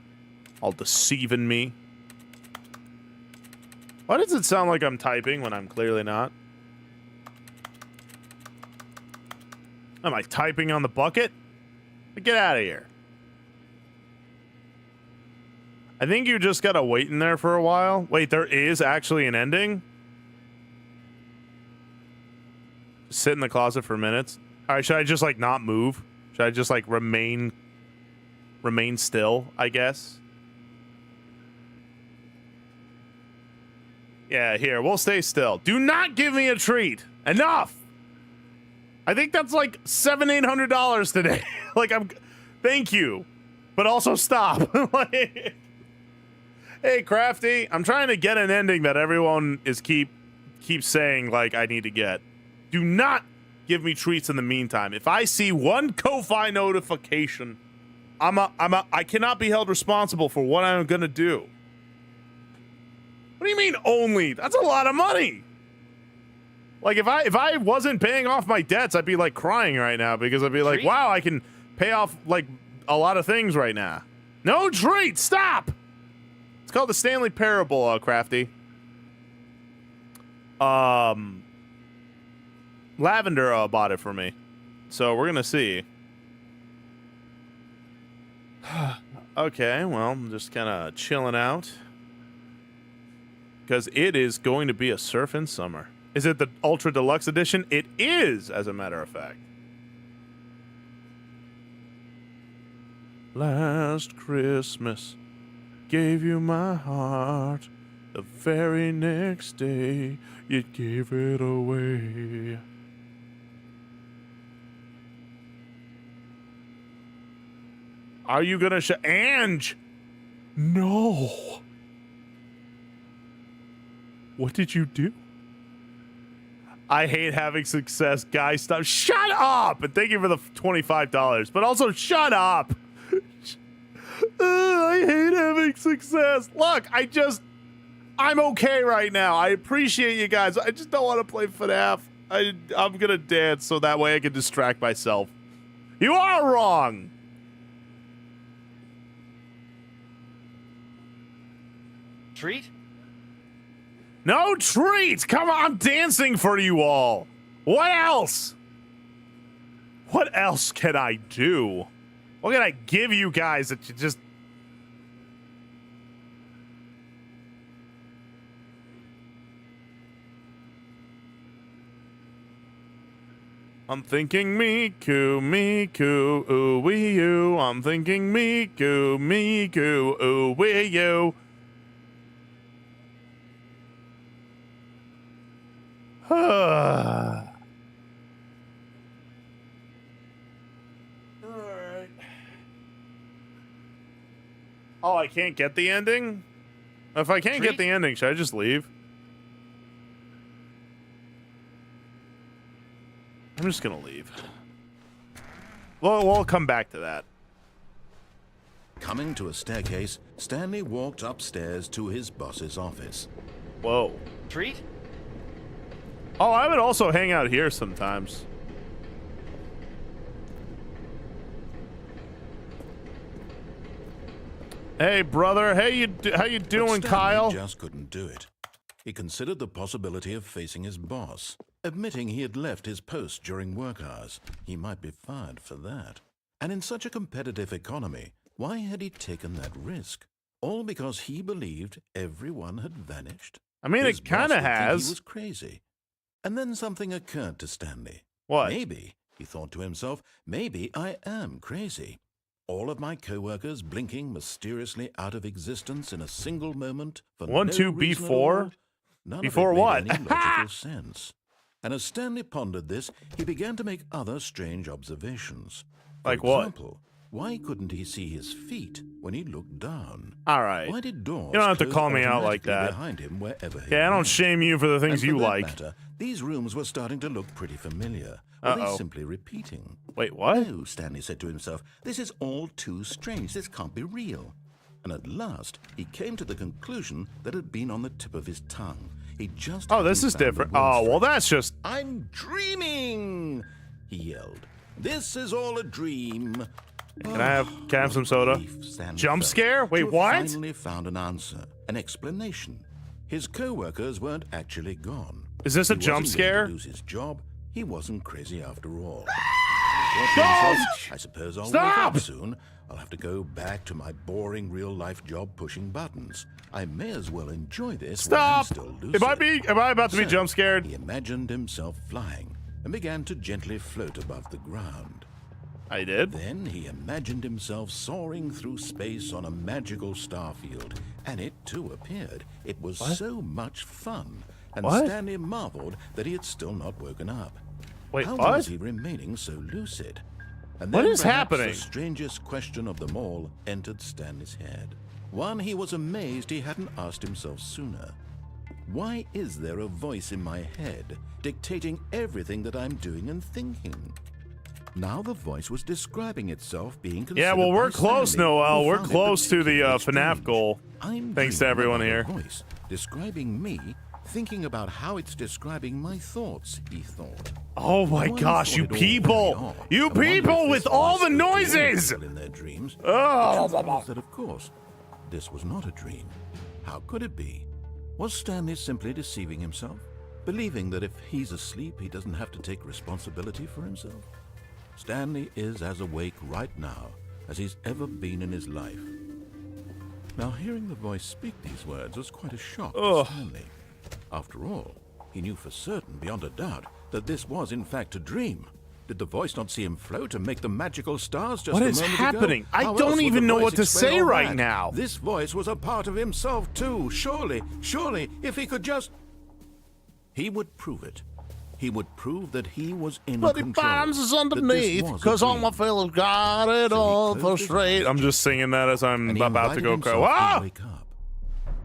A: All deceiving me. Why does it sound like I'm typing when I'm clearly not? Am I typing on the bucket? Get out of here. I think you just gotta wait in there for a while. Wait, there is actually an ending? Sit in the closet for minutes. Alright, should I just, like, not move? Should I just, like, remain still, I guess? Yeah, here, we'll stay still. Do not give me a treat! Enough! I think that's, like, $700-800 today. Like, thank you. But also stop. Like... Hey, Crafty, I'm trying to get an ending that everyone is keeps saying, like, I need to get. Do not give me treats in the meantime. If I see one Ko-Fi notification, I cannot be held responsible for what I'm gonna do. What do you mean only? That's a lot of money. Like, if I wasn't paying off my debts, I'd be, like, crying right now because I'd be like, wow, I can pay off, like, a lot of things right now. No treat! Stop! It's called the Stanley Parable, Crafty. Lavender bought it for me. So we're gonna see. Okay, well, I'm just kind of chilling out. Because it is going to be a surfing summer. Is it the Ultra Deluxe Edition? It is, as a matter of fact. Last Christmas, gave you my heart. The very next day, you gave it away. Are you gonna Ange? No. What did you do? I hate having success, guys. Stop. Shut up! And thank you for the $25. But also, shut up! I hate having success. Look, I'm okay right now. I appreciate you guys. I just don't want to play FNAF. I'm gonna dance so that way I can distract myself. You are wrong!
D: Treat?
A: No treats! Come on, I'm dancing for you all! What else? What else can I do? What can I give you guys that you just... I'm thinking Miku, Miku, ooh wee you. I'm thinking Miku, Miku, ooh wee you. Alright. Oh, I can't get the ending? If I can't get the ending, should I just leave? I'm just gonna leave. Well, we'll come back to that.
E: Coming to a staircase, Stanley walked upstairs to his boss's office.
A: Whoa.
D: Treat?
A: Oh, I would also hang out here sometimes. Hey, brother. Hey, how you doing,
E: But Stanley
A: Kyle?
E: just couldn't do it. He considered the possibility of facing his boss, admitting he had left his post during work hours. He might be fired for that. And in such a competitive economy, why had he taken that risk? All because he believed everyone had vanished?
A: I mean,
E: His
A: it kind of
E: boss would think
A: has.
E: He was crazy. And then something occurred to Stanley.
A: What?
E: Maybe, he thought to himself, maybe I am crazy. All of my co-workers blinking mysteriously out of existence in a single moment for
A: One,
E: no
A: two,
E: reason at
A: before?
E: all? None
A: Before
E: of it
A: what?
E: made any logical sense. And as Stanley pondered this, he began to make other strange observations. For
A: Like what?
E: example, why couldn't he see his feet when he looked down?
A: All right.
E: Why did doors
A: You don't have to
E: close
A: call me out like
E: automatically
A: that.
E: behind him wherever he
A: Yeah, I don't
E: went?
A: shame you for the
E: And
A: things
E: for
A: you
E: that
A: like.
E: matter, these rooms were starting to look pretty familiar. Were they
A: Uh-oh.
E: simply repeating?
A: Wait, what?
E: No, Stanley said to himself, this is all too strange. This can't be real. And at last, he came to the conclusion that had been on the tip of his tongue. He just
A: Oh, this
E: hadn't
A: is
E: found the
A: different.
E: words
A: Oh,
E: for
A: well,
E: it.
A: that's just...
E: I'm dreaming, he yelled. This is all a dream.
A: Can I have some soda?
E: Relief Stanley
A: Jump
E: felt
A: scare? Wait,
E: to have
A: what?
E: Finally found an answer, an explanation. His co-workers weren't actually gone.
A: Is this a
E: He
A: jump
E: wasn't going
A: scare?
E: to lose his job. He wasn't crazy after all.
A: Don't!
E: I suppose I'll
A: Stop!
E: wake up soon. I'll have to go back to my boring real-life job pushing buttons. I may as well enjoy this while I'm
A: Stop!
E: still lucid.
A: Am I about to be
E: So,
A: jump scared?
E: He imagined himself flying and began to gently float above the ground.
A: I did.
E: Then he imagined himself soaring through space on a magical starfield, and it too appeared. It was so much fun, and
A: What?
E: Stanley marveled that he had still not woken up.
A: Wait,
E: How
A: what?
E: was he remaining so lucid? And
A: What
E: then
A: is
E: perhaps
A: happening?
E: The strangest question of them all entered Stanley's head. One he was amazed he hadn't asked himself sooner. Why is there a voice in my head dictating everything that I'm doing and thinking? Now the voice was describing itself being considered
A: Yeah, well, we're
E: by
A: close,
E: Stanley,
A: Noel.
E: who
A: We're
E: found it
A: close to the
E: particularly
A: FNAF
E: strange.
A: goal.
E: I'm
A: Thanks to
E: dreaming
A: everyone
E: about a
A: here.
E: voice describing me, thinking about how it's describing my thoughts, he thought.
A: Oh my
E: One
A: gosh,
E: thought
A: you
E: it all
A: people!
E: very odd.
A: You
E: I wonder if
A: people
E: this
A: with all
E: voice
A: the
E: could do
A: noises!
E: people in their dreams.
A: Oh.
E: The truth was that, of course, this was not a dream. How could it be? Was Stanley simply deceiving himself, believing that if he's asleep, he doesn't have to take responsibility for himself? Stanley is as awake right now as he's ever been in his life. Now, hearing the voice speak these words was quite a shock
A: Ugh.
E: to Stanley. After all, he knew for certain, beyond a doubt, that this was in fact a dream. Did the voice not see him float and make the magical stars just
A: What
E: a
A: is
E: moment
A: happening?
E: ago?
A: I
E: How
A: don't
E: else would
A: even
E: the
A: know
E: voice
A: what to
E: explain
A: say
E: all
A: right
E: that?
A: now.
E: This voice was a part of himself too. Surely, if he could just... He would prove it. He would prove that he was in
A: But he
E: control.
A: bounces
E: that this
A: underneath,
E: was a
A: cause all
E: dream.
A: my fellas got it
E: So he
A: all
E: closed
A: for
E: his
A: straight.
E: eyes
A: I'm just singing that as I'm
E: and he
A: about to
E: invited
A: go
E: himself
A: go.
E: to
A: Ah!
E: wake up.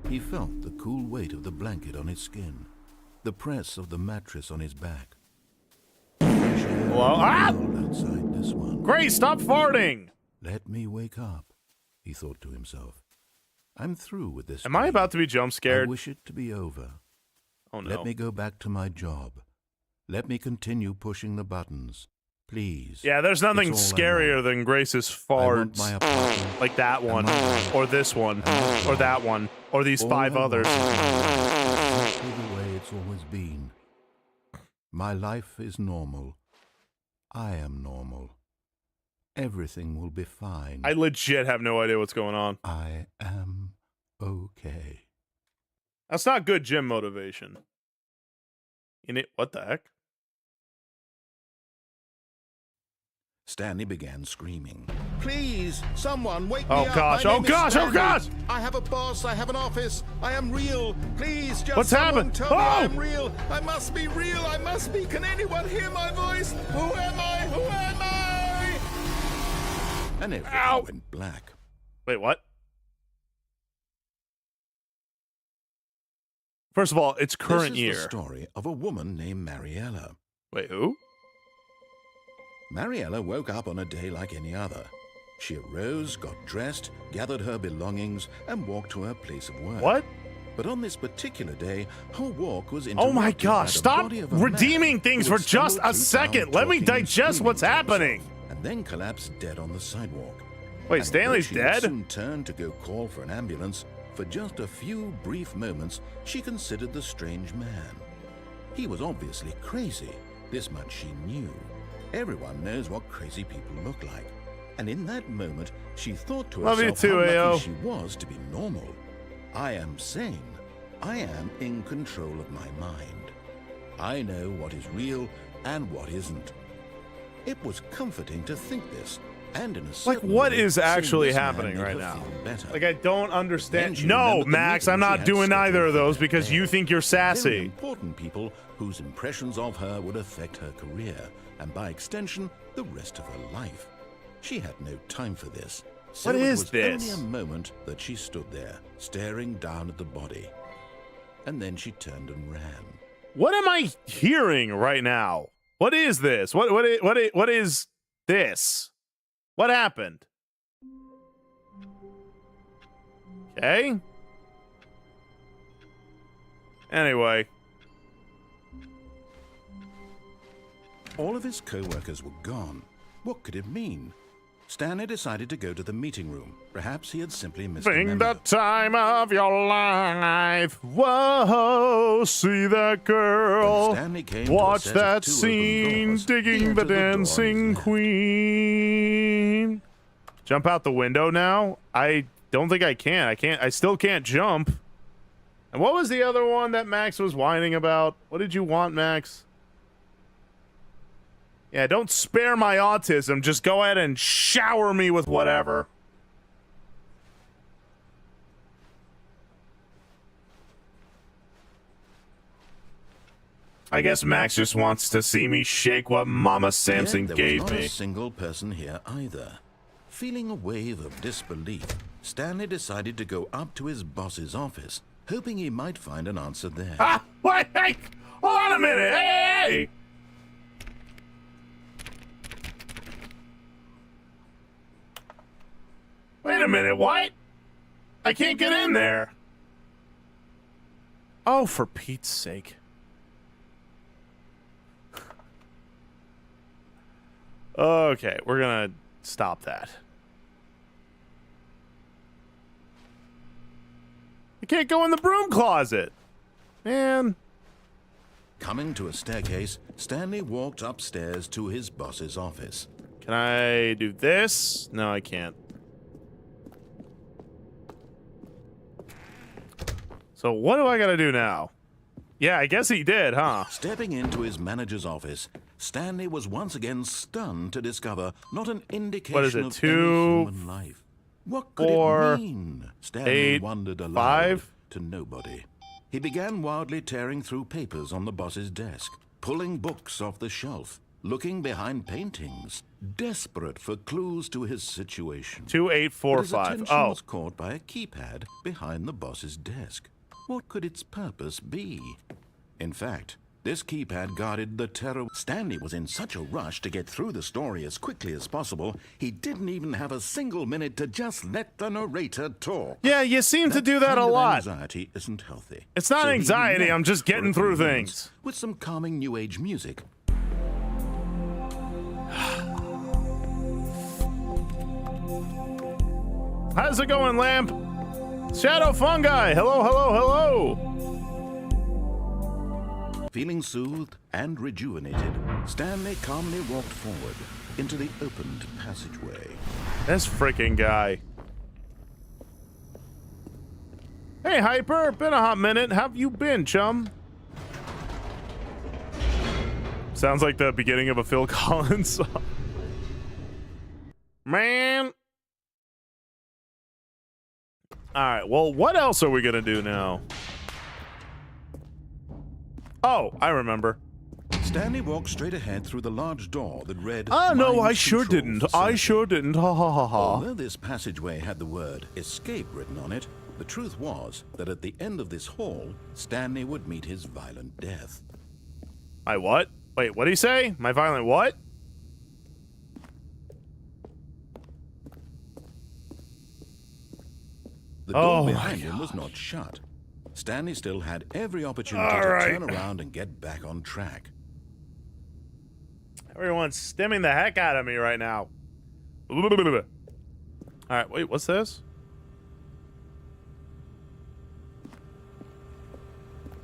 E: He felt the cool weight of the blanket on his skin, the press of the mattress on his back.
A: Hello? Ah!
E: Cold outside this one.
A: Grace, stop farting!
E: Let me wake up, he thought to himself. I'm through with this.
A: Am I
E: dream.
A: about to be jump
E: I
A: scared?
E: wish it to be over.
A: Oh no.
E: Let me go back to my job. Let me continue pushing the buttons. Please.
A: Yeah, there's nothing
E: It's all I
A: scarier
E: want.
A: than Grace's
E: I want
A: farts.
E: my apartment.
A: Like that one,
E: my-
A: or this one, or that one, or these
E: All
A: 5
E: I
A: others.
E: want is exactly the way it's always been. My life is normal. I am normal. Everything will be fine.
A: I legit have no idea what's going on.
E: I am okay.
A: That's not good gym motivation. What the heck?
E: Stanley began screaming. Please, someone wake
A: Oh
E: me up.
A: gosh,
E: My
A: oh
E: name is
A: gosh, oh
E: Stanley.
A: gosh!
E: I have a boss, I have an office, I am real. Please, just
A: What's
E: someone
A: happened?
E: tell me
A: Oh!
E: I'm real. I must be real, I must be. Can anyone hear my voice? Who am I? Who am I? And everything
A: Ow!
E: went black.
A: Wait, what? First of all, it's current
E: This is
A: year.
E: the story of a woman named Mariella.
A: Wait, who?
E: Mariella woke up on a day like any other. She arose, got dressed, gathered her belongings, and walked to her place of work.
A: What?
E: But on this particular day, her walk was
A: Oh
E: interrupted
A: my
E: by
A: gosh,
E: the
A: stop
E: body of a
A: redeeming
E: man
A: things
E: who
A: for
E: had
A: just
E: stumbled
A: a
E: through
A: second.
E: town
A: Let me
E: talking and
A: digest
E: screaming
A: what's
E: to himself,
A: happening.
E: and then collapsed dead on the sidewalk.
A: Wait,
E: And
A: Stanley's
E: although she
A: dead?
E: soon turned to go call for an ambulance. For just a few brief moments, she considered the strange man. He was obviously crazy. This much she knew. Everyone knows what crazy people look like. And in that moment, she thought to
A: Love you
E: herself
A: too,
E: how
A: AO.
E: lucky she was to be normal. I am sane. I am in control of my mind. I know what is real and what isn't. It was comforting to think this, and in a
A: Like,
E: certain
A: what
E: way,
A: is
E: seeing
A: actually
E: this man
A: happening
E: made
A: right
E: her
A: now?
E: feel better.
A: Like, I don't
E: Then
A: understand.
E: she
A: No,
E: remembered the
A: Max,
E: meeting
A: I'm
E: she
A: not
E: had
A: doing
E: scheduled
A: either of
E: for
A: those
E: that
A: because
E: day.
A: you think you're
E: Very
A: sassy.
E: important people whose impressions of her would affect her career, and by extension, the rest of her life. She had no time for this. So
A: What
E: it
A: is
E: was
A: this?
E: only a moment that she stood there, staring down at the body. And then she turned and ran.
A: What am I hearing right now? What is this? What is this? What happened? Okay. Anyway,
E: All of his co-workers were gone. What could it mean? Stanley decided to go to the meeting room. Perhaps he had simply missed a
A: think
E: memo.
A: the time of your life. Whoa, see that girl.
E: When Stanley came to a
A: Watch
E: set of
A: that
E: 2 open
A: scene,
E: doors, he
A: digging the
E: entered the door on his
A: dancing
E: left.
A: queen. Jump out the window now? I don't think I can. I still can't jump. And what was the other one that Max was whining about? What did you want, Max? Yeah, don't spare my autism. Just go ahead and shower me with whatever. I guess Max just wants to see me shake what Mama Samson
E: Yet there
A: gave
E: was not
A: me.
E: a single person here either. Feeling a wave of disbelief, Stanley decided to go up to his boss's office, hoping he might find an answer there.
A: Ah, wait, hey, hold on a minute. Hey! Wait a minute, what? I can't get in there. Oh, for Pete's sake. Okay, we're gonna stop that. I can't go in the broom closet. Man.
E: Coming to a staircase, Stanley walked upstairs to his boss's office.
A: Can I do this? No, I can't. So what do I gotta do now? Yeah, I guess he did, huh?
E: Stepping into his manager's office, Stanley was once again stunned to discover not an indication
A: What is it,
E: of
A: 2,
E: any human life. What could
A: 4,
E: it mean? Stanley
A: 8,
E: wondered aloud
A: 5.
E: to nobody. He began wildly tearing through papers on the boss's desk, pulling books off the shelf, looking behind paintings, desperate for clues to his situation.
A: 2, 8, 4,
E: But his
A: 5.
E: attention
A: Oh,
E: was caught by a keypad behind the boss's desk. What could its purpose be? In fact, this keypad guarded the terror. Stanley was in such a rush to get through the story as quickly as possible, he didn't even have a single minute to just let the narrator talk.
A: yeah, you seem to do that
E: kind
A: a
E: of
A: lot.
E: Anxiety isn't healthy.
A: It's not
E: So he
A: anxiety, I'm
E: relaxed
A: just
E: for a
A: getting
E: few
A: through
E: moments
A: things.
E: with some calming new age music.
A: How's it going, Lamp? Shadow Fungi, hello, hello, hello.
E: Feeling soothed and rejuvenated, Stanley calmly walked forward into the opened passageway.
A: This freaking guy. Hey, Hyper, been a hot minute. How have you been, chum? Sounds like the beginning of a Phil Collins song. Man. All right, well, what else are we gonna do now? Oh, I remember.
E: Stanley walked straight ahead through the large door that read,
A: Oh, no,
E: "Mind
A: I sure
E: Control
A: didn't. I
E: Facility."
A: sure didn't. Ha ha ha ha.
E: Although this passageway had the word escape written on it, the truth was that at the end of this hall, Stanley would meet his violent death.
A: My what? Wait, what'd he say? My violent what?
E: The door
A: Oh my
E: behind him was
A: gosh.
E: not shut. Stanley still had every opportunity
A: All
E: to
A: right.
E: turn around and get back on track.
A: Everyone's stimming the heck out of me right now. All right, wait, what's this?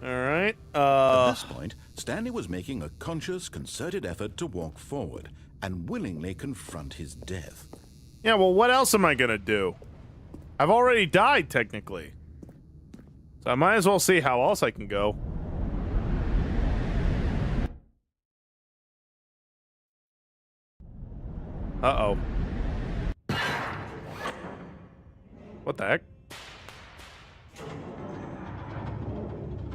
A: All right.
E: At this point, Stanley was making a conscious, concerted effort to walk forward and willingly confront his death.
A: Yeah, well, what else am I gonna do? I've already died, technically. So I might as well see how else I can go. Uh-oh. What the heck?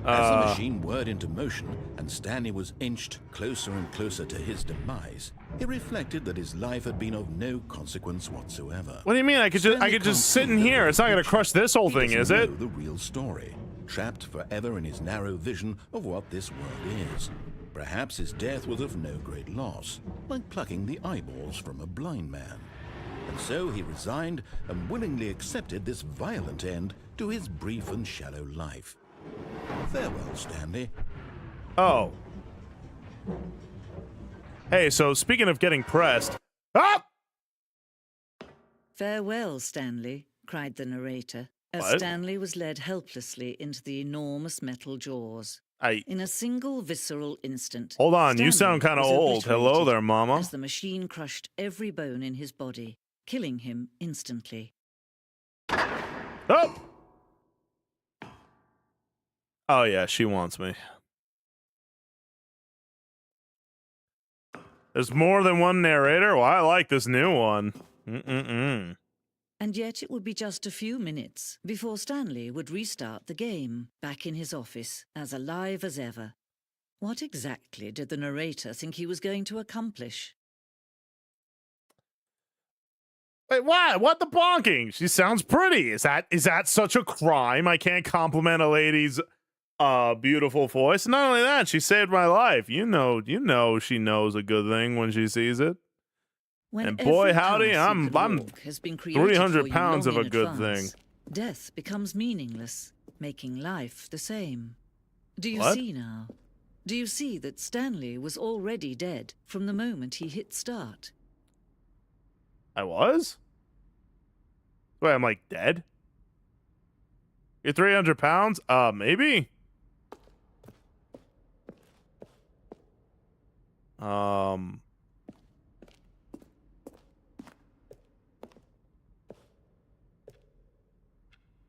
E: As the machine whirred into motion and Stanley was inched closer and closer to his demise, he reflected that his life had been of no consequence whatsoever.
A: What do you mean? I could
E: Stanley
A: just sit
E: can't
A: in
E: see the
A: here. It's not gonna crush this whole
E: He
A: thing,
E: doesn't
A: is it?
E: know the real story, trapped forever in his narrow vision of what this world is. Perhaps his death was of no great loss, like plucking the eyeballs from a blind man. And so he resigned and willingly accepted this violent end to his brief and shallow life. Farewell, Stanley.
A: Oh. Hey, so speaking of getting pressed. Ah!
F: Farewell, Stanley, cried the narrator, as
A: What?
F: Stanley was led helplessly into the enormous metal jaws.
A: I
F: In a single visceral instant.
A: hold on, you
F: Stanley
A: sound kind of
F: was
A: old. Hello
F: obliterated
A: there, mama.
F: As the machine crushed every bone in his body, killing him instantly.
A: Oh! Oh yeah, she wants me. There's more than one narrator? Well, I like this new one. Mm-mm-mm.
F: And yet it would be just a few minutes before Stanley would restart the game, back in his office, as alive as ever. What exactly did the narrator think he was going to accomplish?
A: Wait, what? What the bonking? She sounds pretty. Is that such a crime? I can't compliment a lady's beautiful voice. Not only that, she saved my life. You know she knows a good thing when she sees it.
F: When
A: And boy,
F: every
A: howdy,
F: path you
A: I'm-
F: could
A: I'm
F: walk has been created
A: 300
F: for you
A: pounds
F: long
A: of
F: in
A: a good
F: advance,
A: thing.
F: Death becomes meaningless, making life the same. Do you
A: What?
F: see now? Do you see that Stanley was already dead from the moment he hit start?
A: I was? Wait, I'm like dead? You're 300 pounds? Maybe?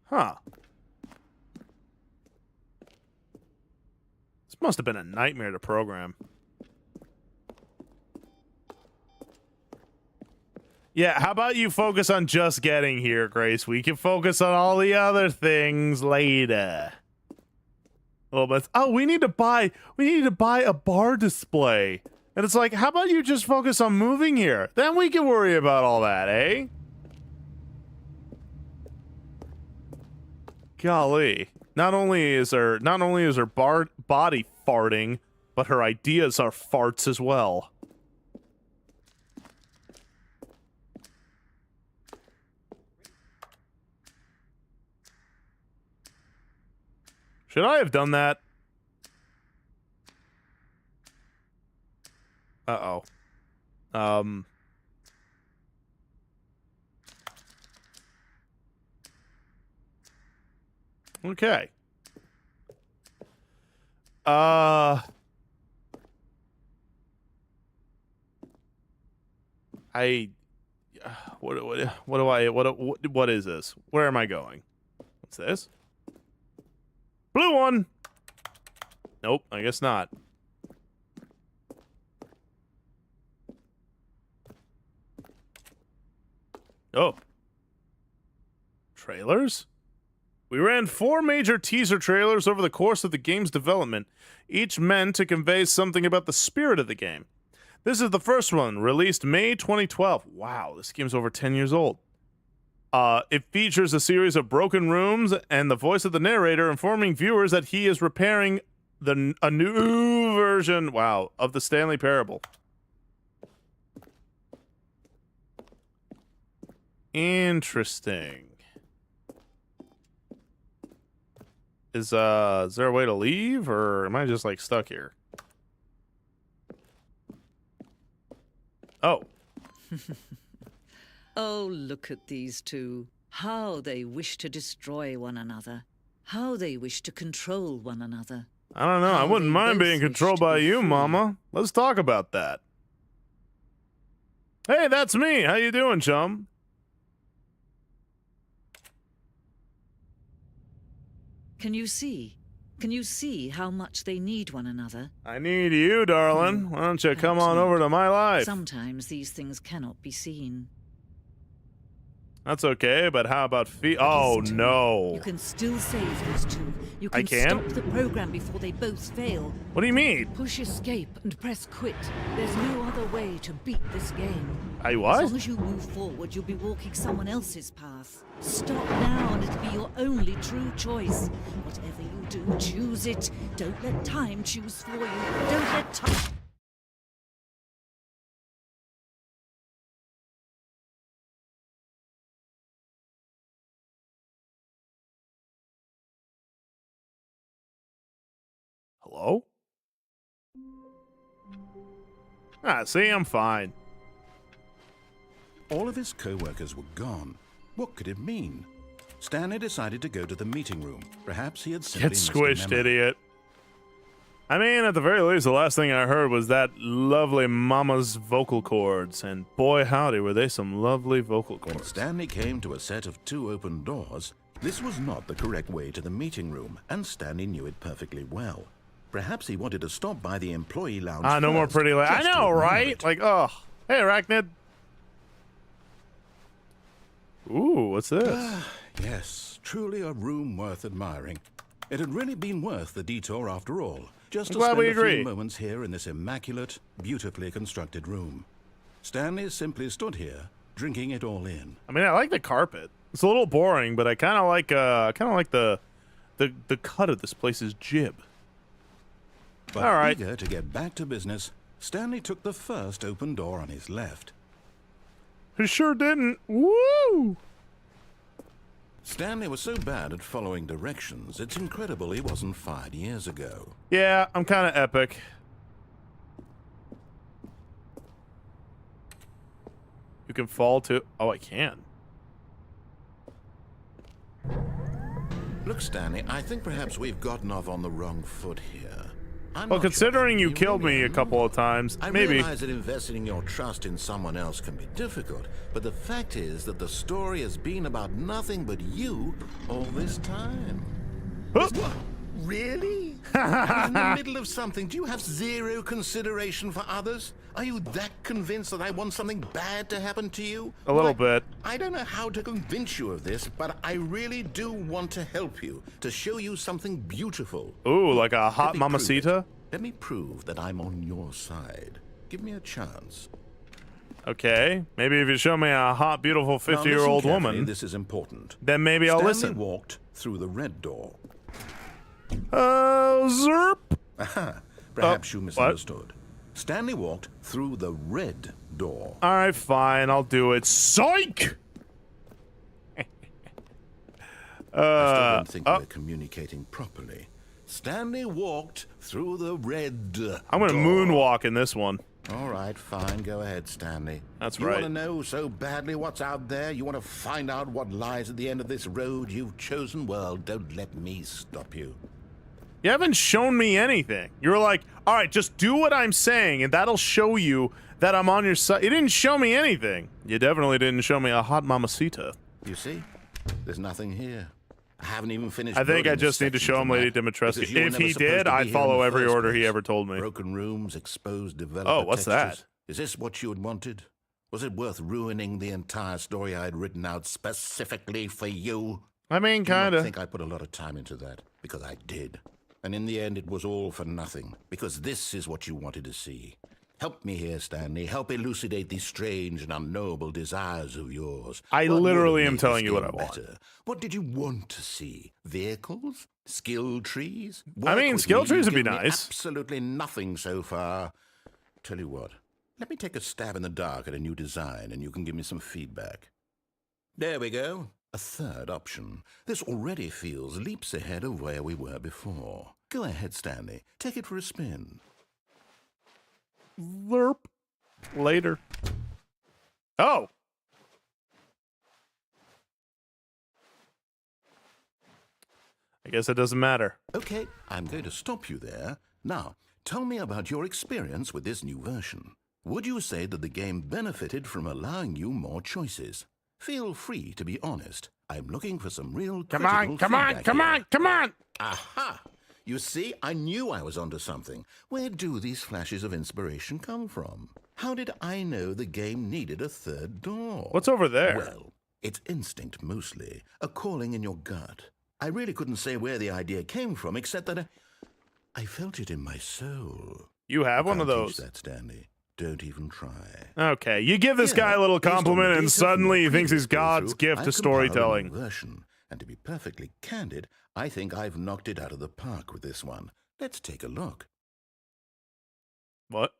A: Huh. This must have been a nightmare to program. Yeah, how about you focus on just getting here, Grace? We can focus on all the other things later. A little bit. Oh, we need to buy a bar display. And it's like, how about you just focus on moving here? Then we can worry about all that, eh? Golly. Not only is her body farting, but her ideas are farts as well. Should I have done that? Uh-oh. Okay. What is this? Where am I going? What's this? Blue one. Nope, I guess not. Oh. Trailers? We ran 4 major teaser trailers over the course of the game's development, each meant to convey something about the spirit of the game. This is the first one, released May 2012. Wow, this game's over 10 years old. It features a series of broken rooms and the voice of the narrator informing viewers that he is repairing a new version, wow, of the Stanley Parable. Interesting. is there a way to leave, or am I just like stuck here? Oh,
F: Oh, look at these two. How they wish to destroy one another. How they wish to control one another.
A: I don't know. I
F: How
A: wouldn't
F: they
A: mind
F: both
A: being
F: wish
A: controlled
F: to
A: by
F: be
A: you,
F: free.
A: Mama. Let's talk about that. Hey, that's me. How you doing, chum?
F: Can you see? Can you see how much they need one another?
A: I need you, darling. Why don't you come
F: Perhaps
A: on
F: not.
A: over to my life?
F: Sometimes these things cannot be seen.
A: That's okay, but how about
F: But
A: Oh,
F: listen to me.
A: no.
F: You can still save these two. You
A: I
F: can
A: can?
F: stop the program before they both fail.
A: What do you mean?
F: Push escape and press quit. There's no other way to beat this game.
A: I
F: As
A: what?
F: long as you move forward, you'll be walking someone else's path. Stop now and it'll be your only true choice. Whatever you do, choose it. Don't let time choose for you. Don't let time...
A: Hello? Ah, see, I'm fine.
E: All of his co-workers were gone. What could it mean? Stanley decided to go to the meeting room. Perhaps he had simply
A: Get
E: missed a
A: squished,
E: memo.
A: idiot. I mean, at the very least, the last thing I heard was that lovely mama's vocal cords, and boy howdy were they some lovely vocal
E: When
A: cords.
E: Stanley came to a set of 2 open doors, this was not the correct way to the meeting room, and Stanley knew it perfectly well. Perhaps he wanted to stop by the employee lounge
A: Ah, no more
E: first,
A: pretty I
E: just to
A: know,
E: ignore
A: right?
E: it.
A: Like, oh, hey, Arachnid. Ooh, what's this?
E: Yes, truly a room worth admiring. It had really been worth the detour after all, just
A: I'm
E: to
A: glad
E: spend
A: we
E: a
A: agree.
E: few moments here in this immaculate, beautifully constructed room. Stanley simply stood here, drinking it all in.
A: I mean, I like the carpet. It's a little boring, but I kind of like the cut of this place's jib.
E: But
A: All right.
E: eager to get back to business, Stanley took the first open door on his left.
A: He sure didn't. Woo!
E: Stanley was so bad at following directions, it's incredible he wasn't fired years ago.
A: Yeah, I'm kind of epic. You can fall to. Oh, I can.
E: Look, Stanley, I think perhaps we've gotten off on the wrong foot here. I'm
A: Well,
E: not sure
A: considering
E: I
A: you
E: really
A: killed me a
E: am.
A: couple of times,
E: I
A: maybe.
E: realize that investing your trust in someone else can be difficult, but the fact is that the story has been about nothing but you all this time.
A: Huh?
E: What? Really? I'm in the middle of something. Do you have zero consideration for others? Are you that convinced that I want something bad to happen to you?
A: A little
E: Why,
A: bit.
E: I don't know how to convince you of this, but I really do want to help you, to show you something beautiful.
A: Ooh, like a
E: Let
A: hot
E: me prove
A: mamacita?
E: it. Let me prove that I'm on your side. Give me a chance.
A: Okay. Maybe if you show me a hot, beautiful
E: Now, listen
A: 50-year-old
E: carefully,
A: woman,
E: This is important.
A: then maybe I'll
E: Stanley
A: listen.
E: walked through the red door.
A: Zerp.
E: Aha, perhaps you
A: what?
E: misunderstood. Stanley walked through the red door.
A: All right, fine. I'll do it. Psych!
E: I still don't think we're communicating properly. Stanley walked through the red
A: I'm going to
E: door.
A: moonwalk in this one.
E: All right, fine. Go ahead, Stanley.
A: That's
E: you
A: right.
E: want to know so badly what's out there? You want to find out what lies at the end of this road you've chosen? Well, don't let me stop you.
A: You haven't shown me anything. You were like, all right, just do what I'm saying, and that'll show you that I'm on your side. You didn't show me anything. You definitely didn't show me a hot mamacita.
E: You see? There's nothing here. I haven't even finished.
A: I think I
E: building
A: just
E: the
A: need to
E: section
A: show him
E: for
A: Lady
E: that,
A: Dimitrescu.
E: because you were
A: If
E: never
A: he
E: supposed
A: did,
E: to be
A: I'd
E: here
A: follow
E: in the
A: every
E: first
A: order he
E: place.
A: ever told me.
E: Broken rooms, exposed developer
A: Oh, what's that?
E: textures. Is this what you had wanted? Was it worth ruining the entire story I had written out specifically for you?
A: I mean,
E: Do not
A: kind of.
E: think I put a lot of time into that, because I did. And in the end, it was all for nothing, because this is what you wanted to see. Help me here, Stanley. Help elucidate these strange and unknowable desires of yours.
A: I
E: What would
A: literally
E: have
A: am
E: made
A: telling
E: this
A: you what
E: game
A: I want.
E: better? What did you want to see? Vehicles? Skill trees?
A: I mean,
E: with
A: skill
E: me.
A: trees
E: You've
A: would be
E: given me
A: nice.
E: Absolutely nothing so far. Tell you what, let me take a stab in the dark at a new design, and you can give me some feedback. There we go. A third option. This already feels leaps ahead of where we were before. Go ahead, Stanley. Take it for a spin.
A: Lerp. Later. Oh. I guess it doesn't matter.
E: Okay, I'm going to stop you there. Now, tell me about your experience with this new version. Would you say that the game benefited from allowing you more choices? Feel free to be honest. I'm looking for some real
A: Come on, come on, come on, come on!
E: Aha! You see, I knew I was onto something. Where do these flashes of inspiration come from? How did I know the game needed a third door?
A: What's over there?
E: Well, it's instinct mostly, a calling in your gut. I really couldn't say where the idea came from, except that I felt it in my soul.
A: You have one of
E: Can't
A: those.
E: teach that, Stanley. Don't even try.
A: Okay, you give this guy a little
E: Based on the
A: compliment and
E: data
A: suddenly he
E: from the
A: thinks he's
E: previous
A: God's
E: playthrough,
A: gift
E: I've
A: to
E: compiled a new
A: storytelling.
E: version, and to be perfectly candid, I think I've knocked it out of the park with this one. Let's take a look.
A: What?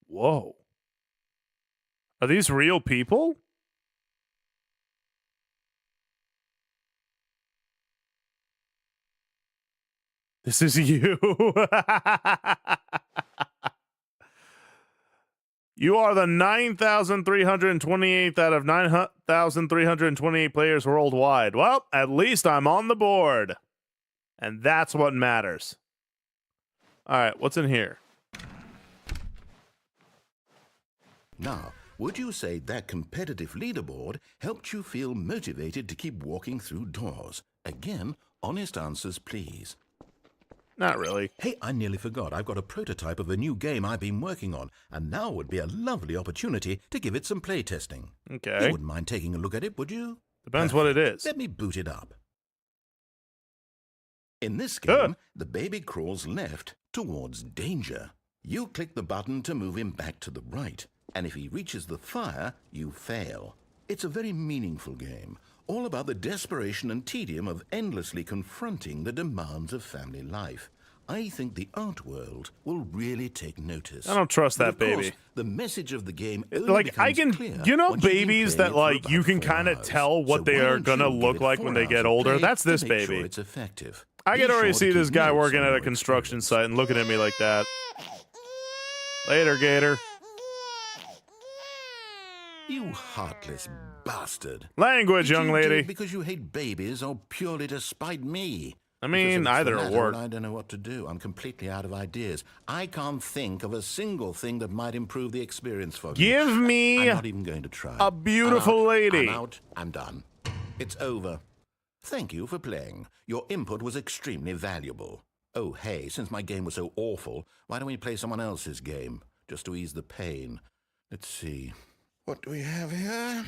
A: Whoa. Are these real people? This is you. You are the 9,328th out of 9,328 players worldwide. Well, at least I'm on the board. And that's what matters. All right, what's in here?
E: Now, would you say that competitive leaderboard helped you feel motivated to keep walking through doors? Again, honest answers, please.
A: Not really.
E: Hey, I nearly forgot. I've got a prototype of a new game I've been working on, and now would be a lovely opportunity to give it some playtesting.
A: Okay.
E: You wouldn't mind taking a look at it, would you?
A: Depends what it is.
E: Let me boot it up. In this game, the baby crawls left towards danger. You click the button to move him back to the right, and if he reaches the fire, you fail. It's a very meaningful game, all about the desperation and tedium of endlessly confronting the demands of family life. I think the art world will really take notice.
A: I don't trust that
E: But of course,
A: baby.
E: the message of the game only
A: Like, I
E: becomes
A: can,
E: clear
A: you know,
E: once you've been
A: babies
E: playing
A: that,
E: it for
A: like, you
E: about
A: can
E: 4
A: kind of
E: hours.
A: tell what
E: So
A: they
E: why
A: are
E: don't
A: going to
E: you
A: look
E: give it
A: like
E: 4
A: when they
E: hours
A: get
E: of
A: older.
E: play
A: That's
E: to
A: this
E: make
A: baby.
E: sure it's effective.
A: I
E: Be
A: can
E: sure
A: already
E: to
A: see
E: keep
A: this guy
E: notes
A: working
E: on
A: at a
E: your
A: construction
E: experience.
A: site and looking at me like that. Later, Gator.
E: You heartless bastard.
A: Language,
E: Did
A: young
E: you do
A: lady.
E: it because you hate babies or purely to spite me?
A: I
E: Because
A: mean,
E: if it's the
A: either
E: latter,
A: will work.
E: well, I don't know what to do. I'm completely out of ideas. I can't think of a single thing that might improve the experience for you.
A: Give me
E: I'm not even going to try.
A: a beautiful
E: I'm out.
A: lady.
E: I'm out. I'm done. It's over. Thank you for playing. Your input was extremely valuable. Oh, hey, since my game was so awful, why don't we play someone else's game, just to ease the pain? Let's see. What do we have here?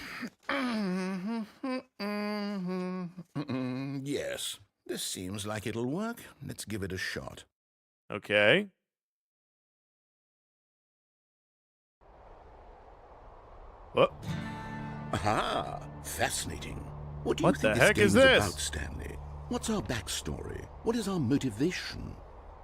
E: Yes, this seems like it'll work. Let's give it a shot.
A: Okay. What?
E: Aha! Fascinating. What do you
A: What
E: think
A: the
E: this
A: heck
E: game
A: is
E: is
A: this?
E: about, Stanley? What's our backstory? What is our motivation?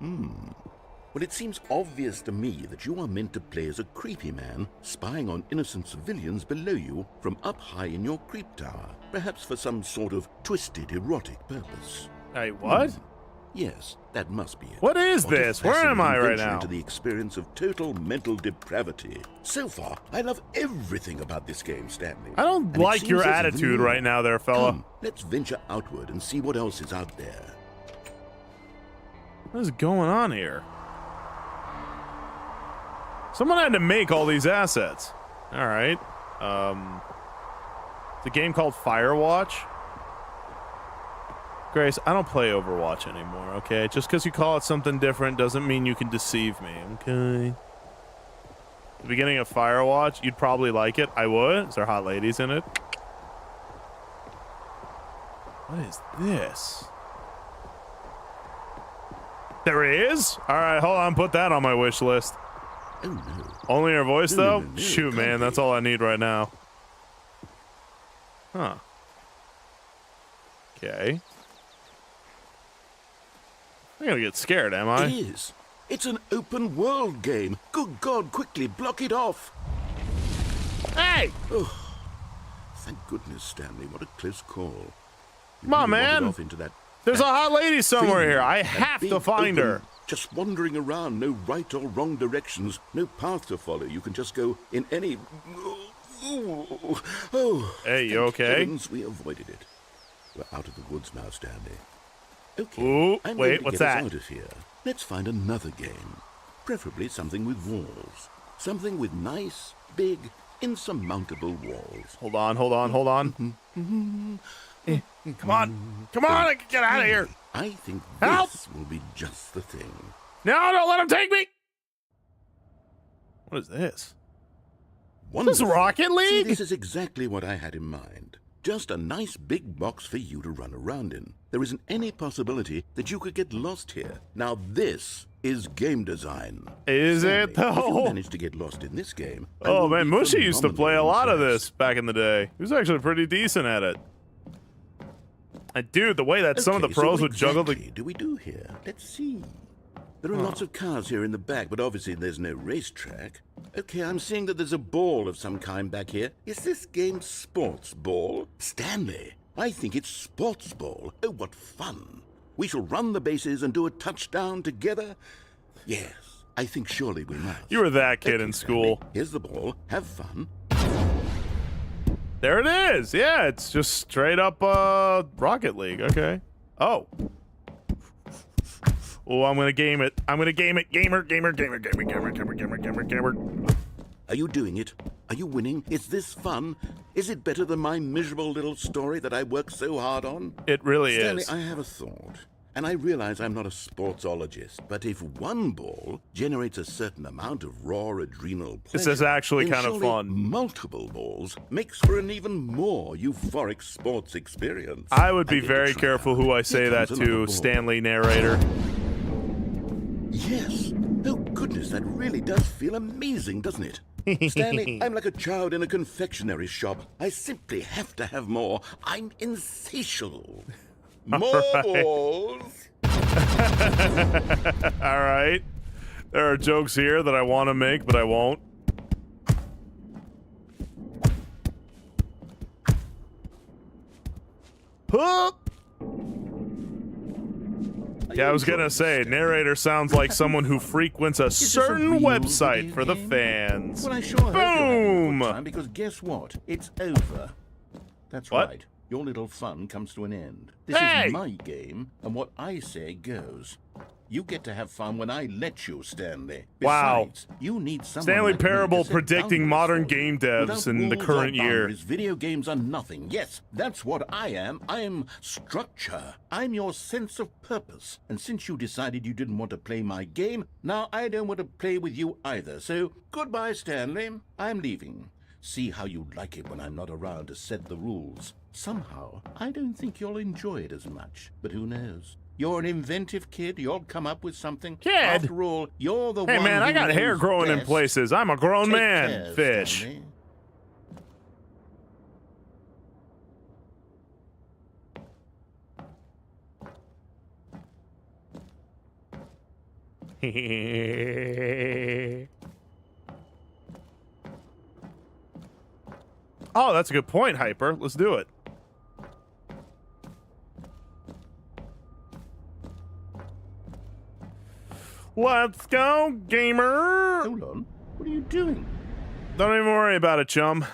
E: Well, it seems obvious to me that you are meant to play as a creepy man spying on innocent civilians below you from up high in your creep tower, perhaps for some sort of twisted erotic purpose.
A: Hey, what?
E: Yes, that must be it.
A: What is
E: What a
A: this? Where am
E: fascinating
A: I right
E: venture
A: now?
E: Into the experience of total mental depravity. So far, I love everything about this game, Stanley.
A: I don't
E: And it
A: like
E: seems
A: your
E: there's even
A: attitude
E: more.
A: right now there, fella.
E: Come, let's venture outward and see what else is out there.
A: What is going on here? Someone had to make all these assets. All right. It's a game called Firewatch. Grace, I don't play Overwatch anymore, okay? Just because you call it something different doesn't mean you can deceive me, okay? The beginning of Firewatch, you'd probably like it. I would. Is there hot ladies in it? What is this? There is? All right, hold on. Put that on my wish list.
E: Oh no.
A: Only her voice,
E: No,
A: though?
E: no, no,
A: Shoot,
E: can't
A: man, that's
E: be.
A: all I need right now. Huh. Okay. I'm gonna get scared, am
E: It
A: I?
E: is. It's an open world game. Good God, quickly block it off.
A: Hey!
E: Thank goodness, Stanley. What a close call. You
A: Come on,
E: really wandered
A: man.
E: Off into that
A: There's a hot lady somewhere
E: thing,
A: here. I
E: that
A: have to
E: big,
A: find
E: open,
A: her.
E: Just wandering around, no right or wrong directions, no path to follow. You can just go in any... Oh,
A: Hey, you
E: thank
A: okay?
E: heavens we avoided it. We're out of the woods now, Stanley. Okay,
A: Ooh,
E: I'm
A: wait,
E: going to
A: what's
E: get us
A: that?
E: out of here. Let's find another game. Preferably something with walls. Something with nice, big, insurmountable walls.
A: Hold on. Come on, I can get out of here.
E: I think
A: Help!
E: this will be just the thing.
A: No, don't let him take me. What is this? This
E: Wonderful.
A: Rocket
E: See,
A: League?
E: this is exactly what I had in mind. Just a nice big box for you to run around in. There isn't any possibility that you could get lost here. Now this is game design.
A: Is
E: Stanley,
A: it though?
E: If you manage to get lost in this game, I
A: Oh
E: will
A: man,
E: be
A: Mushy used to play a lot of
E: phenomenally
A: this back in the day. He was actually pretty decent at it. And dude, the way that some of the
E: Okay, so
A: pros
E: what
A: would juggle the
E: exactly do we do here? Let's see. There are lots of cars here in the back, but obviously there's no racetrack. Okay, I'm seeing that there's a ball of some kind back here. Is this game sports ball? Stanley, I think it's sports ball. Oh, what fun. We shall run the bases and do a touchdown together. Yes, I think surely we must.
A: You were that kid
E: Okay,
A: in
E: Stanley,
A: school.
E: here's the ball. Have fun.
A: There it is. Yeah, it's just straight up Rocket League. Okay. Oh. Oh, I'm gonna game it. Gamer.
E: Are you doing it? Are you winning? Is this fun? Is it better than my miserable little story that I worked so hard on?
A: It really
E: Stanley,
A: is.
E: I have a thought. And I realize I'm not a sportsologist, but if one ball generates a certain amount of raw adrenal pleasure,
A: This is actually
E: then
A: kind of
E: surely
A: fun.
E: multiple balls makes for an even more euphoric sports experience.
A: I would be
E: I'm going to
A: very
E: try
A: careful
E: out.
A: who I
E: Here
A: say that
E: comes another
A: to,
E: ball.
A: Stanley narrator.
E: Yes. Oh, goodness, that really does feel amazing, doesn't it? Stanley, I'm like a child in a confectionery shop. I simply have to have more. I'm insatiable. More balls.
A: All right. There are jokes here that I want to make, but I won't. Hup! Yeah, I was gonna say, narrator sounds like someone who frequents a
E: this a
A: certain
E: real
A: website
E: video
A: for the
E: game?
A: fans.
E: Well, I sure hope you're having a
A: Boom!
E: good time, because guess what? It's over. That's
A: What?
E: right. Your little fun comes to an end. This
A: Hey!
E: is my game, and what I say goes. You get to have fun when I let you, Stanley.
A: Wow.
E: Besides, you need someone
A: Stanley
E: like me to
A: Parable
E: set
A: predicting
E: boundaries
A: modern
E: for you.
A: game devs
E: Without
A: in the
E: rules or
A: current year.
E: boundaries, video games are nothing. Yes, that's what I am. I am structure. I'm your sense of purpose. And since you decided you didn't want to play my game, now I don't want to play with you either. So, goodbye, Stanley. I'm leaving. See how you like it when I'm not around to set the rules. Somehow, I don't think you'll enjoy it as much. But who knows? You're an inventive kid. You'll come up with something.
A: Kid?
E: After all, you're the
A: Hey
E: one
A: man, I
E: who
A: got hair
E: knows
A: growing in
E: best.
A: places. I'm a grown
E: Take
A: man.
E: care,
A: Fish.
E: Stanley.
A: Oh, that's a good point, Hyper. Let's do it. Let's go, gamer.
E: Hold on. What are you doing?
A: Don't even worry about it, chum.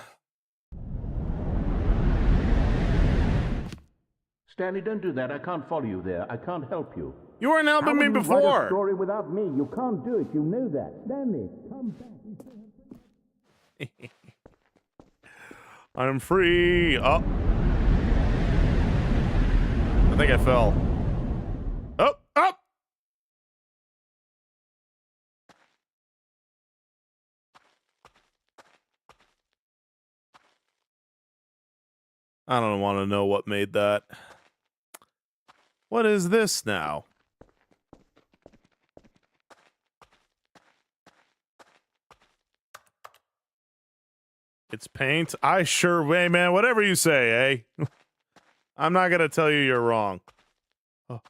E: Stanley, don't do that. I can't follow you there. I can't help you.
A: You weren't helping me
E: Write a
A: before.
E: story without me. You can't do it. You know that. Stanley, come back.
A: I'm free. Oh. I think I fell. Oh, oh. I don't want to know what made that. What is this now? It's paint? I sure way, man. Whatever you say, eh? I'm not gonna tell you you're wrong. Oh.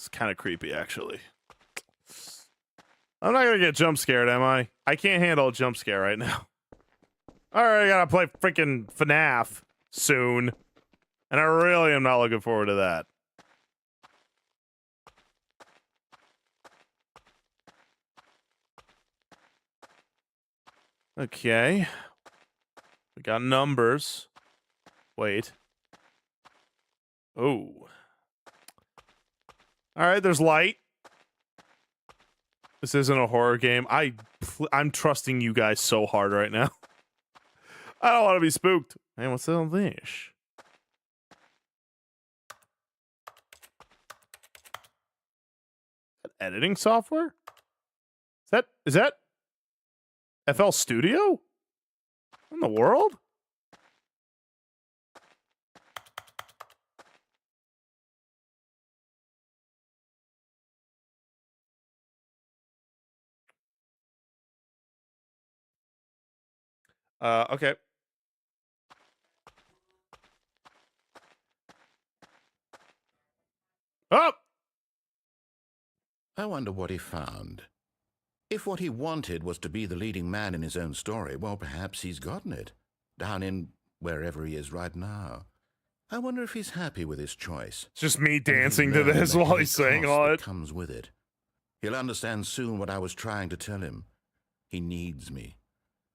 A: It's kind of creepy, actually. I'm not gonna get jump scared, am I? I can't handle a jump scare right now. Alright, I gotta play freaking FNAF soon. And I really am not looking forward to that. Okay. We got numbers. Wait. Oh. Alright, there's light. This isn't a horror game. I'm trusting you guys so hard right now. I don't want to be spooked. Man, what's on this? Editing software? Is that FL Studio? In the world? Okay. Oh!
E: I wonder what he found. If what he wanted was to be the leading man in his own story, well, perhaps he's gotten it. Down in wherever he is right now. I wonder if he's happy with his choice.
A: It's just me dancing to
E: Learn
A: this
E: the
A: while
E: heavy
A: he's saying
E: cost
A: all
E: that
A: it.
E: comes with it. He'll understand soon what I was trying to tell him. He needs me.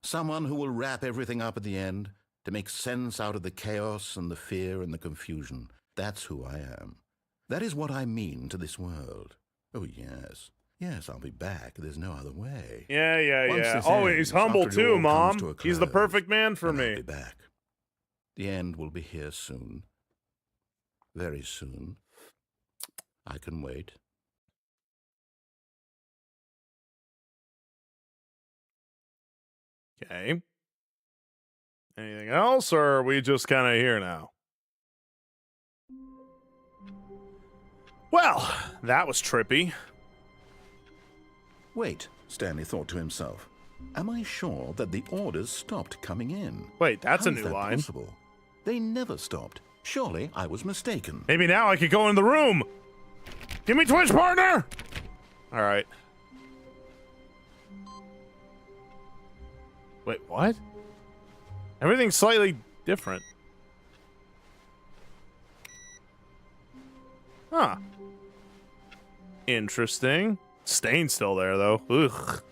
E: Someone who will wrap everything up at the end, to make sense out of the chaos and the fear and the confusion. That's who I am. That is what I mean to this world. Oh, yes. Yes, I'll be back. There's no other way.
A: Yeah.
E: Once this
A: Oh,
E: ends,
A: he's humble
E: after it
A: too,
E: all comes to
A: Mom.
E: a
A: He's the
E: close,
A: perfect man for
E: then I'll
A: me.
E: be back. The end will be here soon. Very soon. I can wait.
A: Okay. Anything else, or are we just kind of here now? Well, that was trippy.
E: Wait, Stanley thought to himself. Am I sure that the orders stopped coming in?
A: Wait, that's
E: How
A: a
E: is
A: new
E: that
A: line.
E: possible? They never stopped. Surely I was mistaken.
A: Maybe now I could go in the room. Give me Twitch partner. All right. Wait, what? Everything's slightly different. Huh. Interesting. Stain's still there, though. Ugh.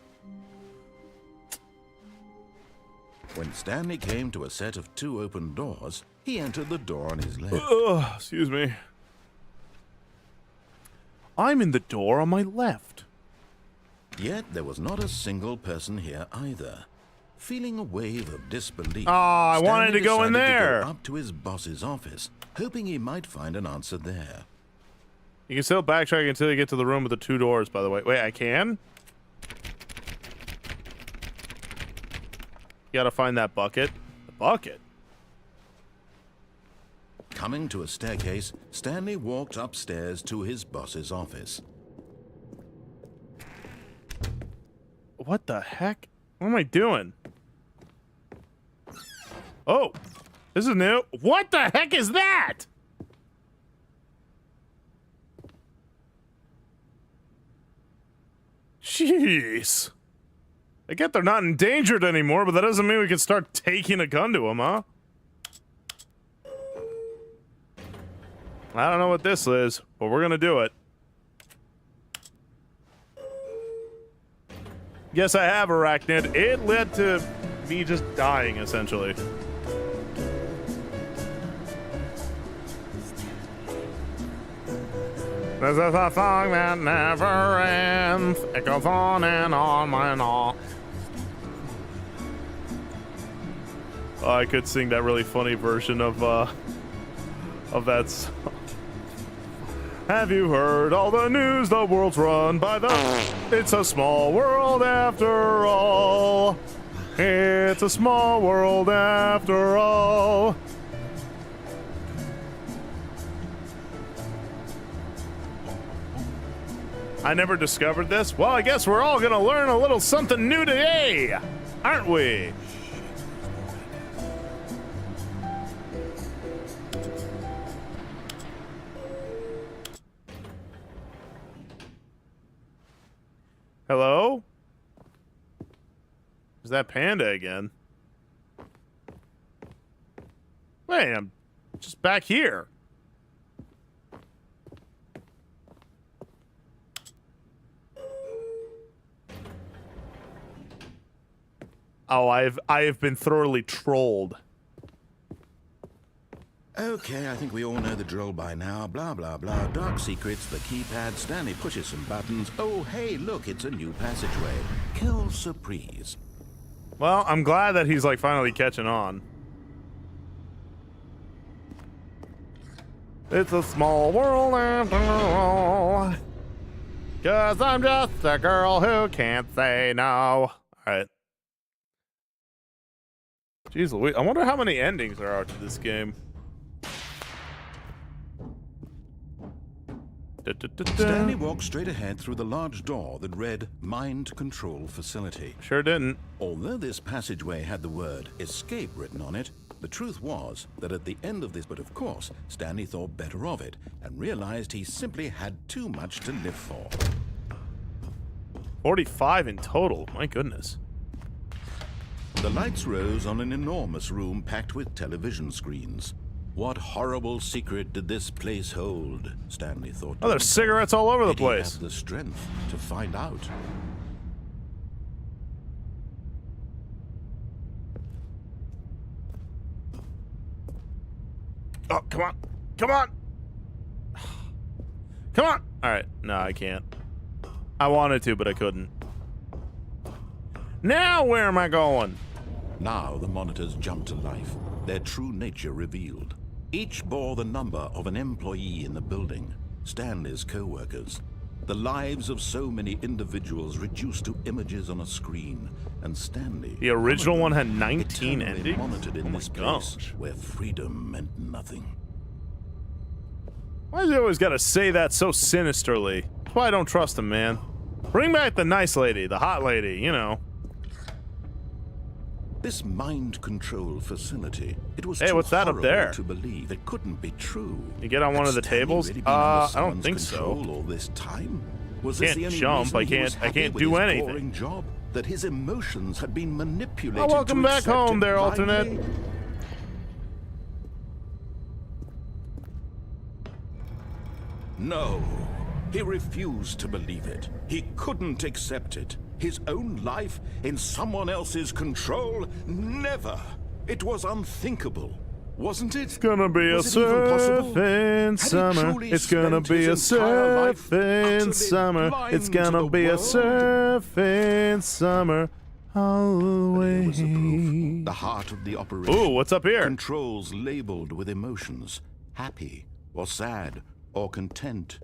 E: When Stanley came to a set of 2 open doors, he entered the door on his left.
A: Ugh, excuse me. I'm in the door on my left.
E: Yet there was not a single person here either. Feeling a wave of disbelief,
A: I wanted
E: Stanley
A: to go in
E: decided to
A: there.
E: go up to his boss's office, hoping he might find an answer there.
A: You can still backtrack until you get to the room with the 2 doors, by the way. Wait, I can? You gotta find that bucket. The bucket?
E: Coming to a staircase, Stanley walked upstairs to his boss's office.
A: What the heck? What am I doing? Oh, this is new. What the heck is that? Jeez. I get they're not endangered anymore, but that doesn't mean we can start taking a gun to them, huh? I don't know what this is, but we're gonna do it. Yes, I have arachnid. It led to me just dying, essentially. This is a song that never ends. It goes on and on. Oh, I could sing that really funny version of that song. Have you heard all the news? The world's run by the... It's a small world after all. It's a small world after all. I never discovered this. Well, I guess we're all gonna learn a little something new today, aren't we? that panda again. Wait, I'm just back here. Oh, I have been thoroughly trolled.
E: Okay, I think we all know the drill by now. Blah, blah, blah. Dark secrets, the keypad. Stanley pushes some buttons. Oh, hey, look, it's a new passageway. Kill surprise.
A: Well, I'm glad that he's like finally catching on. It's a small world after all. 'Cause I'm just a girl who can't say no. All right. Jeez Louise, I wonder how many endings there are to this game.
E: Stanley walked straight ahead through the large door that read Mind Control Facility.
A: Sure didn't.
E: Although this passageway had the word escape written on it, the truth was that at the end of this, but of course, Stanley thought better of it and realized he simply had too much to live for.
A: 45 in total. My goodness.
E: The lights rose on an enormous room packed with television screens. What horrible secret did this place hold? Stanley thought.
A: Oh, there's cigarettes all over the
E: Did he
A: place.
E: have the strength to find out?
A: Oh, come on. Come on. Come on. All right. No, I can't. I wanted to, but I couldn't. Now where am I going?
E: Now the monitors jumped to life, their true nature revealed. Each bore the number of an employee in the building, Stanley's co-workers. The lives of so many individuals reduced to images on a screen, and Stanley...
A: The original one had 19
E: eternally
A: endings?
E: monitored in
A: Oh my
E: this place
A: gosh.
E: where freedom meant nothing.
A: Why does he always gotta say that so sinisterly? That's why I don't trust him, man. Bring back the nice lady, the hot lady, you know.
E: This mind control facility, it was
A: Hey,
E: too
A: what's that up
E: horrible
A: there?
E: to believe. It couldn't be true.
A: You get on one
E: Had
A: of the
E: Stanley
A: tables?
E: really been under
A: I don't
E: someone's
A: think so.
E: control all this time? Was this
A: Can't
E: the only
A: jump,
E: reason
A: I
E: he was
A: can't- I
E: happy
A: can't
E: with
A: do
E: his
A: anything.
E: boring job? That his emotions had been manipulated.
A: Oh, welcome
E: to
A: back
E: accept
A: home
E: it
A: there,
E: blindly?
A: alternate.
E: No, he refused to believe it. He couldn't accept it. His own life in someone else's control? Never. It was unthinkable, wasn't it?
A: It's gonna be a
E: Was it even possible?
A: surfing
E: Had he
A: summer.
E: truly
A: It's gonna
E: spent
A: be a
E: his entire life
A: surfing
E: utterly
A: summer.
E: blind
A: It's
E: to
A: gonna
E: the
A: be a
E: world?
A: surfing summer all the
E: Here was the proof.
A: way.
E: The heart of the operation.
A: Ooh, what's up here?
E: Controls labeled with emotions. Happy or sad or content.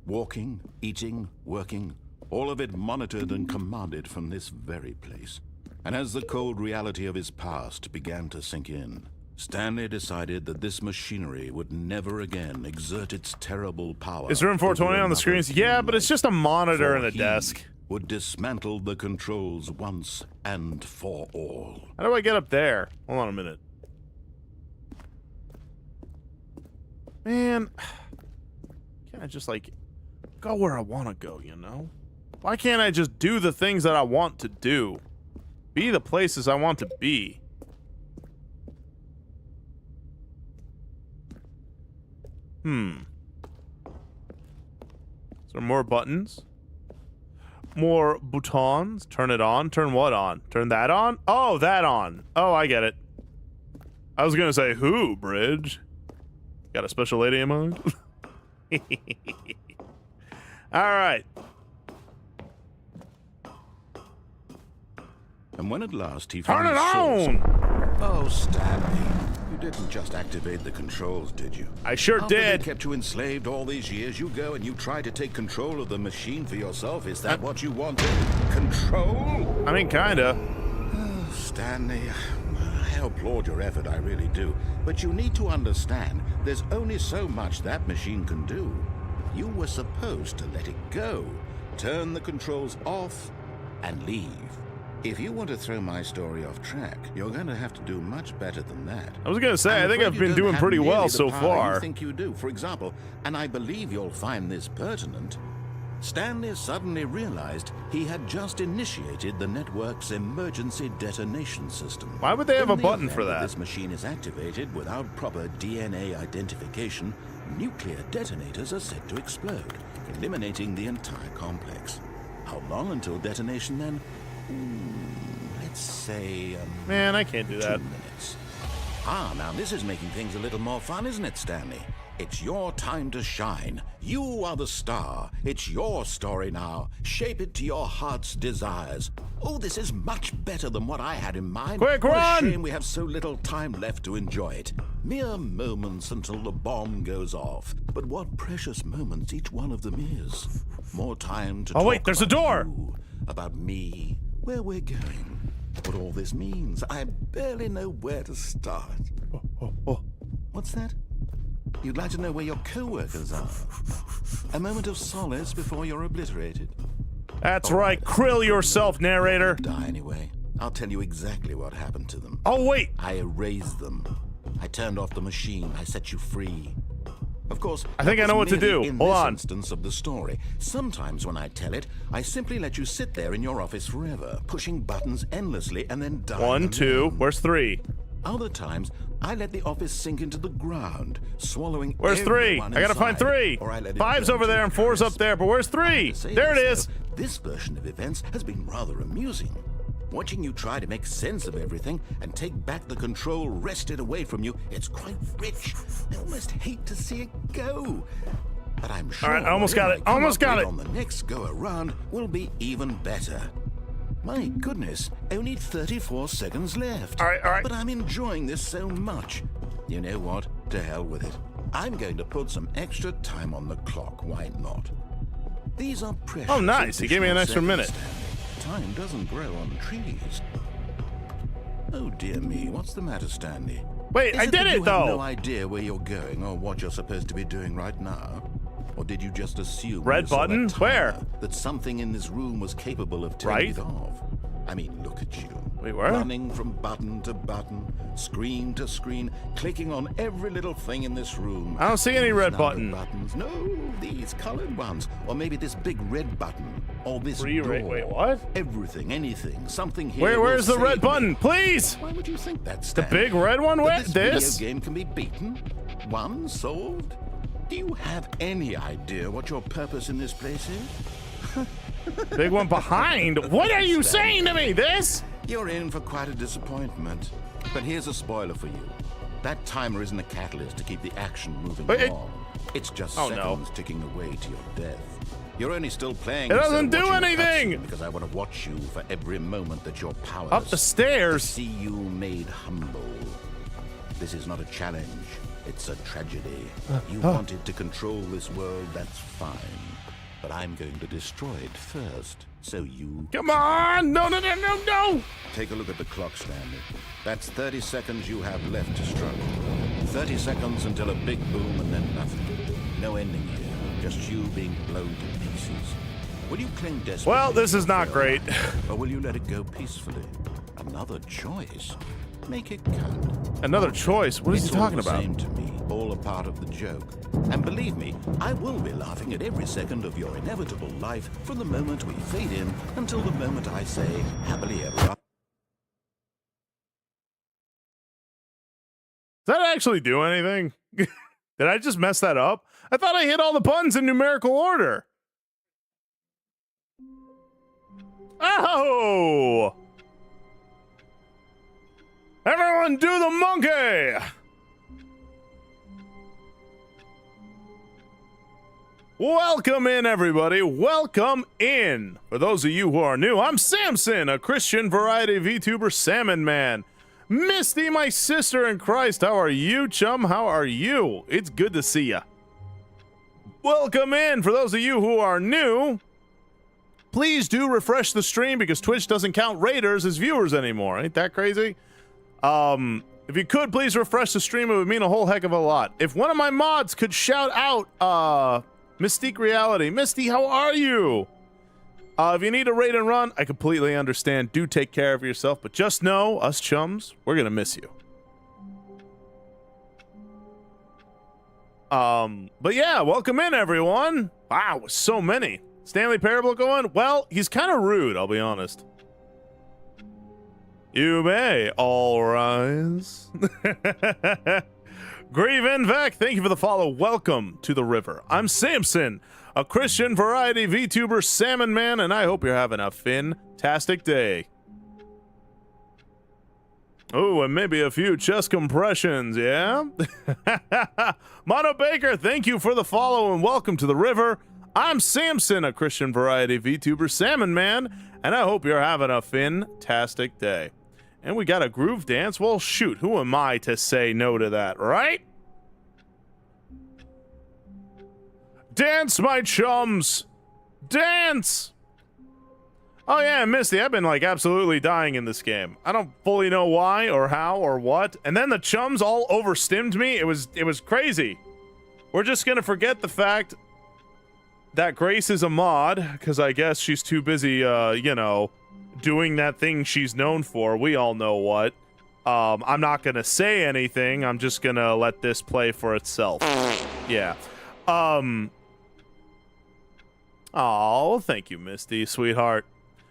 E: Walking, eating, working. All of it monitored and commanded from this very place. And as the cold reality of his past began to sink in, Stanley decided that this machinery would never again exert its terrible power.
A: Is room 420
E: over
A: on the
E: another
A: screens? Yeah,
E: human
A: but it's
E: life.
A: just a monitor
E: For
A: and a
E: he
A: desk.
E: would dismantle the controls once and for all.
A: How do I get up there? Hold on a minute. Man, can't I just like go where I want to go, you know? Why can't I just do the things that I want to do? Be the places I want to be. Is there more buttons? More boutons? Turn it on? Turn what on? Turn that on? Oh, that on. Oh, I get it. I was gonna say, who, Bridge? Got a special lady in mind? Alright.
E: And when at last he
A: Turn
E: found
A: it
E: the source-
A: on!
E: Oh, Stanley, you didn't just activate the controls, did you?
A: I sure
E: After
A: did.
E: they kept you enslaved all these years, you go and you try to take control of the machine for yourself. Is that what you wanted? Control?
A: I mean, kinda.
E: Stanley, I applaud your effort, I really do. But you need to understand, there's only so much that machine can do. You were supposed to let it go, turn the controls off, and leave. If you want to throw my story off track, you're going to have to do much better than that.
A: I was gonna say, I
E: I'm
A: think
E: afraid
A: I've
E: you
A: been
E: don't
A: doing
E: have
A: pretty
E: nearly
A: well
E: the
A: so
E: power
A: far.
E: You think you do. For example, and I believe you'll find this pertinent, Stanley suddenly realized he had just initiated the network's emergency detonation system.
A: Why would they have a
E: In the
A: button
E: event
A: for that?
E: This machine is activated without proper DNA identification. Nuclear detonators are set to explode, eliminating the entire complex. How long until detonation then? Let's say,
A: Man, I can't do
E: 2
A: that.
E: minutes. Ah, now this is making things a little more fun, isn't it, Stanley? It's your time to shine. You are the star. It's your story now. Shape it to your heart's desires. Oh, this is much better than what I had in mind.
A: Quick,
E: What
A: run!
E: a shame we have so little time left to enjoy it. Mere moments until the bomb goes off. But what precious moments each one of them is. More time to
A: Oh,
E: talk
A: wait, there's a
E: about
A: door.
E: you, about me, where we're going, what all this means. I barely know where to start. What's that? You'd like to know where your co-workers are? A moment of solace before you're obliterated?
A: That's right. Krill yourself, narrator.
E: Die anyway. I'll tell you exactly what happened to them.
A: Oh, wait.
E: I erased them. I turned off the machine. I set you free. Of course,
A: I think
E: that
A: I know
E: was
A: what to
E: merely
A: do.
E: in
A: Hold
E: this
A: on.
E: instance of the story. Sometimes when I tell it, I simply let you sit there in your office forever, pushing buttons endlessly and then dying
A: 1, 2.
E: alone.
A: Where's 3?
E: Other times, I let the office sink into the ground, swallowing
A: Where's 3?
E: everyone
A: I gotta find
E: inside,
A: 3.
E: or I let it
A: 5's
E: burn
A: over
E: to
A: there
E: a
A: and 4's up
E: crisp.
A: there, but where's 3?
E: To say
A: There it
E: this,
A: is.
E: though, this version of events has been rather amusing. Watching you try to make sense of everything and take back the control wrested away from you, it's quite rich. I almost hate to see it go. But I'm sure
A: right, I almost
E: whatever
A: got it.
E: I come
A: Almost
E: up
A: got
E: with
A: it.
E: on the next go around will be even better. My goodness, only 34 seconds left.
A: All right.
E: But I'm enjoying this so much. You know what? To hell with it. I'm going to put some extra time on the clock. Why not? These are precious.
A: Oh, nice. He gave me an extra
E: additional
A: minute.
E: seconds, Stanley. Time doesn't grow on trees. Oh dear me, what's the matter, Stanley?
A: Wait,
E: Is
A: I
E: it
A: did
E: that
A: it,
E: you have
A: though.
E: no idea where you're going or what you're supposed to be doing right now? Or did you just assume
A: Red
E: you saw that
A: button?
E: timer,
A: Where?
E: that something in this room was capable of turning
A: Right?
E: it off? I mean, look at you.
A: Wait, where?
E: Running from button to button, screen to screen, clicking on every little thing in this room.
A: I don't see any
E: These
A: red
E: numbered
A: button.
E: buttons. No, these colored ones. Or maybe this big red button. Or this door.
A: Wait, what?
E: Everything, anything, something here.
A: Where's
E: will
A: the red
E: save me.
A: button? Please!
E: Why would you think that,
A: The
E: Stan?
A: big red one?
E: That
A: Where?
E: this
A: This?
E: video game can be beaten? Won? Solved? Do you have any idea what your purpose in this place is?
A: Big one behind. What are you saying to me? This?
E: You're in for quite a disappointment. But here's a spoiler for you. That timer isn't a catalyst to keep the action moving
A: Wait,
E: along. It's just
A: Oh, no.
E: seconds ticking away to your death. You're only still playing.
A: It
E: instead
A: doesn't
E: of
A: do
E: watching the
A: anything!
E: cutscene Because I want to watch you for every moment that you're powerless.
A: Up the stairs.
E: To see you made humble. This is not a challenge. It's a tragedy. You wanted to control this world, that's fine. But I'm going to destroy it first. So you
A: Come on! No!
E: take a look at the clock, Stanley. That's 30 seconds you have left to struggle. 30 seconds until a big boom and then nothing. No ending here. Just you being blown to pieces. Will you cling desperately?
A: Well, this
E: to
A: is
E: your
A: not
E: fellow
A: great.
E: man, or will you let it go peacefully? Another choice. Make it count.
A: Another choice? What is he
E: It's all
A: talking
E: the
A: about?
E: Same to me, all a part of the joke. And believe me, I will be laughing at every second of your inevitable life from the moment we fade in until the moment I say happily ever after.
A: Does that actually do anything? Did I just mess that up? I thought I hit all the buttons in numerical order. Oh! Everyone do the monkey! Welcome in, everybody. Welcome in. For those of you who are new, I'm Samson, a Christian variety VTuber salmon man. Misty, my sister in Christ, how are you, chum? How are you? It's good to see ya. Welcome in. For those of you who are new, please do refresh the stream because Twitch doesn't count raiders as viewers anymore. Ain't that crazy? If you could, please refresh the stream. It would mean a whole heck of a lot. If one of my mods could shout out, Mystique Reality. Misty, how are you? If you need a raid and run, I completely understand. Do take care of yourself, but just know, us chums, we're gonna miss you. But yeah, welcome in, everyone. Wow, so many. Stanley Parable going? Well, he's kind of rude, I'll be honest. You may all rise. Grave Vec, thank you for the follow. Welcome to the river. I'm Samson, a Christian variety VTuber salmon man, and I hope you're having a fantastic day. Oh, and maybe a few chest compressions, yeah? Mono Baker, thank you for the follow and welcome to the river. I'm Samson, a Christian variety VTuber salmon man, and I hope you're having a fantastic day. And we got a groove dance? Well, shoot, who am I to say no to that, right? Dance, my chums! Dance! Oh yeah, Misty, I've been like absolutely dying in this game. I don't fully know why or how or what. And then the chums all overstimmed me. It was crazy. We're just gonna forget the fact that Grace is a mod, because I guess she's too busy, you know, doing that thing she's known for. We all know what. I'm not gonna say anything. I'm just gonna let this play for itself. Yeah. Oh, thank you, Misty, sweetheart.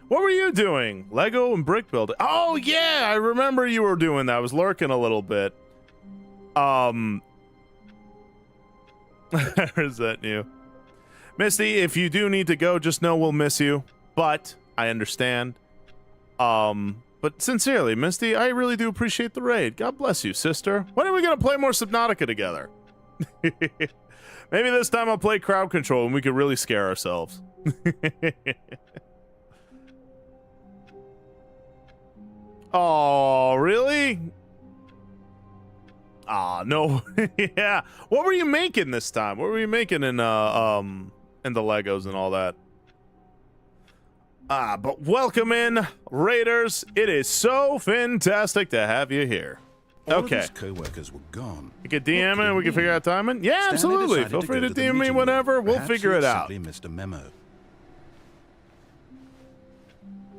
A: What were you doing? Lego and brick building. Oh yeah, I remember you were doing that. I was lurking a little bit. Is that new? Misty, if you do need to go, just know we'll miss you. But I understand. But sincerely, Misty, I really do appreciate the raid. God bless you, sister. When are we gonna play more Subnautica together? Maybe this time I'll play crowd control and we could really scare ourselves. Oh, really? Ah, no. Yeah. What were you making this time? What were you making in the Legos and all that? Ah, but welcome in, Raiders. It is so fantastic to have you here.
E: All
A: Okay.
E: of his co-workers were gone.
A: You could DM and we can figure out timing. Yeah,
E: Stanley
A: absolutely.
E: decided
A: Feel
E: to
A: free
E: go
A: to
E: the
A: DM me
E: meeting
A: whenever.
E: room.
A: We'll
E: Perhaps
A: figure
E: he
A: it
E: had
A: out.
E: simply missed a memo.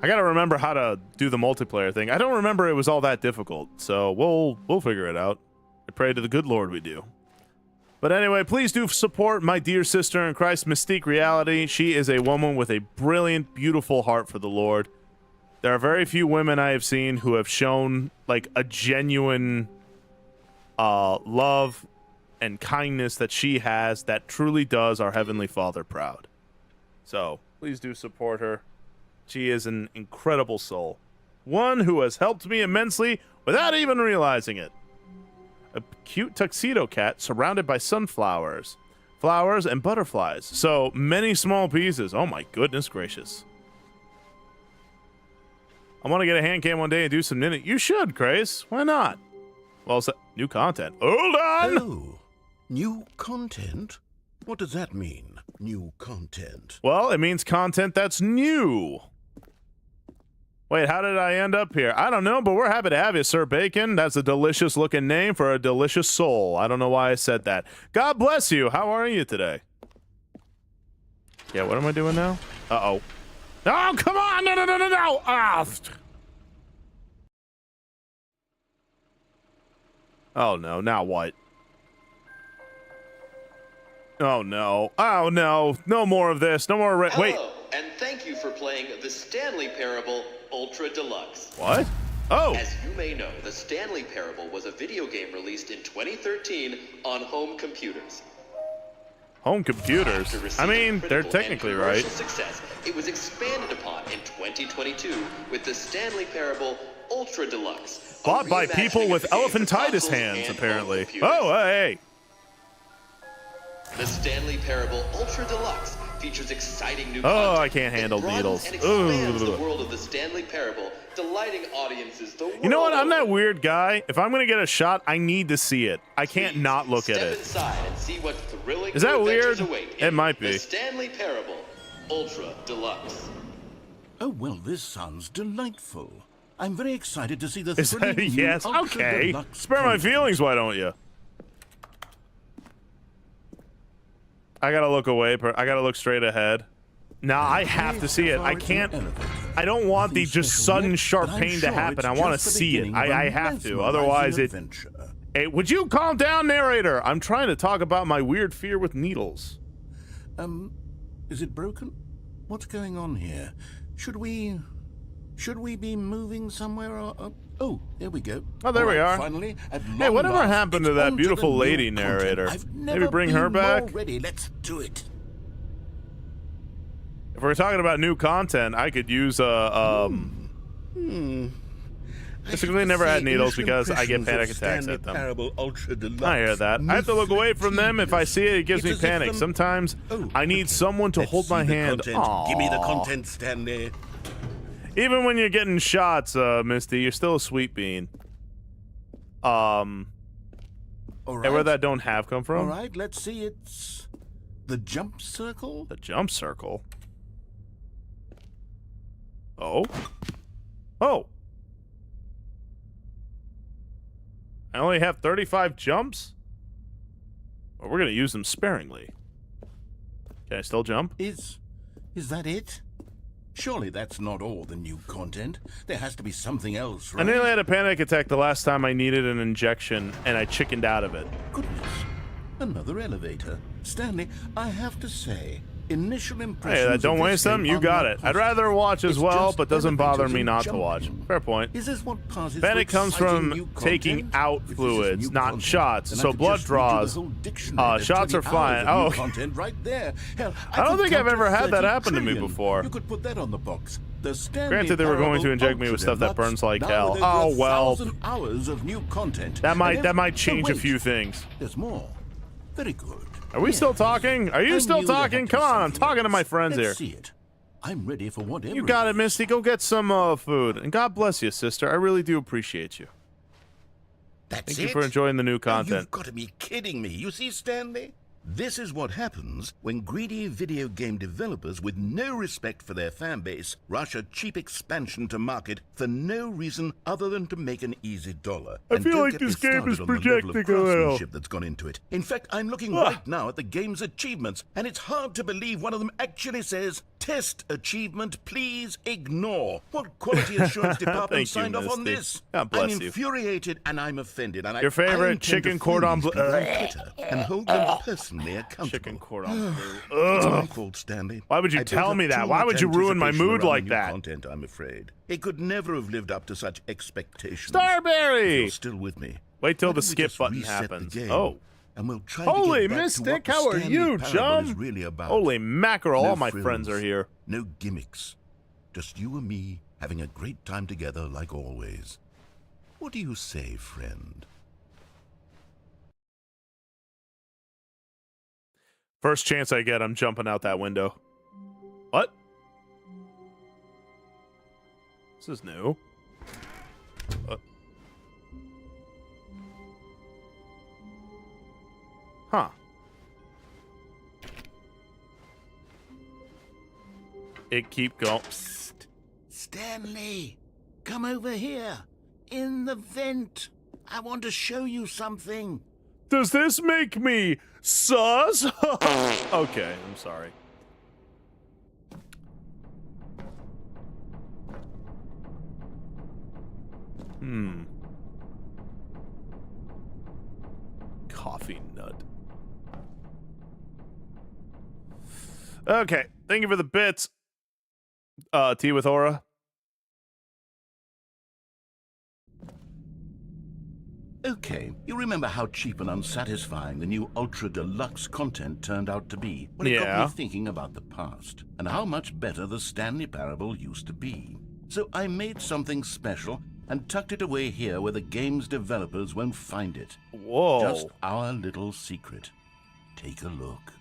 A: I gotta remember how to do the multiplayer thing. I don't remember it was all that difficult, so we'll figure it out. I pray to the good Lord we do. But anyway, please do support my dear sister in Christ, Mystique Reality. She is a woman with a brilliant, beautiful heart for the Lord. There are very few women I have seen who have shown like a genuine love and kindness that she has that truly does our Heavenly Father proud. So please do support her. She is an incredible soul. One who has helped me immensely without even realizing it. A cute tuxedo cat surrounded by sunflowers, flowers, and butterflies. So many small pieces. Oh my goodness gracious. I want to get a hand cam one day and do some knitting. You should, Grace. Why not? Well, new content. Hold on!
E: Oh, new content? What does that mean, new content?
A: Well, it means content that's new. Wait, how did I end up here? I don't know, but we're happy to have you, Sir Bacon. That's a delicious looking name for a delicious soul. I don't know why I said that. God bless you. How are you today? Yeah, what am I doing now? Uh-oh. Oh, come on! No, no, no, no, no! Ah! Oh, no. Now what? Oh, no. Oh, no. No more of this. No more... Wait.
G: Hello, and thank you for playing The Stanley Parable Ultra Deluxe.
A: What? Oh!
G: As you may know, The Stanley Parable was a video game released in 2013 on home computers.
A: Home computers?
G: After
A: I
G: receiving
A: mean, they're
G: critical
A: technically
G: and
A: right.
G: commercial success, it was expanded upon in 2022 with The Stanley Parable Ultra Deluxe. a
A: Bought by people
G: reimagining
A: with
G: of the game for
A: elephantitis
G: consoles
A: hands,
G: and home
A: apparently.
G: computers.
A: Oh, hey!
G: The Stanley Parable Ultra Deluxe features exciting new
A: Oh,
G: content.
A: I can't handle
G: It broadens
A: needles.
G: and expands
A: Ugh.
G: the world of the Stanley Parable, delighting audiences the world
A: You know what? I'm that
G: over.
A: weird guy. If I'm gonna get a shot, I need to see it. I can't
G: Please
A: not look at
G: step
A: it.
G: inside and see what thrilling
A: Is that
G: new adventures
A: weird?
G: await
A: It
G: in
A: might be.
G: The Stanley Parable Ultra Deluxe.
E: Oh, well, this sounds delightful. I'm very excited to see the
A: Is
E: thrilling
A: that,
E: new
A: yes,
E: Ultra
A: okay.
E: Deluxe
A: Spare my
E: content.
A: feelings, why don't you? I gotta look away. I gotta look straight ahead. Nah, I have to see it. I can't. I don't want the just sudden sharp pain to happen. I want to see it. I have to. Otherwise, it. Hey, would you calm down, narrator? I'm trying to talk about my weird fear with needles.
E: Is it broken? What's going on here? Should we be moving somewhere? Oh, there we go.
A: Oh, there
E: All
A: we
E: right,
A: are.
E: Finally, at
A: Hey,
E: long
A: whatever
E: last,
A: happened to
E: it's
A: that
E: on the
A: beautiful
E: new
A: lady
E: content.
A: narrator?
E: I've
A: Maybe
E: never
A: bring
E: been
A: her back?
E: more ready. Let's do it.
A: If we're talking about new content, I could use basically never had needles because I get panic attacks at them. I hear that. I have to look away from them. If I see it, it gives me panic. Sometimes I need someone to hold my hand.
E: Give me the content, Stanley.
A: Even when you're getting shots, Misty, you're still a sweet bean.
E: All right.
A: Hey, where'd that don't have come
E: All
A: from?
E: right, let's see. It's the jump circle.
A: The jump circle. Oh. Oh. I only have 35 jumps? Well, we're going to use them sparingly. Can I still jump?
E: Is that it? Surely that's not all the new content. There has to be something else,
A: I
E: right?
A: nearly had a panic attack the last time I needed an injection, and I chickened out of it.
E: Goodness. Another elevator. Stanley, I have to say, initial impressions
A: Hey,
E: of
A: don't
E: this
A: waste them.
E: game
A: You
E: are
A: got
E: not
A: it. I'd
E: positive.
A: rather watch as
E: It's
A: well,
E: just
A: but doesn't bother
E: elevators
A: me
E: and
A: not to watch.
E: jumping.
A: Fair point.
E: Is this what passes
A: Panic
E: for
A: comes
E: exciting
A: from
E: new
A: taking
E: content?
A: out
E: If this is
A: fluids,
E: new
A: not
E: content,
A: shots.
E: then I
A: So
E: could
A: blood
E: just read you the
A: draws.
E: whole dictionary. There's
A: Shots
E: 20
A: are fine.
E: hours of
A: Oh.
E: new content right there. Hell,
A: I don't
E: could
A: think I've
E: count
A: ever
E: to
A: had that
E: 30
A: happen to me
E: trillion.
A: before.
E: You could put that on the box. The Stanley
A: Granted, they were going to
E: Parable
A: inject me with stuff that
E: Ultra
A: burns like
E: Deluxe.
A: hell.
E: Now there's
A: Oh, well.
E: 1,000 hours of new content.
A: That
E: And
A: might
E: oh,
A: change a
E: wait,
A: few things.
E: There's more. Very good.
A: Are we
E: Yes.
A: still talking? Are you
E: I
A: still
E: knew there had
A: talking?
E: to be
A: Come on, I'm
E: something
A: talking to my
E: else.
A: friends here.
E: Let's see it. I'm ready for whatever.
A: You got it,
E: is.
A: Misty. Go get some food. And God bless you, sister. I really do appreciate you.
E: That's
A: Thank
E: it?
A: you for enjoying the new
E: Oh,
A: content.
E: you've got to be kidding me. You see, Stanley? This is what happens when greedy video game developers with no respect for their fan base rush a cheap expansion to market for no reason other than to make an easy dollar.
A: I
E: And
A: feel
E: don't
A: like
E: get
A: this
E: me
A: game
E: started
A: is
E: on the level of
A: projecting a little.
E: craftsmanship that's gone into it. In fact, I'm looking right now at the game's achievements, and it's hard to believe one of them actually says, "Test achievement, please ignore." What quality assurance department
A: Thank you,
E: signed off on
A: Misty.
E: this?
A: God bless
E: I'm
A: you.
E: infuriated and I'm offended. And
A: Your favorite
E: I intend
A: chicken
E: to
A: cordon
E: freeze
A: bleu-
E: people on Twitter and hold them personally accountable.
A: Chicken cordon bleu.
E: It's my
A: Ugh.
E: fault, Stanley.
A: Why would you
E: I built
A: tell
E: up
A: me that?
E: too
A: Why
E: much
A: would you ruin my
E: anticipation
A: mood
E: around
A: like
E: new
A: that?
E: Content, I'm afraid. It could never have lived up to such expectations.
A: Starberry!
E: You're still with me.
A: Wait till
E: Why
A: the
E: don't we
A: skip
E: just
A: button
E: reset the
A: happens.
E: game,
A: Oh.
E: and we'll try
A: Holy
E: to get back
A: Mystic,
E: to what the
A: how are
E: Stanley
A: you,
E: Parable
A: chum?
E: is really about.
A: Holy mackerel,
E: No
A: all my
E: frills,
A: friends are here.
E: No gimmicks. Just you and me having a great time together like always. What do you say, friend?
A: First chance I get, I'm jumping out that window. What? This is new. Huh. It keep going.
E: Psst. Stanley, come over here. In the vent. I want to show you something.
A: Does this make me sus? Okay, I'm sorry. Coffee nut. Okay, thank you for the bits. Tea with Aura.
E: Okay, you remember how cheap and unsatisfying the new Ultra Deluxe content turned out to be? Well, it got
A: Yeah.
E: me thinking about the past and how much better the Stanley Parable used to be. So I made something special and tucked it away here where the game's developers won't find it.
A: Whoa.
E: Just our little secret. Take a look.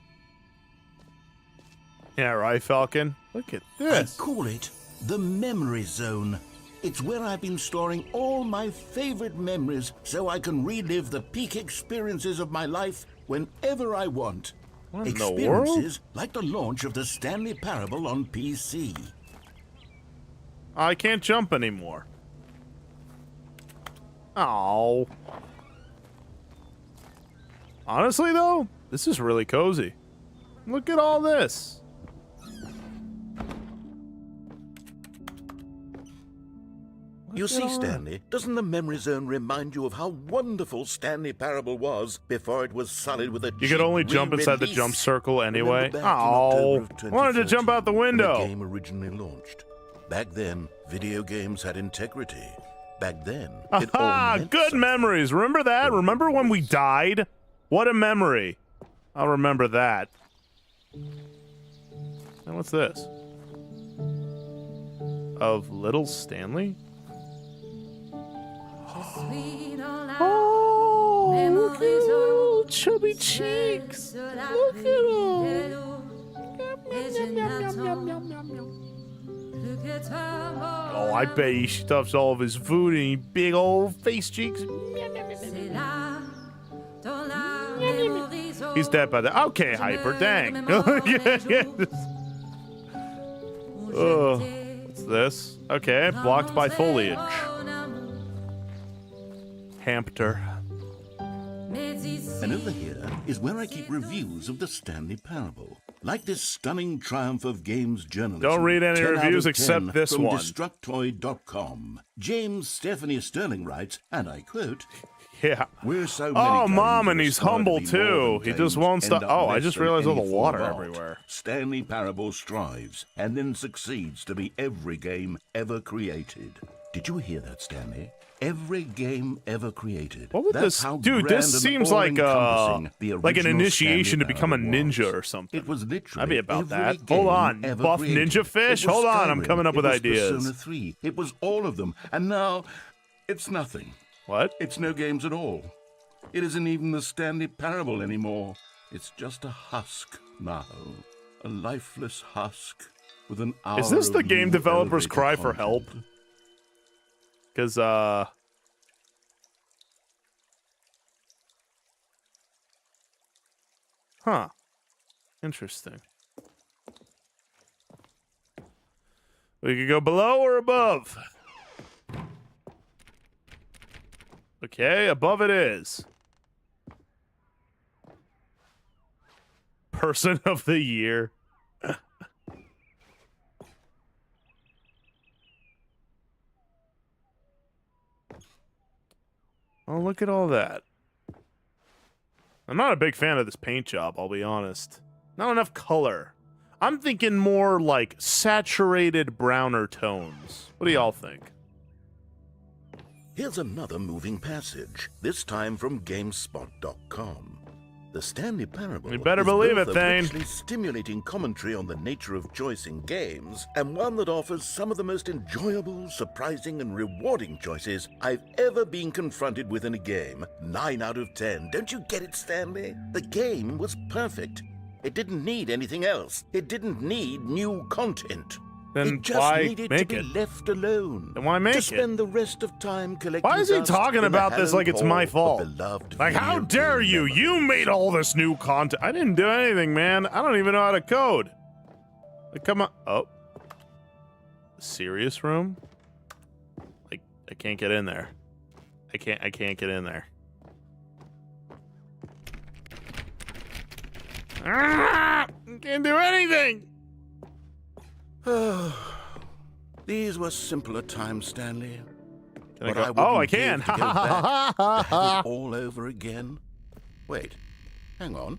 A: Yeah, right, Falcon? Look at
E: I
A: this.
E: call it the Memory Zone. It's where I've been storing all my favorite memories so I can relive the peak experiences of my life whenever I want.
A: What in the world?
E: Experiences like the launch of the Stanley Parable on PC.
A: I can't jump anymore. Oh. Honestly, though, this is really cozy. Look at all this. Look
E: You see, Stanley, doesn't the memory zone remind you of how wonderful Stanley Parable was before it was sullied with a
A: You could only jump inside the jump circle anyway. Oh, wanted to jump out the window.
E: When the game originally launched. Back then, video games had integrity. Back then, it all
A: Aha!
E: meant
A: Good
E: something.
A: memories. Remember that? Remember when we died? What a memory. I'll remember that. And what's this? Of Little Stanley? Oh, look at little chubby cheeks. Look at them. Oh, I bet he stuffs all of his food in his big old face cheeks. He's dead by the. Okay, Hyper, dang. Oh, what's this? Okay, blocked by foliage. Hampter.
E: And over here is where I keep reviews of the Stanley Parable. Like this stunning triumph of games journalism.
A: Don't read any
E: 10 out
A: reviews
E: of
A: except
E: 10
A: this
E: from
A: one.
E: Destructoid.com. James Stephanie Sterling writes, and I quote,
A: Yeah.
E: "We're so
A: Oh,
E: many
A: Mom,
E: games
A: and
E: that
A: he's
E: aspire
A: humble
E: to be
A: too.
E: more than
A: He just
E: games
A: won't stop.
E: end up
A: Oh, I
E: less
A: just
E: than
A: realized all
E: any
A: the
E: form
A: water
E: of art.
A: everywhere.
E: Stanley Parable strives and then succeeds to be every game ever created." Did you hear that, Stanley? Every game ever created.
A: What would
E: That's
A: this,
E: how
A: dude?
E: grand
A: this
E: and
A: seems like
E: all-encompassing the
A: like an
E: original
A: initiation to
E: Stanley
A: become a
E: Parable
A: ninja
E: was.
A: or something.
E: It was literally
A: I'd be about
E: every
A: that.
E: game
A: Hold on,
E: ever
A: buff
E: created.
A: ninja fish.
E: It was
A: Hold on, I'm
E: Skyrim.
A: coming up with
E: It was
A: ideas.
E: Persona 3. It was all of them, and now it's nothing.
A: What?
E: It's no games at all. It isn't even the Stanley Parable anymore. It's just a husk now, a lifeless husk with an hour.
A: Is this the
E: of
A: game
E: new
A: developers
E: elevator
A: cry for help?
E: content.
A: Because huh. Interesting. We could go below or above. Okay, above it is. Person of the year. Oh, look at all that. I'm not a big fan of this paint job, I'll be honest. Not enough color. I'm thinking more like saturated browner tones. What do y'all think?
E: Here's another moving passage, this time from GameSpot.com. The Stanley Parable
A: You better
E: is
A: believe
E: both
A: it,
E: a
A: Thane.
E: richly stimulating commentary on the nature of choice in games, and one that offers some of the most enjoyable, surprising, and rewarding choices I've ever been confronted with in a game. 9 out of 10. Don't you get it, Stanley? The game was perfect. It didn't need anything else. It didn't need new content.
A: Then
E: it just
A: why
E: needed
A: make
E: to be
A: it?
E: left alone.
A: Then why make
E: to
A: it?
E: spend the rest of time collecting
A: Why is he
E: dust
A: talking
E: in the
A: about this
E: Hallen
A: like it's my
E: Hall of
A: fault?
E: beloved
A: Like, how
E: video
A: dare
E: game
A: you? You
E: memories.
A: made all this new content. I didn't do anything, man. I don't even know how to code. Like, come on. Oh. Serious room? Like, I can't get in there. I can't get in there. Ah! I can't do anything.
E: These were simpler times, Stanley.
A: Can I
E: But
A: go?
E: I
A: Oh, I
E: wouldn't
A: can.
E: give to go back to have it all over again. Wait, hang on.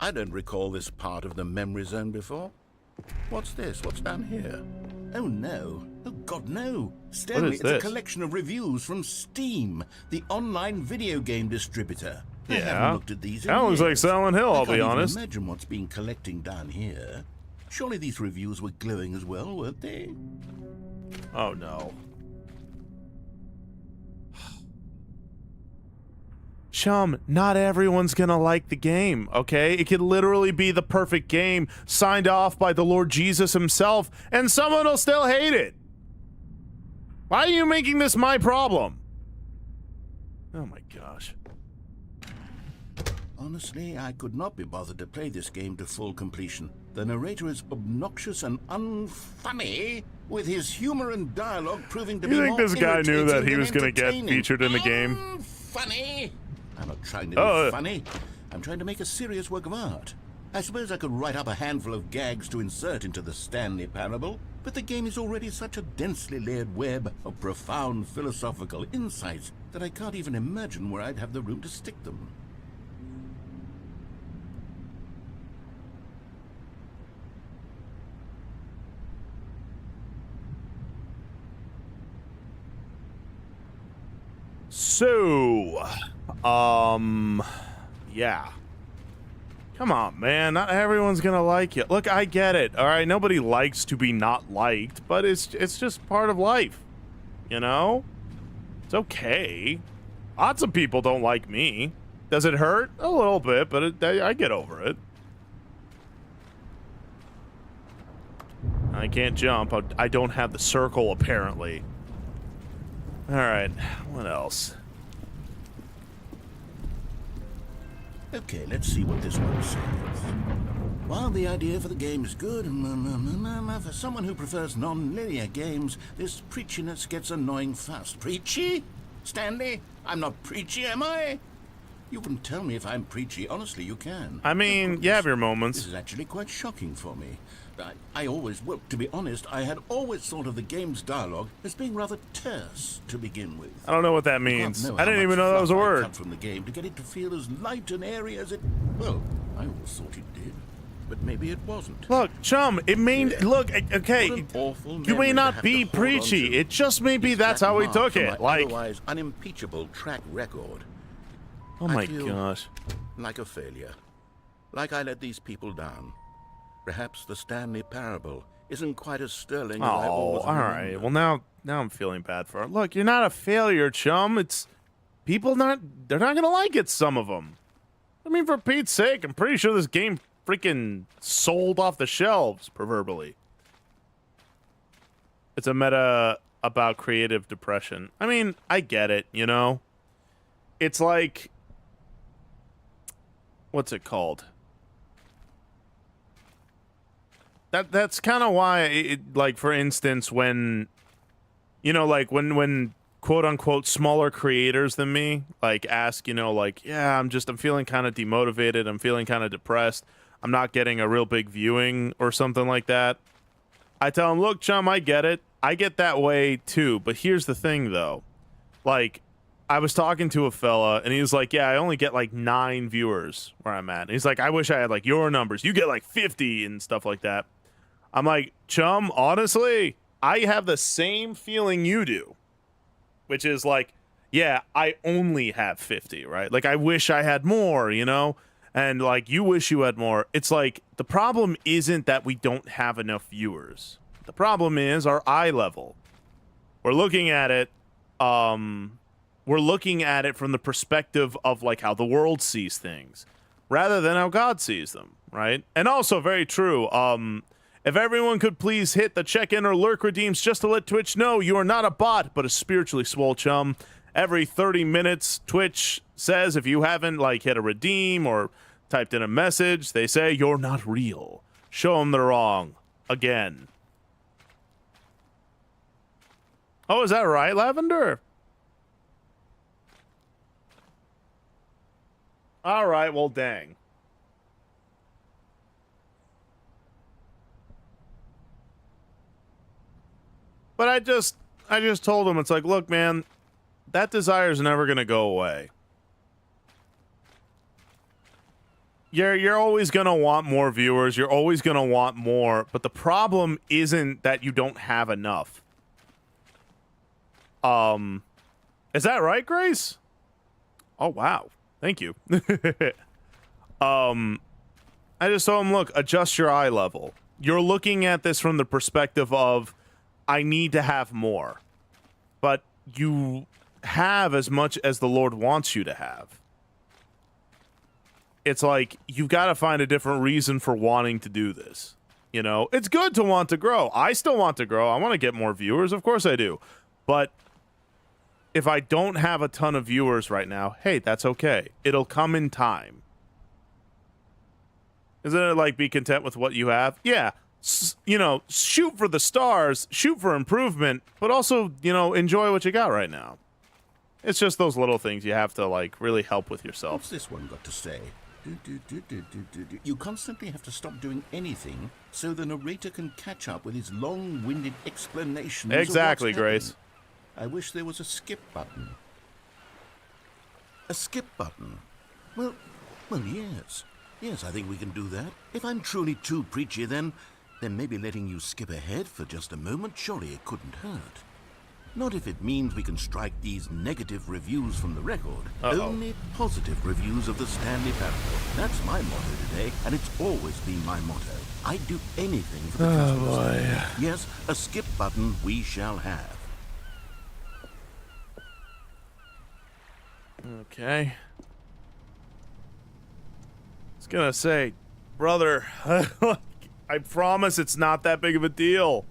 E: I don't recall this part of the memory zone before. What's this? What's down here? Oh no. Oh God, no. Stanley,
A: is
E: it's a
A: this?
E: collection of reviews from Steam, the online video game distributor. I
A: Yeah.
E: haven't looked at these in
A: That looks like
E: years.
A: Silent Hill,
E: I
A: I'll
E: can't
A: be
E: even
A: honest.
E: imagine what's been collecting down here. Surely these reviews were glowing as well, weren't they?
A: Oh no. Chum, not everyone's gonna like the game, okay? It could literally be the perfect game signed off by the Lord Jesus himself, and someone will still hate it. Why are you making this my problem? Oh my gosh.
E: Honestly, I could not be bothered to play this game to full completion. The narrator is obnoxious and unfunny, with his humor and dialogue proving to be
A: You think
E: more
A: this guy knew that he
E: irritating
A: was
E: than
A: gonna get
E: entertaining.
A: featured in the game?
E: Unfunny? I'm not trying to
A: Oh,
E: be funny. I'm trying to make a serious work of art. I suppose I could write up a handful of gags to insert into the Stanley Parable. but the game is already such a densely layered web of profound philosophical insights that I can't even imagine where I'd have the room to stick them.
A: So, yeah. Come on, man. Not everyone's gonna like you. Look, I get it. All right, nobody likes to be not liked, but it's just part of life. You know? It's okay. Lots of people don't like me. Does it hurt? A little bit, but I get over it. I can't jump. I don't have the circle, apparently. All right, what else?
E: Okay, let's see what this one says. While the idea for the game is good, for someone who prefers non-linear games, this preachiness gets annoying fast. Preachy? Stanley? I'm not preachy, am I? You can tell me if I'm preachy. Honestly, you can.
A: I mean, you have your moments.
E: This is actually quite shocking for me. I always, well, to be honest, I had always thought of the game's dialogue as being rather terse to begin with.
A: I don't know what that means. I didn't even know that was a word.
E: Cut from the game to get it to feel as light and airy as it. Well, I always thought it did, but maybe it wasn't.
A: Look, chum, it may look okay.
E: What an awful
A: You may
E: memory to
A: not
E: have
A: be
E: to hold on
A: preachy.
E: to.
A: It just may be
E: It's
A: that's
E: that
A: how we
E: mark
A: took
E: from
A: it.
E: my
A: Like,
E: otherwise unimpeachable track record.
A: oh
E: I
A: my
E: feel
A: gosh.
E: like a failure. Like I let these people down. Perhaps the Stanley Parable isn't quite as sterling as I
A: Oh,
E: always
A: all right.
E: remembered.
A: Well, now I'm feeling bad for it. Look, you're not a failure, chum. It's people they're not gonna like it. Some of them. I mean, for Pete's sake, I'm pretty sure this game freaking sold off the shelves, proverbially. It's a meta about creative depression. I mean, I get it. You know, it's like, what's it called? That's kind of why, like, for instance, when, you know, like when quote unquote smaller creators than me, like, ask, you know, like, yeah, I'm feeling kind of demotivated. I'm feeling kind of depressed. I'm not getting a real big viewing or something like that. I tell them, look, chum, I get it. I get that way too. But here's the thing, though. Like, I was talking to a fella, and he was like, yeah, I only get like 9 viewers where I'm at. And he's like, I wish I had like your numbers. You get like 50 and stuff like that. I'm like, chum, honestly, I have the same feeling you do, which is like, yeah, I only have 50, right? Like, I wish I had more, you know? And like, you wish you had more. It's like, the problem isn't that we don't have enough viewers. The problem is our eye level. We're looking at it, from the perspective of like how the world sees things rather than how God sees them, right? And also very true. If everyone could please hit the check-in or lurk redeems just to let Twitch know you are not a bot, but a spiritually swole chum. Every 30 minutes, Twitch says if you haven't like hit a redeem or typed in a message, they say you're not real. Show them they're wrong. Again. Oh, is that right, Lavender? All right, well, dang. But I just told him, it's like, look, man, that desire is never gonna go away. You're always gonna want more viewers. You're always gonna want more. But the problem isn't that you don't have enough. Is that right, Grace? Oh wow, thank you. I just told him, look, adjust your eye level. You're looking at this from the perspective of, I need to have more. But you have as much as the Lord wants you to have. It's like, you've got to find a different reason for wanting to do this. You know, it's good to want to grow. I still want to grow. I want to get more viewers. Of course I do. But if I don't have a ton of viewers right now, hey, that's okay. It'll come in time. Isn't it like, be content with what you have? Yeah. You know, shoot for the stars, shoot for improvement, but also, you know, enjoy what you got right now. It's just those little things you have to, like, really help with yourself.
E: What's this one got to say? You constantly have to stop doing anything so the narrator can catch up with his long-winded explanations.
A: Exactly,
E: of what's
A: Grace.
E: happened. I wish there was a skip button. A skip button? Well, yes. Yes, I think we can do that. If I'm truly too preachy, then maybe letting you skip ahead for just a moment, surely it couldn't hurt. Not if it means we can strike these negative reviews from the record. Only positive reviews of the Stanley Parable. That's my motto today, and it's always been my motto. I'd do anything for the customers. Yes, a skip button we shall have.
A: Okay. I was gonna say, brother, I promise it's not that big of a deal.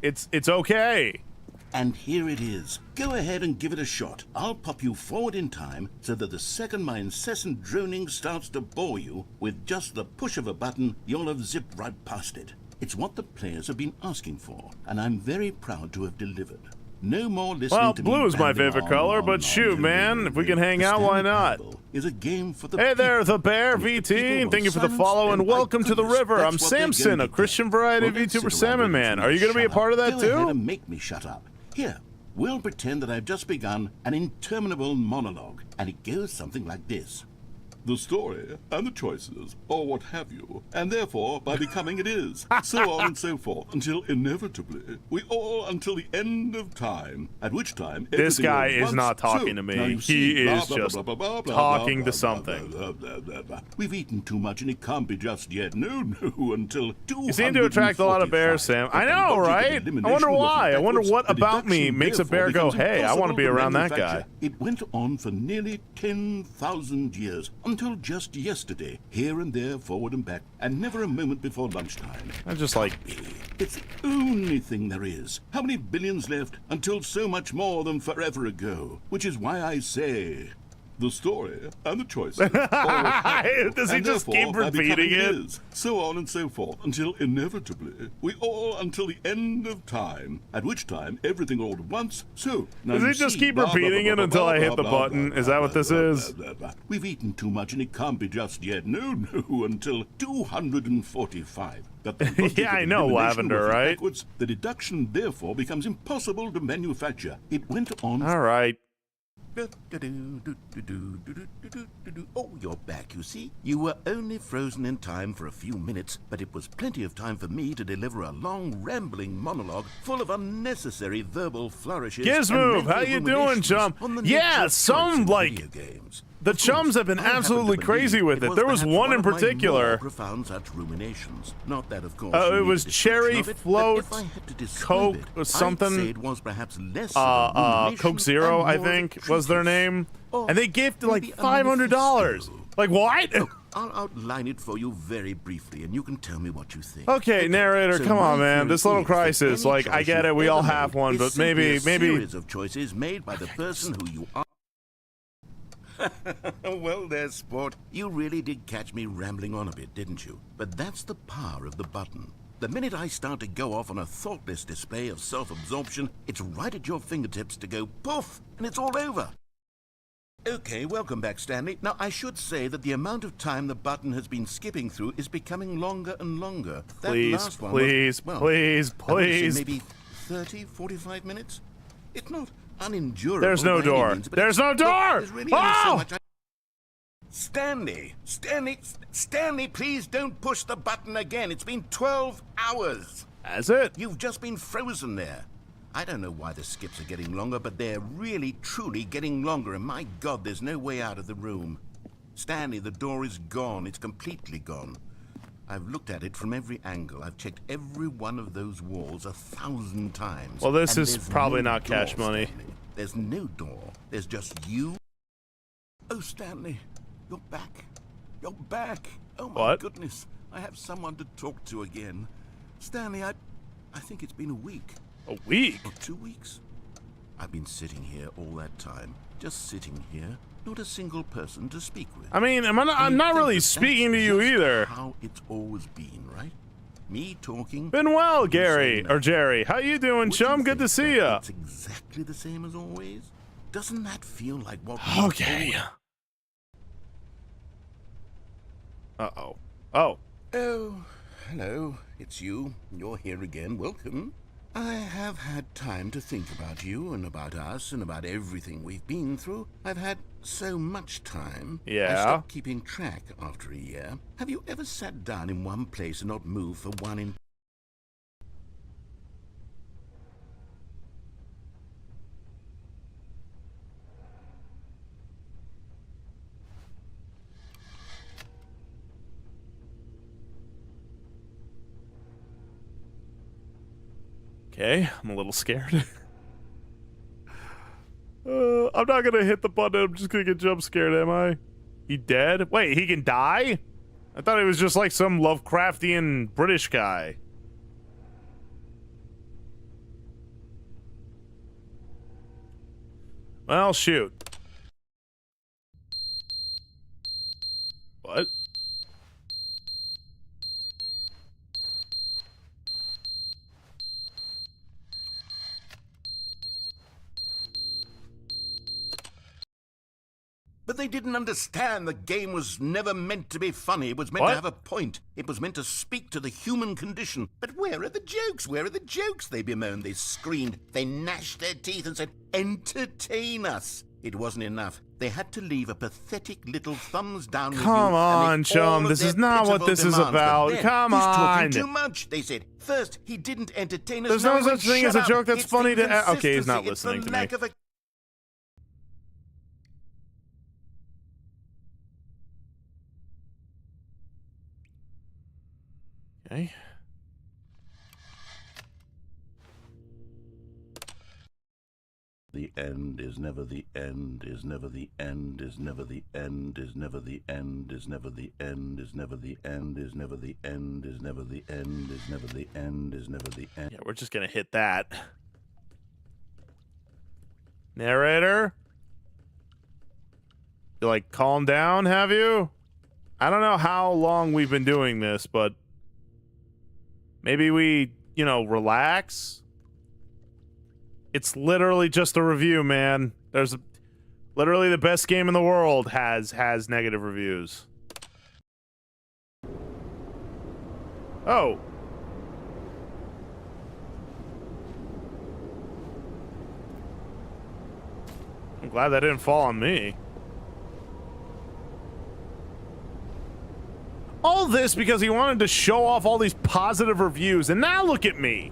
A: It's okay.
E: And here it is. Go ahead and give it a shot. I'll pop you forward in time so that the second my incessant droning starts to bore you, with just the push of a button, you'll have zipped right past it. It's what the players have been asking for, and I'm very proud to have delivered. No more listening
A: Well,
E: to
A: blue
E: me
A: is my
E: babbling
A: favorite color, but shoot, man, if we can hang out, why not?
E: Is a game for the
A: Hey there,
E: people.
A: the Bear
E: And if the
A: VT.
E: people
A: Thank you for the
E: want
A: follow and
E: silence, then
A: welcome to the
E: goodness,
A: river.
E: that's
A: I'm
E: what they're
A: Samson,
E: going
A: a
E: to get.
A: Christian variety
E: Well, don't sit
A: VTuber
E: around
A: Salmon
E: waiting
A: Man.
E: for me
A: Are you going to be a
E: shut
A: part of
E: up.
A: that
E: Go ahead
A: too?
E: and make me shut up. Here, we'll pretend that I've just begun an interminable monologue, and it goes something like this. The story and the choices, or what have you, and therefore by becoming it is, so on and so forth, until inevitably we all until the end of time, at which time
A: This
E: everything
A: guy
E: all at
A: is
E: once,
A: not talking
E: so,
A: to me.
E: now you
A: He
E: see, blah,
A: is
E: blah, blah,
A: just
E: blah, blah, blah, blah,
A: talking
E: blah,
A: to
E: blah,
A: something.
E: blah, blah, blah, blah. We've eaten too much and it can't be just yet. No, until 245.
A: You seem to attract a lot of bears, Sam. I know, right? I wonder why. I wonder what about me makes a bear go, hey, I want to be around that guy.
E: It went on for nearly 10,000 years, until just yesterday, here and there, forward and back, and never a moment before lunchtime.
A: I'm just like,
E: It's the only thing there is. How many billions left until so much more than forever ago? Which is why I say, the story and the choices. or what have you,
A: Does he
E: and
A: just
E: therefore,
A: keep
E: by
A: repeating
E: becoming
A: it?
E: is, so on and so forth, until inevitably we all until the end of time, at which time everything all at once. So now
A: Does he
E: you
A: just
E: see,
A: keep
E: blah, blah,
A: repeating
E: blah,
A: it
E: blah,
A: until
E: blah,
A: I hit
E: blah,
A: the
E: blah,
A: button?
E: blah,
A: Is that
E: blah,
A: what this
E: blah,
A: is?
E: blah, blah, blah. We've eaten too much and it can't be just yet. No, until 245. But the logic
A: Yeah,
E: of
A: I know,
E: elimination
A: Lavender,
E: working
A: right?
E: backwards, the deduction therefore becomes impossible to manufacture. It went on.
A: All right.
E: Oh, you're back, you see. You were only frozen in time for a few minutes, but it was plenty of time for me to deliver a long, rambling monologue full of unnecessary verbal flourishes.
A: Gizmove,
E: and
A: how you doing, chum?
E: on the
A: Yeah,
E: nature of
A: some,
E: choice in
A: like,
E: video games.
A: the
E: Of course,
A: chums have been
E: I happen to
A: absolutely
E: believe
A: crazy with it. There was
E: perhaps
A: one in
E: of my more
A: particular.
E: profound such ruminations. Not that, of course.
A: Oh,
E: you
A: it
E: need
A: was
E: a description
A: cherry
E: of it, but
A: float,
E: if I had to describe
A: Coke
E: it,
A: or
E: I'd
A: something.
E: say it was perhaps less of a rumination
A: Coke Zero,
E: and
A: I
E: more of a
A: think, was their
E: treatise.
A: name.
E: Or
A: And they gifted like
E: maybe a
A: $500.
E: manifesto.
A: Like, what?
E: Look, I'll outline it for you very briefly, and you can tell me what you think.
A: Okay, narrator,
E: So
A: come
E: my
A: on, man.
E: theory
A: This little
E: is that
A: crisis,
E: any
A: like, I
E: choice
A: get it.
E: you've
A: We all
E: ever
A: have
E: made
A: one,
E: is
A: but
E: simply a
A: maybe.
E: series of choices made by the person who you are. Well, there, sport. You really did catch me rambling on a bit, didn't you? But that's the power of the button. The minute I start to go off on a thoughtless display of self-absorption, it's right at your fingertips to go poof, and it's all over. Okay, welcome back, Stanley. Now, I should say that the amount of time the button has been skipping through is becoming longer and longer. That
A: Please,
E: last one
A: please,
E: was, well,
A: please,
E: I would say
A: please.
E: maybe 30, 45 minutes? It's not unendurable.
A: There's no
E: by any
A: door.
E: means, but
A: There's
E: it's-
A: no
E: look,
A: door!
E: there's really only so
A: Oh!
E: much Stanley, please don't push the button again. It's been 12 hours.
A: Has it?
E: You've just been frozen there. I don't know why the skips are getting longer, but they're really, truly getting longer, and my God, there's no way out of the room. Stanley, the door is gone. It's completely gone. I've looked at it from every angle. I've checked every one of those walls 1,000 times.
A: Well, this
E: and
A: is
E: there's
A: probably
E: no
A: not cash
E: door,
A: money.
E: Stanley. There's no door. There's just you. Oh, Stanley, you're back. You're back. Oh, my
A: What?
E: goodness. I have someone to talk to again. Stanley, I think it's been a week.
A: A week?
E: Or 2 weeks. I've been sitting here all that time. Just sitting here. Not a single person to speak with.
A: I mean, I'm
E: And
A: not
E: you'd think
A: really
E: that
A: speaking to
E: that's
A: you
E: just
A: either.
E: how it's always been, right? Me talking.
A: Been well,
E: you
A: Gary,
E: saying
A: or
E: that.
A: Jerry. How you doing,
E: Would you
A: chum? Good to
E: think
A: see
E: that
A: ya.
E: It's exactly the same as always. Doesn't that feel like what?
A: Okay. Uh-oh. Oh.
E: Oh, hello. It's you. You're here again. Welcome. I have had time to think about you and about us and about everything we've been through. I've had so much time.
A: Yeah?
E: I stopped keeping track after a year. Have you ever sat down in one place and not moved for one in...
A: Okay, I'm a little scared. I'm not gonna hit the button. I'm just gonna get jump scared, am I? He dead? Wait, he can die? I thought he was just like some Lovecraftian British guy. Well, shoot. What?
E: But they didn't understand the game was never meant to be funny. It was meant
A: What?
E: to have a point. It was meant to speak to the human condition. But where are the jokes? Where are the jokes? They bemoaned, they screamed, they gnashed their teeth and said, entertain us. It wasn't enough. They had to leave a pathetic little thumbs down review.
A: Come on,
E: and make
A: chum.
E: all of
A: This
E: their
A: is not what
E: pitiful
A: this is
E: demands. But
A: about.
E: then,
A: Come
E: he's
A: on.
E: talking too much, they said. First, he didn't entertain us.
A: There's
E: Now
A: no
E: he
A: such
E: went,
A: thing
E: "Shut
A: as a
E: up."
A: joke that's
E: It's
A: funny
E: the
A: to... Okay, he's not
E: inconsistency. It's the
A: listening to me.
E: lack of a...
A: Okay.
E: The end is never the end, is never the end, is never the end, is never the end, is never the end, is never the end, is never the end, is never the end, is never the end, is never the end.
A: Yeah, we're just gonna hit that. Narrator? You like calm down, have you? I don't know how long we've been doing this, but maybe we, you know, relax. It's literally just a review, man. There's literally the best game in the world has negative reviews. Oh. I'm glad that didn't fall on me. All this because he wanted to show off all these positive reviews, and now look at me.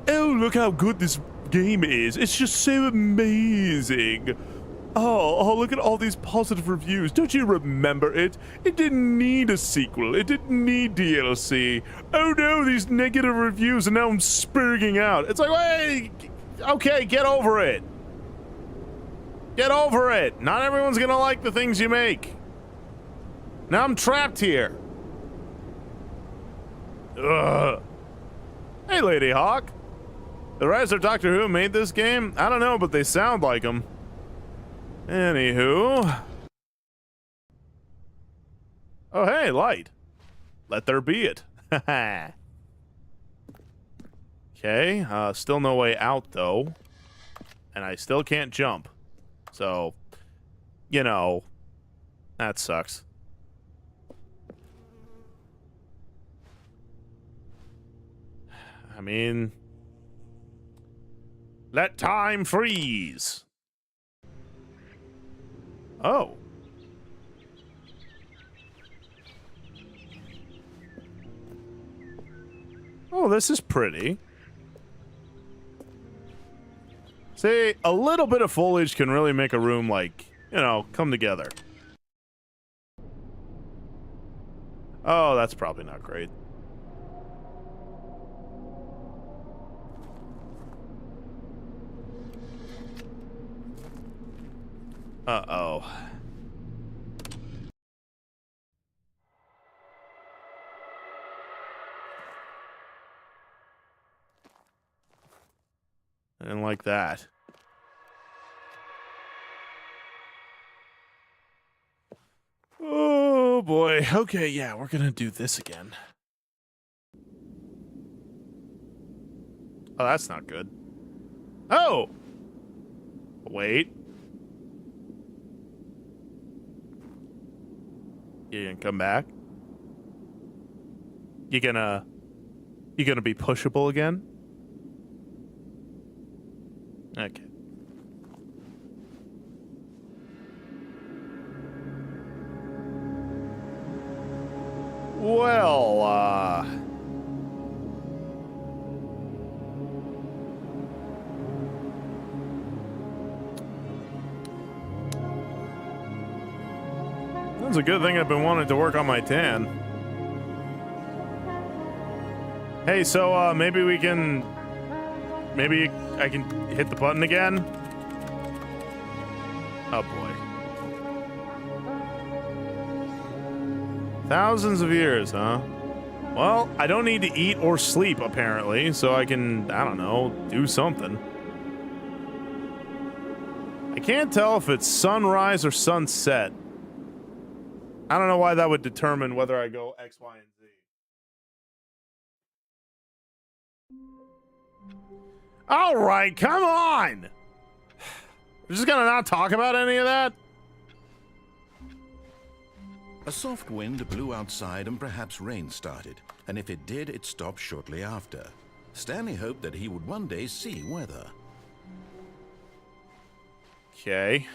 A: Oh, look how good this game is. It's just so amazing. Oh, look at all these positive reviews. Don't you remember it? It didn't need a sequel. It didn't need DLC. Oh no, these negative reviews, and now I'm spurging out. It's like, wait, okay, get over it. Get over it. Not everyone's gonna like the things you make. Now I'm trapped here. Ugh. Hey, Lady Hawk. The writers of Doctor Who made this game? I don't know, but they sound like them. Anywho. Oh, hey, light. Let there be it. Okay, still no way out, though. And I still can't jump. So, you know, that sucks. I mean... Let time freeze. Oh. Oh, this is pretty. See, a little bit of foliage can really make a room, like, you know, come together. Oh, that's probably not great. Uh-oh. I didn't like that. Oh, boy. Okay, yeah, we're gonna do this again. Oh, that's not good. Oh! Wait. You gonna come back? You gonna be pushable again? Okay. Well, that's a good thing I've been wanting to work on my tan. Hey, so, maybe I can hit the button again? Oh, boy. Thousands of years, huh? Well, I don't need to eat or sleep, apparently, so I can, I don't know, do something. I can't tell if it's sunrise or sunset. I don't know why that would determine whether I go X, Y, and Z. All right, come on! We're just gonna not talk about any of that?
E: A soft wind blew outside and perhaps rain started, and if it did, it stopped shortly after. Stanley hoped that he would one day see weather.
A: Okay.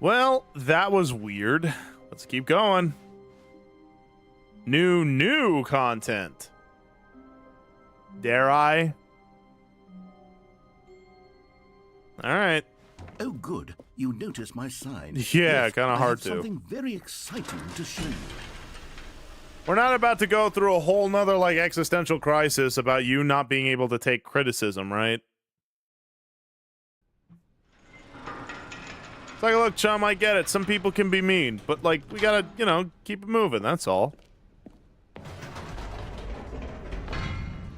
A: Well, that was weird. Let's keep going. New content. Dare I? All right.
E: Oh, good. You noticed my sign.
A: Yeah, kind of
E: I
A: hard
E: have
A: to.
E: Something very exciting to show you.
A: We're not about to go through a whole nother, like, existential crisis about you not being able to take criticism, right? It's like, look, chum, I get it. Some people can be mean, but, like, we gotta, you know, keep it moving, that's all.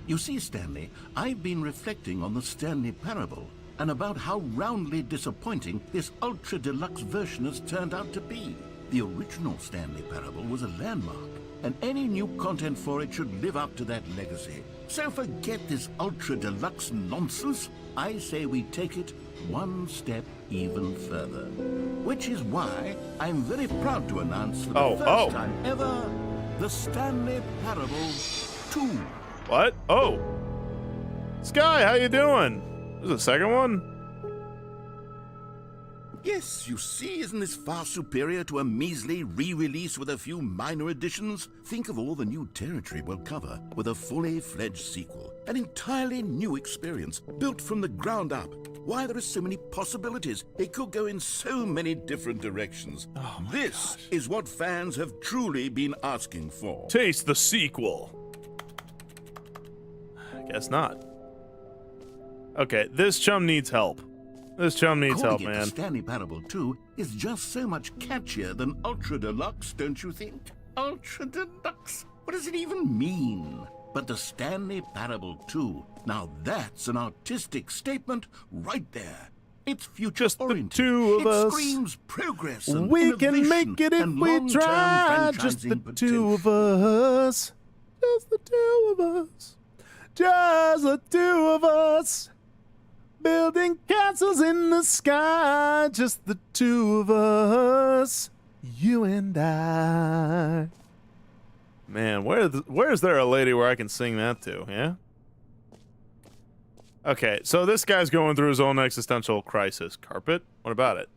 E: You see, Stanley, I've been reflecting on the Stanley Parable and about how roundly disappointing this ultra deluxe version has turned out to be. The original Stanley Parable was a landmark, and any new content for it should live up to that legacy. So forget this ultra deluxe nonsense. I say we take it one step even further. Which is why I'm very proud to announce for the first time ever, the Stanley Parable 2.
A: What? Oh. Sky, how you doing? There's a second one?
E: Yes, you see, isn't this far superior to a measly re-release with a few minor additions? Think of all the new territory we'll cover with a fully fledged sequel. An entirely new experience, built from the ground up. Why, there are so many possibilities. It could go in so many different directions.
A: Oh my
E: This
A: gosh.
E: is what fans have truly been asking for.
A: Taste the sequel. Guess not. Okay, this chum needs help. This chum needs help,
E: Calling it
A: man.
E: the Stanley Parable 2 is just so much catchier than Ultra Deluxe, don't you think? Ultra Deluxe? What does it even mean? But the Stanley Parable 2, now that's an artistic statement right there. It's future-oriented.
A: Just the two of
E: it
A: us.
E: Screams progress and
A: We can
E: innovation
A: make it if
E: and
A: we
E: long-term
A: try. Just the
E: franchising
A: two of
E: potential.
A: us. Just the two of us. Just the two of us. Building castles in the sky. Just the two of us. You and I. Man, where's there a lady where I can sing that to, yeah? Okay, so this guy's going through his own existential crisis. Carpet? What about it?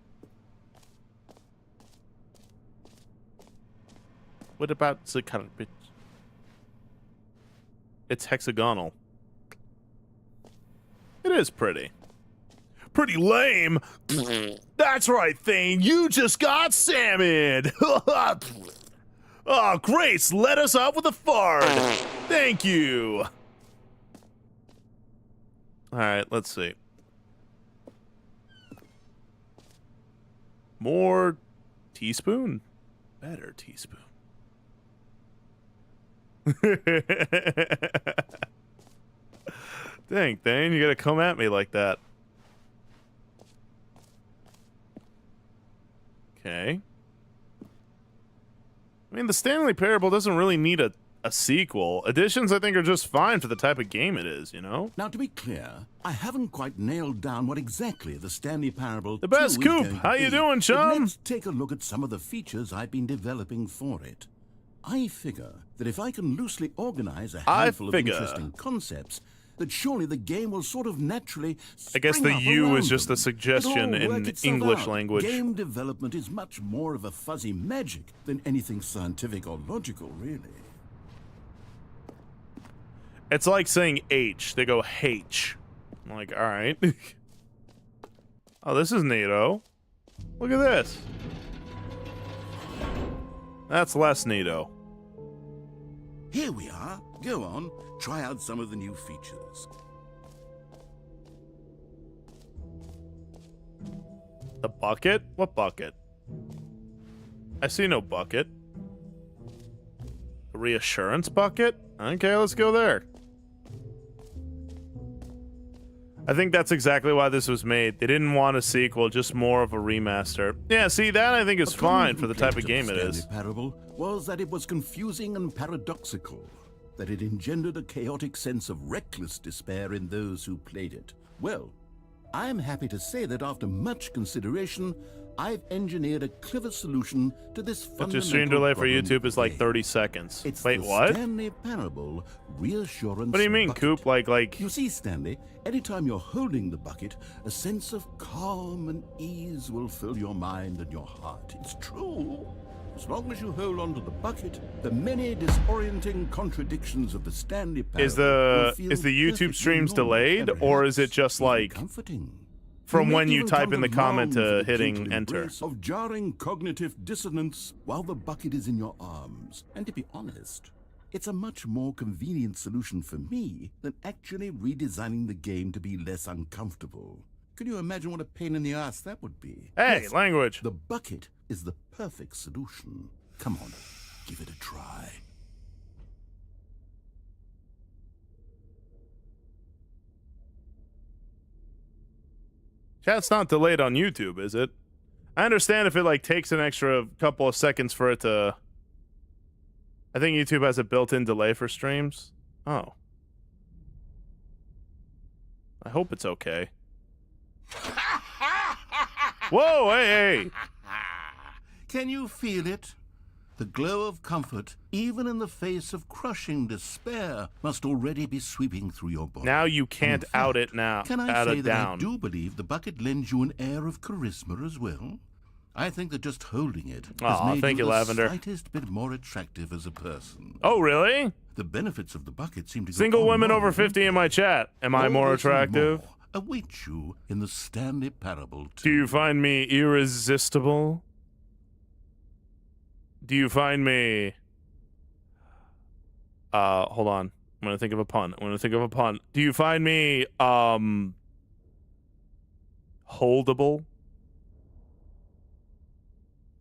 A: What about the carpet? It's hexagonal. It is pretty. Pretty lame. That's right, Thane. You just got salmon. Oh, Grace, let us out with a fart. Thank you. All right, let's see. More teaspoon? Better teaspoon. Dang, Thane, you gotta come at me like that. Okay. I mean, the Stanley Parable doesn't really need a a sequel. Additions, I think, are just fine for the type of game it is, you know?
E: Now, to be clear, I haven't quite nailed down what exactly the Stanley Parable
A: The best
E: 2 is
A: Coop.
E: going to
A: How you
E: be,
A: doing,
E: but
A: chum?
E: let's take a look at some of the features I've been developing for it. I figure that if I can loosely organize a handful of interesting concepts, that surely the game will sort of naturally
A: I guess
E: spring
A: the
E: up
A: U
E: around
A: is just
E: them.
A: a suggestion
E: It'll all work
A: in
E: itself
A: English
E: out.
A: language.
E: Game development is much more of a fuzzy magic than anything scientific or logical, really.
A: It's like saying H. They go H. I'm like, all right. Oh, this is neato. Look at this. That's less neato.
E: Here we are. Go on, try out some of the new features.
A: The bucket? What bucket? I see no bucket. The reassurance bucket? Okay, let's go there. I think that's exactly why this was made. They didn't want a sequel, just more of a remaster. Yeah, see, that I think is fine for the type of game it is.
E: The parable was that it was confusing and paradoxical, that it engendered a chaotic sense of reckless despair in those who played it. Well, I'm happy to say that after much consideration, I've engineered a clever solution to this
A: But
E: fundamental
A: your stream delay for
E: problem
A: YouTube is like
E: today.
A: 30 seconds.
E: It's
A: Wait,
E: the
A: what?
E: Stanley Parable reassurance.
A: What do you mean,
E: bucket.
A: Coop? Like...
E: You see, Stanley, anytime you're holding the bucket, a sense of calm and ease will fill your mind and your heart. It's true. As long as you hold on to the bucket, the many disorienting contradictions of the Stanley Parable
A: Is
E: will feel
A: the YouTube
E: perfectly
A: streams
E: normal
A: delayed,
E: and
A: or is it
E: perhaps
A: just
E: even
A: like
E: comforting?
A: from
E: You
A: when
E: may
A: you
E: even
A: type
E: come
A: in the
E: to
A: comment
E: long for
A: to
E: the
A: hitting
E: gentle
A: enter?
E: embrace of jarring cognitive dissonance while the bucket is in your arms. And to be honest, it's a much more convenient solution for me than actually redesigning the game to be less uncomfortable. Can you imagine what a pain in the ass that would be?
A: Hey,
E: Yes,
A: language.
E: the bucket is the perfect solution. Come on, give it a try.
A: Chat's not delayed on YouTube, is it? I understand if it like takes an extra couple of seconds for it to... I think YouTube has a built-in delay for streams. Oh. I hope it's okay. Whoa, hey!
E: Can you feel it? The glow of comfort, even in the face of crushing despair, must already be sweeping through your body.
A: Now you
E: And
A: can't
E: in
A: out
E: fact,
A: it now.
E: Can I
A: Out
E: say
A: it
E: that I
A: down.
E: do believe the bucket lends you an air of charisma as well? I think that just holding it has
A: Aw,
E: made
A: thank
E: you
A: you,
E: the
A: Lavender.
E: slightest bit more attractive as a person.
A: Oh, really?
E: The benefits of the bucket seem to go
A: Single
E: on
A: women
E: and
A: over
E: on,
A: 50 in
E: don't
A: my
E: they?
A: chat. Am I
E: All
A: more
E: this and
A: attractive?
E: more await you in the Stanley Parable
A: Do
E: 2.
A: you find me irresistible? Do you find me... hold on. I'm gonna think of a pun. Do you find me, holdable?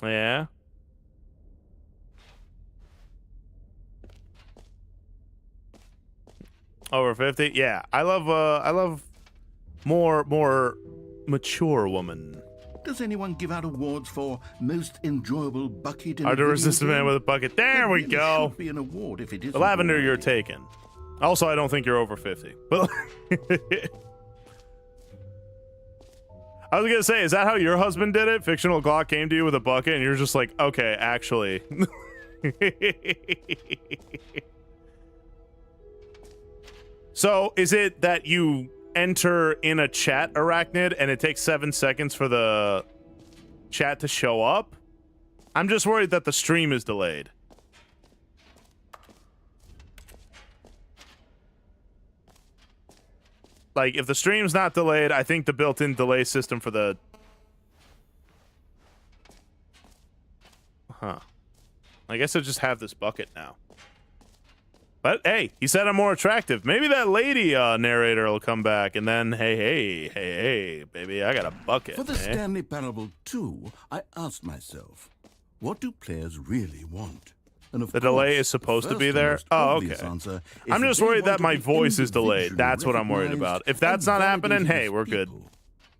A: Yeah? Over 50? Yeah. I love more mature woman.
E: Does anyone give out awards for most enjoyable bucket in
A: Hard to
E: a video
A: resist a man
E: game?
A: with a bucket. There
E: There
A: we
E: really
A: go.
E: should be an award if it isn't
A: Lavender, you're
E: already.
A: taken. Also, I don't think you're over 50. But I was gonna say, is that how your husband did it? Fictional Glock came to you with a bucket, and you're just like, okay, actually. So, is it that you enter in a chat, Arachnid, and it takes 7 seconds for the chat to show up? I'm just worried that the stream is delayed. Like, if the stream's not delayed, I think the built-in delay system for the... Huh. I guess I just have this bucket now. But, hey, he said I'm more attractive. Maybe that lady narrator will come back, and then, hey, baby, I got a bucket.
E: For the
A: eh?
E: Stanley Parable 2, I asked myself, what do players really want? And of
A: The delay
E: course,
A: is supposed
E: the
A: to be
E: first and
A: there?
E: most
A: Oh,
E: obvious
A: okay.
E: answer is
A: I'm
E: that
A: just
E: they
A: worried
E: want
A: that
E: to
A: my
E: be
A: voice is delayed.
E: individually
A: That's what I'm worried about. If that's not
E: recognized
A: happening,
E: and
A: hey,
E: validated
A: we're
E: as
A: good.
E: people.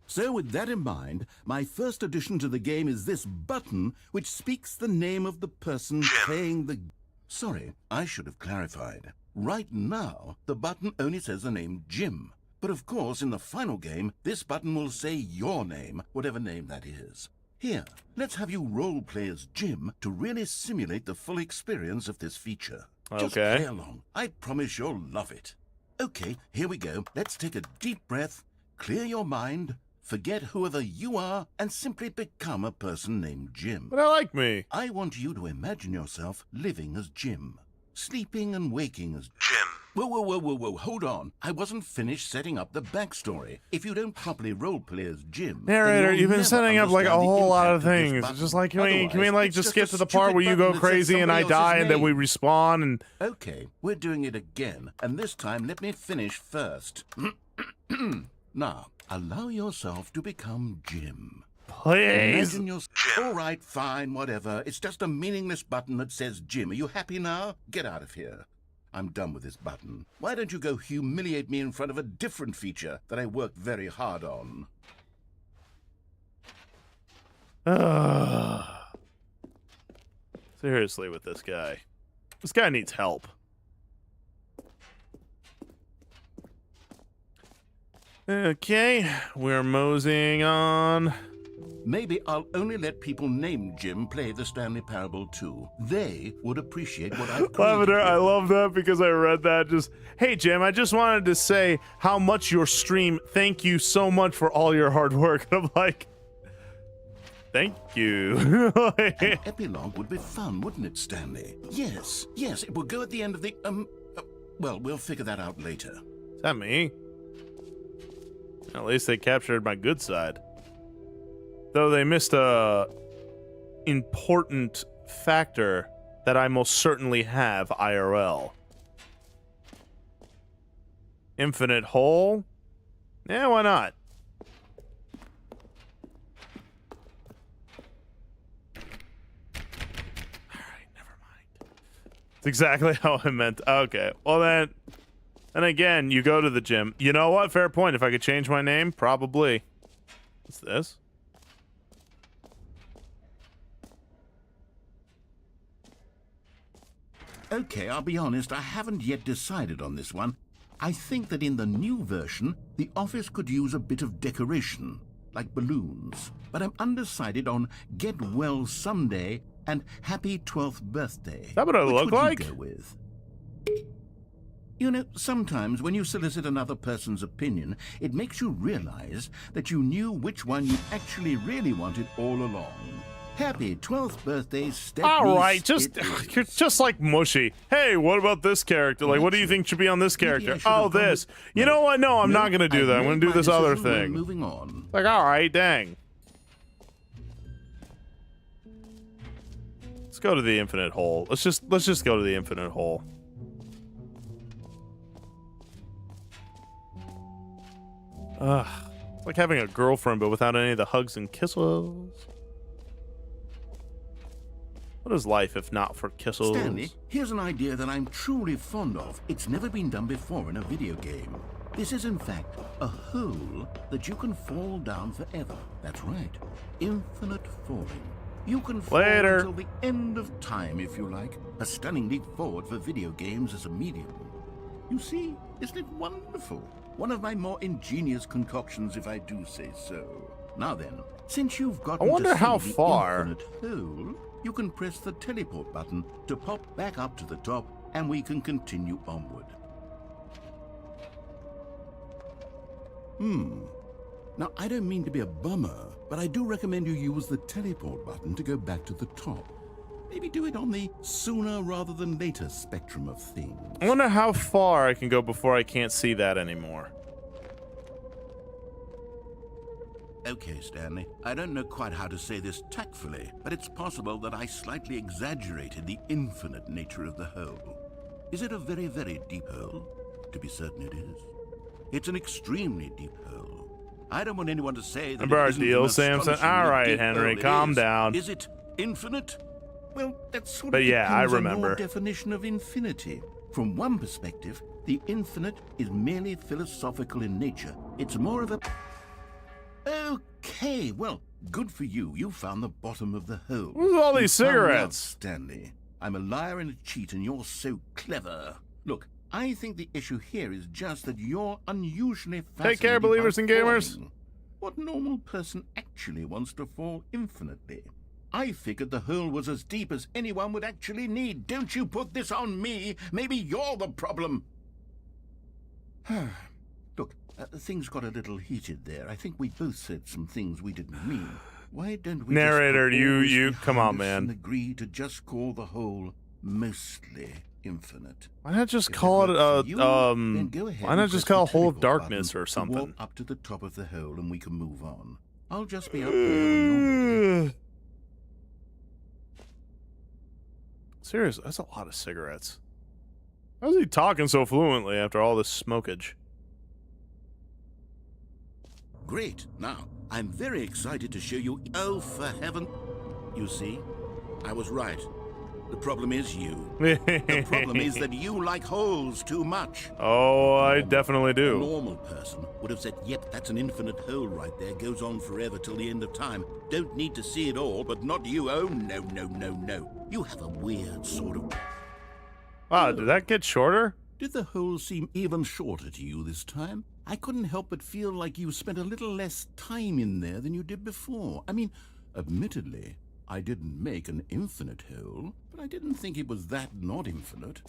E: So with that in mind, my first addition to the game is this button, which speaks the name of the person playing the... Sorry, I should have clarified. Right now, the button only says the name Jim. But of course, in the final game, this button will say your name, whatever name that is. Here, let's have you role-play as Jim to really simulate the full experience of this feature. Just
A: Okay.
E: play along. I promise you'll love it. Okay, here we go. Let's take a deep breath, clear your mind, forget whoever you are, and simply become a person named Jim.
A: But I like me.
E: I want you to imagine yourself living as Jim, sleeping and waking as Jim. Whoa, hold on. I wasn't finished setting up the backstory. If you don't properly roleplay as Jim...
A: Narrator, you've been setting up like a whole lot of
E: things.
A: things. It's just like, can we
E: Otherwise,
A: like
E: it's
A: just
E: just
A: get
E: a
A: to the part
E: stupid
A: where you go
E: button that says
A: crazy and I
E: somebody else's
A: die and then we
E: name.
A: respawn and...
E: Okay, we're doing it again, and this time let me finish first. Now, allow yourself to become Jim.
A: Please.
E: Imagine yourself... All right, fine, whatever. It's just a meaningless button that says Jim. Are you happy now? Get out of here. I'm done with this button. Why don't you go humiliate me in front of a different feature that I worked very hard on?
A: Seriously with this guy. This guy needs help. Okay, we're moseying on.
E: Maybe I'll only let people named Jim play the Stanley Parable too. They would appreciate what I've created.
A: Lavender, I love that because I read that. Just, hey, Jim, I just wanted to say how much your stream. Thank you so much for all your hard work. And I'm like, thank you.
E: An epilogue would be fun, wouldn't it, Stanley? Yes, it will go at the end of the, well, we'll figure that out later.
A: Is that me? At least they captured my good side. Though they missed a important factor that I most certainly have IRL. Infinite hole? Yeah, why not? Alright, never mind. It's exactly how I meant. Okay, well then... And again, you go to the gym. You know what? Fair point. If I could change my name, probably. What's this?
E: Okay, I'll be honest, I haven't yet decided on this one. I think that in the new version, the office could use a bit of decoration, like balloons. But I'm undecided on Get Well Someday and Happy 12th Birthday.
A: Is that what I
E: Which
A: look
E: would
A: like?
E: You go with? You know, sometimes when you solicit another person's opinion, it makes you realize that you knew which one you actually really wanted all along. Happy 12th birthday, Stephanie.
A: All right, you're just like mushy. Hey, what about this character? Like, what do you think should be on this character? Oh, this. You know what? No, I'm not gonna do that. I'm gonna do this other thing.
E: Moving on.
A: Like, all right, dang. Let's go to the infinite hole. Let's just go to the infinite hole. Ugh, it's like having a girlfriend, but without any of the hugs and kisses. What is life if not for kisses?
E: Stanley, here's an idea that I'm truly fond of. It's never been done before in a video game. This is, in fact, a hole that you can fall down forever. That's right. Infinite falling. You can fall
A: Later.
E: until the end of time, if you like. A stunning leap forward for video games as a medium. You see, isn't it wonderful? One of my more ingenious concoctions, if I do say so. Now then, since you've got
A: I wonder how
E: the
A: far.
E: infinite hole, you can press the teleport button to pop back up to the top, and we can continue onward. Now, I don't mean to be a bummer, but I do recommend you use the teleport button to go back to the top. Maybe do it on the sooner rather than later spectrum of things.
A: I wonder how far I can go before I can't see that anymore.
E: Okay, Stanley, I don't know quite how to say this tactfully, but it's possible that I slightly exaggerated the infinite nature of the hole. Is it a very, very deep hole? To be certain it is. It's an extremely deep hole. I don't want anyone to say that
A: Remember our
E: it isn't
A: deal,
E: an
A: Samson?
E: astonishingly
A: All right,
E: deep
A: Henry,
E: hole. It
A: calm
E: is.
A: down.
E: Is it infinite? Well, that sort
A: But
E: of
A: yeah, I
E: depends on
A: remember.
E: your definition of infinity. From one perspective, the infinite is merely philosophical in nature. It's more of a... Okay, well, good for you. You found the bottom of the hole.
A: What's all these
E: You found out,
A: cigarettes?
E: Stanley. I'm a liar and a cheat, and you're so clever. Look, I think the issue here is just that you're unusually fascinated
A: Take care, believers
E: by
A: and gamers.
E: falling. What normal person actually wants to fall infinitely? I figured the hole was as deep as anyone would actually need. Don't you put this on me. Maybe you're the problem. Look, things got a little heated there. I think we both said some things we didn't mean. Why don't we
A: Narrator,
E: just put all this
A: you come on,
E: behind us and
A: man.
E: agree to just call the hole mostly infinite?
A: Why not just
E: If
A: call it
E: works for you, then go ahead
A: why
E: and
A: not just
E: press
A: call
E: the
A: Hole of
E: teleport
A: Darkness
E: button
A: or
E: to
A: something?
E: Walk up to the top of the hole and we can move on. I'll just be up there when you're ready.
A: Seriously, that's a lot of cigarettes. How's he talking so fluently after all this smokage?
E: Great. Now, I'm very excited to show you. Oh, for heaven. You see, I was right. The problem is you. The problem is that you like holes too much.
A: Oh, I definitely
E: A
A: do.
E: normal person would have said, yep, that's an infinite hole right there. Goes on forever till the end of time. Don't need to see it all, but not you. Oh, no, no, no, no. You have a weird sort of...
A: Wow, did that get shorter?
E: Did the hole seem even shorter to you this time? I couldn't help but feel like you spent a little less time in there than you did before. I mean, admittedly, I didn't make an infinite hole, but I didn't think it was that not infinite.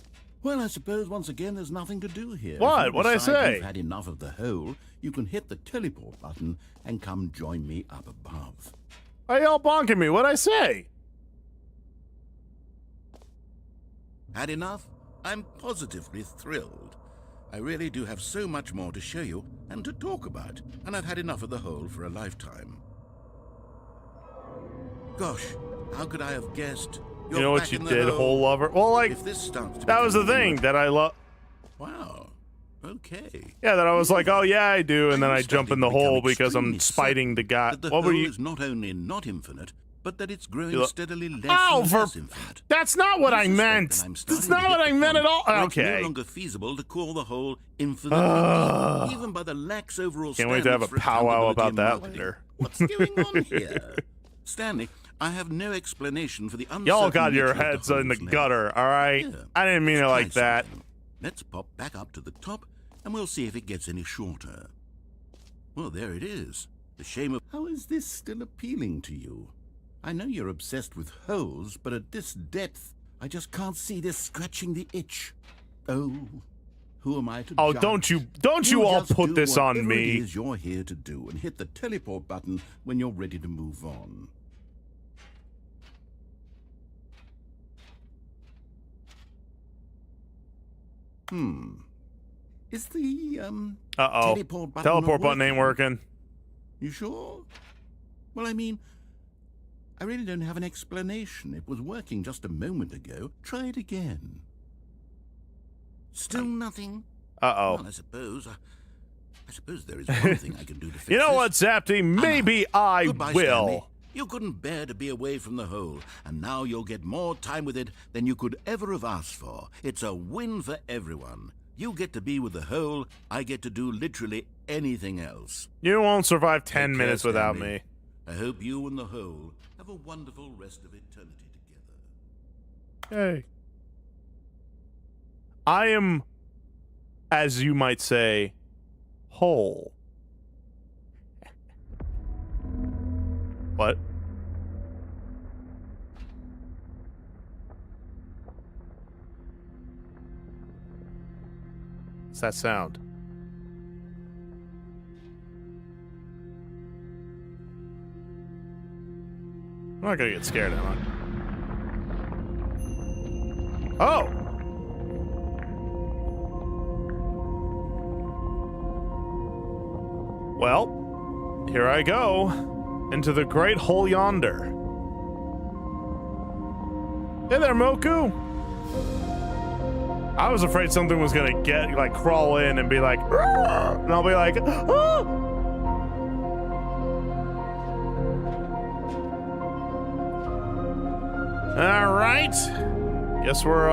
E: Well, I suppose once again there's nothing to do here.
A: What?
E: If you
A: What'd I
E: decide
A: say?
E: You've had enough of the hole, you can hit the teleport button and come join me up above.
A: Why y'all bonking me? What'd I say?
E: Had enough? I'm positively thrilled. I really do have so much more to show you and to talk about, and I've had enough of the hole for a lifetime. Gosh, how could I have guessed?
A: You know what you did, hole lover? Well, like,
E: If this starts to
A: that was the
E: become
A: thing that I love.
E: Wow. Okay.
A: Yeah, that I was like, oh yeah, I do, and then I jump in the hole because I'm
E: extremely
A: spiting the guy.
E: That the
A: What
E: hole
A: were you?
E: is not only not infinite, but that it's growing
A: You-
E: steadily less
A: Ow,
E: and
A: for
E: less infinite.
A: that's not what I
E: suspect
A: meant.
E: that I'm
A: That's
E: starting
A: not
E: to
A: what
E: hit
A: I
E: the
A: meant at
E: point
A: all.
E: where It's
A: Okay.
E: no longer feasible to call the hole infinite, even by the lax overall
A: Can't wait to have a
E: standards for
A: powwow
E: accountability
A: about
E: and
A: that
E: marketing.
A: later.
E: What's going on here? Stanley, I have no explanation for the uncertain
A: Y'all got your
E: nature of the
A: heads in the
E: hole's length.
A: gutter, all right?
E: Yeah.
A: I didn't mean it
E: Let's
A: like
E: try
A: that.
E: something. Let's pop back up to the top, and we'll see if it gets any shorter. Well, there it is. The shame of... How is this still appealing to you? I know you're obsessed with holes, but at this depth, I just can't see this scratching the itch. Oh, who am I to
A: Oh,
E: judge?
A: don't you all
E: just
A: put
E: do
A: this on
E: whatever
A: me.
E: It is you're here to do, and hit the teleport button when you're ready to move on. Is the
A: Uh-oh.
E: teleport button
A: Teleport
E: not
A: button ain't working.
E: You sure? Well, I mean, I really don't have an explanation. It was working just a moment ago. Try it again. Still nothing?
A: Uh-oh.
E: Well, I suppose there is one thing I can do to fix
A: You know what,
E: this.
A: Zapty? Maybe I
E: Goodbye,
A: will.
E: Stanley. You couldn't bear to be away from the hole, and now you'll get more time with it than you could ever have asked for. It's a win for everyone. You get to be with the hole, I get to do literally anything else.
A: You won't survive 10
E: Take care,
A: minutes without
E: Stanley.
A: me.
E: I hope you and the hole have a wonderful rest of eternity together.
A: Hey. I am, as you might say, whole. What? What's that sound? I'm not gonna get scared, am I? Oh! Well, here I go into the great hole yonder. Hey there, Moku! I was afraid something was gonna crawl in and be like, "Arr!" and I'll be like, ah! All right. Guess we're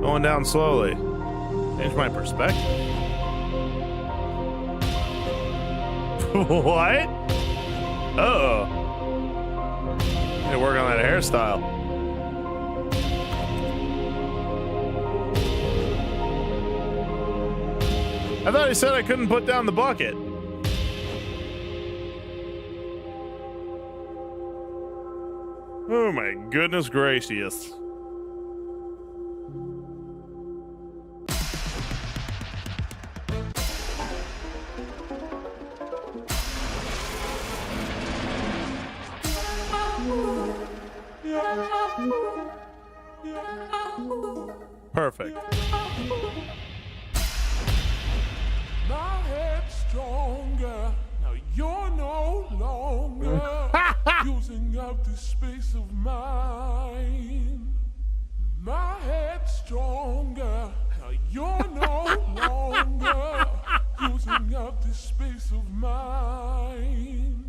A: going down slowly. Change my perspective. What? Uh-oh. Need to work on that hairstyle. I thought he said I couldn't put down the bucket. Oh my goodness gracious. Perfect.
H: My head's stronger. Now you're no longer using up this space of mine. My head's stronger. Now you're no longer using up this space of mine.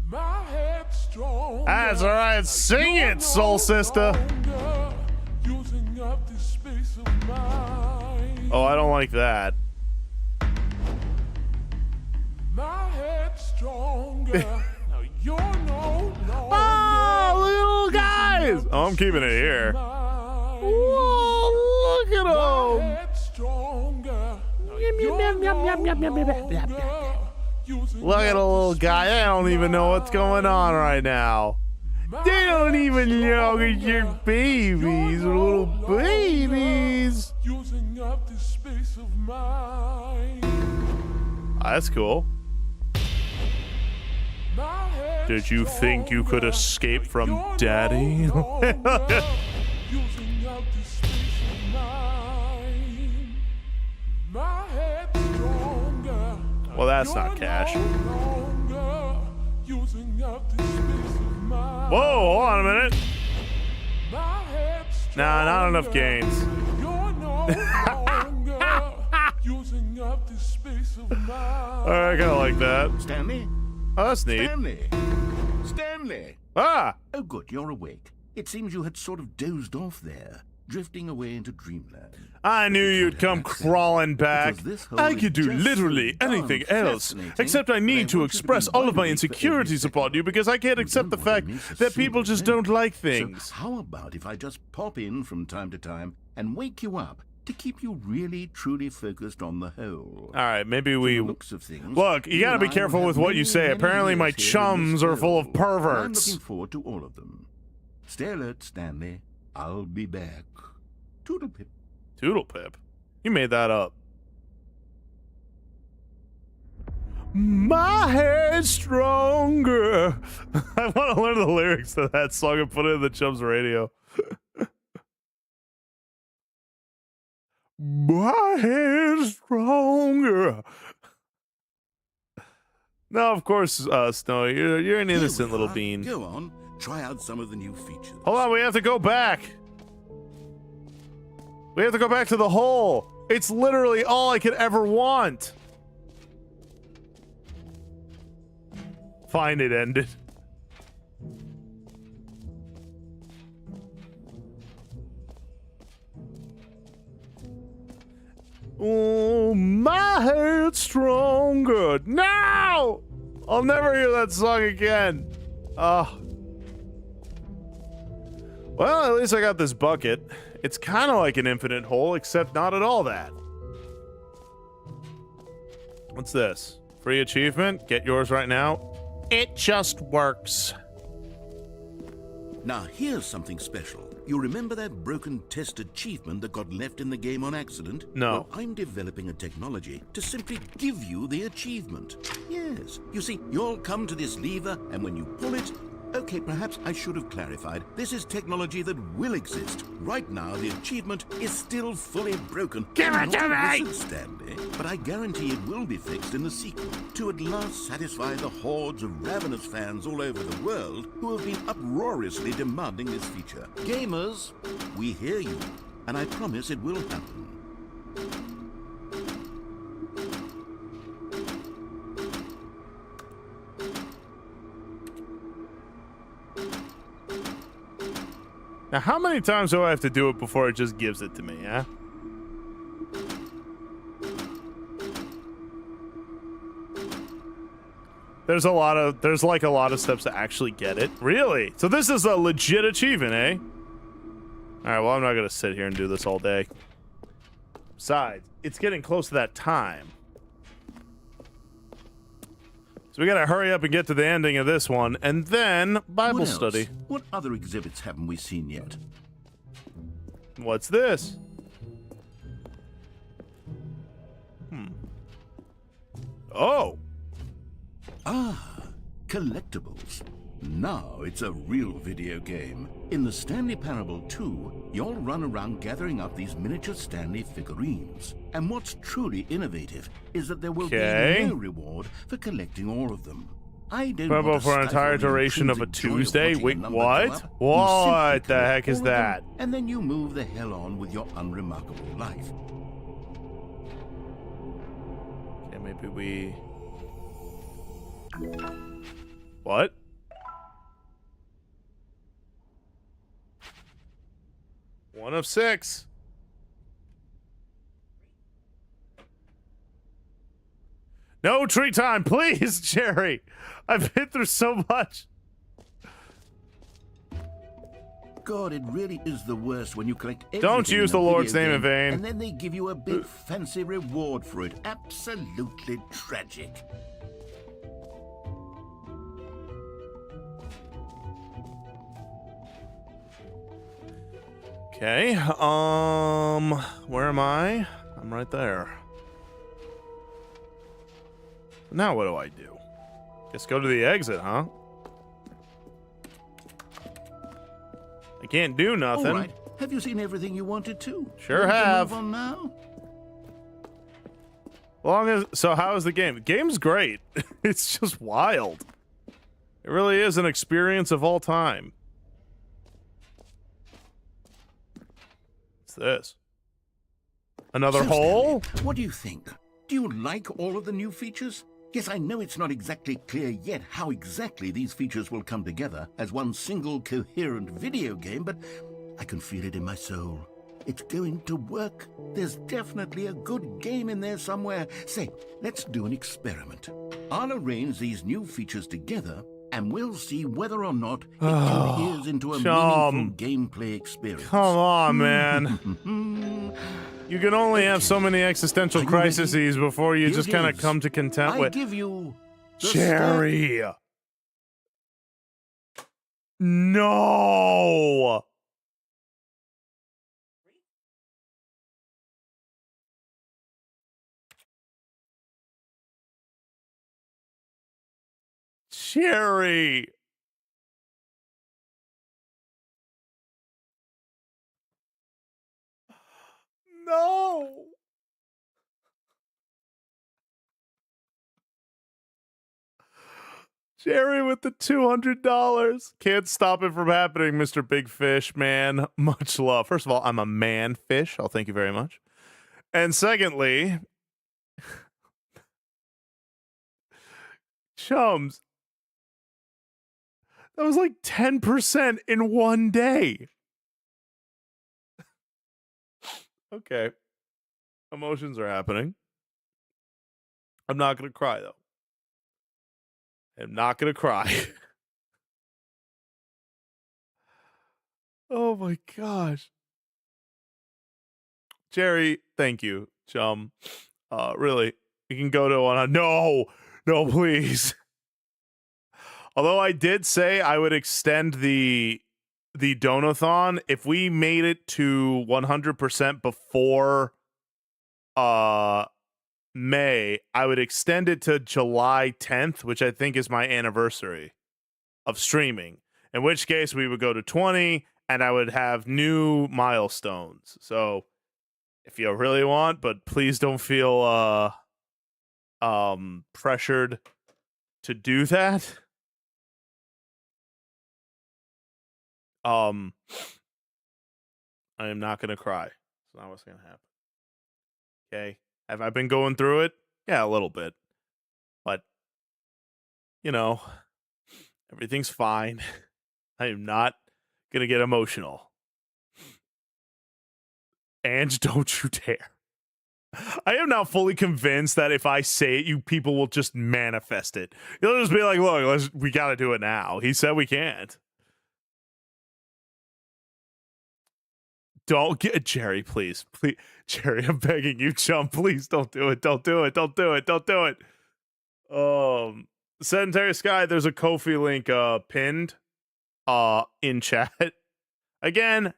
H: My head's stronger.
A: That's all right. Sing it, soul sister.
H: Using up this space of mine.
A: Oh, I don't like that.
H: My head's stronger. Now you're no longer.
A: Oh, little guys! Oh, I'm keeping it here. Whoa, look at
H: My
A: him!
H: head's stronger. Now you're no longer using
A: Look at
H: up
A: a little
H: this
A: guy. They don't even know what's going on right now. They don't even know that you're babies or little babies.
H: using up this space of mine.
A: Oh, that's cool.
H: My head's
A: Did you think you could
H: stronger.
A: escape from
H: You're
A: daddy?
H: no longer using up this space of mine. My head's stronger.
A: Well, that's not
H: You're
A: cash.
H: no longer using up this space of mine.
A: Whoa, hold on a minute.
H: My head's
A: Nah, not enough
H: stronger.
A: gains.
H: You're no longer using up this space of mine.
A: I kind of like that.
I: Stanley?
A: Oh, that's neat.
I: Stanley? Stanley?
A: Ah!
I: Oh, good, you're awake. It seems you had sort of dozed off there, drifting away into dreamland.
A: I knew you'd come crawling back.
I: Because this whole
A: I could do
I: is just
A: literally
I: so darn
A: anything else,
I: fascinating
A: except I
I: that
A: need to
I: want you
A: express
I: be
A: all of my
I: wide awake for every
A: insecurities
I: second.
A: upon you because I can't
I: You
A: accept the
I: don't want
A: fact
I: to miss a
A: that people
I: single
A: just
I: thing.
A: don't like
I: So
A: things.
I: how about if I just pop in from time to time and wake you up to keep you really, truly focused on the whole?
A: All right, maybe
I: From
A: we...
I: the looks of things,
A: Look, you gotta
I: and
A: be
I: I will
A: careful
I: have
A: with what you
I: many,
A: say.
I: many
A: Apparently my
I: years here in
A: chums
I: this
A: are full of
I: hole, and I'm
A: perverts.
I: looking forward to all of them. Stay alert, Stanley. I'll be back. Toodle-pip.
A: Toodlepip? You made that up. My head's stronger. I want to learn the lyrics to that song and put it in the Chums radio. My head's stronger. No, of course, Snow. You're an
I: Here
A: innocent
I: we
A: little
I: are.
A: bean.
I: Go on. Try out some of the new features.
A: Hold on, we have to go back. We have to go back to the hole. It's literally all I could ever want. Fine, it ended. Oh, my head's stronger. No! I'll never hear that song again. Oh. Well, at least I got this bucket. It's kind of like an infinite hole, except not at all that. What's this? Free achievement? Get yours right now. It just works.
I: Now, here's something special. You remember that broken test achievement that got left in the game on accident?
A: No.
I: Well, I'm developing a technology to simply give you the achievement. Yes. You see, you'll come to this lever, and when you pull it... Okay, perhaps I should have clarified. This is technology that will exist. Right now, the achievement is still fully broken.
A: Give it to me!
I: Listen, Stanley, but I guarantee it will be fixed in the sequel to at last satisfy the hordes of ravenous fans all over the world who have been uproariously demanding this feature. Gamers, we hear you, and I promise it will happen.
A: Now, how many times do I have to do it before it just gives it to me, huh? There's like a lot of steps to actually get it. Really? So this is a legit achievement, eh? All right, well, I'm not gonna sit here and do this all day. Besides, it's getting close to that time. So we gotta hurry up and get to the ending of this one, and then Bible
I: What else?
A: study.
I: What other exhibits haven't we seen yet?
A: What's this? Oh,
I: Ah, collectibles. Now it's a real video game. In the Stanley Parable 2, you'll run around gathering up these miniature Stanley figurines. And what's truly innovative is that there will
A: Okay.
I: be no reward for collecting all of them. I don't
A: Purple
I: want to
A: for an entire
I: stifle the
A: duration of a
I: intrinsic joy of
A: Tuesday?
I: watching a
A: Wait,
I: number go
A: what?
I: up. You simply
A: What the
I: collect
A: heck is
I: all of them,
A: that?
I: and then you move the hell on with your unremarkable life.
A: Okay, maybe we... What? One of 6. No tree time, please, Jerry. I've been through so much.
I: God, it really is the worst when you collect everything.
A: Don't use
I: in a
A: the Lord's
I: video
A: name in
I: game,
A: vain.
I: And then they give you a big fancy reward for it. Absolutely tragic.
A: Okay, where am I? I'm right there. Now what do I do? Guess go to the exit, huh? I can't do nothing.
I: All right. Have you seen everything you wanted to?
A: Sure
I: Ready to
A: have.
I: move on now?
A: So how is the game? The game's great. It's just wild. It really is an experience of all time. What's this? Another
I: So,
A: hole?
I: Stanley, what do you think? Do you like all of the new features? Yes, I know it's not exactly clear yet how exactly these features will come together as one single coherent video game, but I can feel it in my soul. It's going to work. There's definitely a good game in there somewhere. Say, let's do an experiment. I'll arrange these new features together, and we'll see whether or not it coheres into a meaningful gameplay experience.
A: Come on, man. You can only have so many existential
I: Are you
A: crises
I: ready?
A: before you
I: Here
A: just
I: it
A: kind of
I: is.
A: come to content
I: I
A: with.
I: give you the
A: Jerry! No! Jerry! No! Jerry with the $200. Can't stop it from happening, Mr. Big Fish, man. Much love. First of all, I'm a man fish. I'll thank you very much. And secondly, chums, that was like 10% in one day. Okay. Emotions are happening. I'm not going to cry, though. I'm not going to cry. Oh my gosh. Jerry, thank you, chum. Really, you can go to one. No, please. Although I did say I would extend the Donathon if we made it to 100% before May, I would extend it to July 10th, which I think is my anniversary of streaming. In which case we would go to 20 and I would have new milestones. So if you really want, but please don't feel pressured to do that. I am not going to cry. It's not what's going to happen. Okay. Have I been going through it? Yeah, a little bit. But, you know, everything's fine. I am not going to get emotional. And don't you dare. I am now fully convinced that if I say it, you people will just manifest it. You'll just be like, look, we got to do it now. He said we can't. Don't get Jerry, please. Jerry, I'm begging you, chum. Please don't do it. Don't do it. Don't do it. Don't do it. Sedentary Sky, there's a Ko-fi link pinned in chat. Again,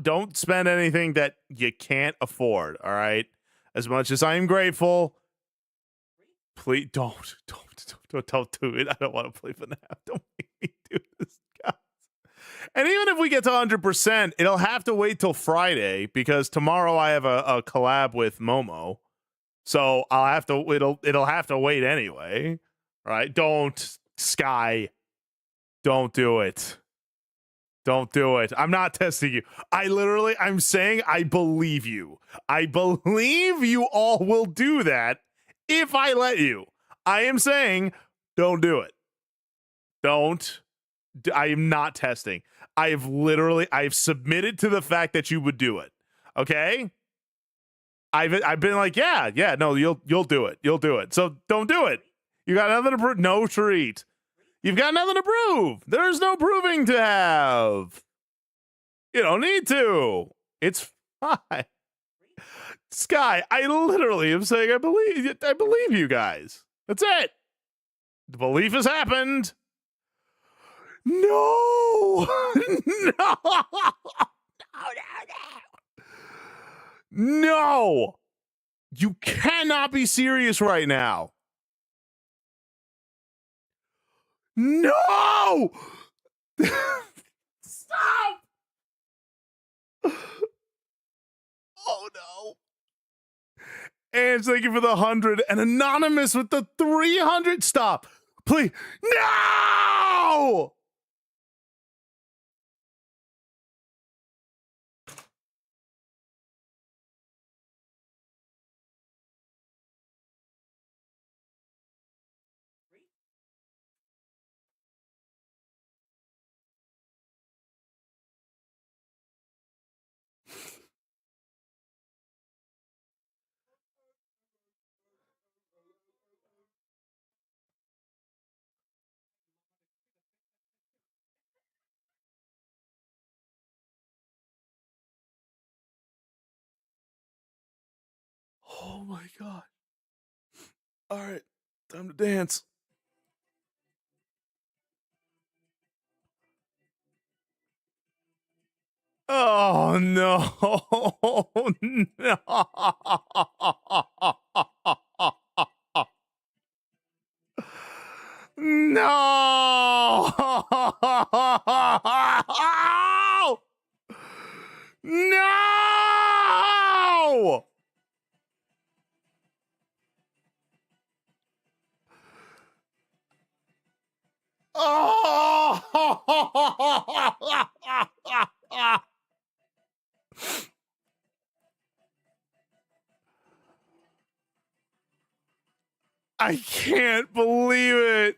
A: don't spend anything that you can't afford, all right? As much as I am grateful, please don't do it. I don't want to play FNAF. Don't make me do this, guys. And even if we get to 100%, it'll have to wait till Friday because tomorrow I have a collab with Momo. So it'll have to wait anyway. All right? Don't, Sky. Don't do it. Don't do it. I'm not testing you. I'm saying I believe you. I believe you all will do that if I let you. I am saying don't do it. Don't. I am not testing. I've submitted to the fact that you would do it. Okay? I've been like, yeah, no, you'll do it. You'll do it. So don't do it. You got nothing to prove. No treat. You've got nothing to prove. There's no proving to have. You don't need to. It's fine. Sky, I literally am saying I believe you guys. That's it. The belief has happened. No. No. No. You cannot be serious right now. No! Stop! Oh no. And thank you for the 100 and Anonymous with the 300. Stop. Please. No! Oh my god. All right, time to dance. Oh no. No. No. No. Oh! I can't believe it.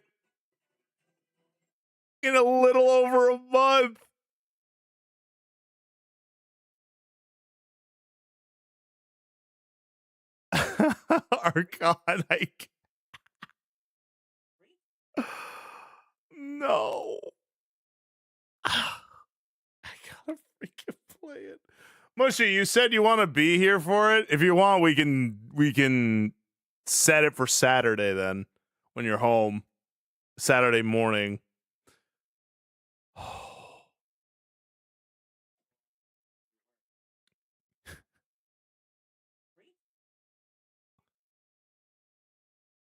A: In a little over a month. Archon, no. I gotta freaking play it. Mushy, you said you want to be here for it. If you want, we can set it for Saturday then when you're home. Saturday morning.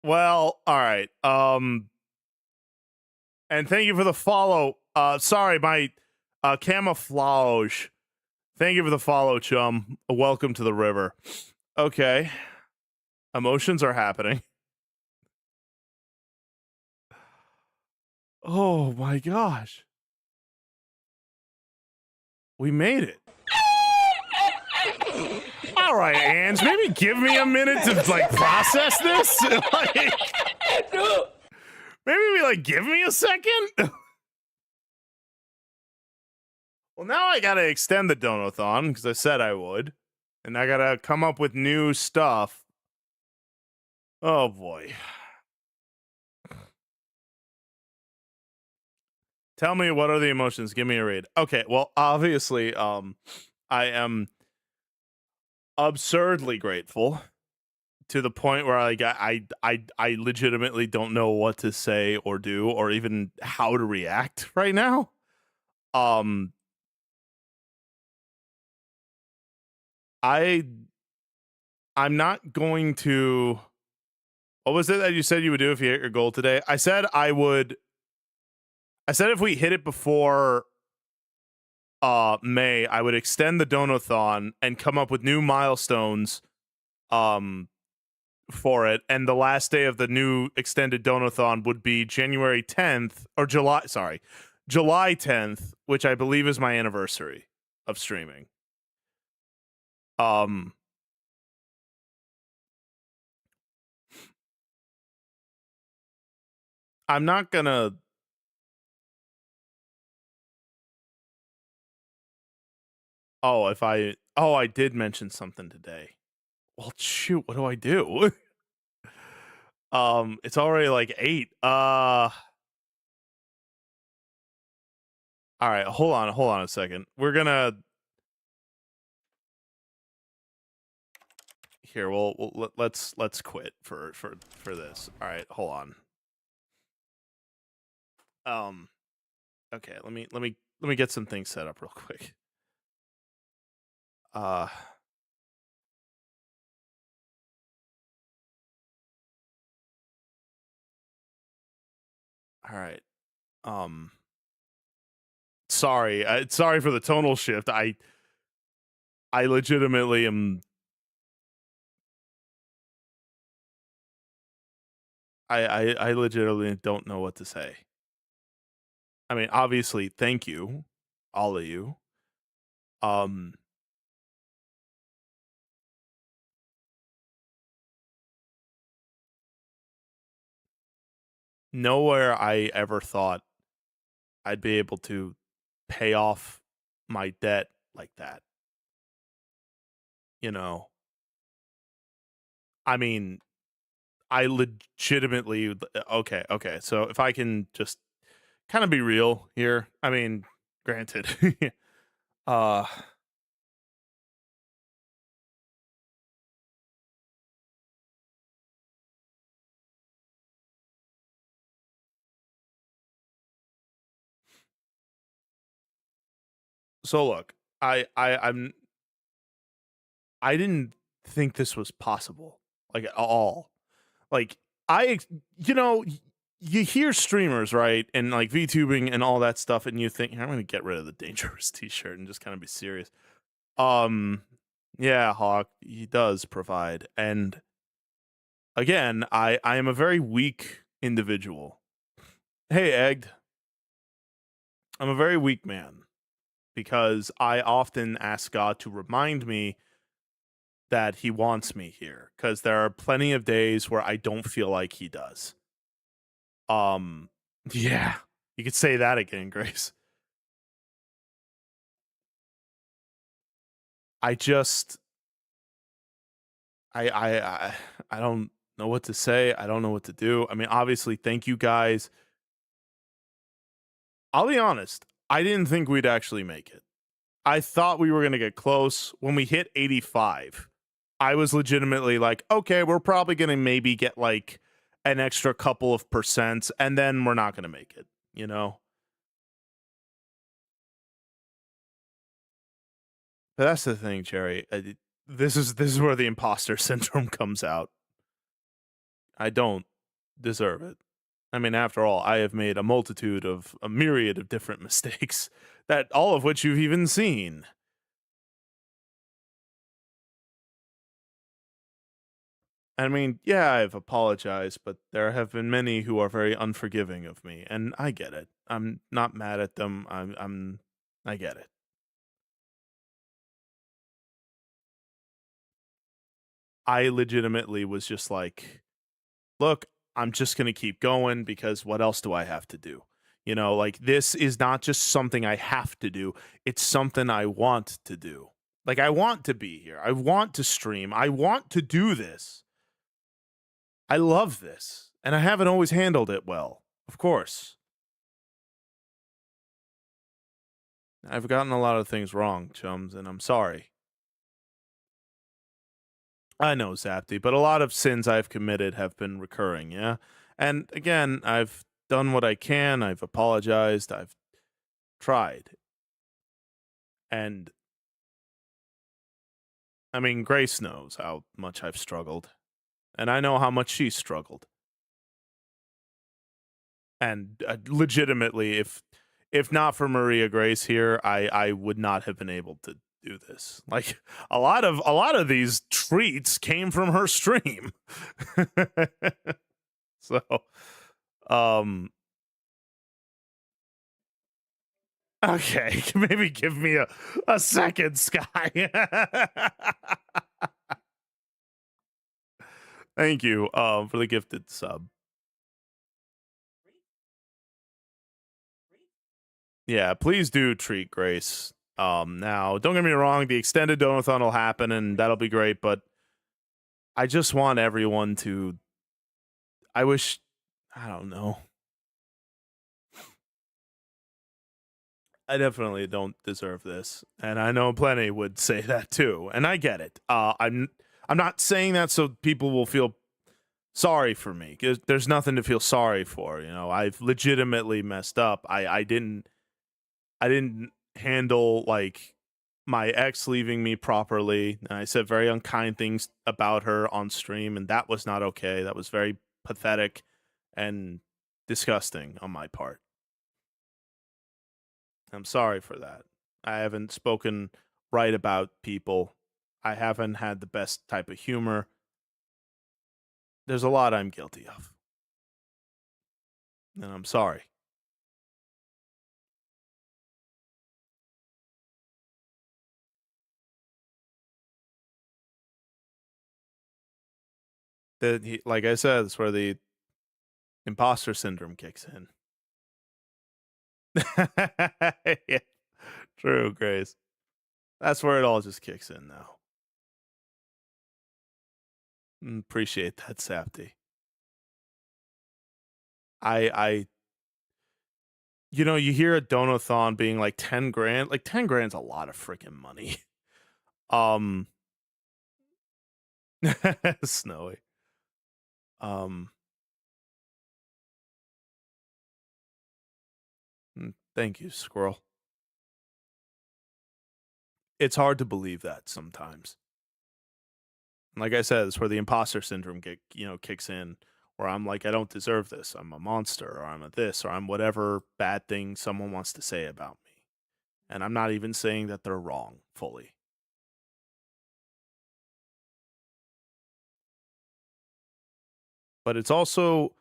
A: Well, all right. And thank you for the follow. Sorry, my camouflage. Thank you for the follow, chum. Welcome to the river. Okay. Emotions are happening. Oh my gosh. We made it. All right, Ange, maybe give me a minute to like process this. Maybe give me a second. Well, now I gotta extend the Dono-thon because I said I would, and I gotta come up with new stuff. Oh boy. Tell me, what are the emotions? Give me a read. Okay, well, obviously, I am absurdly grateful to the point where I legitimately don't know what to say or do or even how to react right now. I'm not going to. What was it that you said you would do if you hit your goal today? I said I would. I said if we hit it before May, I would extend the Dono-thon and come up with new milestones for it. And the last day of the new extended Dono-thon would be January 10th or July 10th, which I believe is my anniversary of streaming. I'm not gonna. I did mention something today. Well, shoot, what do I do? It's already like 8. All right, hold on a second. We're gonna here. Let's quit for this. All right, hold on. Okay, let me get some things set up real quick. All right. Sorry for the tonal shift. I legitimately am. I legitimately don't know what to say. I mean, obviously, thank you, all of you. Nowhere I ever thought I'd be able to pay off my debt like that. You know, I mean, I legitimately okay. So if I can just kind of be real here, I mean, granted, uh, so look, I didn't think this was possible, like at all. Like you hear streamers, right, and like VTubing and all that stuff, and you think, I'm going to get rid of the dangerous T-shirt and just kind of be serious. Yeah, Hawk, he does provide, and again, I am a very weak individual. Hey, Egged, I'm a very weak man because I often ask God to remind me that he wants me here because there are plenty of days where I don't feel like he does. Yeah, you could say that again, Grace. I just, I don't know what to say. I don't know what to do. I mean, obviously, thank you guys. I'll be honest. I didn't think we'd actually make it. I thought we were going to get close. When we hit 85, I was legitimately like, okay, we're probably going to maybe get like an extra couple of percents, and then we're not going to make it, you know? But that's the thing, Jerry. This is where the imposter syndrome comes out. I don't deserve it. I mean, after all, I have made a myriad of different mistakes, that all of which you've even seen. I mean, yeah, I've apologized, but there have been many who are very unforgiving of me, and I get it. I'm not mad at them. I get it. I legitimately was just like, look, I'm just going to keep going because what else do I have to do? You know, like this is not just something I have to do, it's something I want to do. Like I want to be here. I want to stream. I want to do this. I love this. And I haven't always handled it well, of course. I've gotten a lot of things wrong, chums, and I'm sorry. I know, Zapty, but a lot of sins I've committed have been recurring, yeah? And again, I've done what I can, I've apologized, I've tried. And I mean, Grace knows how much I've struggled. And I know how much she struggled. And legitimately, if not for Maria Grace here, I would not have been able to do this. Like a lot of these treats came from her stream. So, um, okay, maybe give me a second, Sky. Thank you for the gifted sub. Yeah, please do treat Grace. Now, don't get me wrong, the extended Donathon will happen and that'll be great, but I just want everyone to I wish I don't know. I definitely don't deserve this. And I know plenty would say that too. And I get it. I'm not saying that so people will feel sorry for me. 'Cause there's nothing to feel sorry for, you know. I've legitimately messed up. I didn't handle like my ex leaving me properly, and I said very unkind things about her on stream, and that was not okay. That was very pathetic and disgusting on my part. I'm sorry for that. I haven't spoken right about people. I haven't had the best type of humor. There's a lot I'm guilty of. And I'm sorry. Like I said, that's where the imposter syndrome kicks in. Yeah, true, Grace. That's where it all just kicks in now. Appreciate that, Sapti. I you know, you hear a donathon being like 10 grand, like 10 grand's a lot of freaking money. Snowy. Thank you, Squirrel. It's hard to believe that sometimes. Like I said, it's where the imposter syndrome kicks in, where I'm like, I don't deserve this. I'm a monster, or I'm a this, or I'm whatever bad thing someone wants to say about me. And I'm not even saying that they're wrong fully. But it's also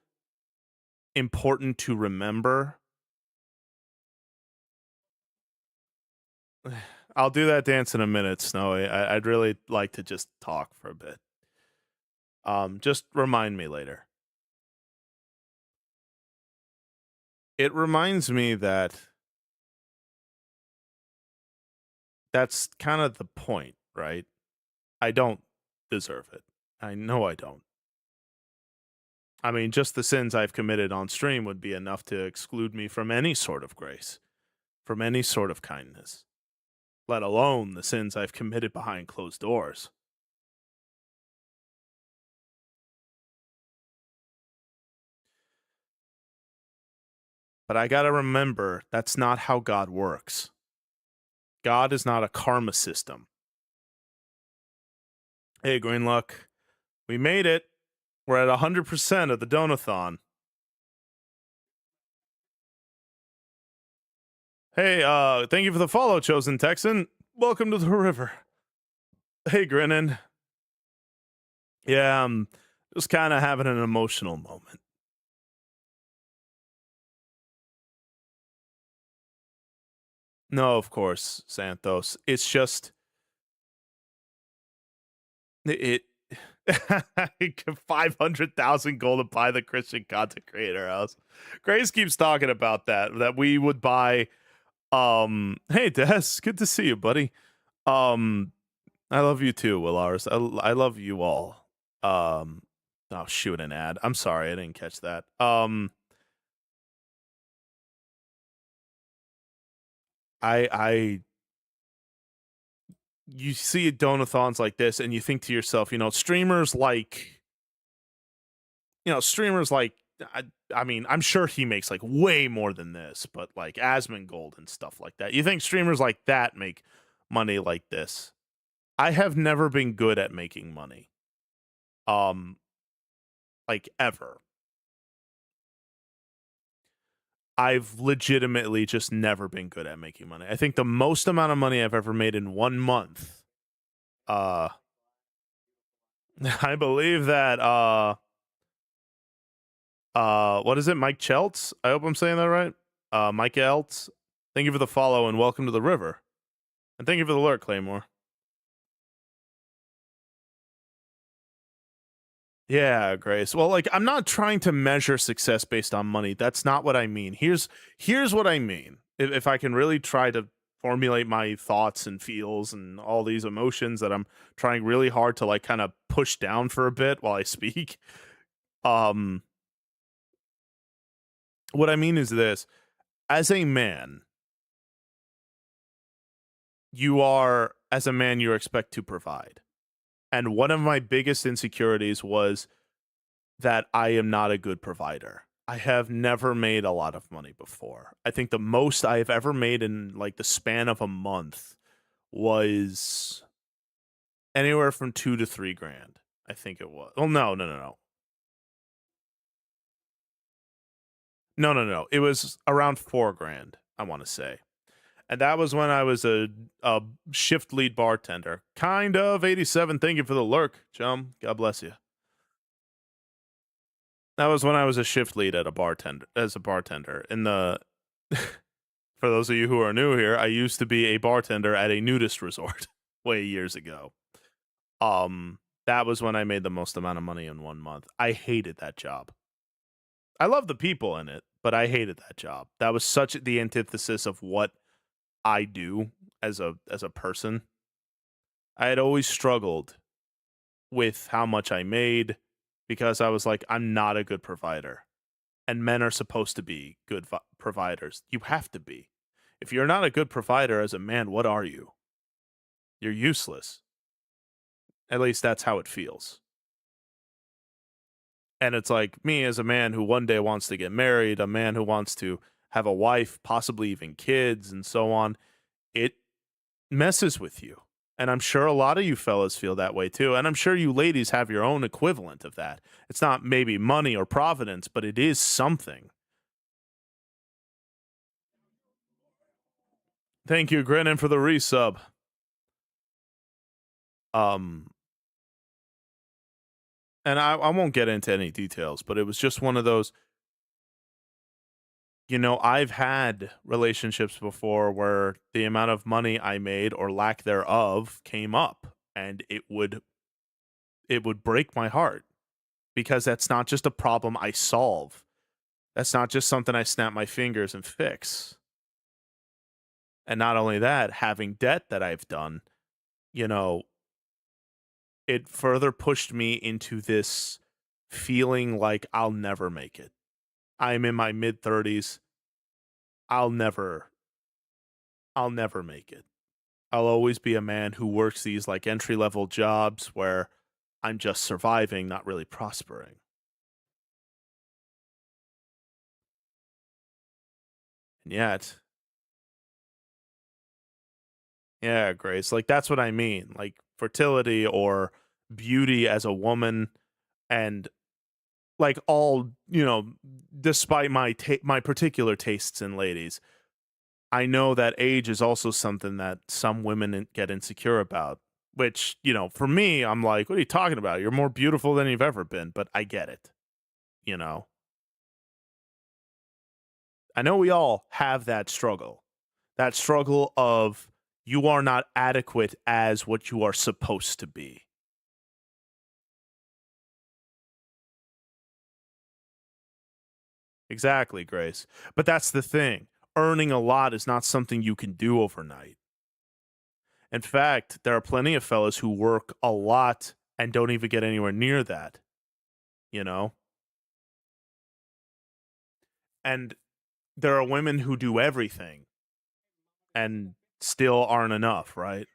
A: important to remember. I'll do that dance in a minute, Snowy. I'd really like to just talk for a bit. Just remind me later. It reminds me that that's kind of the point, right? I don't deserve it. I know I don't. I mean, just the sins I've committed on stream would be enough to exclude me from any sort of grace, from any sort of kindness, let alone the sins I've committed behind closed doors. But I gotta remember, that's not how God works. God is not a karma system. Hey, Greenluck, we made it. We're at 100% of the Donathon. Hey, thank you for the follow, Chosen Texan. Welcome to the river. Hey, Grinnin. Yeah, I'm just kind of having an emotional moment. No, of course, Santos. It's just it 500,000 gold to buy the Christian content creator house. Grace keeps talking about that we would buy hey Des, good to see you, buddy. I love you too, Willars. I love you all. Oh shoot, an ad. I'm sorry, I didn't catch that. I you see donathons like this and you think to yourself, streamers like, streamers like, I mean, I'm sure he makes like way more than this, but like Asmongold and stuff like that. You think streamers like that make money like this? I have never been good at making money. Like ever. I've legitimately just never been good at making money. I think the most amount of money I've ever made in 1 month, uh I believe that what is it? Mike Cheltz? I hope I'm saying that right. Mike Eltz. Thank you for the follow and welcome to the river. And thank you for the alert, Claymore. Yeah, Grace. Well, like I'm not trying to measure success based on money. That's not what I mean. Here's what I mean. If I can really try to formulate my thoughts and feels and all these emotions that I'm trying really hard to like kind of push down for a bit while I speak. What I mean is this. As a man, you're expect to provide. And one of my biggest insecurities was that I am not a good provider. I have never made a lot of money before. I think the most I have ever made in like the span of a month was anywhere from 2 to 3 grand. I think it was. Well, no. No. It was around 4 grand, I want to say. And that was when I was a shift lead bartender. Kind of 87. Thank you for the lurk, chum. God bless you. That was when I was a shift lead at a bartender in the for those of you who are new here, I used to be a bartender at a nudist resort way years ago. That was when I made the most amount of money in 1 month. I hated that job. I love the people in it, but I hated that job. That was such the antithesis of what I do as a person. I had always struggled with how much I made because I was like, I'm not a good provider. And men are supposed to be good providers. You have to be. If you're not a good provider as a man, what are you? You're useless. At least that's how it feels. And it's like me as a man who one day wants to get married, a man who wants to have a wife, possibly even kids, and so on. It messes with you. And I'm sure a lot of you fellas feel that way too. And I'm sure you ladies have your own equivalent of that. It's not maybe money or providence, but it is something. Thank you, Grennan, for the resub. And I won't get into any details, but it was just one of those, I've had relationships before where the amount of money I made or lack thereof came up, and it would break my heart because that's not just a problem I solve. That's not just something I snap my fingers and fix. And not only that, having debt that I've done, it further pushed me into this feeling like I'll never make it. I'm in my mid 30s. I'll never make it. I'll always be a man who works these like entry level jobs where I'm just surviving, not really prospering. And yet, yeah, Grace, like that's what I mean. Like fertility or beauty as a woman, and like all, despite my my particular tastes in ladies, I know that age is also something that some women get insecure about, which, for me, I'm like, what are you talking about? You're more beautiful than you've ever been, but I get it. I know we all have that struggle of you are not adequate as what you are supposed to be. Exactly, Grace. But that's the thing. Earning a lot is not something you can do overnight. In fact, there are plenty of fellas who work a lot and don't even get anywhere near that. And there are women who do everything and still aren't enough, right?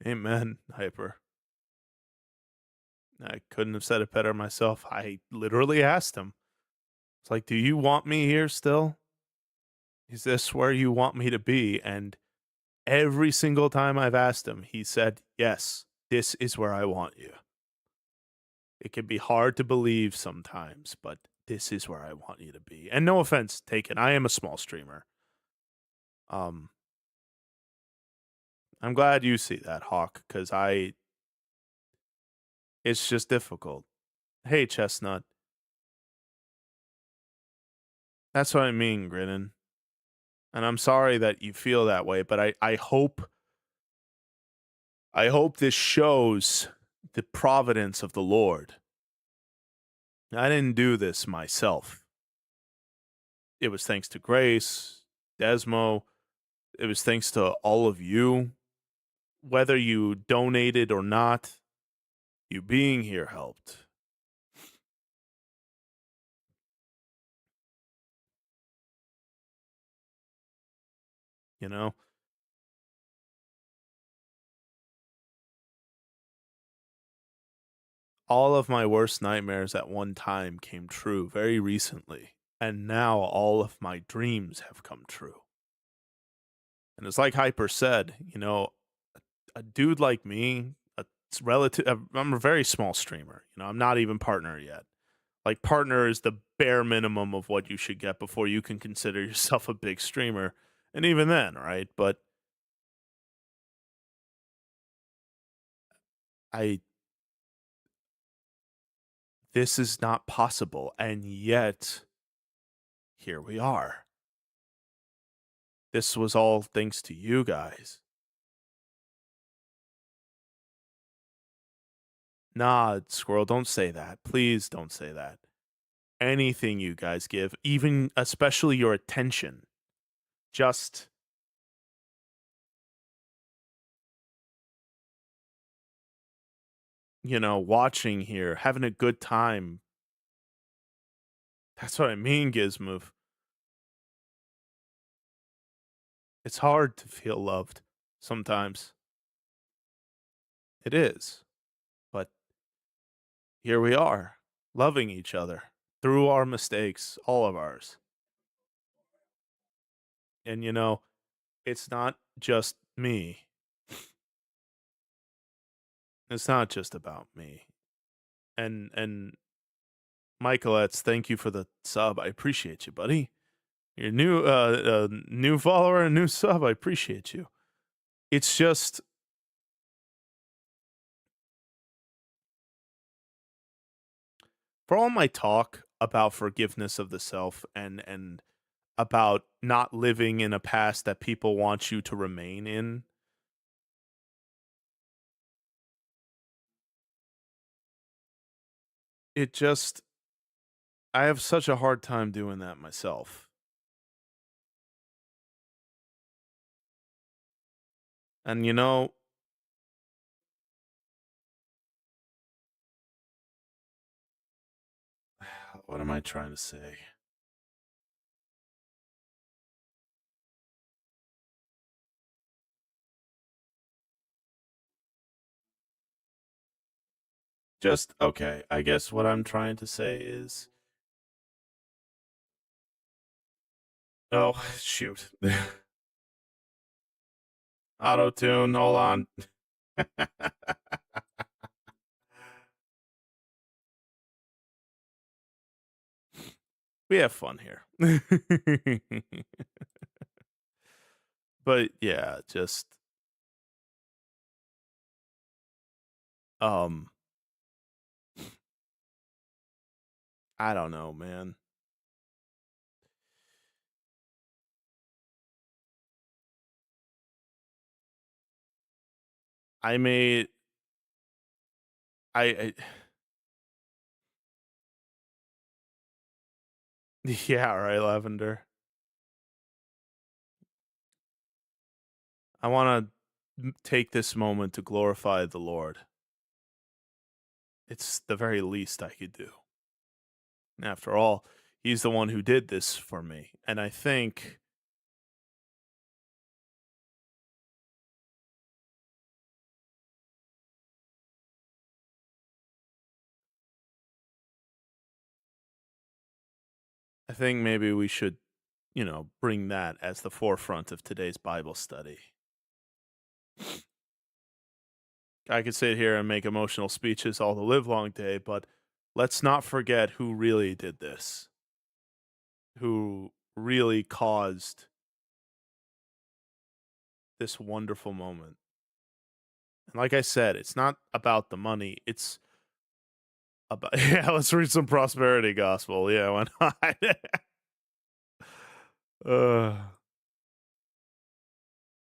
A: Amen, Hyper. I couldn't have said it better myself. I literally asked him. It's like, do you want me here still? Is this where you want me to be? And every single time I've asked him, he said, yes, this is where I want you. It can be hard to believe sometimes, but this is where I want you to be. And no offense taken, I am a small streamer. I'm glad you see that, Hawk, because it's just difficult. Hey, Chestnut. That's what I mean, Grinnin. And I'm sorry that you feel that way, but I hope this shows the providence of the Lord. I didn't do this myself. It was thanks to Grace, Desmo. It was thanks to all of you. Whether you donated or not, you being here helped. You know? All of my worst nightmares at one time came true very recently. And now all of my dreams have come true. And it's like Hyper said, you know, a dude like me, I'm a very small streamer. You know, I'm not even partner yet. Like, partner is the bare minimum of what you should get before you can consider yourself a big streamer. And even then, right? But this is not possible. And yet, here we are. This was all thanks to you guys. Nah, Squirrel, don't say that. Please don't say that. Anything you guys give, even especially your attention, just watching here, having a good time. That's what I mean, Gizmove. It's hard to feel loved sometimes. It is. But here we are, loving each other through our mistakes, all of ours. And it's not just me. It's not just about me. And Michaelet's, thank you for the sub. I appreciate you, buddy. You're new follower and new sub. I appreciate you. It's just for all my talk about forgiveness of the self and about not living in a past that people want you to remain in. I have such a hard time doing that myself. And what am I trying to say? Just, okay, I guess what I'm trying to say is. Oh, shoot. Auto tune, hold on. We have fun here. But yeah, just I don't know, man. I made I yeah, right, Lavender. I want to take this moment to glorify the Lord. It's the very least I could do. After all, he's the one who did this for me. And I think maybe we should, bring that as the forefront of today's Bible study. I could sit here and make emotional speeches all the livelong day, but let's not forget who really did this, who really caused this wonderful moment. And like I said, it's not about the money. It's about, yeah, let's read some prosperity gospel. Yeah, why not?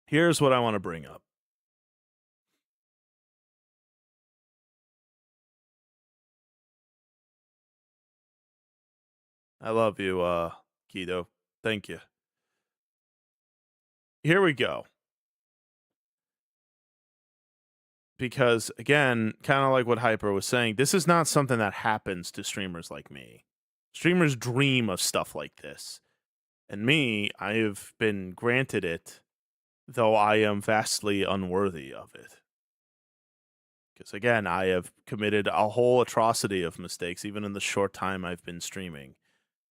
A: Here's what I want to bring up. I love you, Guido. Thank you. Here we go. Because again, kind of like what Hyper was saying, this is not something that happens to streamers like me. Streamers dream of stuff like this. And me, I have been granted it, though I am vastly unworthy of it. Because again, I have committed a whole atrocity of mistakes, even in the short time I've been streaming.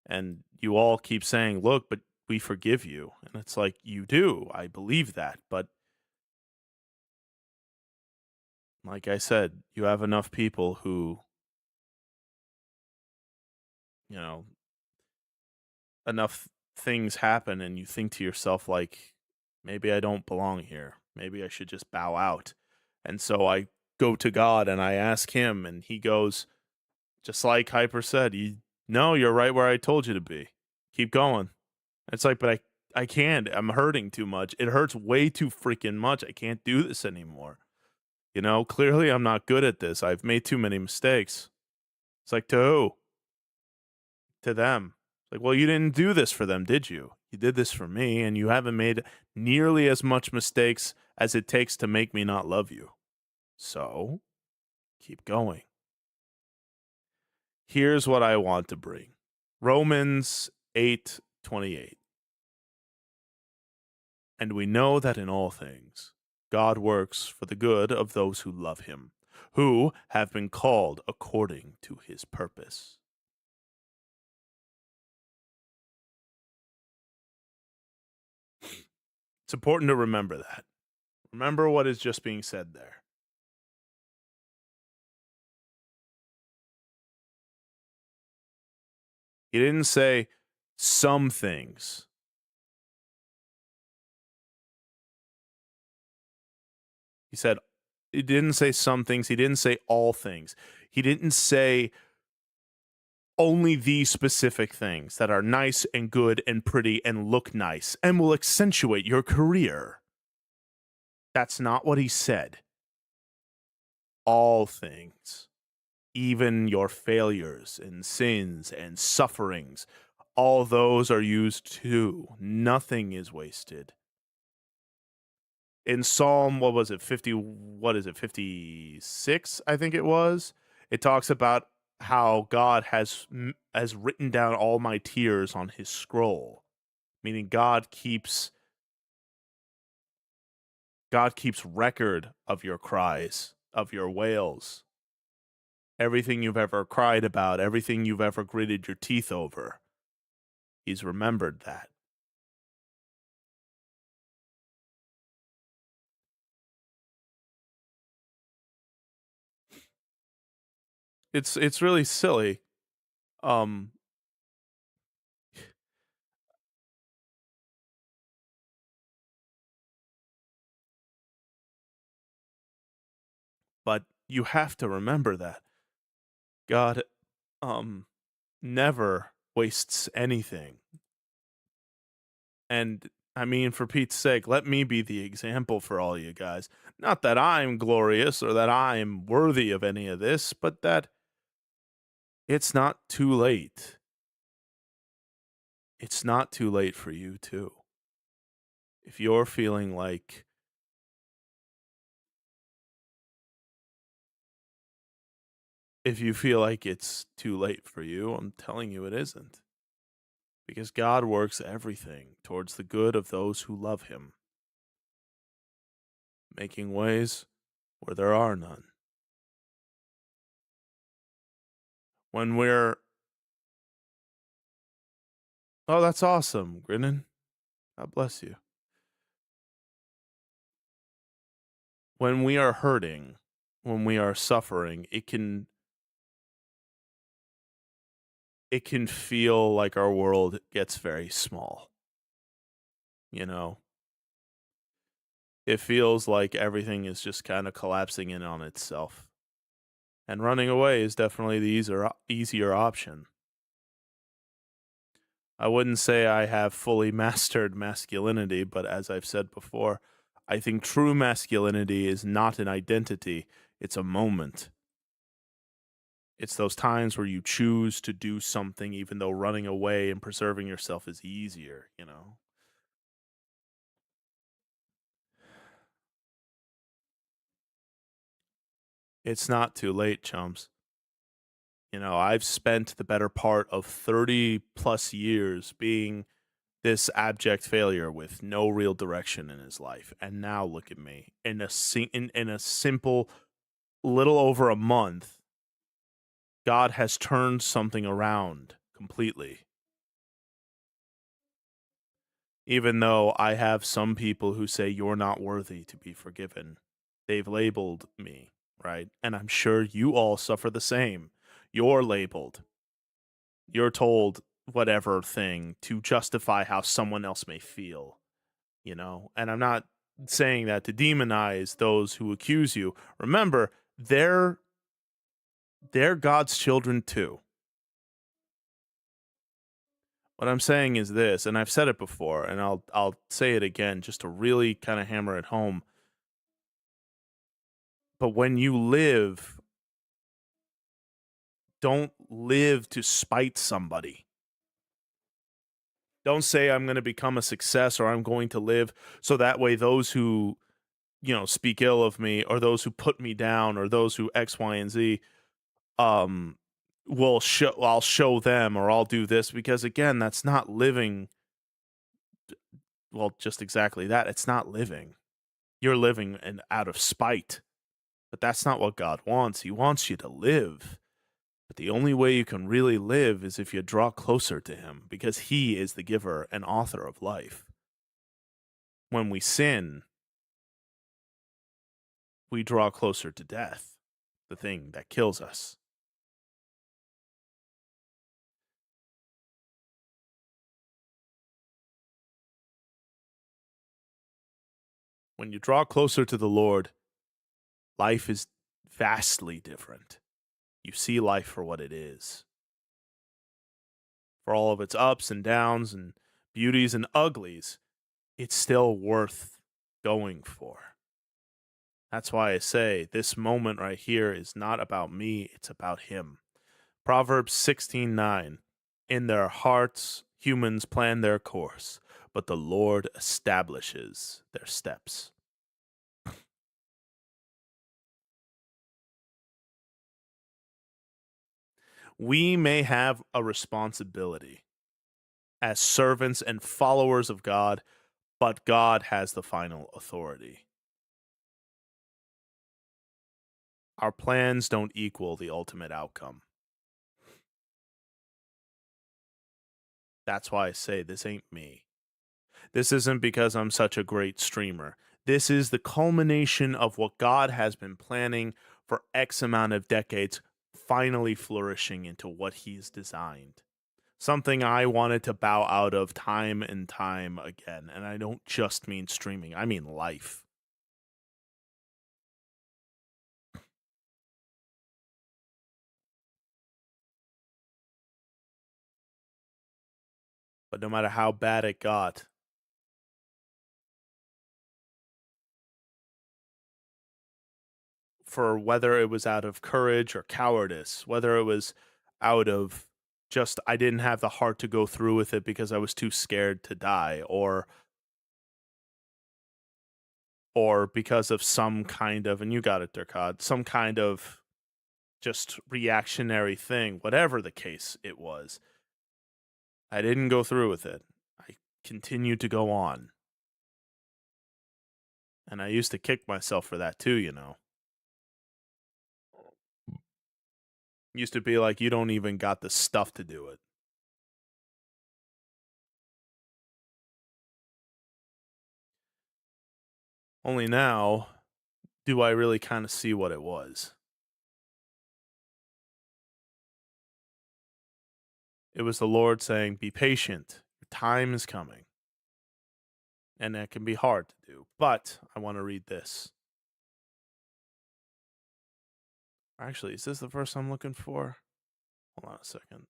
A: And you all keep saying, look, but we forgive you. And it's like, you do. I believe that. But like I said, you have enough people who, enough things happen and you think to yourself, like, maybe I don't belong here. Maybe I should just bow out. And so I go to God and I ask him, and he goes, just like Hyper said, you're right where I told you to be. Keep going. It's like, but I can't. I'm hurting too much. It hurts way too freaking much. I can't do this anymore. Clearly I'm not good at this. I've made too many mistakes. It's like, to who? To them. It's like, well, you didn't do this for them, did you? You did this for me, and you haven't made nearly as much mistakes as it takes to make me not love you. So, keep going. Here's what I want to bring. Romans 8:28. And we know that in all things, God works for the good of those who love him, who have been called according to his purpose. It's important to remember that. Remember what is just being said there. He didn't say some things. He said, he didn't say some things. He didn't say all things. He didn't say only these specific things that are nice and good and pretty and look nice and will accentuate your career. That's not what he said. All things, even your failures and sins and sufferings, all those are used too. Nothing is wasted. In Psalm, 56, I think it was, it talks about how God has written down all my tears on his scroll, meaning God keeps record of your cries, of your wails, everything you've ever cried about, everything you've ever gritted your teeth over. He's remembered that. It's really silly. But you have to remember that God never wastes anything. And I mean, for Pete's sake, let me be the example for all you guys. Not that I'm glorious or that I'm worthy of any of this, but that it's not too late. It's not too late for you, too. If you're feeling like if you feel like it's too late for you, I'm telling you it isn't. Because God works everything towards the good of those who love him, making ways where there are none. When we're Oh, that's awesome, Grinnin. God bless you. When we are hurting, when we are suffering, it can feel like our world gets very small. You know, it feels like everything is just kind of collapsing in on itself. And running away is definitely the easier option. I wouldn't say I have fully mastered masculinity, but as I've said before, I think true masculinity is not an identity, it's a moment. It's those times where you choose to do something even though running away and preserving yourself is easier, you know? It's not too late, chums. You know, I've spent the better part of 30 plus years being this abject failure with no real direction in his life. And now look at me. In a simple little over a month, God has turned something around completely. Even though I have some people who say you're not worthy to be forgiven. They've labeled me, right? And I'm sure you all suffer the same. You're labeled. You're told whatever thing to justify how someone else may feel, you know? And I'm not saying that to demonize those who accuse you. Remember, they're God's children too. What I'm saying is this, and I've said it before, and I'll say it again just to really kind of hammer it home. But when you live, don't live to spite somebody. Don't say I'm going to become a success or I'm going to live so that way those who, speak ill of me or those who put me down or those who X, Y, and Z um I'll show them or I'll do this, because again, that's not living. Well, just exactly that. It's not living. You're living out of spite. But that's not what God wants. He wants you to live. But the only way you can really live is if you draw closer to him, because he is the giver and author of life. When we sin, we draw closer to death, the thing that kills us. When you draw closer to the Lord, life is vastly different. You see life for what it is. For all of its ups and downs and beauties and uglies, it's still worth going for. That's why I say this moment right here is not about me, it's about him. Proverbs 16:9. In their hearts humans plan their course, but the Lord establishes their steps. We may have a responsibility as servants and followers of God, but God has the final authority. Our plans don't equal the ultimate outcome. That's why I say this ain't me. This isn't because I'm such a great streamer. This is the culmination of what God has been planning for X amount of decades, finally flourishing into what he's designed. Something I wanted to bow out of time and time again. And I don't just mean streaming, I mean life. But no matter how bad it got, for whether it was out of courage or cowardice, whether it was out of just I didn't have the heart to go through with it because I was too scared to die, or because of some kind of, and you got it, Durkad, some kind of just reactionary thing, whatever the case it was, I didn't go through with it. I continued to go on. And I used to kick myself for that too, you know. Used to be like, you don't even got the stuff to do it. Only now do I really kind of see what it was. It was the Lord saying, be patient. Your time is coming. And that can be hard to do. But I want to read this. Actually, is this the verse I'm looking for? Hold on a second.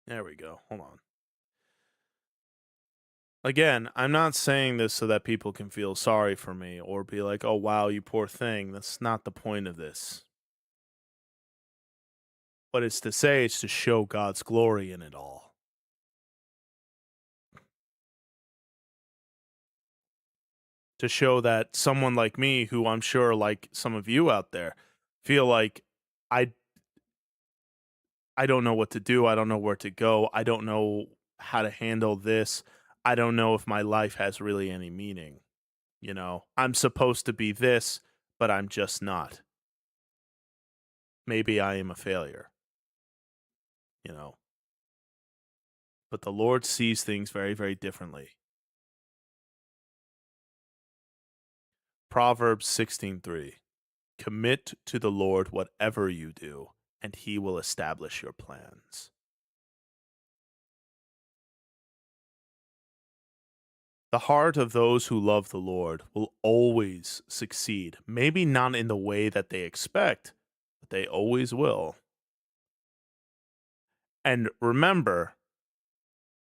A: There we go. Hold on. Again, I'm not saying this so that people can feel sorry for me or be like, oh, wow, you poor thing. That's not the point of this. But it's to say it's to show God's glory in it all. To show that someone like me, who I'm sure, like some of you out there, feel like I don't know what to do. I don't know where to go. I don't know how to handle this. I don't know if my life has really any meaning. You know, I'm supposed to be this, but I'm just not. Maybe I am a failure. You know. But the Lord sees things very, very differently. Proverbs 16:3. Commit to the Lord whatever you do, and he will establish your plans. The heart of those who love the Lord will always succeed. Maybe not in the way that they expect, but they always will. And remember,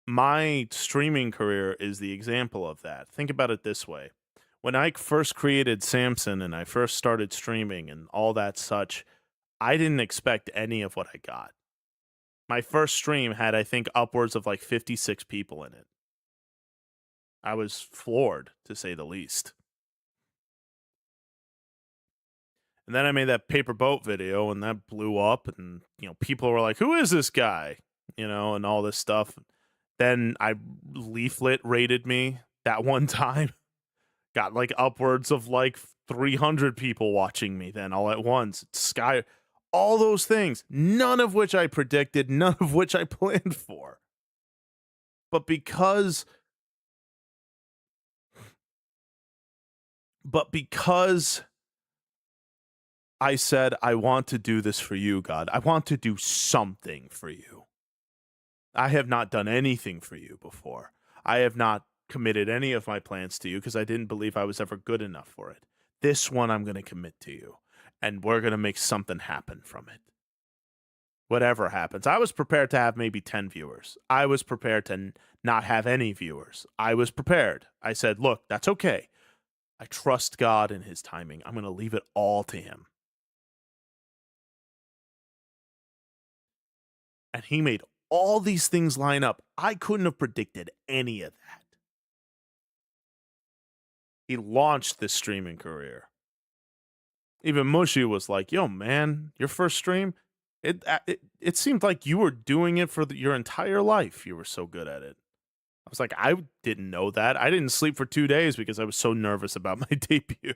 A: my streaming career is the example of that. Think about it this way. When I first created Samson and I first started streaming and all that such, I didn't expect any of what I got. My first stream had, I think, upwards of like 56 people in it. I was floored, to say the least. And then I made that paper boat video, and that blew up, and, you know, people were like, who is this guy? You know, and all this stuff. Then Leaflet rated me that one time. Got like upwards of like 300 people watching me then all at once. Sky, all those things, none of which I predicted, none of which I planned for. But because I said, I want to do this for you, God. I want to do something for you. I have not done anything for you before. I have not committed any of my plans to you because I didn't believe I was ever good enough for it. This one I'm going to commit to you, and we're going to make something happen from it. Whatever happens. I was prepared to have maybe 10 viewers. I was prepared to not have any viewers. I was prepared. I said, look, that's okay. I trust God in his timing. I'm going to leave it all to him. And he made all these things line up. I couldn't have predicted any of that. He launched this streaming career. Even Mushy was like, yo, man, your first stream, it seemed like you were doing it for your entire life. You were so good at it. I was like, I didn't know that. I didn't sleep for 2 days because I was so nervous about my debut.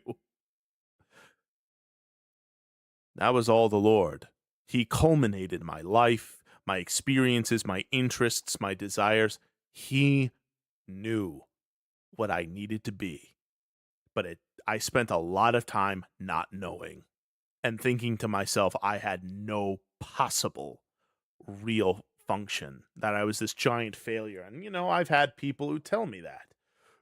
A: That was all the Lord. He culminated my life, my experiences, my interests, my desires. He knew what I needed to be. But I spent a lot of time not knowing and thinking to myself I had no possible real function, that I was this giant failure. And, you know, I've had people who tell me that.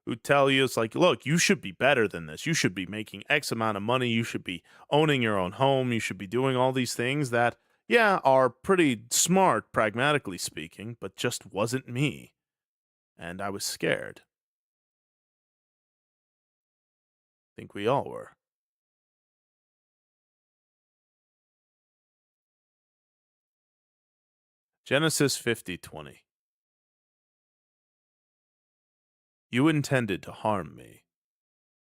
A: who tell you it's like, look, you should be better than this. You should be making X amount of money. You should be owning your own home. You should be doing all these things that, yeah, are pretty smart, pragmatically speaking, but just wasn't me. And I was scared. I think we all were. Genesis 50:20. You intended to harm me,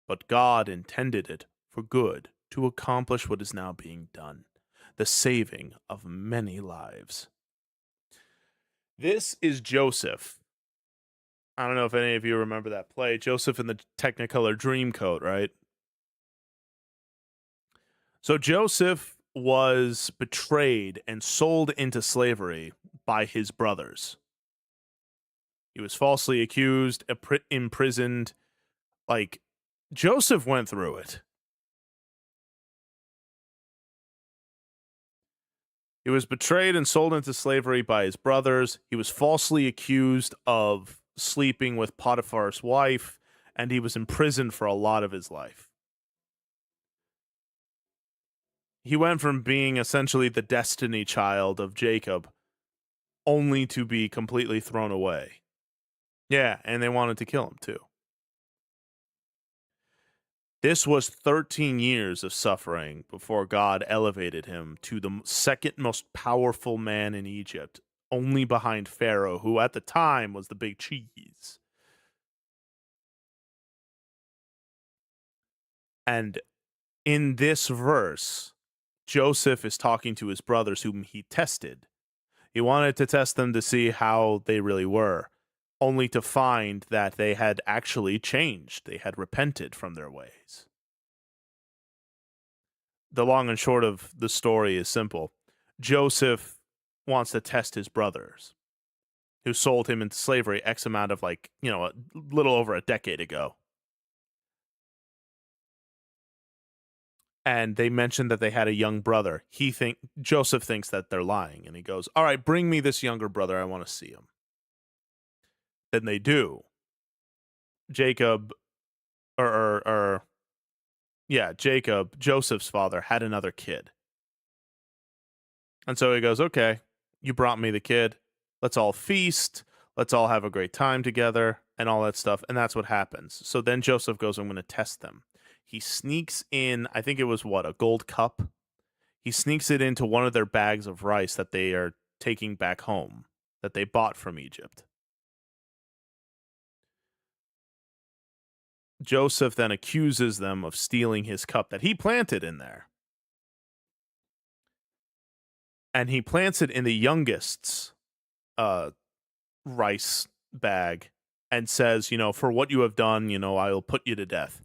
A: but God intended it for good to accomplish what is now being done, the saving of many lives. This is Joseph. I don't know if any of you remember that play, Joseph in the Technicolor Dreamcoat, right? So Joseph was betrayed and sold into slavery by his brothers. He was falsely accused, imprisoned. Like, Joseph went through it. He was betrayed and sold into slavery by his brothers. He was falsely accused of sleeping with Potiphar's wife, and he was imprisoned for a lot of his life. He went from being essentially the destiny child of Jacob only to be completely thrown away. Yeah, and they wanted to kill him too. This was 13 years of suffering before God elevated him to the second most powerful man in Egypt, only behind Pharaoh, who at the time was the big cheese. And in this verse, Joseph is talking to his brothers whom he tested. He wanted to test them to see how they really were, only to find that they had actually changed. They had repented from their ways. The long and short of the story is simple. Joseph wants to test his brothers who sold him into slavery X amount of, a little over a decade ago. And they mentioned that they had a young brother. Joseph thinks that they're lying, and he goes, all right, bring me this younger brother. I want to see him. Then they do. Jacob, Joseph's father, had another kid. And so he goes, okay, you brought me the kid. Let's all feast. Let's all have a great time together and all that stuff. And that's what happens. So then Joseph goes, I'm going to test them. He sneaks in, I think it was a gold cup. He sneaks it into one of their bags of rice that they are taking back home, that they bought from Egypt. Joseph then accuses them of stealing his cup that he planted in there. And he plants it in the youngest's rice bag and says, for what you have done, I will put you to death.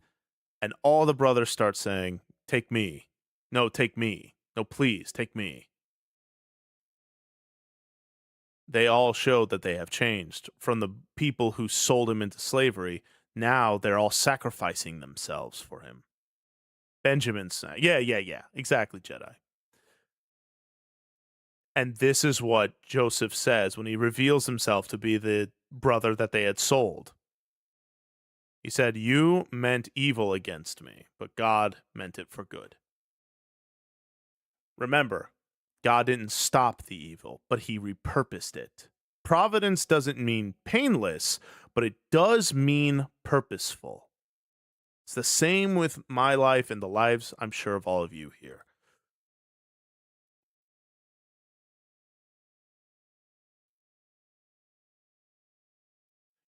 A: And all the brothers start saying, take me. No, take me. No, please, take me. They all showed that they have changed. From the people who sold him into slavery, now they're all sacrificing themselves for him. Benjamin's saying, yeah, exactly, Jedi. And this is what Joseph says when he reveals himself to be the brother that they had sold. He said, you meant evil against me, but God meant it for good. Remember, God didn't stop the evil, but he repurposed it. Providence doesn't mean painless, but it does mean purposeful. It's the same with my life and the lives, I'm sure, of all of you here.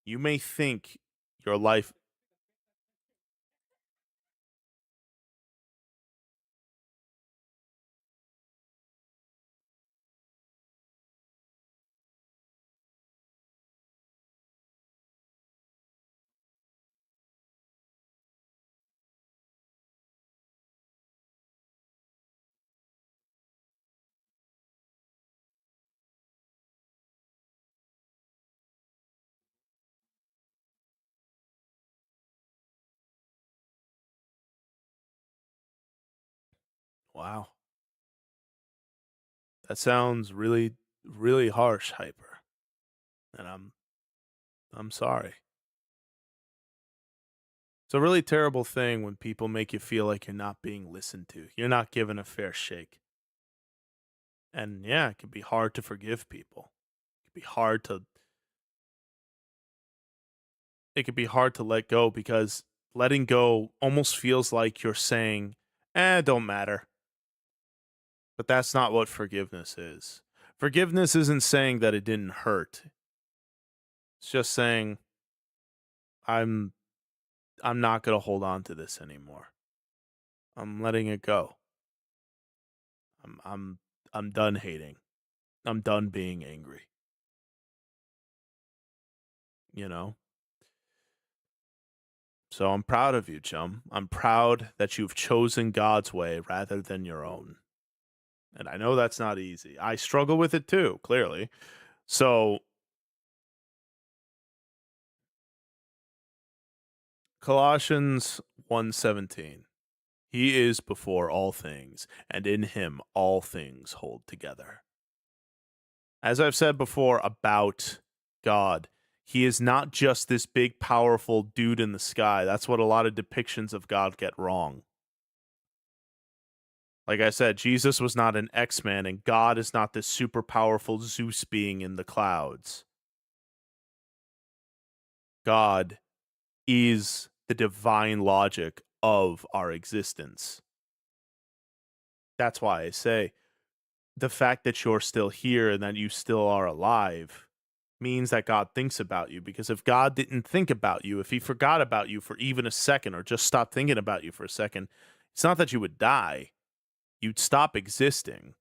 A: You may think your life... Wow. That sounds really, really harsh, Hyper. And I'm sorry. It's a really terrible thing when people make you feel like you're not being listened to. You're not given a fair shake. And yeah, it can be hard to forgive people. It can be hard to let go because letting go almost feels like you're saying, don't matter. But that's not what forgiveness is. Forgiveness isn't saying that it didn't hurt. It's just saying I'm not going to hold on to this anymore. I'm letting it go. I'm done hating. I'm done being angry. You know? So I'm proud of you, chum. I'm proud that you've chosen God's way rather than your own. And I know that's not easy. I struggle with it too, clearly. So Colossians 1:17. He is before all things, and in him all things hold together. As I've said before about God, he is not just this big, powerful dude in the sky. That's what a lot of depictions of God get wrong. Like I said, Jesus was not an X-Man, and God is not this super powerful Zeus being in the clouds. God is the divine logic of our existence. That's why I say the fact that you're still here and that you still are alive means that God thinks about you. Because if God didn't think about you, if he forgot about you for even a second or just stopped thinking about you for a second, it's not that you would die. You'd stop existing.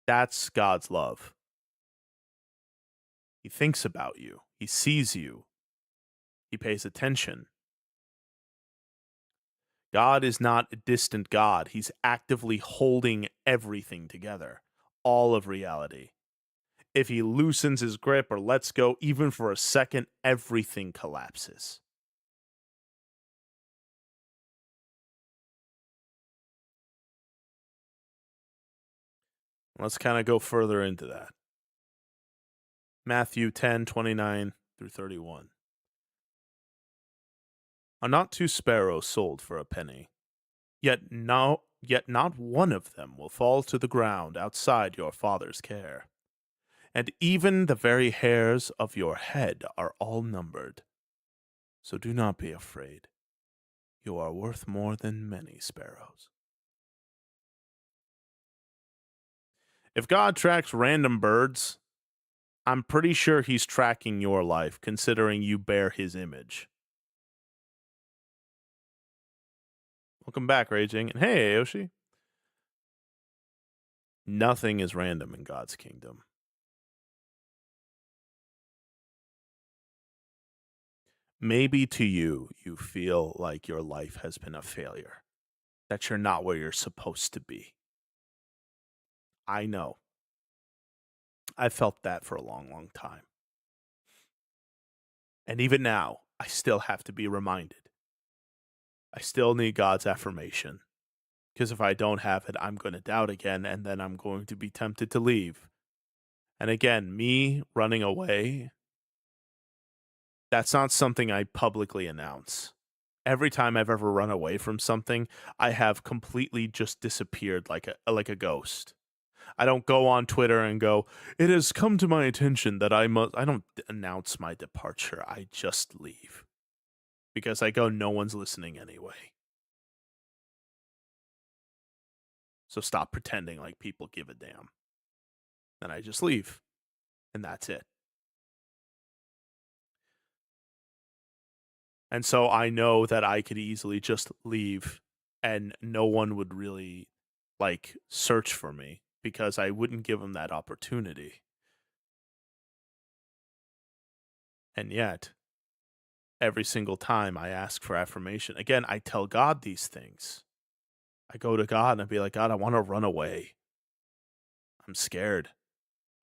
A: That's God's love. He thinks about you. He sees you. He pays attention. God is not a distant God. He's actively holding everything together, all of reality. If he loosens his grip or lets go even for a second, everything collapses. Let's kind of go further into that. Matthew 10:29 through 31. Are not two sparrows sold for a penny? Yet not one of them will fall to the ground outside your Father's care. And even the very hairs of your head are all numbered. So do not be afraid. You are worth more than many sparrows. If God tracks random birds, I'm pretty sure he's tracking your life, considering you bear his image. Welcome back, Raging. And hey, Aoshi. Nothing is random in God's kingdom. Maybe to you, you feel like your life has been a failure, that you're not where you're supposed to be. I know. I felt that for a long, long time. And even now, I still have to be reminded. I still need God's affirmation. Because if I don't have it, I'm going to doubt again, and then I'm going to be tempted to leave. And again, me running away, that's not something I publicly announce. Every time I've ever run away from something, I have completely just disappeared like a ghost. I don't go on Twitter and go, it has come to my attention that I don't announce my departure. I just leave. Because I go, no one's listening anyway. So stop pretending like people give a damn. And I just leave. And that's it. And so I know that I could easily just leave and no one would really search for me because I wouldn't give them that opportunity. And yet, every single time I ask for affirmation, again, I tell God these things. I go to God and I be like, God, I want to run away. I'm scared.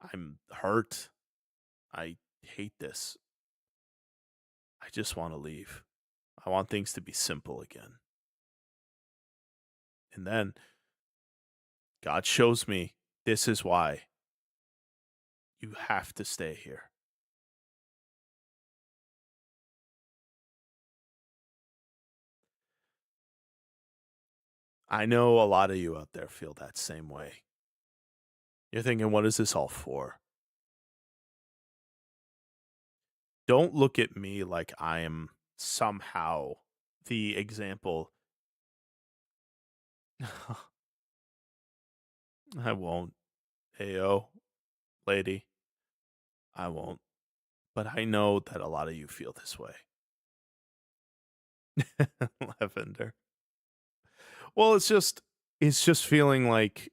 A: I'm hurt. I hate this. I just want to leave. I want things to be simple again. And then God shows me this is why you have to stay here. I know a lot of you out there feel that same way. You're thinking, what is this all for? Don't look at me like I am somehow the example. I won't. Ayo, lady, I won't. But I know that a lot of you feel this way. Lavender. Well, it's just feeling like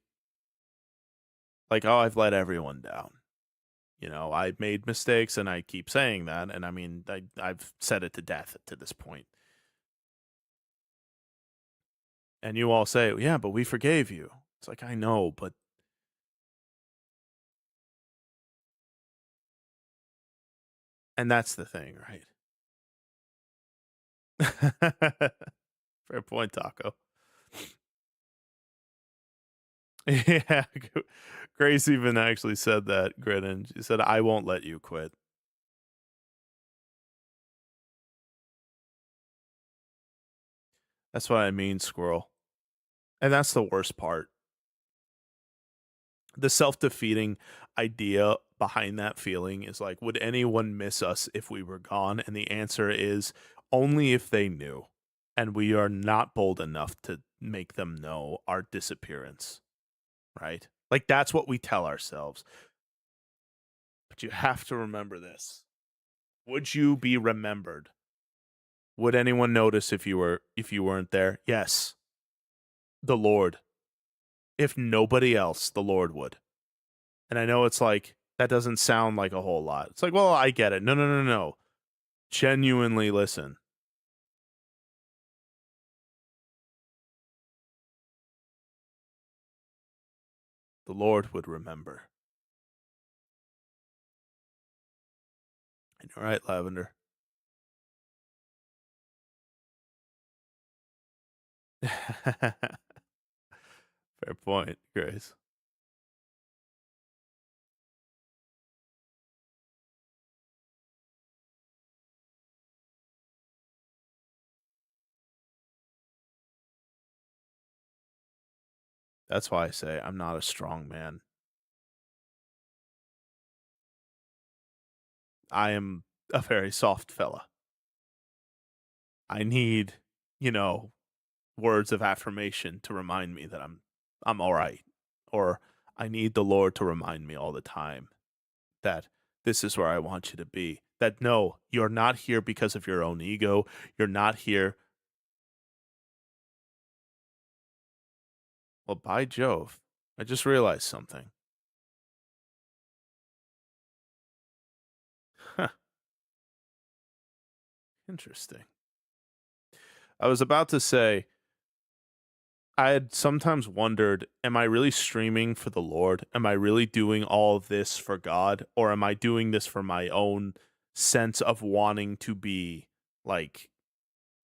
A: oh, I've let everyone down. I made mistakes and I keep saying that, and I mean I've said it to death to this point. And you all say, "Yeah, but we forgave you." It's like I know, but and that's the thing, right? Fair point, Taco. Yeah, Grace even actually said that, grinning. She said, "I won't let you quit." That's what I mean, squirrel. And that's the worst part. The self-defeating idea behind that feeling is like, would anyone miss us if we were gone? And the answer is only if they knew. And we are not bold enough to make them know our disappearance, right? Like that's what we tell ourselves. But you have to remember this. Would you be remembered? Would anyone notice if you weren't there? Yes. The Lord. If nobody else, the Lord would. And I know it's like that doesn't sound like a whole lot. It's like, well, I get it. No, no, no, no. Genuinely listen. The Lord would remember. All right, Lavender. Fair point, Grace. That's why I say I'm not a strong man. I am a very soft fella. I need, you know, words of affirmation to remind me that I'm all right. Or I need the Lord to remind me all the time that this is where I want you to be. That no, you're not here because of your own ego. You're not here. Well, by Jove, I just realized something. Huh, interesting. I was about to say, I had sometimes wondered, am I really streaming for the Lord? Am I really doing all of this for God? Or am I doing this for my own sense of wanting to be like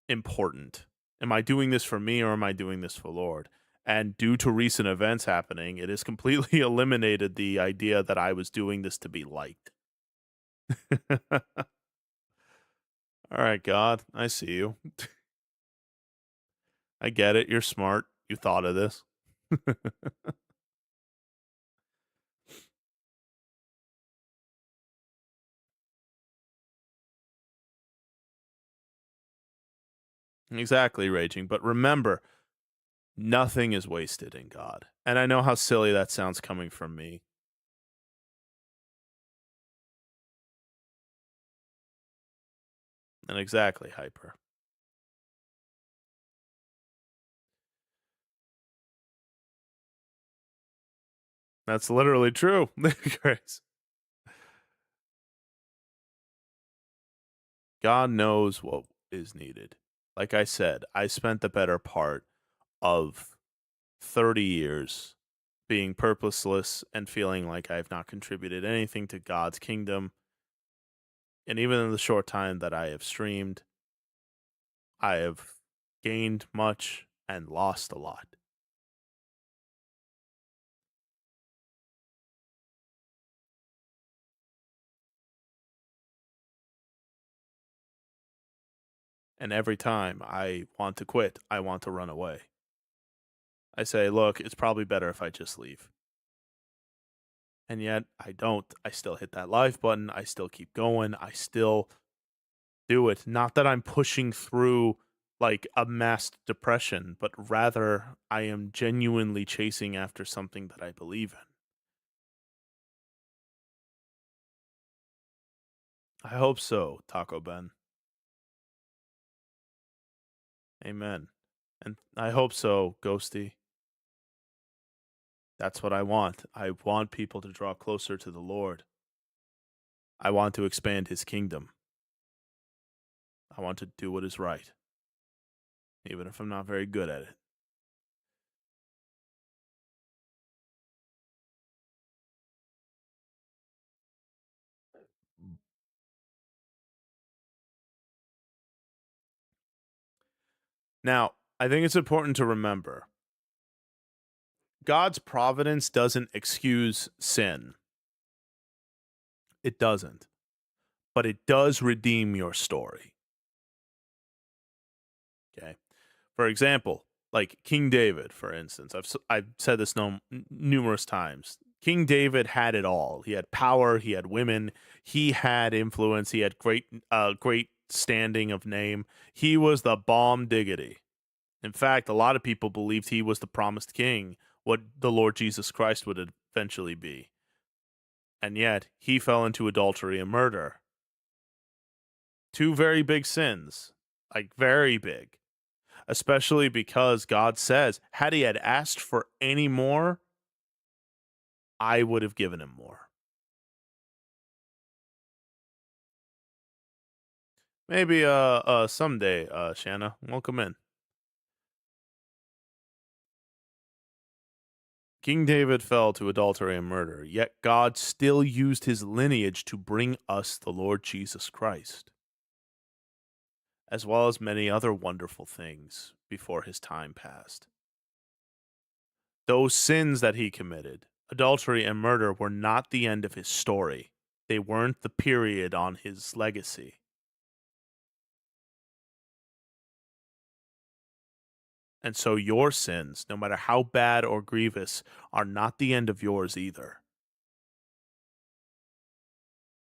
A: important? Am I doing this for me or am I doing this for Lord? And due to recent events happening, it has completely eliminated the idea that I was doing this to be liked. All right, God, I see you. I get it. You're smart. You thought of this. Exactly, Raging. But remember, nothing is wasted in God. And I know how silly that sounds coming from me. And exactly, Hyper. That's literally true. Grace. God knows what is needed. Like I said, I spent the better part of 30 years being purposeless and feeling like I've not contributed anything to God's kingdom. And even in the short time that I have streamed, I have gained much and lost a lot. And every time I want to quit, I want to run away. I say, look, it's probably better if I just leave. And yet I don't. I still hit that live button. I still keep going. I still do it. Not that I'm pushing through like a mass depression, but rather I am genuinely chasing after something that I believe in. I hope so, Taco Ben. Amen. And I hope so, Ghosty. That's what I want. I want people to draw closer to the Lord. I want to expand his kingdom. I want to do what is right, even if I'm not very good at it. Now, I think it's important to remember God's providence doesn't excuse sin. It doesn't. But it does redeem your story. Okay. For example, like King David, for instance, I've said this numerous times. King David had it all. He had power. He had women. He had influence. He had great standing of name. He was the bomb diggity. In fact, a lot of people believed he was the promised king, what the Lord Jesus Christ would eventually be. And yet, he fell into adultery and murder. Two very big sins, like very big. Especially because God says, had he had asked for any more, I would have given him more. Maybe someday, Shanna. Welcome in. King David fell to adultery and murder, yet God still used his lineage to bring us the Lord Jesus Christ, as well as many other wonderful things before his time passed. Those sins that he committed, adultery and murder, were not the end of his story. They weren't the period on his legacy. And so your sins, no matter how bad or grievous, are not the end of yours either.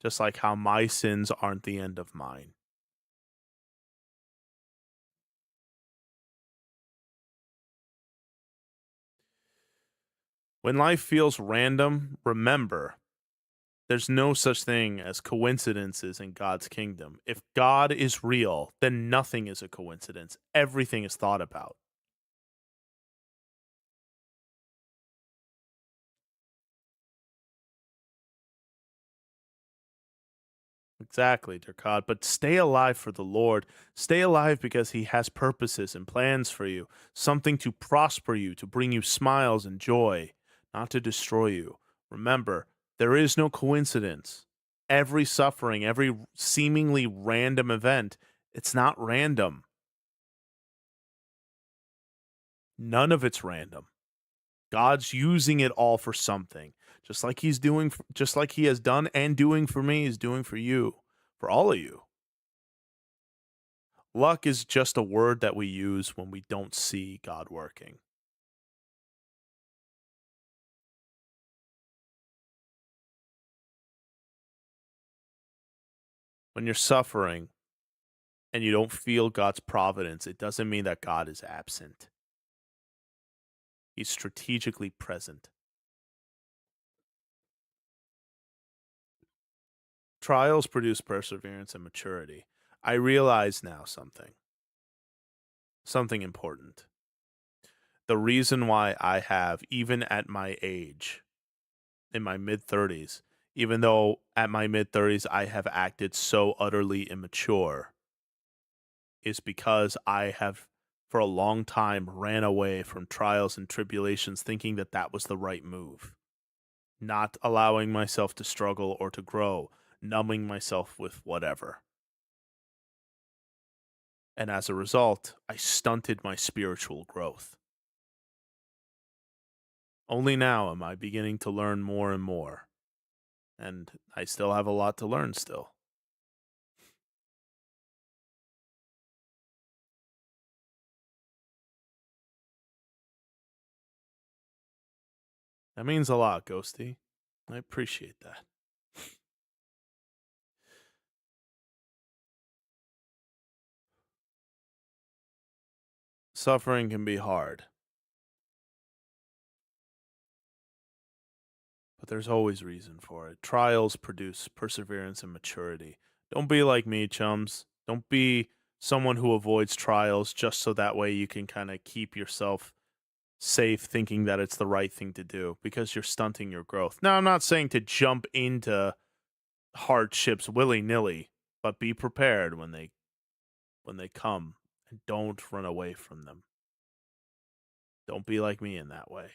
A: Just like how my sins aren't the end of mine. When life feels random, remember, there's no such thing as coincidences in God's kingdom. If God is real, then nothing is a coincidence. Everything is thought about. Exactly, dear God. But stay alive for the Lord. Stay alive because He has purposes and plans for you, something to prosper you, to bring you smiles and joy, not to destroy you. Remember, there is no coincidence. Every suffering, every seemingly random event, it's not random. None of it's random. God's using it all for something. Just like just like he has done and doing for me, he's doing for you, for all of you. Luck is just a word that we use when we don't see God working. When you're suffering and you don't feel God's providence, it doesn't mean that God is absent. He's strategically present. Trials produce perseverance and maturity. I realize now something important. The reason why I have, even at my age, in my mid 30s, even though at my mid 30s I have acted so utterly immature, is because I have, for a long time, ran away from trials and tribulations thinking that that was the right move, not allowing myself to struggle or to grow, numbing myself with whatever. And as a result, I stunted my spiritual growth. Only now am I beginning to learn more and more. And I still have a lot to learn still. That means a lot, Ghosty. I appreciate that. Suffering can be hard, but there's always reason for it. Trials produce perseverance and maturity. Don't be like me, chums. Don't be someone who avoids trials just so that way you can kind of keep yourself safe thinking that it's the right thing to do because you're stunting your growth. Now, I'm not saying to jump into hardships willy-nilly, but be prepared when they come and don't run away from them. Don't be like me in that way.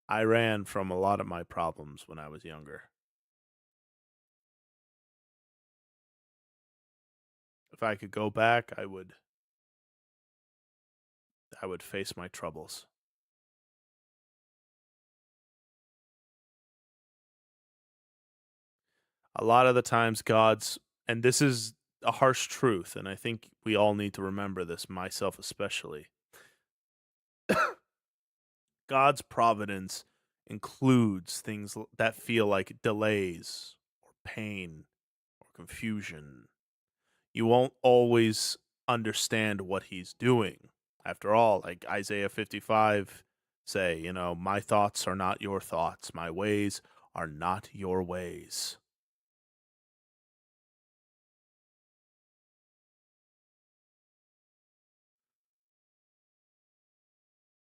A: I ran from a lot of my problems when I was younger. If I could go back, I would face my troubles. A lot of the times God's, and this is a harsh truth, and I think we all need to remember this, myself especially. God's providence includes things that feel like delays or pain or confusion. You won't always understand what he's doing. After all, like Isaiah 55 say, my thoughts are not your thoughts, my ways are not your ways.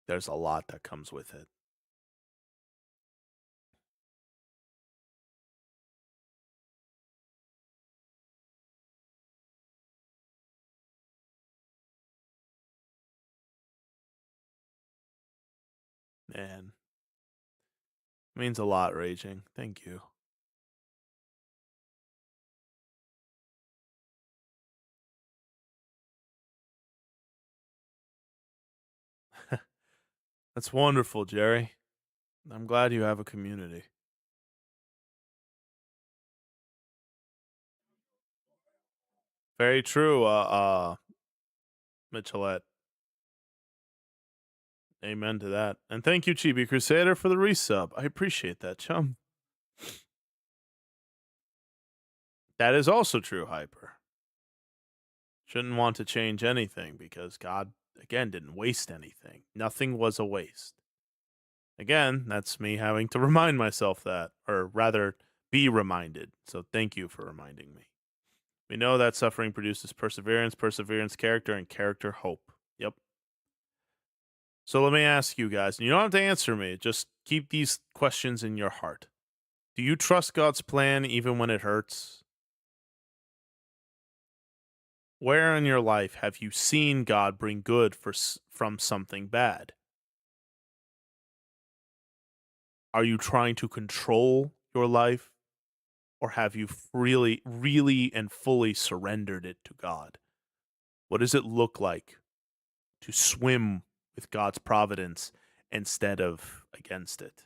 A: There's a lot that comes with it. Man, means a lot, Raging. Thank you. That's wonderful, Jerry. I'm glad you have a community. Very true, Mitchellette. Amen to that. And thank you, Chibi Crusader, for the resub. I appreciate that, chum. That is also true, Hyper. Shouldn't want to change anything because God, again, didn't waste anything. Nothing was a waste. Again, that's me having to remind myself that, or rather, be reminded. So thank you for reminding me. We know that suffering produces perseverance, perseverance, character, and character, hope. Yep. So let me ask you guys, and you don't have to answer me, just keep these questions in your heart. Do you trust God's plan even when it hurts? Where in your life have you seen God bring good from something bad? Are you trying to control your life? Or have you really, really and fully surrendered it to God? What does it look like to swim with God's providence instead of against it?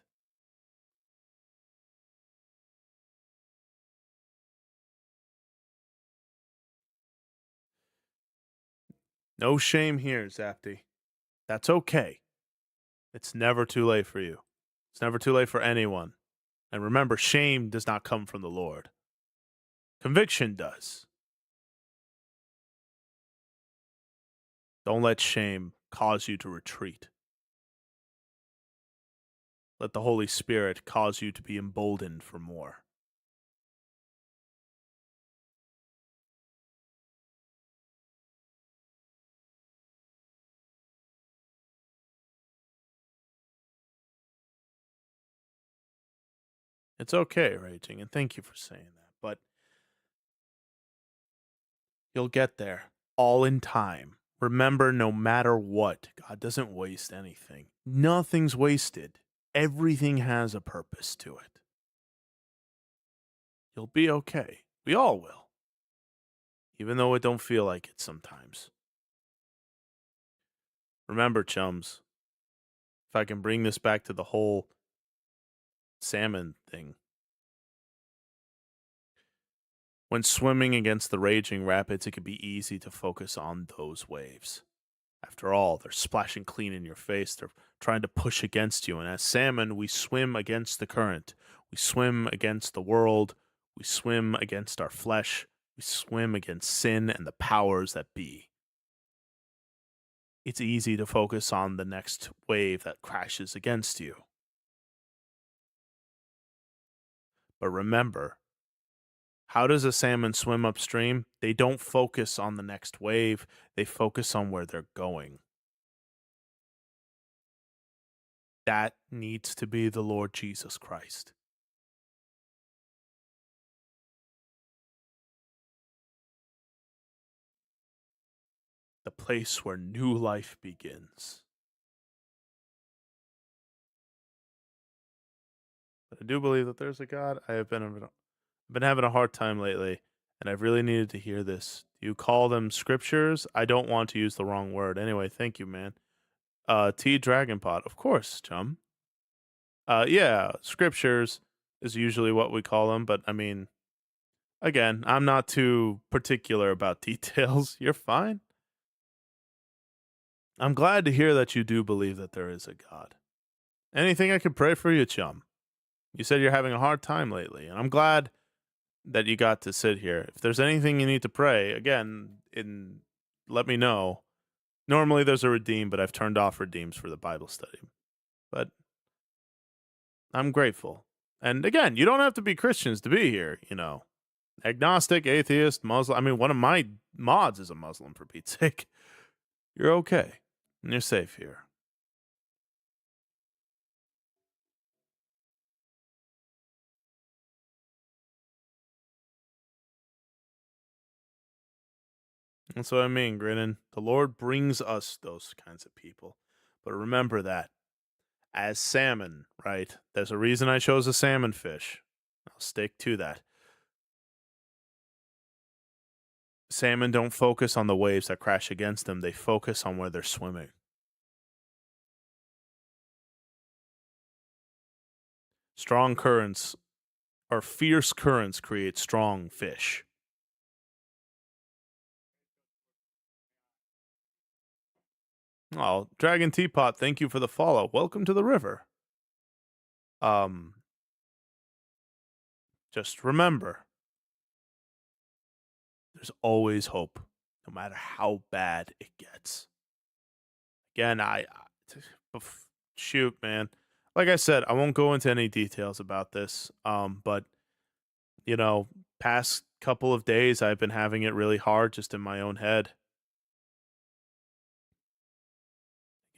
A: No shame here, Zapty. That's okay. It's never too late for you. It's never too late for anyone. And remember, shame does not come from the Lord. Conviction does. Don't let shame cause you to retreat. Let the Holy Spirit cause you to be emboldened for more. It's okay, Raging, and thank you for saying that. But you'll get there, all in time. Remember, no matter what, God doesn't waste anything. Nothing's wasted. Everything has a purpose to it. You'll be okay. We all will. Even though it don't feel like it sometimes. Remember, chums, if I can bring this back to the whole salmon thing. When swimming against the raging rapids, it can be easy to focus on those waves. At After all, they're splashing clean in your face. They're trying to push against you. And as salmon, we swim against the current. We swim against the world. We swim against our flesh. We swim against sin and the powers that be. It's easy to focus on the next wave that crashes against you. But remember, how does a salmon swim upstream? They don't focus on the next wave. They focus on where they're going. That needs to be the Lord Jesus Christ. The place where new life begins. But I do believe that there's a God. I've been having a hard time lately, and I've really needed to hear this. You call them scriptures? I don't want to use the wrong word. Anyway, thank you, man. T Dragonpot, of course, chum. Yeah, scriptures is usually what we call them, but I mean, again, I'm not too particular about details. You're fine. I'm glad to hear that you do believe that there is a God. Anything I could pray for you, chum? You said you're having a hard time lately, and I'm glad that you got to sit here. If there's anything you need to pray, again, let me know. Normally there's a redeem, but I've turned off redeems for the Bible study. But I'm grateful. And again, you don't have to be Christians to be here, you know. Agnostic, atheist, Muslim. I mean, one of my mods is a Muslim, for Pete's sake. You're okay. And you're safe here. That's what I mean, Grinnin. The Lord brings us those kinds of people. But remember that. As salmon, right? There's a reason I chose a salmon fish. I'll stick to that. Salmon don't focus on the waves that crash against them. They focus on where they're swimming. Strong currents, or fierce currents, create strong fish. Oh, Dragon Teapot, thank you for the follow. Welcome to the river. Just remember, there's always hope, no matter how bad it gets. Again, shoot, man. Like I said, I won't go into any details about this. But you know, past couple of days, I've been having it really hard just in my own head.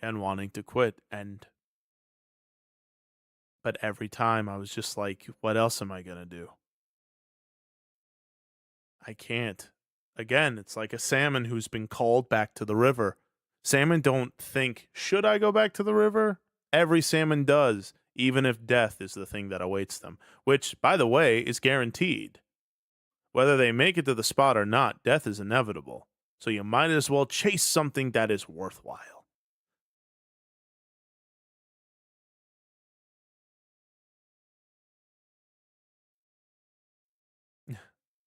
A: And wanting to quit, but every time I was just like, what else am I gonna do? I can't. Again, it's like a salmon who's been called back to the river. Salmon don't think, should I go back to the river? Every salmon does, even if death is the thing that awaits them, which, by the way, is guaranteed. Whether they make it to the spot or not, death is inevitable. So you might as well chase something that is worthwhile.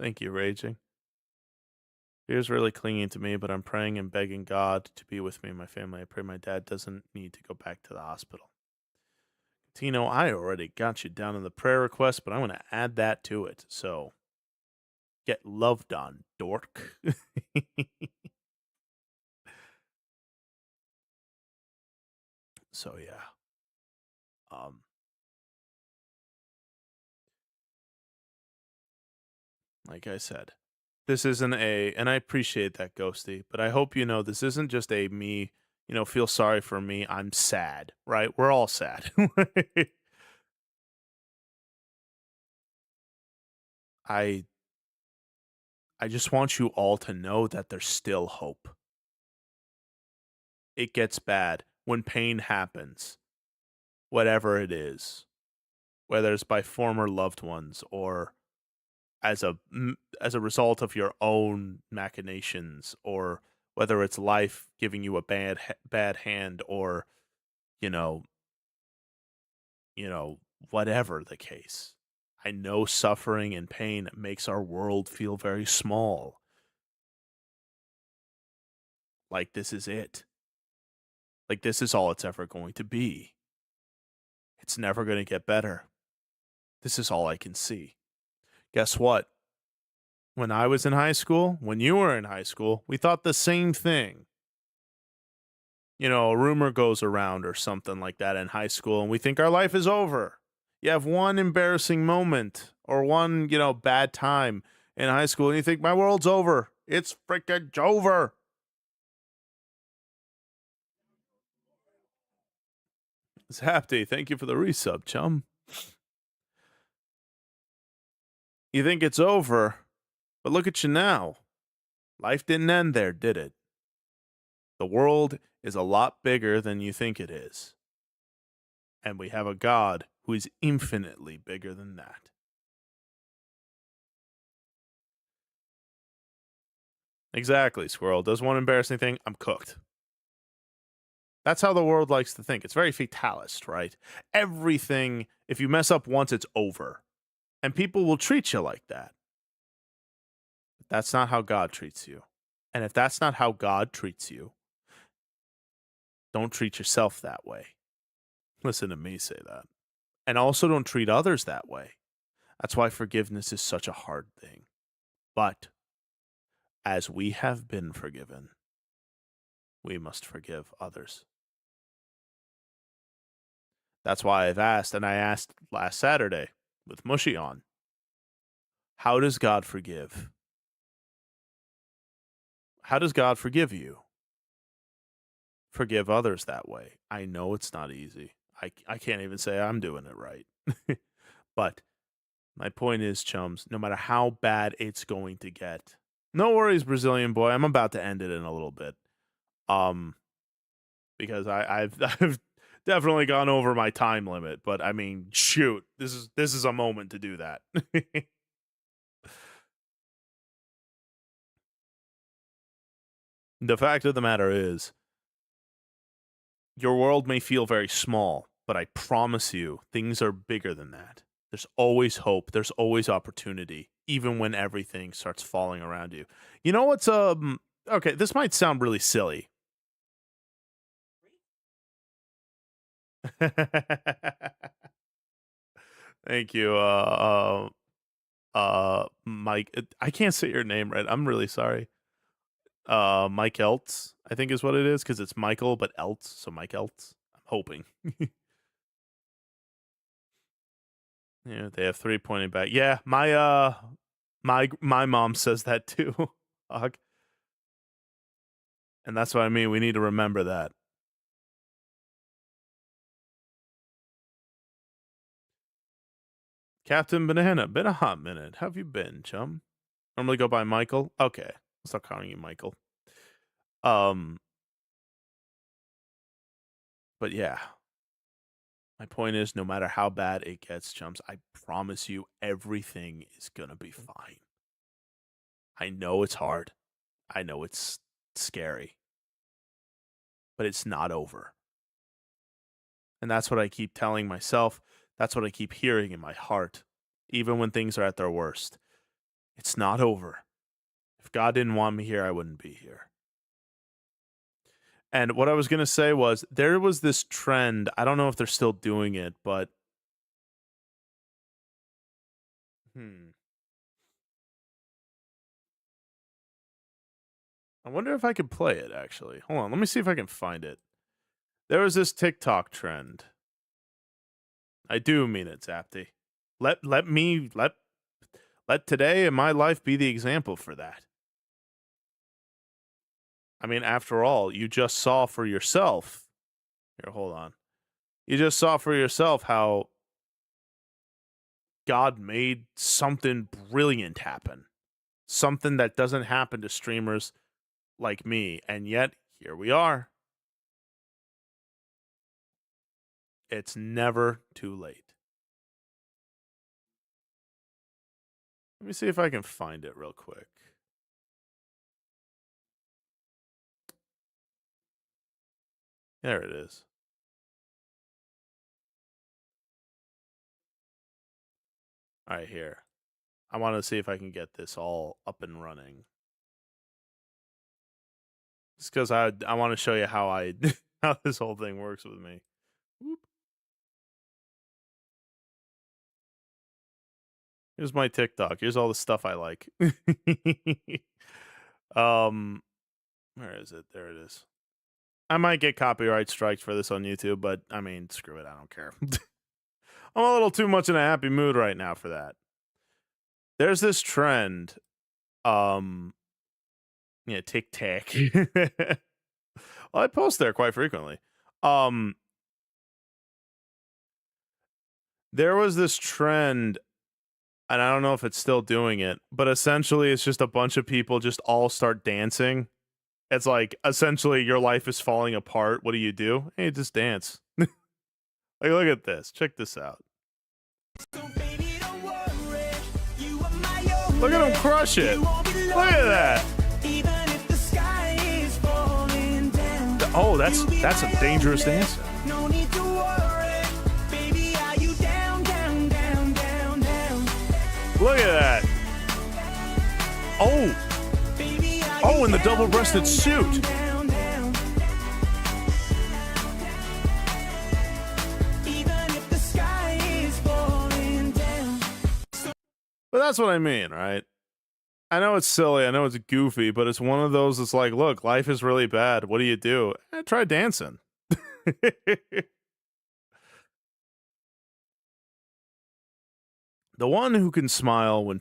A: Thank you, Raging. Fear's really clinging to me, but I'm praying and begging God to be with me and my family. I pray my dad doesn't need to go back to the hospital. Tino, I already got you down in the prayer request, but I'm going to add that to it. So, get loved on, dork. So, yeah. Like I said, this isn't and I appreciate that, Ghosty, but I hope you know this isn't just a me, feel sorry for me, I'm sad, right? We're all sad. I just want you all to know that there's still hope. It gets bad when pain happens, whatever it is, whether it's by former loved ones or as a result of your own machinations, or whether it's life giving you a bad hand, or you know whatever the case. I know suffering and pain makes our world feel very small. Like this is it. Like, this is all it's ever going to be. It's never going to get better. This is all I can see. Guess what? When I was in high school, when you were in high school, we thought the same thing. You know, a rumor goes around or something like that in high school, and we think our life is over. You have one embarrassing moment or one, bad time in high school, and you think, my world's over. It's freaking over. Zapty, thank you for the resub, chum. You think it's over, but look at you now. Life didn't end there, did it? The world is a lot bigger than you think it is. And we have a God who is infinitely bigger than that. Exactly, Squirrel. Does one embarrassing thing, I'm cooked. That's how the world likes to think. It's very fatalist, right? Everything, if you mess up once, it's over. And people will treat you like that. But that's not how God treats you. And if that's not how God treats you, don't treat yourself that way. Listen to me say that. And also don't treat others that way. That's why forgiveness is such a hard thing. But as we have been forgiven, we must forgive others. That's why I've asked, and I asked last Saturday with Mushy on, how does God forgive? How does God forgive you? Forgive others that way. I know it's not easy. I can't even say I'm doing it right. But my point is, chums, no matter how bad it's going to get, no worries, Brazilian boy. I'm about to end it in a little bit. Because I've definitely gone over my time limit, but I mean, shoot, this is a moment to do that. The fact of the matter is, your world may feel very small, but I promise you, things are bigger than that. There's always hope. There's always opportunity, even when everything starts falling around you. You know what's okay, this might sound really silly. Thank you, Mike. I can't say your name right. I'm really sorry. Mike Eltz, I think is what it is, because it's Michael but Eltz, so Mike Eltz. I'm hoping. Yeah, they have 3 pointing back. Yeah, my mom says that too. Fuck. And that's what I mean. We need to remember that. Captain Banana, been a hot minute. How have you been, chum? Normally go by Michael. Okay, I'll start calling you Michael. But yeah. My point is, no matter how bad it gets, chums, I promise you everything is gonna be fine. I know it's hard. I know it's scary. But it's not over. And that's what I keep telling myself. That's what I keep hearing in my heart, even when things are at their worst. It's not over. If God didn't want me here, I wouldn't be here. And what I was going to say was, there was this trend. I don't know if they're still doing it, but I wonder if I could play it, actually. Hold on, let me see if I can find it. There was this TikTok trend. I do mean it, Zapty. Let today in my life be the example for that. I mean, after all, you just saw for yourself. Here, hold on. You just saw for yourself how God made something brilliant happen. Something that doesn't happen to streamers like me. And yet, here we are. It's never too late. Let me see if I can find it real quick. There it is. All right, here. I want to see if I can get this all up and running. Just because I want to show you how I how this whole thing works with me. Whoop. Here's my TikTok. Here's all the stuff I like. Where is it? There it is. I might get copyright strikes for this on YouTube, but I mean, screw it. I don't care. I'm a little too much in a happy mood right now for that. There's this trend. Yeah, TikTok. Well, I post there quite frequently. There was this trend, and I don't know if it's still doing it, but essentially it's just a bunch of people just all start dancing. It's like, essentially, your life is falling apart. What do? Hey, just dance. Like, look at this. Check this out. Look at him crush it. Look at that. Oh, that's some dangerous dancing. Look at that. Oh. Oh, in the double-breasted suit. But that's what I mean, right? I know it's silly, I know it's goofy, but it's one of those that's like, look, life is really bad. What do? Try dancing. The one who can smile when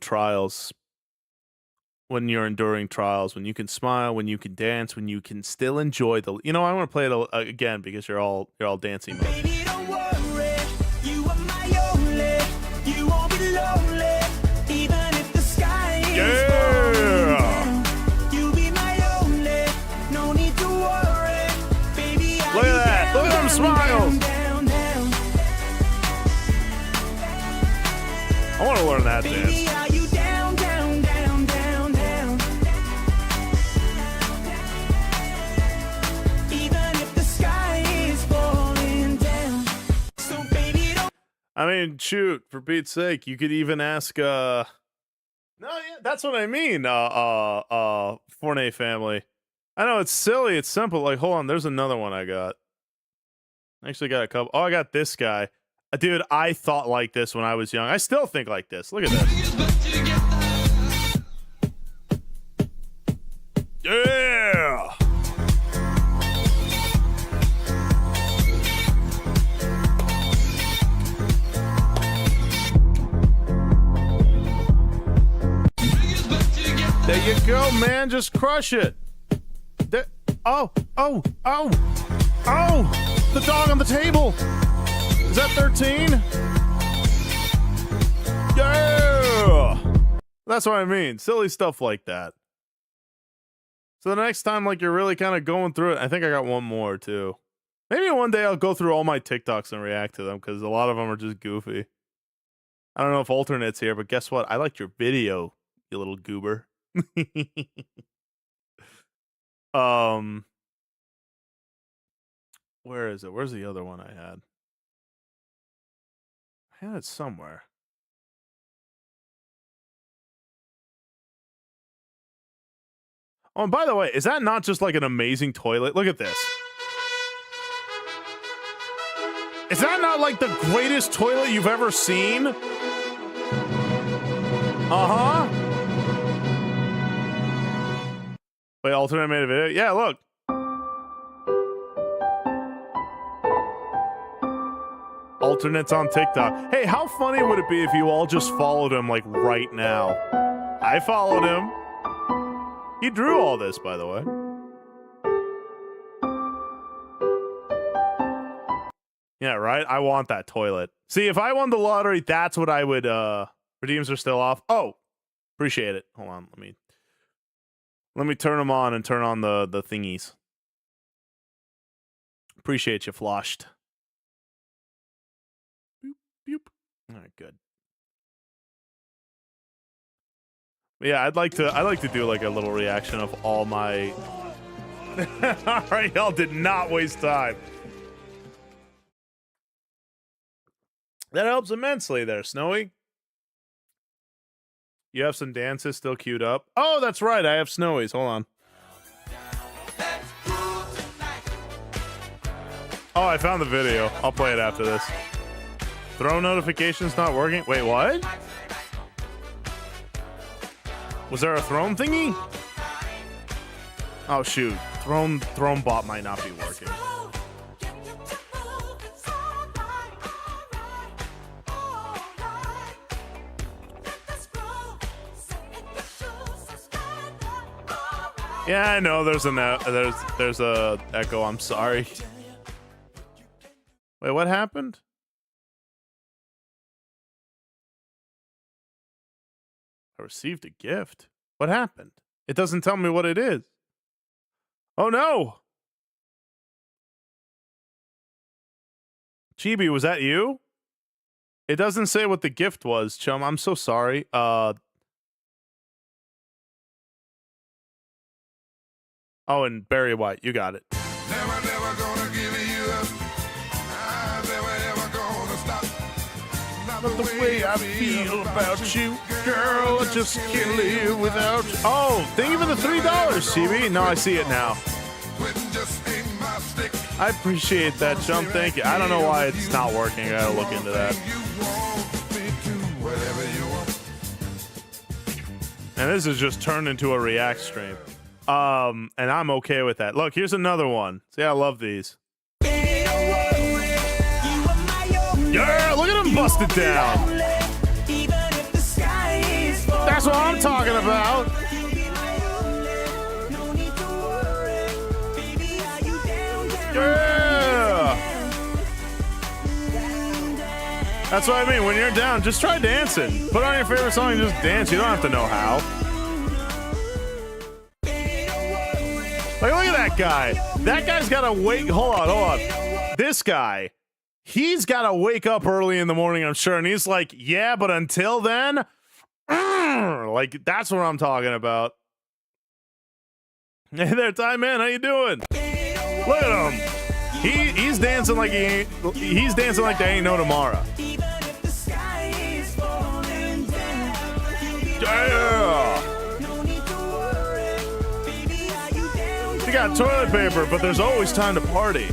A: you're enduring trials, when you can smile, when you can dance, when you can still enjoy the... You know, I want to play it again because you're all dancing mode.
J: Baby, don't worry, you are my only, you won't be lonely, even if the sky is falling down. You be my only, no need to worry, baby.
A: Look at that, look at them smiles. I want to learn that dance. I mean, shoot, for Pete's sake, you could even ask, no, yeah, that's what I mean, Fournay family. I know, it's silly, it's simple, like, hold on, there's another one I got. I actually got a couple. Oh, I got this guy. Dude, I thought like this when I was young. I still think like this. Look at this. Yeah! There you go, man. Just crush it. Oh. The dog on the table. Is that 13? Yeah. That's what I mean. Silly stuff like that. So the next time, like, you're really kind of going through it, I think I got one more, too. Maybe one day I'll go through all my TikToks and react to them, because a lot of them are just goofy. I don't know if Alternate's here, but guess what? I liked your video, you little goober. Where is it? Where's the other one I had? I had it somewhere. Oh, and by the way, is that not just like an amazing toilet? Look at this. Is that not like the greatest toilet you've ever seen? Uh-huh. Wait, Alternate made a video? Yeah, look. Alternates on TikTok. Hey, how funny would it be if you all just followed him, like, right now? I followed him. He drew all this, by the way. Yeah, right? I want that toilet. See, if I won the lottery, that's what I would, redeems are still off. Oh, appreciate it. Hold on, let me turn them on and turn on the thingies. Appreciate you, Floshed. Boop, boop. All right, good. But yeah, I'd like to do like a little reaction of all my... All right, y'all did not waste time. That helps immensely there, Snowy. You have some dances still queued up. Oh, that's right. I have Snowy's. Hold on. Oh, I found the video. I'll play it after this. Throw notifications not working. Wait, what? Was there a throne thingy? Oh shoot, throne bot might not be working. Yeah, I know. There's a echo. I'm sorry. Wait, what happened? I received a gift. What happened? It doesn't tell me what it is. Oh no! Chibi, was that you? It doesn't say what the gift was, chum. I'm so sorry. Oh, and Barry White, you got it.
H: Never gonna give you up. I'm never gonna stop. Not
A: But the way I feel about you, girl, I just can't live without you. Oh, thank you for the $3, CB. No, I see it now. I appreciate that, chum. Thank you. I don't know why it's not working. I gotta look into that. And this is just turned into a react stream. And I'm okay with that. Look, here's another one. See, I love these. Yeah, look at him bust it down. That's what I'm talking about. Yeah. That's what I mean. When you're down, just try dancing. Put on your favorite song and just dance. You don't have to know how. Like, look at that guy. That guy's got to wake. Hold on. This guy, he's got to wake up early in the morning, I'm sure. And he's like, yeah, but until then, like, that's what I'm talking about. Hey there, Ty Man. How you doing? Look at him. He's dancing like he's dancing like there ain't no tomorrow. Yeah. You got toilet paper, but there's always time to party.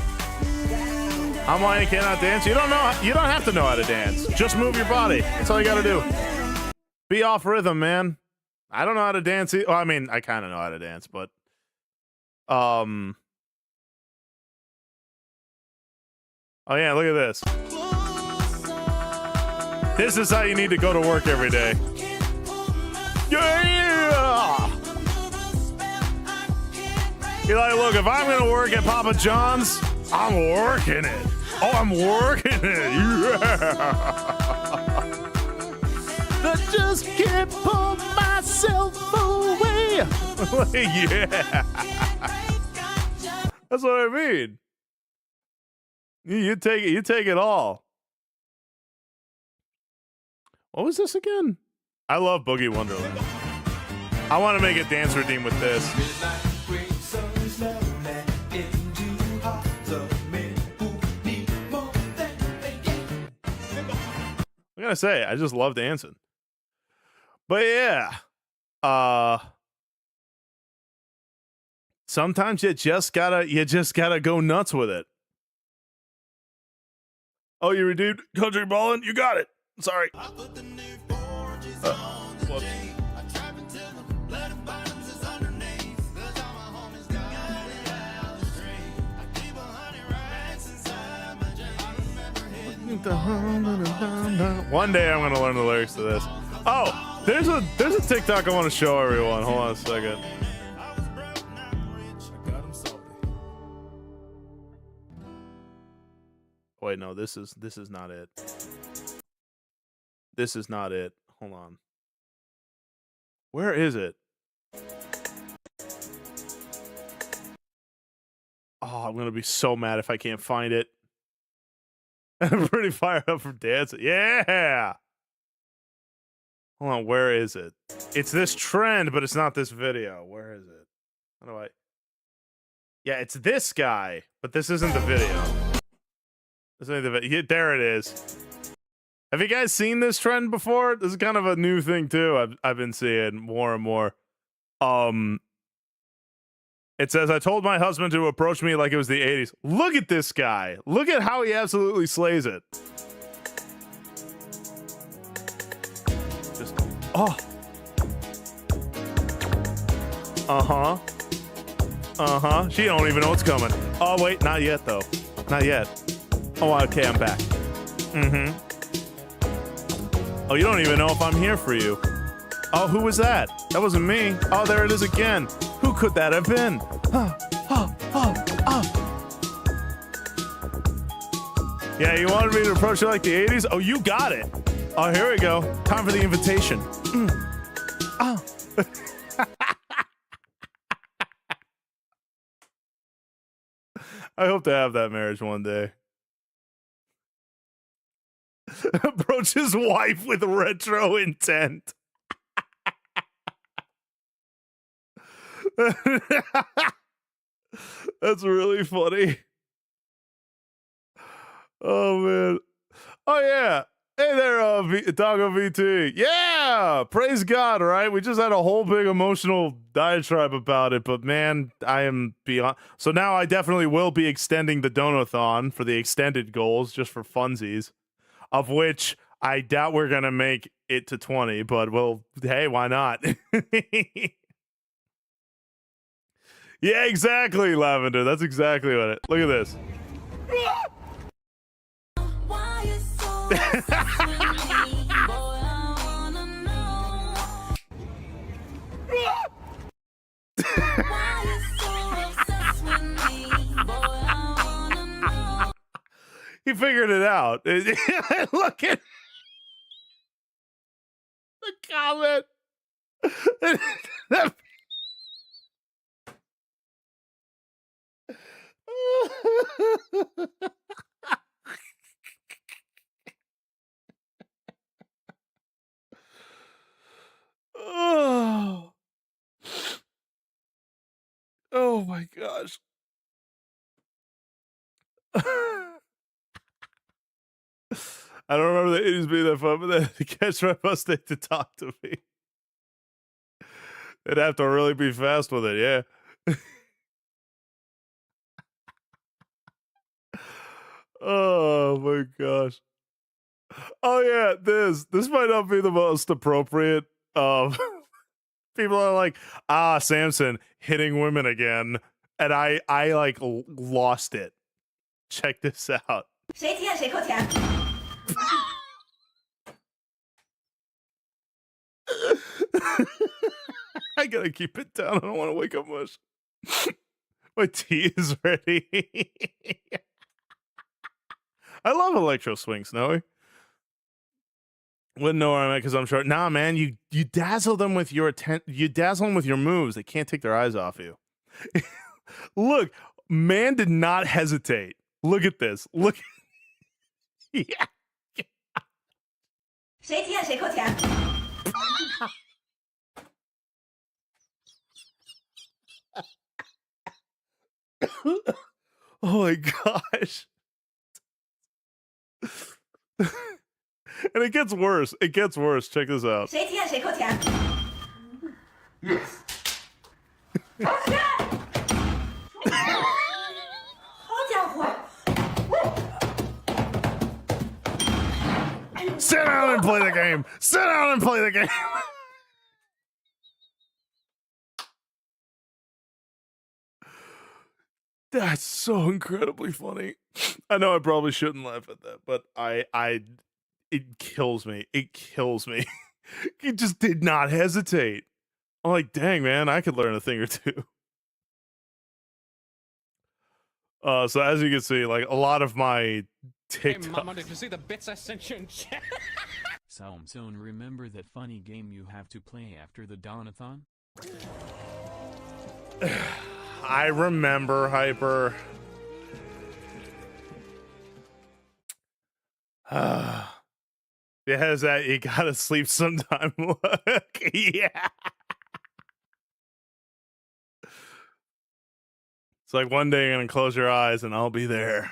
A: I'm why you cannot dance. You don't have to know how to dance. Just move your body. That's all you gotta do. Be off rhythm, man. I don't know how to dance. Well, I mean, I kind of know how to dance, but oh yeah, look at this. This is how you need to go to work every day. Yeah. You're like, look, if I'm gonna work at Papa John's, I'm working it. Oh, I'm working it. Yeah. I just can't pull myself away. Yeah. That's what I mean. You take it all. What was this again? I love Boogie Wonderland. I want to make a dance routine with this. I gotta say, I just love dancing. But yeah, sometimes you just gotta go nuts with it. Oh, you redeemed Country Ballin'? You got it. Sorry. One day I'm gonna learn the lyrics to this. Oh, there's a TikTok I want to show everyone. Hold on a second. Wait, no, this is not it. This is not it. Hold on. Where is it? Oh, I'm gonna be so mad if I can't find it. I'm pretty fired up for dancing. Yeah. Hold on, where is it? It's this trend, but it's not this video. Where is it? How do I? Yeah, it's this guy, but this isn't the video. This ain't the video. There it is. Have you guys seen this trend before? This is kind of a new thing too. I've been seeing more and more. It says, I told my husband to approach me like it was the 80s. Look at this guy. Look at how he absolutely slays it. Just, oh. Uh-huh. Uh-huh. She don't even know what's coming. Oh, wait, not yet, though. Not yet. Oh, okay, I'm back. Mm-hmm. Oh, you don't even know if I'm here for you. Oh, who was that? That wasn't me. Oh, there it is again. Who could that have been? Yeah, you wanted me to approach you like the 80s? Oh, you got it. Oh, here we go. Time for the invitation. Oh. I hope to have that marriage one day. Approach his wife with retro intent. That's really funny. Oh, man. Oh, yeah. Hey there, Doggo VT. Yeah! Praise God, right? We just had a whole big emotional diatribe about it, but man, I am beyond. So now I definitely will be extending the Dono-thon for the extended goals, just for funsies, of which I doubt we're going to make it to 20, but well, hey, why not? Yeah, exactly, Lavender. That's exactly what it. Look at this. He figured it out. Look at the comment. Oh. Oh my gosh. I don't remember the 80s being that fun, but then to catch my mistake to talk to me. They'd have to really be fast with it, yeah. Oh my gosh. Oh yeah, this might not be the most appropriate. People are like, Samson hitting women again, and I like lost it. Check this out. I gotta keep it down. I don't want to wake up much. My tea is ready. I love electro swing, Snowy. Wouldn't know where I'm at because I'm short. Nah, man, you dazzle them with your you dazzle them with your moves. They can't take their eyes off you. Look, man did not hesitate. Look at this. Look. Yeah. Oh my gosh. And it gets worse. It gets worse. Check this out.
H: Yes.
A: Sit down and play the game. Sit down and play the game. That's so incredibly funny. I know I probably shouldn't laugh at that, but it kills me. It kills me. He just did not hesitate. I'm like, dang, man, I could learn a thing or two. So as you can see, like a lot of my TikTok.
K: Hey, Mama, did you see the bits I sent you in chat?
L: Samson, remember that funny game you have to play after the Donathon?
A: I remember, Hyper. It has that you gotta sleep sometime look. Yeah. It's like one day you're gonna close your eyes and I'll be there.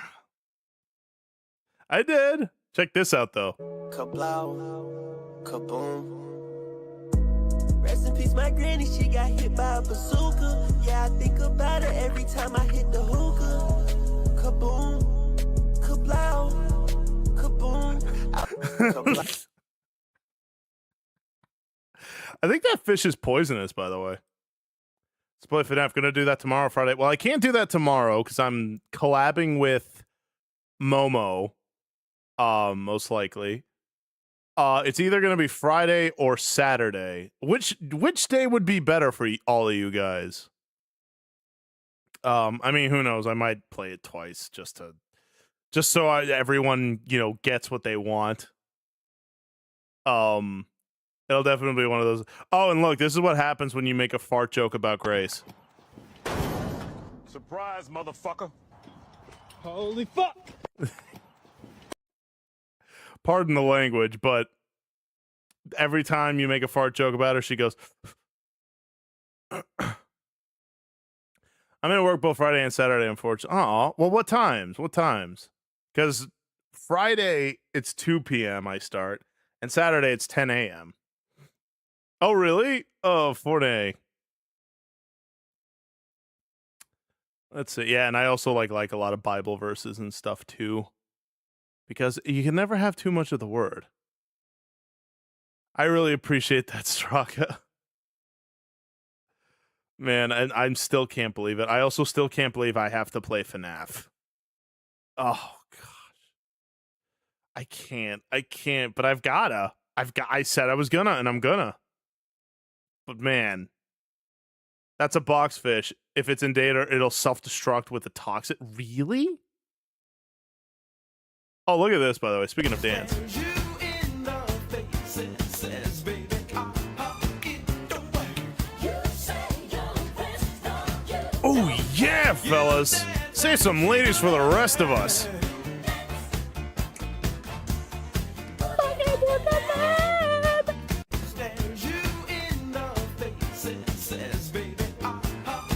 A: I did. Check this out though.
J: Kablow, kaboom. Rest in piece, my granny, she got hit by a bazooka. Yeah, I think about it every time I hit the hookah. Kaboom, kablow, kaboom.
A: I think that fish is poisonous, by the way. Let's play FNAF. Gonna do that tomorrow, Friday. Well, I can't do that tomorrow because I'm collabing with Momo. Most likely. It's either gonna be Friday or Saturday. Which day would be better for all of you guys? I mean, who knows? I might play it twice just so everyone, gets what they want. It'll definitely be one of those. Oh, and look, this is what happens when you make a fart joke about Grace.
H: Surprise, motherfucker.
K: Holy fuck!
A: Pardon the language, but every time you make a fart joke about her, she goes. I'm gonna work both Friday and Saturday, unfortunately. Oh, well, what times? What times? Because Friday it's 2 p.m. I start, and Saturday it's 10 a.m. Oh, really? Oh, Fortnite. Let's see. Yeah, and I also like a lot of Bible verses and stuff too, because you can never have too much of the word. I really appreciate that, Straka. Man, and I still can't believe it. I also still can't believe I have to play FNAF. Oh gosh, I can't. But I've gotta. I said I was gonna, and I'm gonna. But man, that's a box fish. If it's in data, it'll self-destruct with the toxic. Really? Oh, look at this, by the way. Speaking of dance. Oh, yeah, fellas. Save some ladies for the rest of us.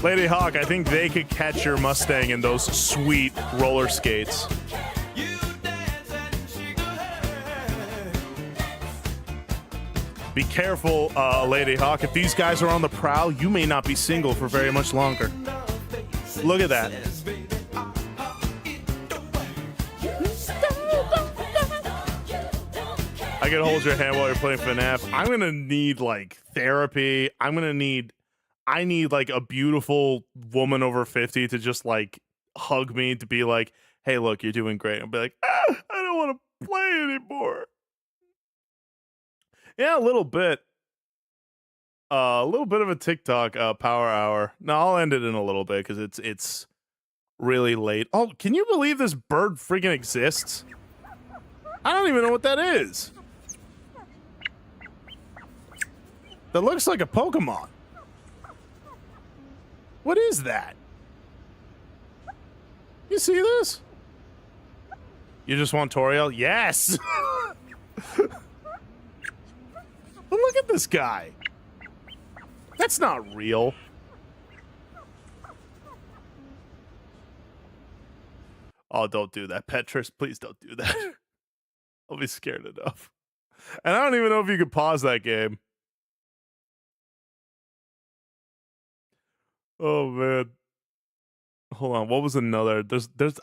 A: Lady Hawk, I think they could catch your Mustang in those sweet roller skates. Be careful, Lady Hawk. If these guys are on the prowl, you may not be single for very much longer. Look at that. I can hold your hand while you're playing FNAF. I'm gonna need therapy. I need a beautiful woman over 50 to just hug me, to be like, hey, look, you're doing great. I'll be like, I don't want to play anymore. Yeah, a little bit. A little bit of a TikTok power hour. No, I'll end it in a little bit because it's really late. Oh, can you believe this bird freaking exists? I don't even know what that is. That looks like a Pokemon. What is that? You see this? You just want Toriel? Yes! But look at this guy. That's not real. Oh, don't do that, Petrus. Please don't do that. I'll be scared enough. And I don't even know if you could pause that game. Oh, man. Hold on. What was another?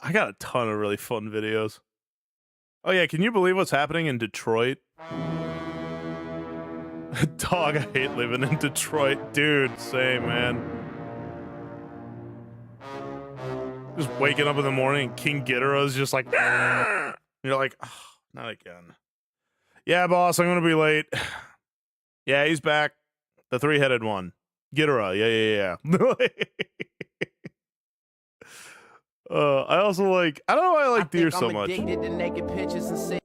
A: I got a ton of really fun videos. Oh, yeah. Can you believe what's happening in Detroit? Dog, I hate living in Detroit. Dude, same, man. Just waking up in the morning and King Ghidorah's just like, "Arr!" You're like, oh, not again. Yeah, boss, I'm going to be late. Yeah, he's back. The three-headed one. Ghidorah, yeah. I also I don't know why I like deer so much.
J: To naked pictures and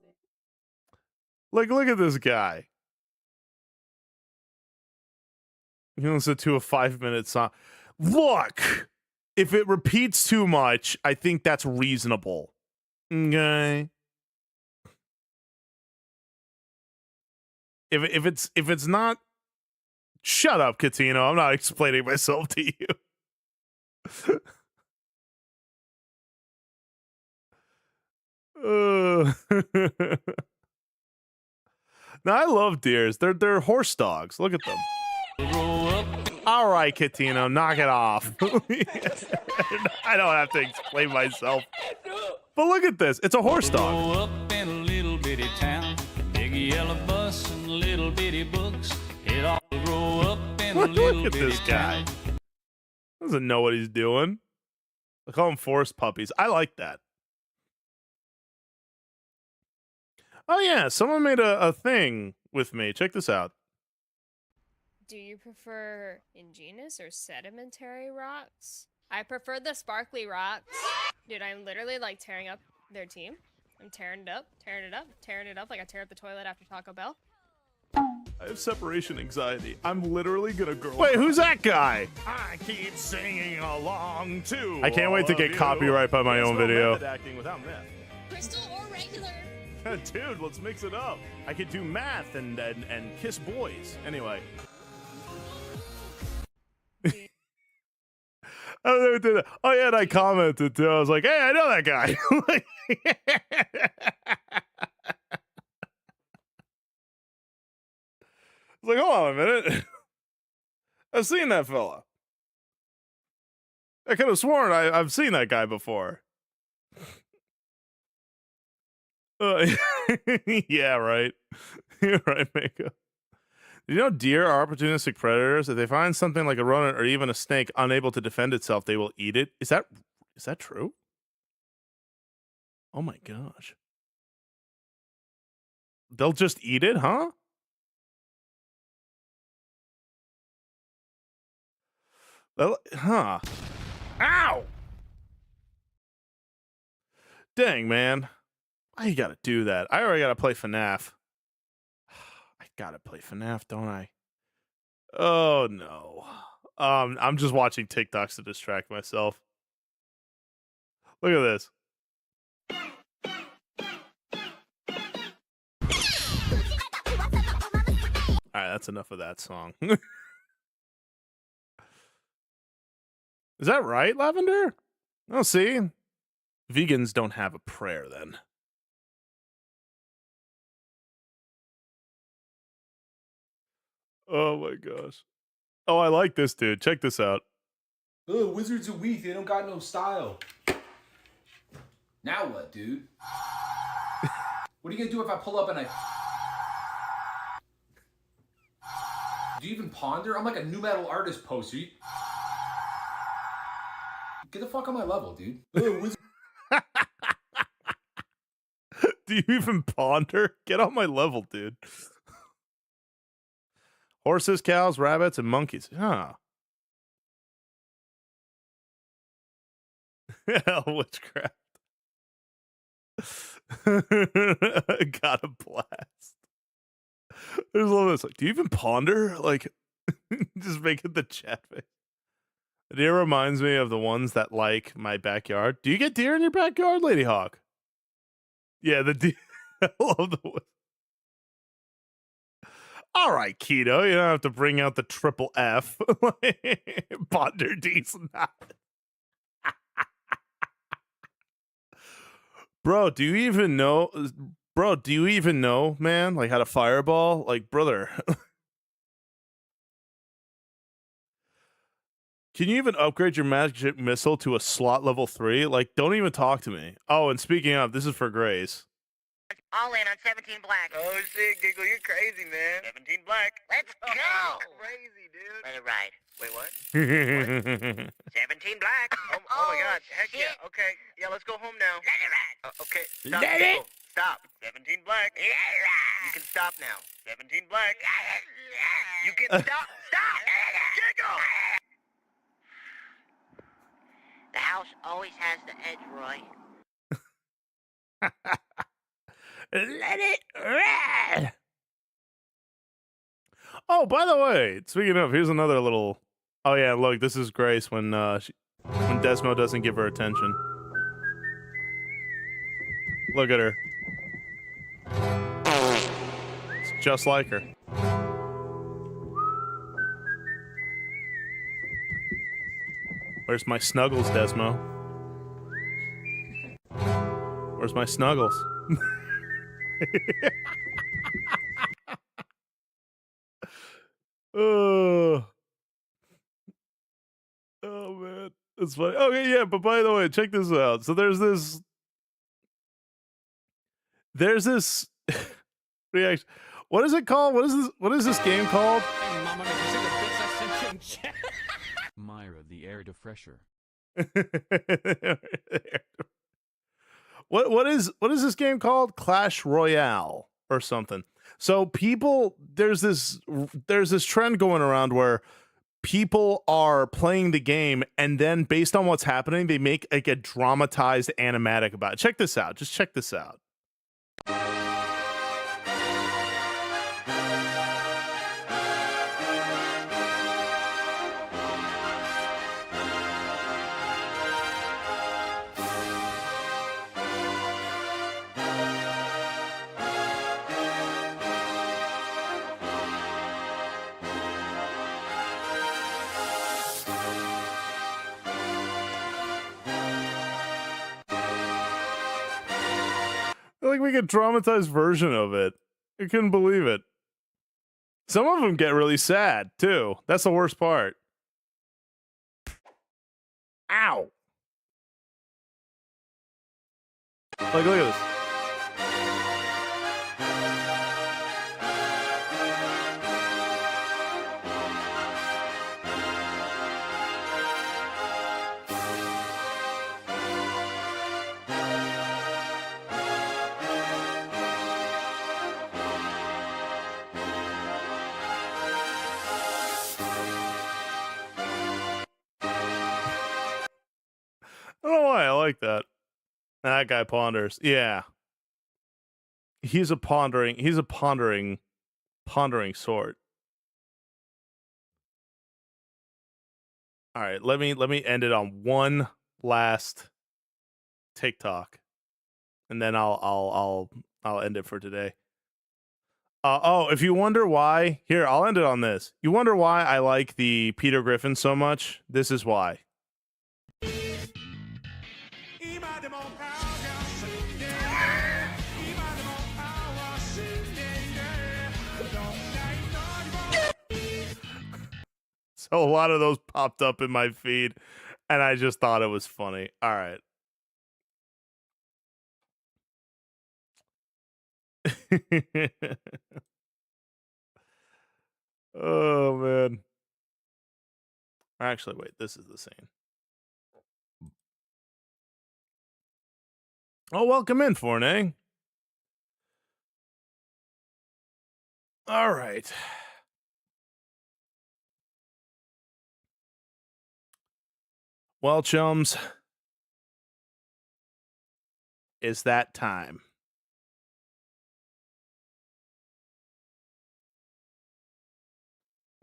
A: Look at this guy. He listens to a 5-minute song. Look, if it repeats too much, I think that's reasonable. Okay. If it's not, shut up, Catino. I'm not explaining myself to you. Now I love deers. They're horse dogs. Look at them. All right, Catino, knock it off. I don't have to explain myself. But look at this. It's a horse dog.
J: Grow up in a little bitty town, big yellow bus and little bitty books. It all grow up in a little
A: Look at
J: bitty
A: this guy.
J: town.
A: Doesn't know what he's doing. I call them forest puppies. I like that. Oh, yeah. Someone made a thing with me. Check this out.
M: Do you prefer ingenious or sedimentary rocks? I prefer the sparkly rocks. Dude, I'm literally like tearing up their team. I'm tearing it up, tearing it up, tearing it up like I tear up the toilet after Taco Bell.
A: I have separation anxiety. I'm literally gonna grow. Wait, who's that guy? I keep singing along too. I can't wait to get copyright by my own video. Acting without meth.
M: Crystal or regular?
A: Dude, let's mix it up. I could do math and kiss boys. Anyway. I don't know who did that. Oh yeah, and I commented too. I was like, "Hey, I know that guy." I was like, hold on a minute. I've seen that fella. I could have sworn I've seen that guy before. Yeah, right. You're right, Mako. You know, deer are opportunistic predators. If they find something like a rodent or even a snake unable to defend itself, they will eat it. Is that true? Oh my gosh. They'll just eat it, huh? Huh. Ow! Dang, man. Why you gotta do that? I already gotta play FNAF. I gotta play FNAF, don't I? Oh, no. I'm just watching TikToks to distract myself. Look at this. All right, that's enough of that song. Is that right, Lavender? Oh, see? Vegans don't have a prayer then. Oh my gosh. Oh, I like this dude. Check this out.
N: Ugh, wizards are weak. They don't got no style. Now what, dude? What are you gonna do if I pull up and I... Do you even ponder? I'm like a new metal artist poster. Get the fuck on my level, dude. Ugh, wizard...
A: Do you even ponder? Get on my level, dude. Horses, cows, rabbits, and monkeys. Huh. Hell, witchcraft. Got a blast. There's a little bit like, do you even ponder? Like, just making the chat face. The deer reminds me of the ones that like my backyard. Do you get deer in your backyard, Lady Hawk? Yeah, the deer. I love the. All right, Keto, you don't have to bring out the triple F. Ponder decent. Bro, do you even know? Bro, do you even know, man? Like how to fireball? Like, brother. Can you even upgrade your magic missile to a slot level 3? Like, don't even talk to me. Oh, and speaking of, this is for Grace.
O: All in on 17 black.
D: Oh shit, Giggle, you're crazy, man. 17 black.
O: Let's go.
D: Crazy, dude.
O: Let it ride.
D: Wait, what?
O: 17 black.
D: Oh my god, heck
O: shit.
D: yeah. Okay, yeah, let's go home now.
O: Let it ride.
D: Okay, stop,
O: Let
D: Giggle.
O: it.
D: Stop. 17 black.
O: Let it ride.
D: You can stop now. 17 black. You can stop. Stop. Giggle.
O: The house always has the edge, Roy.
A: Let it ride. Oh, by the way, speaking of, here's another little. Oh yeah, look, this is Grace when when Desmo doesn't give her attention. Look at her. It's just like her. Where's my snuggles, Desmo? Where's my snuggles? Oh man, that's funny. Okay, yeah, but by the way, check this out. So there's this reaction. What is it called? What is this game called?
L: Myra the air defresher.
A: What is this game called? Clash Royale or something. So people, there's this trend going around where people are playing the game and then based on what's happening, they make like a dramatized animatic about it. Check this out. Just check this out. Like make a dramatized version of it. I couldn't believe it. Some of them get really sad too. That's the worst part. Ow. Like, look at this. I don't know why I like that. That guy ponders. Yeah. He's a pondering sort. All right, let me end it on one last TikTok. And then I'll end it for today. If you wonder why, here, I'll end it on this. You wonder why I like the Peter Griffin so much? This is why. So a lot of those popped up in my feed, and I just thought it was funny. All right. Oh, man. Actually, wait, this is the same. Oh, welcome in, Fornay. All right. Well, chums, it's that time.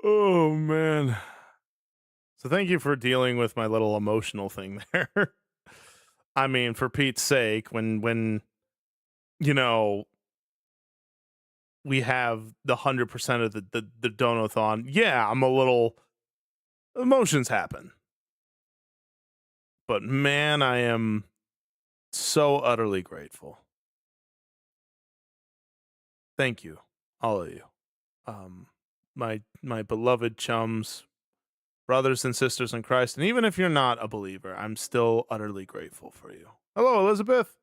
A: Oh, man. So thank you for dealing with my little emotional thing there. I mean, for Pete's sake, when you know, we have the 100% of the Dono Thon, yeah, I'm a little, emotions happen. But man, I am so utterly grateful. Thank you, all of you. My beloved chums, brothers and sisters in Christ, and even if you're not a believer, I'm still utterly grateful for you. Hello, Elizabeth.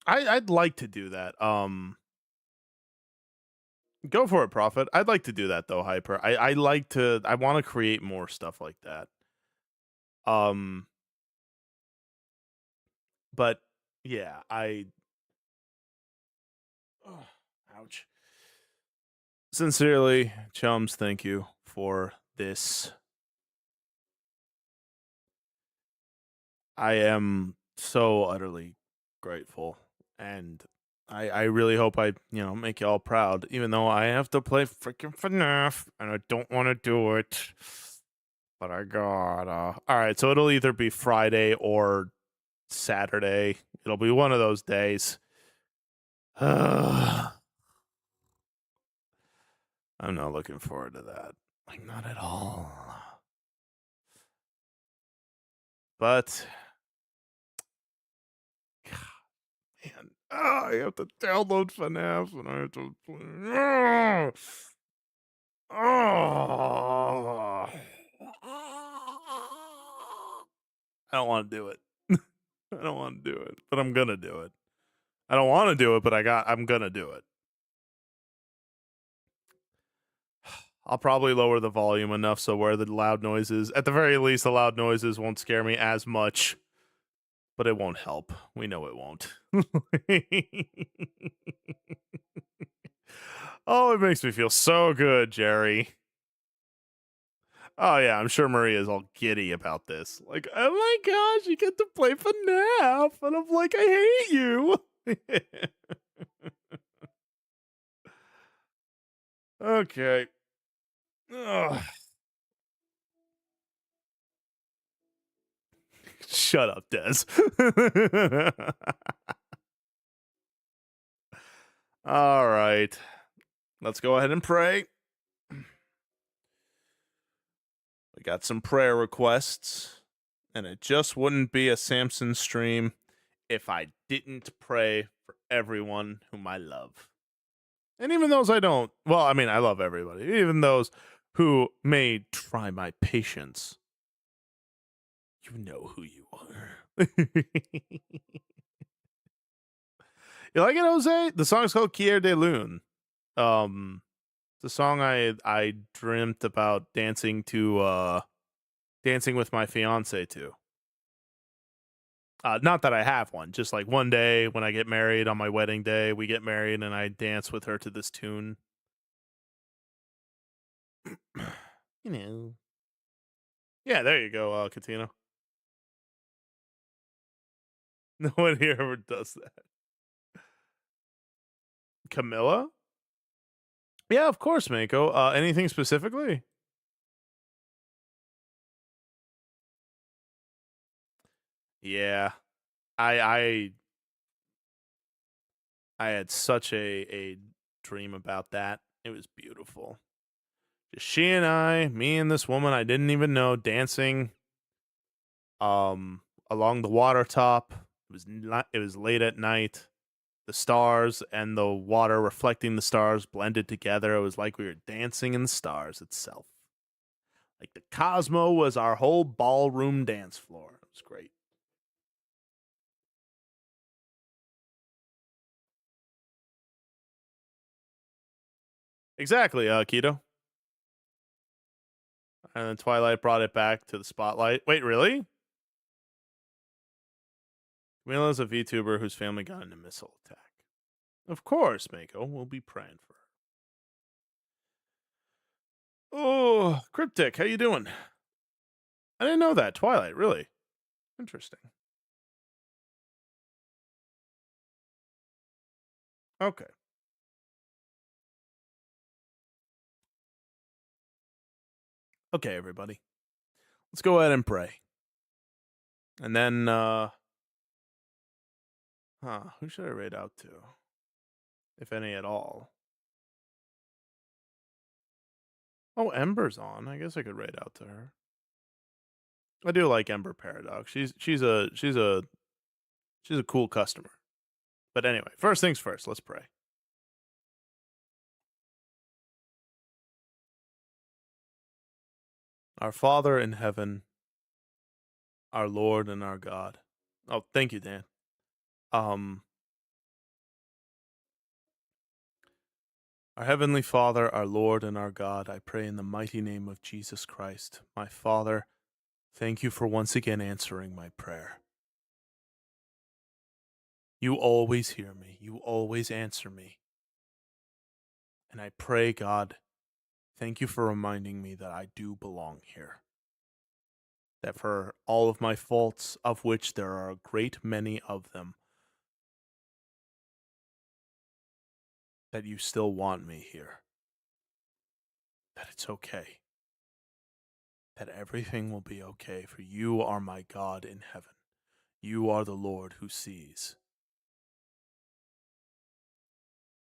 A: I'd like to do that. Go for it, Prophet. I'd like to do that though, Hyper. I want to create more stuff like that. But yeah, ouch. Sincerely, chums, thank you for this. I am so utterly grateful, and I really hope I make you all proud, even though I have to play freaking FNAF and I don't want to do it, but I gotta. All right, so it'll either be Friday or Saturday. It'll be one of those days. I'm not looking forward to that. Like, not at all. But, God, man, I have to download FNAF and I have to play. I don't want to do it. I don't want to do it, but I'm gonna do it. I don't want to do it, but I'm gonna do it. I'll probably lower the volume enough so where the loud noises, at the very least, the loud noises won't scare me as much. But it won't help. We know it won't. Oh, it makes me feel so good, Jerry. Oh yeah, I'm sure Maria is all giddy about this. Like, oh my gosh, you get to play FNAF, and I'm like, I hate you. Okay. Ugh. Shut up, Des. All right. Let's go ahead and pray. We got some prayer requests, and it just wouldn't be a Samson stream if I didn't pray for everyone whom I love. And even those I don't. Well, I mean, I love everybody. Even those who may try my patience. You know who you are. You like it, Jose? The song's called Kier de Lune. The song I dreamt about dancing with my fiance to. Not that I have one, just like one day when I get married, on my wedding day, we get married and I dance with her to this tune. You know. Yeah, there you go, Katina. No one here ever does that. Camilla? Yeah, of course, Mako. Anything specifically? Yeah. I had such a dream about that. It was beautiful. Just she and I, me and this woman I didn't even know, dancing along the water top. It was late at night. The stars and the water reflecting the stars blended together. It was like we were dancing in the stars itself. Like the Cosmo was our whole ballroom dance floor. It was great. Exactly, Keto. And then Twilight brought it back to the spotlight. Wait, really? Camilla's a VTuber whose family got in a missile attack. Of course, Mako. We'll be praying for her. Oh, Cryptic, how you doing? I didn't know that. Twilight, really? Interesting. Okay. Okay, everybody. Let's go ahead and pray. And then, who should I raid out to? If any at all. Oh, Ember's on. I guess I could raid out to her. I do like Ember Paradox. She's a cool customer. But anyway, first things first, let's pray. Our Father in heaven, our Lord and our God. Oh, thank you, Dan. Our Heavenly Father, our Lord and our God, I pray in the mighty name of Jesus Christ. My Father, thank you for once again answering my prayer. You always hear me. You always answer me. And I pray, God, thank you for reminding me that I do belong here. That for all of my faults, of which there are a great many of them, that you still want me here. That it's okay. That everything will be okay, for you are my God in heaven. You are the Lord who sees.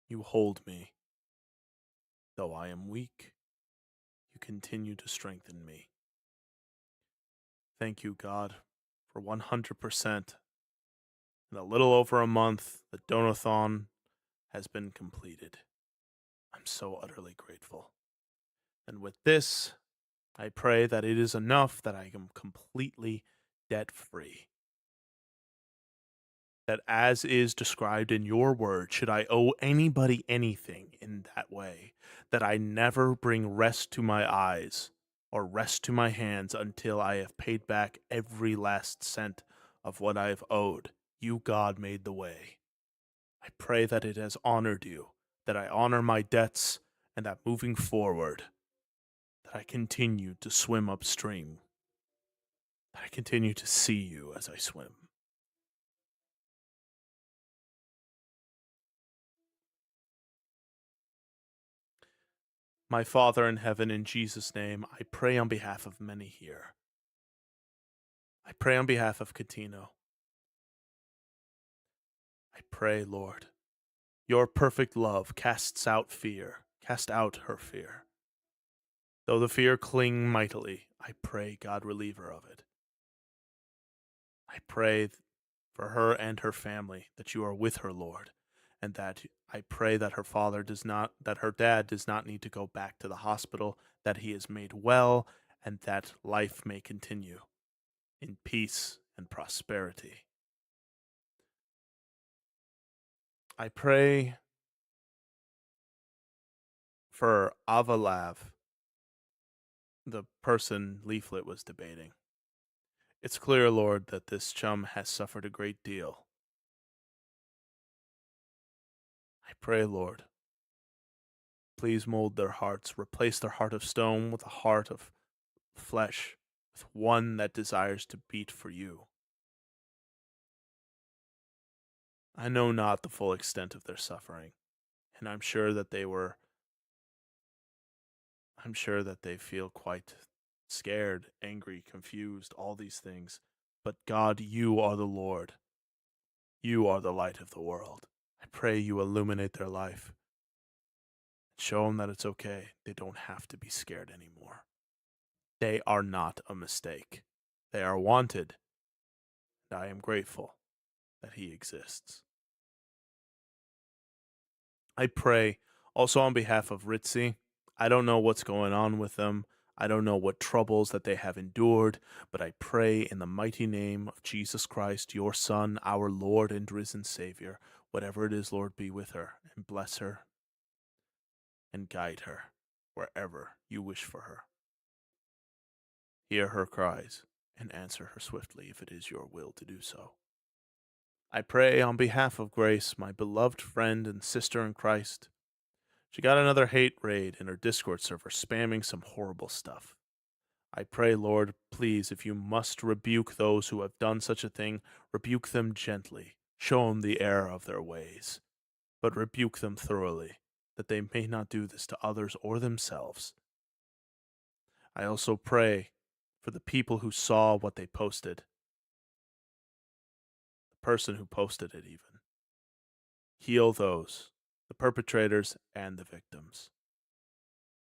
A: You hold me. Though I am weak, you continue to strengthen me. Thank you, God, for 100%. In a little over a month, the Donathon has been completed. I'm so utterly grateful. And with this, I pray that it is enough that I am completely debt-free. That as is described in your word, should I owe anybody anything in that way, that I never bring rest to my eyes or rest to my hands until I have paid back every last cent of what I have owed. You, God, made the way. I pray that it has honored you, that I honor my debts, and that moving forward, that I continue to swim upstream, that I continue to see you as I swim. My Father in heaven, in Jesus' name, I pray on behalf of many here. I pray on behalf of Catino. I pray, Lord, your perfect love casts out fear. Cast out her fear. Though the fear cling mightily, I pray God relieve her of it. I pray for her and her family that you are with her, Lord, and that I pray that her dad does not need to go back to the hospital, that he is made well, and that life may continue in peace and prosperity. I pray for Avalav, the person Leaflet was debating. It's clear, Lord, that this chum has suffered a great deal. I pray, Lord, please mold their hearts, replace their heart of stone with a heart of flesh, with one that desires to beat for you. I know not the full extent of their suffering, and I'm sure that they feel quite scared, angry, confused, all these things. But God, you are the Lord. You are the light of the world. I pray you illuminate their life. Show them that it's okay. They don't have to be scared anymore. They are not a mistake. They are wanted. And I am grateful that he exists. I pray also on behalf of Ritzy. I don't know what's going on with them. I don't know what troubles that they have endured, but I pray in the mighty name of Jesus Christ, your Son, our Lord and risen Savior, whatever it is, Lord, be with her and bless her and guide her wherever you wish for her. Hear her cries and answer her swiftly if it is your will to do so. I pray on behalf of Grace, my beloved friend and sister in Christ. She got another hate raid in her Discord server, spamming some horrible stuff. I pray, Lord, please, if you must rebuke those who have done such a thing, rebuke them gently, show them the error of their ways, but rebuke them thoroughly, that they may not do this to others or themselves. I also pray for the people who saw what they posted, the person who posted it even. Heal those, the perpetrators and the victims.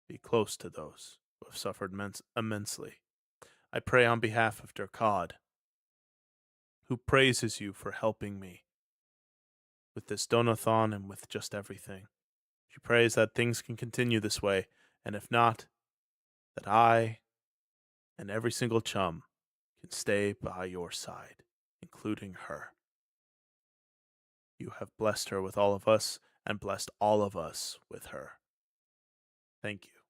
A: Be close to those who have suffered immensely. I pray on behalf of Durkad, who praises you for helping me with this Donathon and with just everything. She prays that things can continue this way, and if not, that I and every single chum can stay by your side, including her. You have blessed her with all of us, and blessed all of us with her. Thank you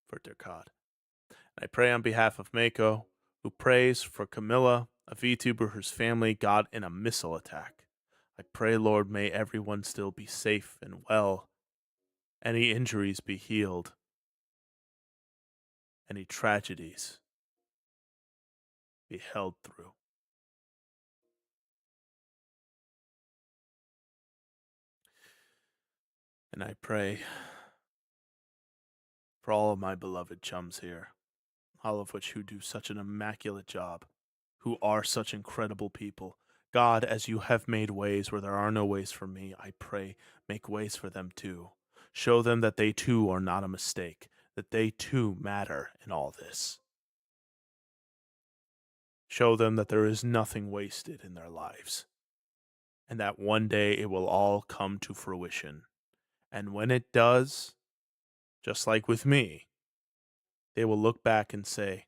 A: for Durkad. I pray on behalf of Mako, who prays for Camilla, a VTuber whose family got in a missile attack. I pray, Lord, may everyone still be safe and well, any injuries be healed, any tragedies be held through. And I pray for all of my beloved chums here, all of which who do such an immaculate job, who are such incredible people. God, as you have made ways where there are no ways for me, I pray, make ways for them too. Show them that they too are not a mistake, that they too matter in all this. Show them that there is nothing wasted in their lives. and that one day it will all come to fruition. And when it does, just like with me, they will look back and say,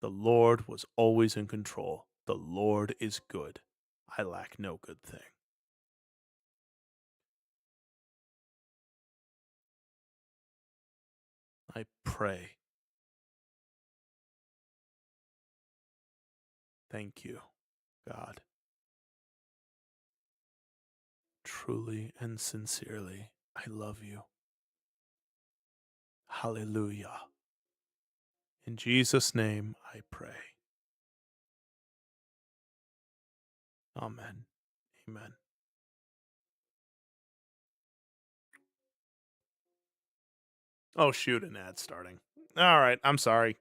A: the Lord was always in control. The Lord is good. I lack no good thing. I pray. Thank you, God. Truly and sincerely, I love you. Hallelujah. In Jesus' name I pray. Amen. Amen. Oh, shoot, an ad starting. All right, I'm sorry.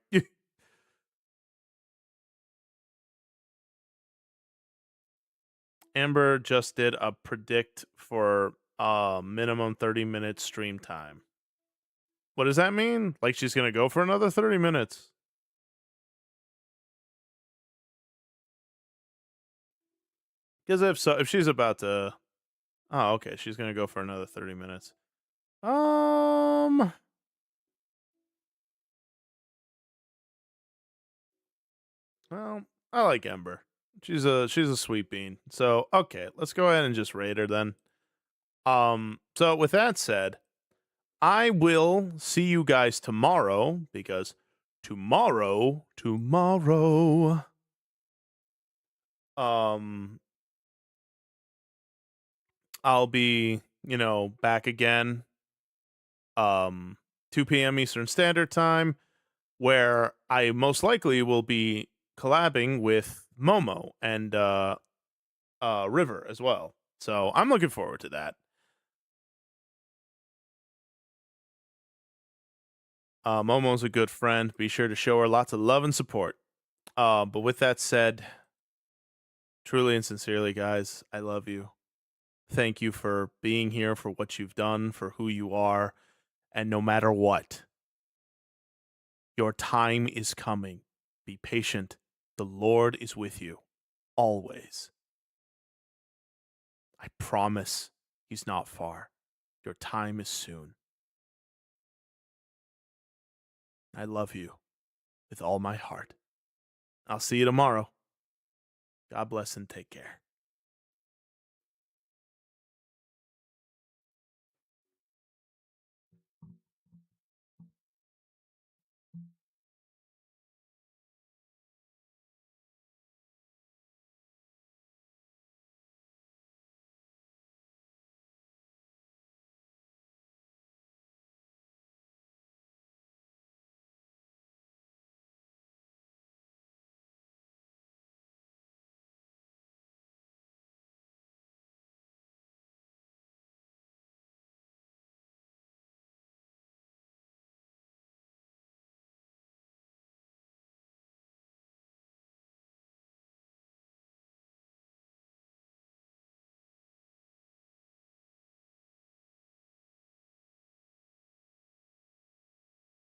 A: Amber just did a predict for minimum 30-minute stream time. What does that mean? Like she's going to go for another 30 minutes. Because if she's about to... Oh, okay, she's going to go for another 30 minutes. Well, I like Ember. She's a sweet bean. So, okay, let's go ahead and just raid her then. So with that said, I will see you guys tomorrow because tomorrow, I'll be, back again, 2 p.m. Eastern Standard Time, where I most likely will be collabing with Momo and River as well. So I'm looking forward to that. Momo's a good friend. Be sure to show her lots of love and support. But with that said, truly and sincerely, guys, I love you. Thank you for being here, for what you've done, for who you are. And no matter what, your time is coming. Be patient. The Lord is with you. Always. I promise He's not far. Your time is soon. I love you with all my heart. I'll see you tomorrow. God bless and take care.